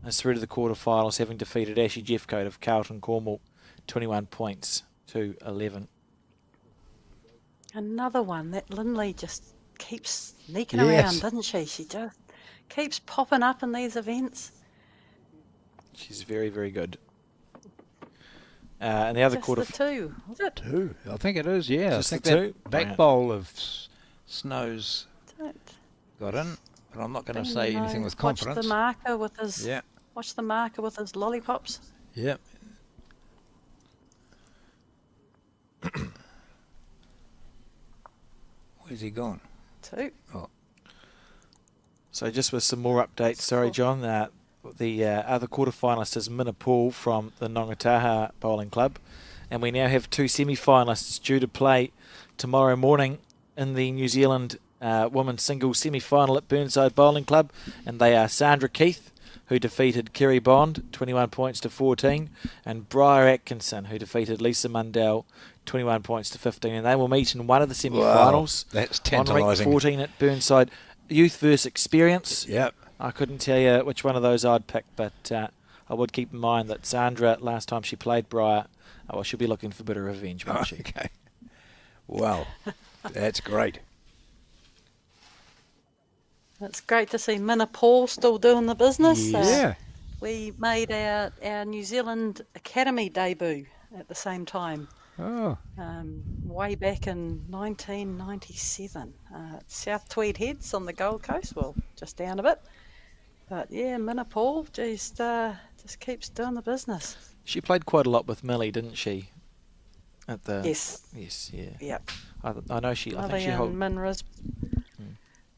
Speaker 1: is through to the quarterfinals, having defeated Ashley Jeffcoat of Carlton Cornwall, 21 points to 11.
Speaker 2: Another one that Lindley just keeps sneaking
Speaker 3: Yes.
Speaker 2: around, doesn't she? She just keeps popping up in these events.
Speaker 1: She's very, very good. And the other
Speaker 2: Just
Speaker 1: quarter...
Speaker 2: the 2, was it?
Speaker 3: 2. I think it is, yeah.
Speaker 1: Just
Speaker 3: I think
Speaker 1: the
Speaker 3: that
Speaker 1: two?
Speaker 3: back
Speaker 1: Brilliant.
Speaker 3: bowl of Snow's
Speaker 2: Don't-
Speaker 3: got in, but I'm not going to
Speaker 2: don't
Speaker 3: say
Speaker 2: know.
Speaker 3: anything with
Speaker 2: Watch
Speaker 3: confidence.
Speaker 2: the marker with his.
Speaker 3: Yeah,
Speaker 2: Watch the marker with his lollipops.
Speaker 3: yeah. Where's he gone?
Speaker 2: 2.
Speaker 1: So just with some more updates, sorry John, the other quarterfinalist is Minna Poole from the Nongataha Bowling Club, and we now have 2 semi-finalists due to play tomorrow morning in the New Zealand women's singles semi-final at Burnside Bowling Club, and they are Sandra Keith, who defeated Kerry Bond, 21 points to 14, and Briar Atkinson, who defeated Lisa Mundell, 21 points to 15, and they will meet in one of the semi-finals
Speaker 3: Wow, that's
Speaker 1: on rank
Speaker 3: tantalising.
Speaker 1: 14 at Burnside. youth versus experience.
Speaker 3: Yep.
Speaker 1: I couldn't tell you which one of those I'd pick, but I would keep in mind that Sandra, last time she played Briar, well, she'll be looking for a bit of revenge, won't she?
Speaker 3: Okay. Well, that's great.
Speaker 2: It's great to see Minna Paul still doing the business.
Speaker 3: Yeah.
Speaker 2: We made our New Zealand Academy debut at the same time,
Speaker 3: Oh,
Speaker 2: way back in 1997 at South Tweed Heads on the Gold Coast, well, just down a bit. But yeah, Minna Paul just keeps doing the business.
Speaker 1: She played quite a lot with Millie, didn't she? At the
Speaker 2: Yes.
Speaker 1: Yes, yeah.
Speaker 2: Yep.
Speaker 1: I know she. I think
Speaker 2: Millie
Speaker 1: she
Speaker 2: and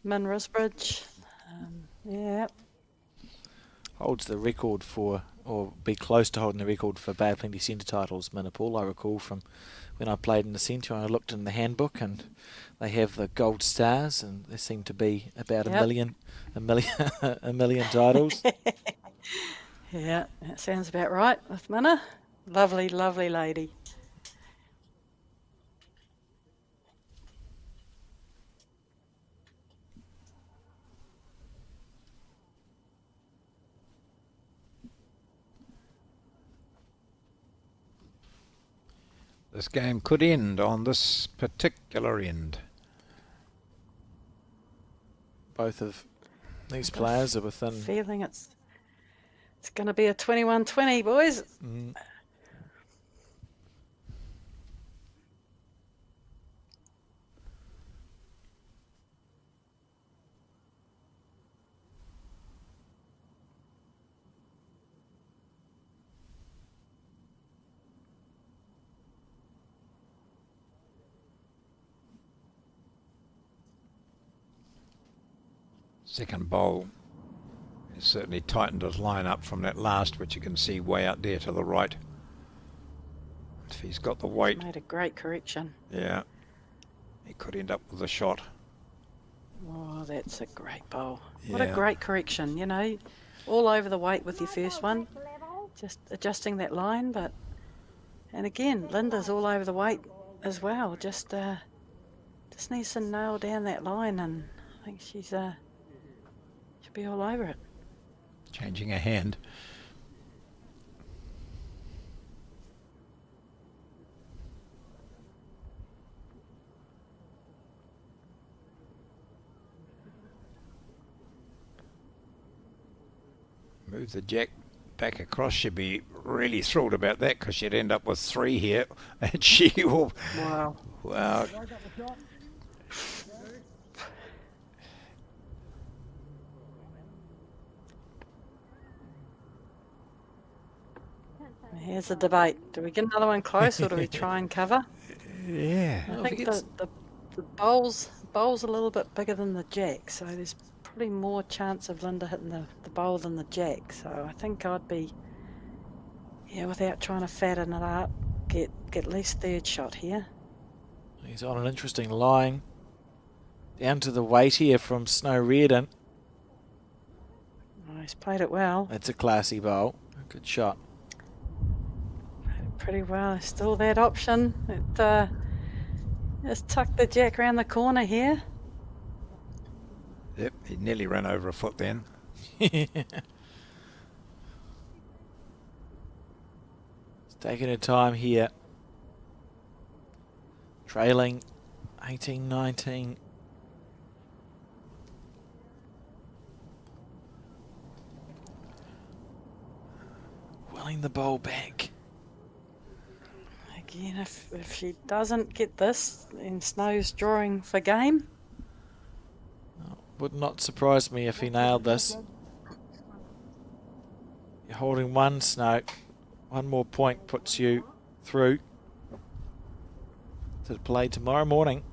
Speaker 2: Min Risbridge. Yeah.
Speaker 1: holds the record for, or be close to holding the record for Bay of Plenty centre titles, Minapul. I recall from when I played in the centre, I looked in the handbook and they have the gold stars, and there seem to be about a million titles.
Speaker 2: Yeah, that sounds about right with Minna. Lovely, lovely lady.
Speaker 3: this game could end on this particular end.
Speaker 1: Both of these players are within.
Speaker 2: Feeling it's going to be a 21-20, boys.
Speaker 3: Second bowl has certainly tightened his line up from that last, which you can see way out there to the right. If he's got the weight,
Speaker 2: Made a great correction.
Speaker 3: yeah, he could end up with a shot.
Speaker 2: Oh, that's a great bowl. What a
Speaker 3: Yeah.
Speaker 2: great correction, you know. All over the weight with your first one. Just adjusting that line, but... And again, Linda's all over the weight as well. Just needs to nail down that line, and I think she'll be all over it.
Speaker 3: Changing a hand. Move the jack back across. She'd be really thrilled about that, because she'd end up with 3 here, and she will.
Speaker 2: Wow.
Speaker 3: Wow.
Speaker 2: Here's the debate. Do we get another one close, or do we try and cover?
Speaker 3: Yeah.
Speaker 2: I think the bowl's a little bit bigger than the jack, so there's probably more chance of Linda hitting the bowl than the jack. So I think I'd be, without trying to fatten it up, get at least third shot here.
Speaker 1: He's on an interesting line. Down to the weight here from Snow Reardon.
Speaker 2: Oh, he's played it well.
Speaker 1: That's a classy bowl. Good shot.
Speaker 2: Played it pretty well. Still that option. It just tucked the jack around the corner here.
Speaker 3: Yep, he nearly ran over a foot then.
Speaker 1: It's taking her time here. Trailing 18-19. Willing the bowl back.
Speaker 2: Again, if she doesn't get this, then Snow's drawing for game.
Speaker 1: Would not surprise me if he nailed this. You're holding one, Snow. One more point puts you through to play tomorrow morning.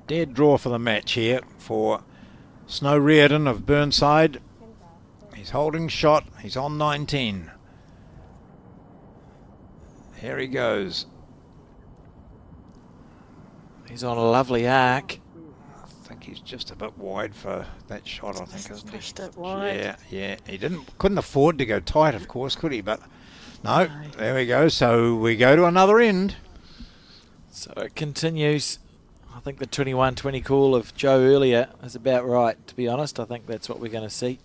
Speaker 3: Dead draw for the match here for Snow Reardon of Burnside. He's holding shot. He's on 19. Here he goes.
Speaker 1: He's on a lovely arc.
Speaker 3: I think he's just a bit wide for that shot, I think, isn't he?
Speaker 2: Pushed it wide.
Speaker 3: Yeah. He couldn't afford to go tight, of course, could he? But No, there we go. So we go to another end.
Speaker 1: So it continues. I think the 21-20 call of Joe earlier is about right, to be honest. I think that's what we're going to see.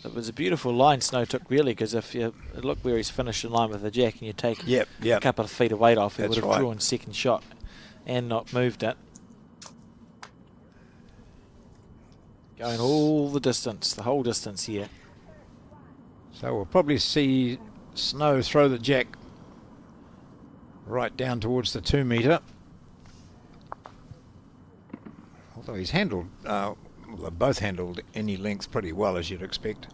Speaker 1: It was a beautiful line Snow took, really, because if you look where he's finished in line with the jack and you take a couple of feet of weight off, he would have drawn second shot and not moved it. Going all the distance, the whole distance here.
Speaker 3: So we'll probably see Snow throw the jack right down towards the 2 metre. Although he's handled, well, both handled any length pretty well, as you'd expect.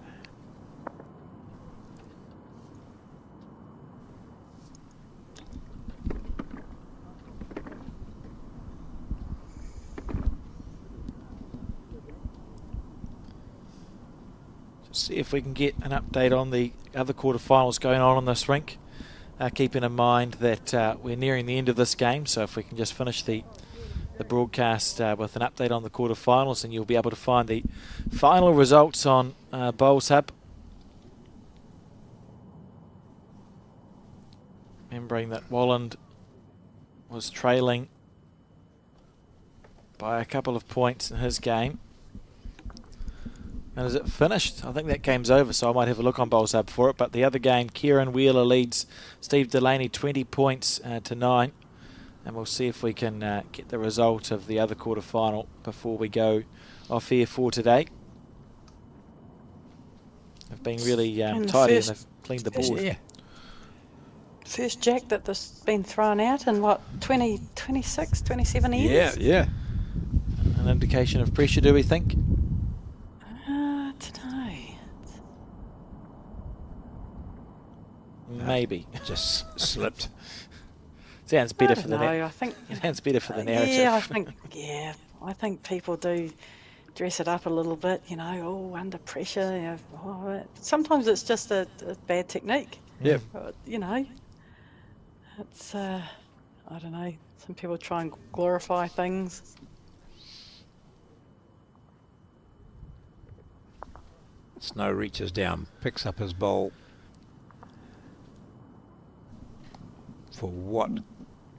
Speaker 1: See if we can get an update on the other quarterfinals going on in this rink. Keeping in mind that we're nearing the end of this game, so if we can just finish the broadcast with an update on the quarterfinals, and you'll be able to find the final results on Bowls Hub. Remembering that Walland was trailing by a couple of points in his game. And is it finished? I think that game's over, so I might have a look on Bowls Hub for it. But the other game, Kieran Wheeler leads Steve Delaney 20 points to 9. And we'll see if we can get the result of the other quarterfinal before we go off here for today. They've been really tidy and they've cleaned the board.
Speaker 3: Yeah.
Speaker 2: First jack that has been thrown out in, what, 20, 26, 27 years?
Speaker 3: Yeah.
Speaker 1: An indication of pressure, do we think?
Speaker 2: I don't know.
Speaker 1: Maybe.
Speaker 3: Just slipped.
Speaker 1: Sounds better for the
Speaker 2: I think
Speaker 1: sounds better for the narrative.
Speaker 2: I think people do dress it up a little bit, under pressure. Sometimes it's just a bad technique.
Speaker 3: Yeah.
Speaker 2: It's I don't know. Some people try and glorify things.
Speaker 3: Snow reaches down, picks up his bowl for what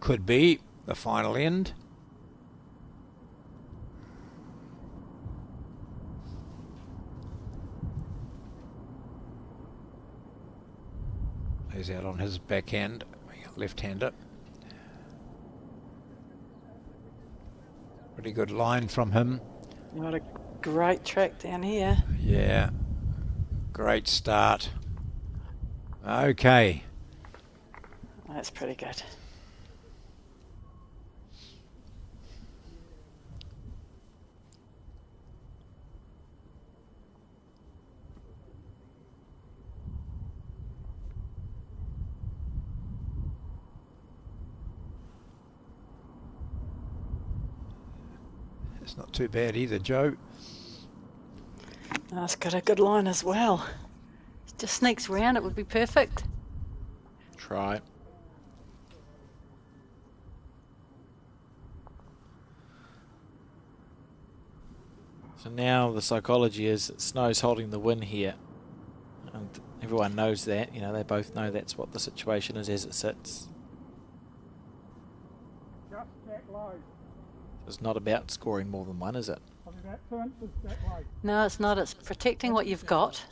Speaker 3: could be the final end. He's out on his backhand, left-hander. Pretty good line from him.
Speaker 2: What a great track down here.
Speaker 3: Yeah, great start. Okay.
Speaker 2: That's pretty good.
Speaker 3: It's not too bad either, Joe.
Speaker 2: It's got a good line as well. It just sneaks round, it would be perfect.
Speaker 1: Try. So now the psychology is that Snow's holding the win here. And everyone knows that. They both know that's what the situation is as it sits.
Speaker 6: Just jack low.
Speaker 1: It's not about scoring more than one, is it?
Speaker 6: Probably about 2 inches jack low.
Speaker 2: No, it's not. It's protecting what you've got.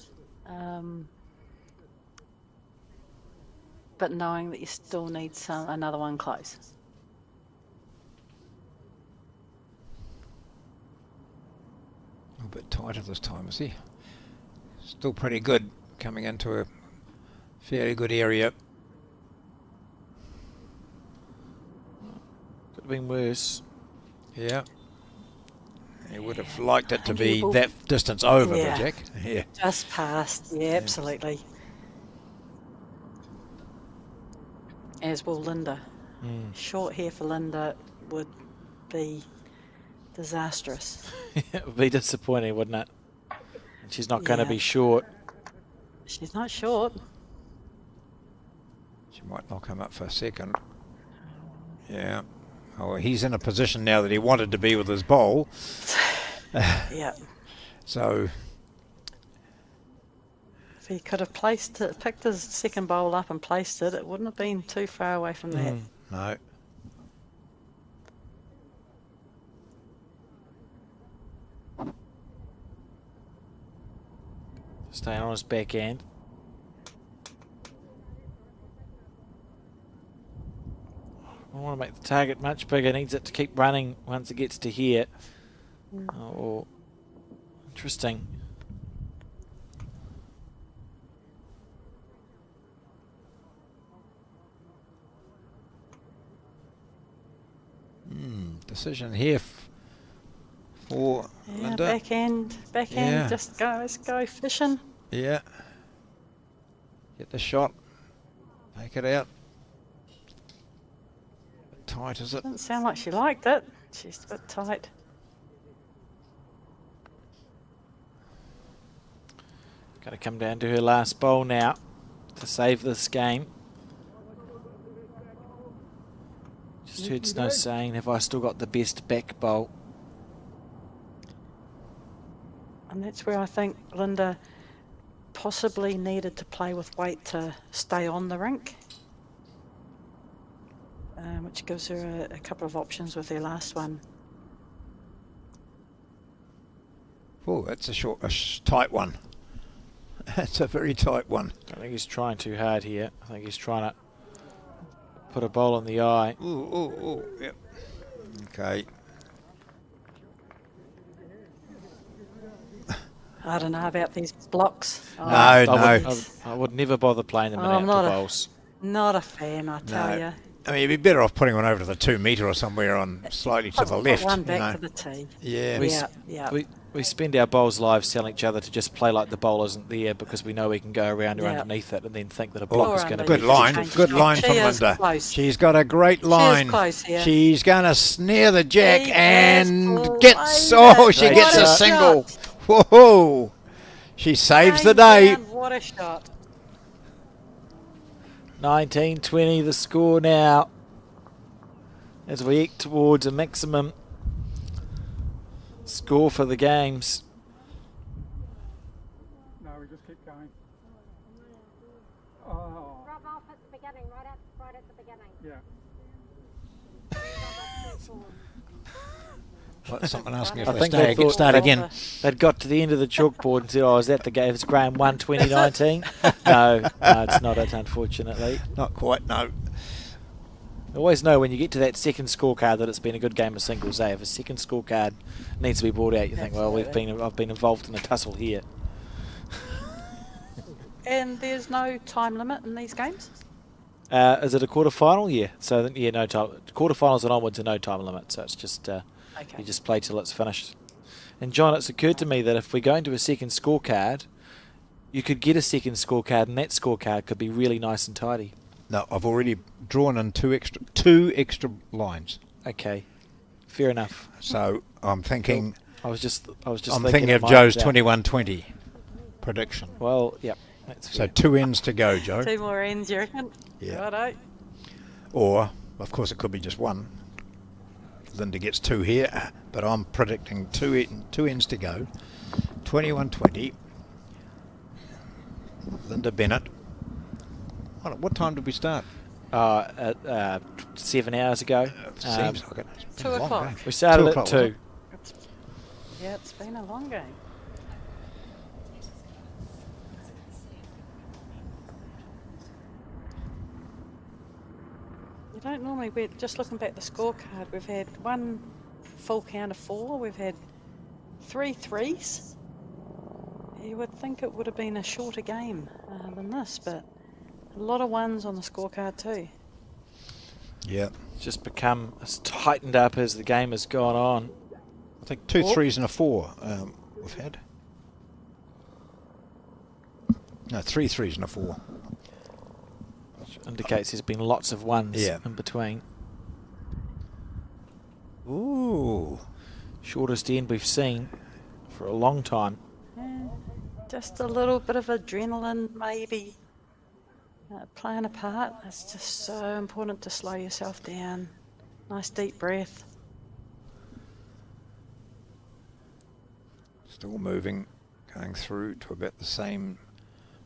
Speaker 2: But knowing that you still need another one close.
Speaker 3: A little bit tighter this time, is he? Still pretty good, coming into a fairly good area.
Speaker 1: Could have been worse.
Speaker 3: Yeah. He would have liked it to be that distance over the jack. Yeah.
Speaker 2: Just past. Yeah, absolutely. As will Linda. Short hair for Linda would be disastrous.
Speaker 1: It would be disappointing, wouldn't it? And she's not going to be short.
Speaker 2: She's not short.
Speaker 3: She might knock him up for a second. Yeah. Oh, he's in a position now that he wanted to be with his bowl.
Speaker 2: Yeah.
Speaker 3: So
Speaker 2: If he could have placed it, picked his second bowl up and placed it, it wouldn't have been too far away from that.
Speaker 3: No.
Speaker 1: Staying on his backhand. I want to make the target much bigger. Needs it to keep running once it gets to here. Oh, interesting.
Speaker 3: Decision here for
Speaker 2: Yeah,
Speaker 3: Linda.
Speaker 2: backhand,
Speaker 3: Yeah.
Speaker 2: just go fishing.
Speaker 3: Yeah. Get the shot. Take it out. Bit tight, is it?
Speaker 2: Didn't sound like she liked it. She's a bit tight.
Speaker 1: Going to come down to her last bowl now to save this game. Just heard Snow saying, have I still got the best back bowl?
Speaker 2: And that's where I think Linda possibly needed to play with weight to stay on the rink, which gives her a couple of options with her last one.
Speaker 3: Oh, that's tight one. That's a very tight one.
Speaker 1: I think he's trying too hard here. I think he's trying to put a bowl in the eye.
Speaker 3: Ooh, yep. Okay.
Speaker 2: I don't know about these blocks. Oh,
Speaker 3: No.
Speaker 1: I would never bother playing them in
Speaker 2: I'm
Speaker 1: outdoor bowls.
Speaker 2: not a fan, I tell you.
Speaker 3: I mean, you'd be better off putting one over to the 2 metre or somewhere on slightly to the left.
Speaker 2: One back
Speaker 3: you know.
Speaker 2: to the tee.
Speaker 3: Yeah.
Speaker 2: Yeah.
Speaker 1: We spend our bowls lives telling each other to just play like the bowl isn't there because we know we can go around or
Speaker 2: Yeah.
Speaker 1: underneath it and then think that a block
Speaker 2: Or
Speaker 1: is going to
Speaker 2: under.
Speaker 1: be
Speaker 3: Good line.
Speaker 2: Change
Speaker 3: Good
Speaker 2: it.
Speaker 3: line
Speaker 2: She
Speaker 3: from
Speaker 2: is
Speaker 3: Linda.
Speaker 2: close.
Speaker 3: She's got a great line.
Speaker 2: close here.
Speaker 3: She's going to snare the jack
Speaker 2: She
Speaker 3: and
Speaker 2: has
Speaker 3: gets.
Speaker 2: played
Speaker 3: Oh,
Speaker 2: it.
Speaker 3: she
Speaker 1: Great
Speaker 3: gets a
Speaker 1: shot.
Speaker 3: single. Whoa! She saves the day.
Speaker 2: Down, what a shot.
Speaker 1: 19-20 the score now as we eke towards a maximum score for the games.
Speaker 6: No, we just keep going. Oh,
Speaker 7: Rub off at the beginning, right at the beginning.
Speaker 6: yeah.
Speaker 3: What, someone asking if
Speaker 1: I
Speaker 3: they
Speaker 1: think they thought
Speaker 3: start again.
Speaker 1: They'd got to the end of the chalkboard and said, oh, is that the game? It's Graham 1 2019? No, it's not it, unfortunately.
Speaker 3: Not quite, no.
Speaker 1: I always know when you get to that second scorecard that it's been a good game of singles. If a second scorecard needs to be brought out, you think, well, I've been involved in a tussle here.
Speaker 2: And there's no time limit in these games?
Speaker 1: Is it a quarter-final? Yeah. So, yeah, no time. Quarter-finals and onwards are no time limit. So it's just you just play till it's finished. And, John, it's occurred to me that if we go into a second scorecard, you could get a second scorecard and that scorecard could be really nice and tidy.
Speaker 3: No, I've already drawn in two extra lines.
Speaker 1: Okay. Fair enough.
Speaker 3: So I'm thinking.
Speaker 1: I was just
Speaker 3: I'm
Speaker 1: thinking
Speaker 3: thinking
Speaker 1: it
Speaker 3: of
Speaker 1: might,
Speaker 3: Joe's 21-20 prediction.
Speaker 1: Well, yep. That's
Speaker 3: So
Speaker 1: fair.
Speaker 3: 2 ends to go, Joe.
Speaker 2: 2 more ends, you reckon?
Speaker 3: Yeah.
Speaker 2: Righto.
Speaker 3: Or, of course, it could be just one. Linda gets 2 here, but I'm predicting 2 ends to go. 21-20. Linda Bennett. What time did we start?
Speaker 1: 7 hours ago.
Speaker 3: Seems like it. It's been
Speaker 2: 2
Speaker 3: a long
Speaker 2: o'clock.
Speaker 3: game.
Speaker 1: We started
Speaker 3: 2
Speaker 1: at
Speaker 3: o'clock,
Speaker 1: 2.
Speaker 3: wasn't
Speaker 2: Yeah, it's been a long game. You don't normally, we're just looking back at the scorecard, we've had one full count of 4, we've had 3 threes. You would think it would have been a shorter game than this, but a lot of ones on the scorecard too.
Speaker 3: Yeah.
Speaker 1: It's just become as tightened up as the game has gone on.
Speaker 3: I think 2 threes and a 4 we've had. No, 3 threes and a 4.
Speaker 1: Which indicates there's been lots of ones
Speaker 3: Yeah.
Speaker 1: in between.
Speaker 3: Ooh.
Speaker 1: Shortest end we've seen for a long time.
Speaker 2: Just a little bit of adrenaline maybe playing a part. It's just so important to slow yourself down. Nice deep breath.
Speaker 3: Still moving, going through to about the same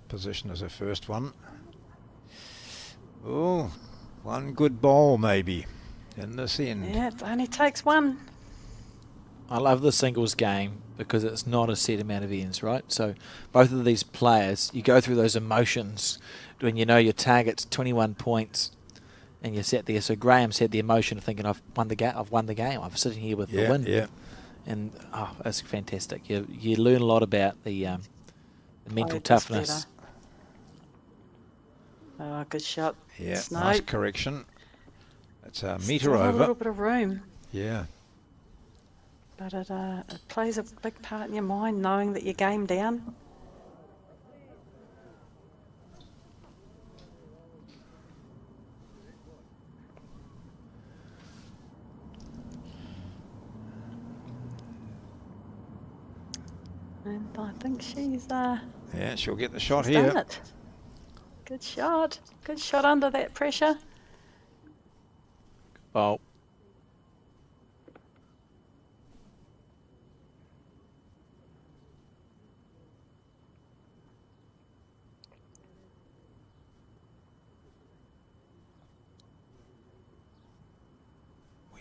Speaker 3: position as her first one. Oh, one good bowl maybe in this end.
Speaker 2: Yeah, it only takes one.
Speaker 1: I love the singles game because it's not a set amount of ends, right? So both of these players, you go through those emotions when you know your target's 21 points and you're sat there. So Graham's had the emotion of thinking, I've won the game. I'm sitting here with the win.
Speaker 3: Yeah.
Speaker 1: And it's fantastic. You learn a lot about the mental toughness.
Speaker 2: Oh, good shot.
Speaker 3: Yeah,
Speaker 2: Snow.
Speaker 3: nice correction. It's a metre
Speaker 2: Still
Speaker 3: over.
Speaker 2: a little bit of room.
Speaker 3: Yeah.
Speaker 2: But it plays a big part in your mind, knowing that you're game down. And I think she's
Speaker 3: Yeah, she'll get the shot
Speaker 2: she's
Speaker 3: here.
Speaker 2: done it. Good shot. Good shot under that pressure.
Speaker 1: Well,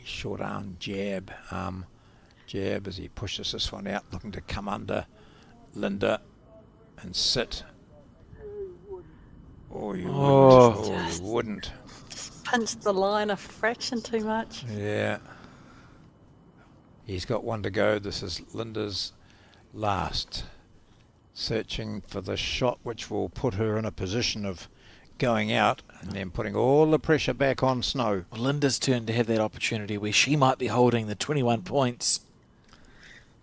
Speaker 3: Short arm jab, jab as he pushes this one out, looking to come under Linda and sit. Oh, you wouldn't. Oh, you wouldn't.
Speaker 2: Pinched the line a fraction too much.
Speaker 3: Yeah. He's got one to go. This is Linda's last. Searching for the shot which will put her in a position of going out and then putting all the pressure back on Snow.
Speaker 1: Linda's turn to have that opportunity where she might be holding the 21 points.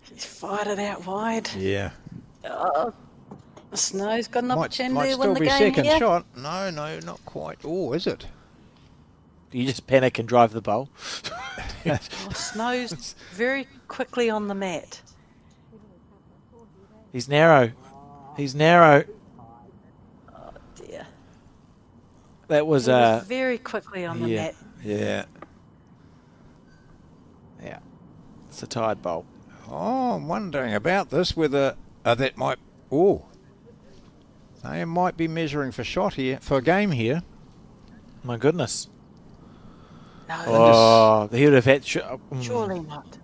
Speaker 2: She's fired it out wide.
Speaker 3: Yeah.
Speaker 2: Oh, Snow's got an opportunity
Speaker 3: might
Speaker 2: to
Speaker 3: still
Speaker 2: win the
Speaker 3: be
Speaker 2: game
Speaker 3: second
Speaker 2: here.
Speaker 3: shot. No, not quite. Oh, is it?
Speaker 1: You just panic and drive the bowl.
Speaker 2: Oh, Snow's very quickly on the mat.
Speaker 1: He's narrow. He's narrow.
Speaker 2: Oh dear.
Speaker 1: That was
Speaker 2: He was very quickly on the mat.
Speaker 3: Yeah.
Speaker 1: Yeah. It's a tired bowl.
Speaker 3: Oh, I'm wondering about this, whether that might... Oh. They might be measuring for shot here, for a game here.
Speaker 1: My goodness.
Speaker 2: No,
Speaker 1: Oh, he would have had...
Speaker 2: surely not.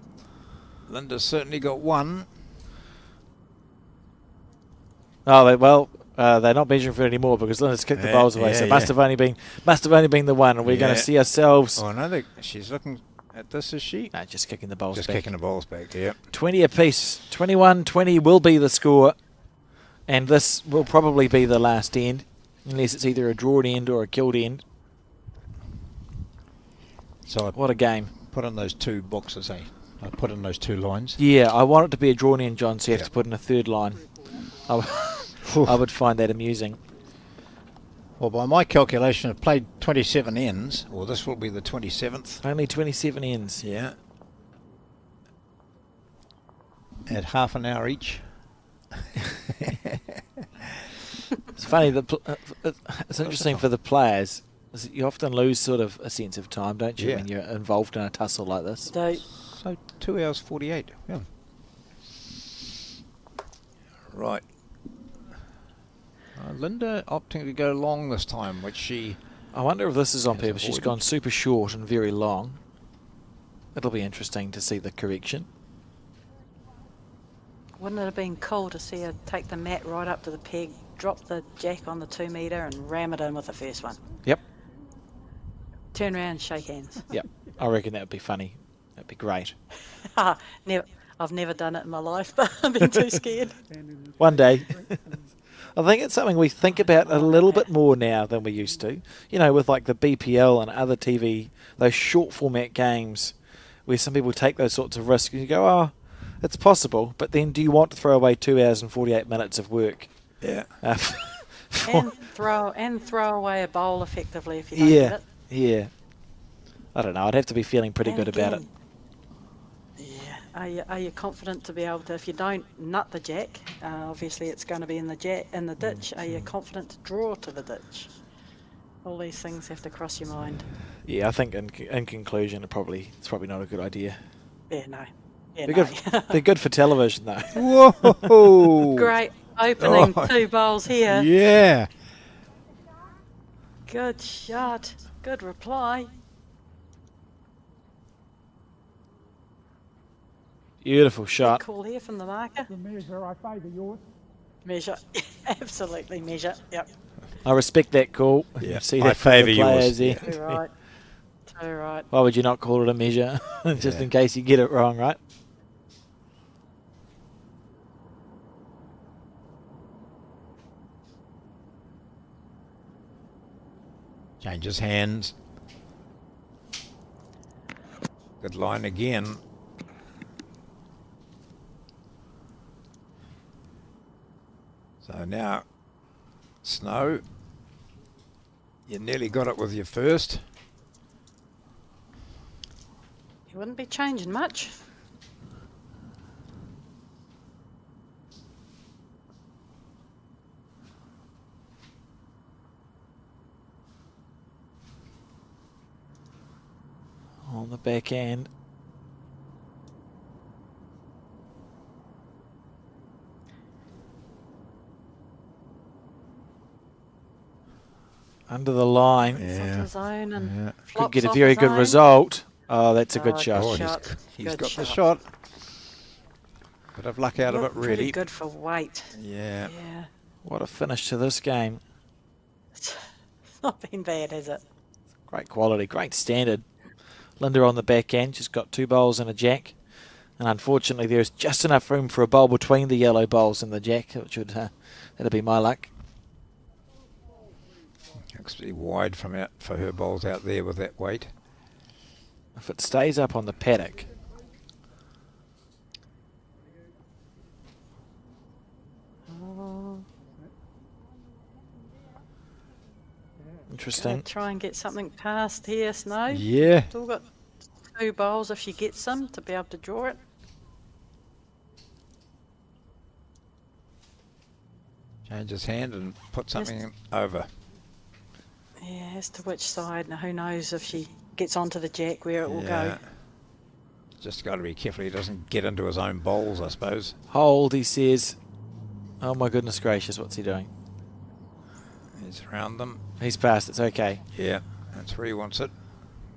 Speaker 3: Linda's certainly got one.
Speaker 1: Oh, they're not measuring for it anymore because Linda's kicked the bowls away. So must have only been the one. And we're going to see ourselves.
Speaker 3: Oh no, she's looking at this, is she?
Speaker 1: No, just kicking the bowls
Speaker 3: Just
Speaker 1: back.
Speaker 3: kicking the balls back. Yeah.
Speaker 1: 20 apiece. 21-20 will be the score, and this will probably be the last end, unless it's either a drawn end or a killed end.
Speaker 3: So
Speaker 1: What a game!
Speaker 3: put in those two boxes, eh? I put in those two lines.
Speaker 1: Yeah, I want it to be a drawn end, John. So you have
Speaker 3: Yeah.
Speaker 1: to put in a third line. I would find that amusing.
Speaker 3: Well, by my calculation, I've played 27 ends, or this will be the 27th.
Speaker 1: Only 27 ends.
Speaker 3: Yeah. At half an hour each.
Speaker 1: It's funny. It's interesting for the players. Is that you often lose sort of a sense of time, don't you,
Speaker 3: Yeah.
Speaker 1: when you're involved in a tussle like this?
Speaker 3: So 2 hours 48. Yeah. Right. Linda opting to go long this time, which she...
Speaker 1: I wonder if this is on
Speaker 3: Has
Speaker 1: purpose. She's
Speaker 3: avoided.
Speaker 1: gone super short and very long. It'll be interesting to see the correction.
Speaker 2: Wouldn't it have been cool to see her take the mat right up to the peg, drop the jack on the 2 metre and ram it in with the first one?
Speaker 1: Yep.
Speaker 2: Turn around and shake hands.
Speaker 1: Yep. I reckon that would be funny. That'd be great.
Speaker 2: I've never done it in my life, but I've been too scared.
Speaker 1: One day. I think it's something we think about a little bit more now than we used to. You know, with like the BPL and other TV, those short format games where some people take those sorts of risks and you go, oh, it's possible, but then do you want to throw away 2 hours and 48 minutes of work?
Speaker 3: Yeah.
Speaker 2: And throw away a bowl effectively if you don't get it.
Speaker 1: Yeah. I don't know. I'd have to be feeling pretty
Speaker 2: And
Speaker 1: good about it.
Speaker 2: again, yeah. Are you confident to be able to, if you don't nut the jack, obviously it's going to be in the ditch. Are you confident to draw to the ditch? All these things have to cross your mind.
Speaker 1: Yeah, I think in conclusion, it's probably not a good idea.
Speaker 2: Yeah, no. Yeah,
Speaker 1: They're
Speaker 2: no.
Speaker 1: good. They're good for television, though.
Speaker 3: Whoa!
Speaker 2: Great. Opening
Speaker 3: Oh,
Speaker 2: 2 bowls here.
Speaker 3: yeah.
Speaker 2: Good shot. Good reply.
Speaker 1: Beautiful
Speaker 2: Good
Speaker 1: shot.
Speaker 2: call here from the marker.
Speaker 6: The measure, I favour yours.
Speaker 2: Measure. Absolutely measure. Yep.
Speaker 1: I respect that call.
Speaker 3: Yeah,
Speaker 1: You see
Speaker 3: I
Speaker 1: that from the
Speaker 3: favour yours,
Speaker 1: players there.
Speaker 3: yeah.
Speaker 2: Too right. Too right.
Speaker 1: Why would you not call it a measure? Just
Speaker 3: Yeah.
Speaker 1: in case you get it wrong, right?
Speaker 3: Changes hands. Good line again. So now, Snow, you nearly got it with your first.
Speaker 2: You wouldn't be changing much.
Speaker 1: On the back end. Under the line.
Speaker 2: It's off his own and
Speaker 3: Yeah.
Speaker 1: Could
Speaker 2: flops
Speaker 1: get a
Speaker 2: off
Speaker 1: very
Speaker 2: his
Speaker 1: good
Speaker 2: own.
Speaker 1: result. Oh, that's a good
Speaker 2: Oh,
Speaker 1: shot.
Speaker 3: Oh,
Speaker 2: good
Speaker 3: he's,
Speaker 2: shot.
Speaker 3: he's
Speaker 2: Good
Speaker 3: got the
Speaker 2: shot.
Speaker 3: shot. Bit of luck out of it,
Speaker 2: Looked pretty
Speaker 3: really.
Speaker 2: good for weight.
Speaker 3: Yeah.
Speaker 2: Yeah.
Speaker 1: What a finish to this game.
Speaker 2: It's not been bad, has it?
Speaker 1: Great quality, great standard. Linda on the back end, she's got 2 bowls and a jack. And unfortunately, there's just enough room for a bowl between the yellow bowls and the jack, which would, that'd be my luck.
Speaker 3: Looks pretty wide from out for her bowls out there with that weight.
Speaker 1: If it stays up on the paddock. Interesting.
Speaker 2: Gonna try and get something past here, Snow.
Speaker 3: Yeah.
Speaker 2: Still got 2 bowls if she gets them to be able to draw it.
Speaker 3: Changes hand and put something over.
Speaker 2: Yeah, as to which side. Now, who knows if she gets onto the jack where it will go.
Speaker 3: Just got to be careful he doesn't get into his own bowls, I suppose.
Speaker 1: Hold, he says. Oh my goodness gracious, what's he doing?
Speaker 3: He's around them.
Speaker 1: He's passed, it's okay.
Speaker 3: Yeah, that's where he wants it.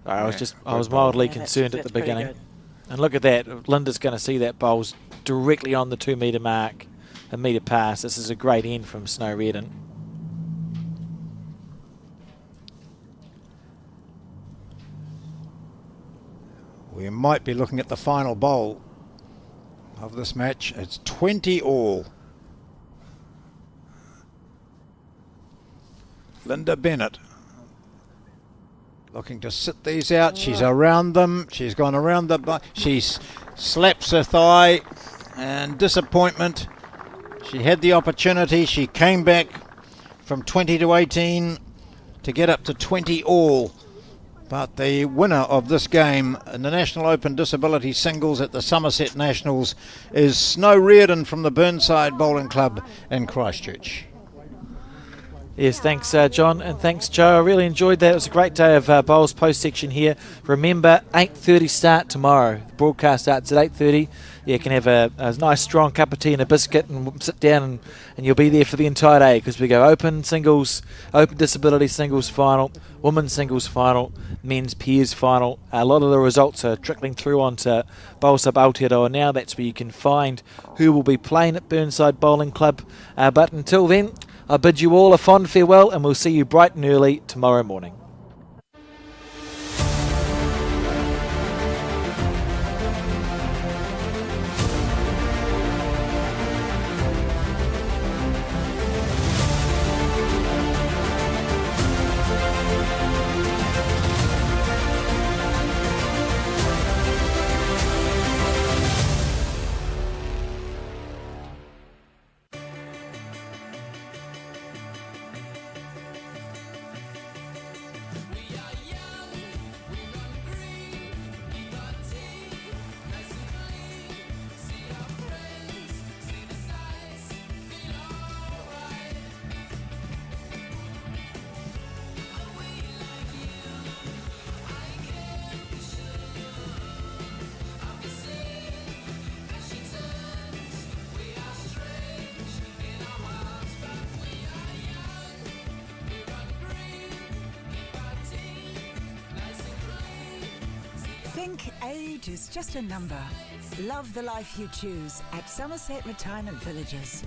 Speaker 1: I was
Speaker 3: Yeah,
Speaker 1: just, I
Speaker 3: good
Speaker 1: was
Speaker 3: ball.
Speaker 1: mildly
Speaker 2: Yeah,
Speaker 1: concerned at
Speaker 2: that's
Speaker 1: the
Speaker 2: pretty
Speaker 1: beginning.
Speaker 2: good.
Speaker 1: And look at that, Linda's going to see that bowl's directly on the 2 metre mark, a metre pass. This is a great end from Snow Reardon.
Speaker 3: We might be looking at the final bowl of this match. It's 20 all. Linda Bennett looking to sit these out. She's around them. She's gone around she slaps her thigh and disappointment. She had the opportunity. She came back from 20 to 18 to get up to 20 all. But the winner of this game in the National Open Disability Singles at the Summerset Nationals is Snow Reardon from the Burnside Bowling Club in Christchurch.
Speaker 1: Yes, thanks, John, and thanks, Joe. I really enjoyed that. It was a great day of bowls post section here. Remember, 8:30 start tomorrow. The broadcast starts at 8:30. You can have a nice strong cup of tea and a biscuit and sit down and you'll be there for the entire day because we go open singles, open disability singles final, women's singles final, men's peers final. A lot of the results are trickling through onto Bowl Sub Aotearoa now. That's where you can find who will be playing at Burnside Bowling Club. But until then, I bid you all a fond farewell and we'll see you bright and early tomorrow morning.
Speaker 4: Think age is just a number. Love the life you choose at Summerset Retirement Villages.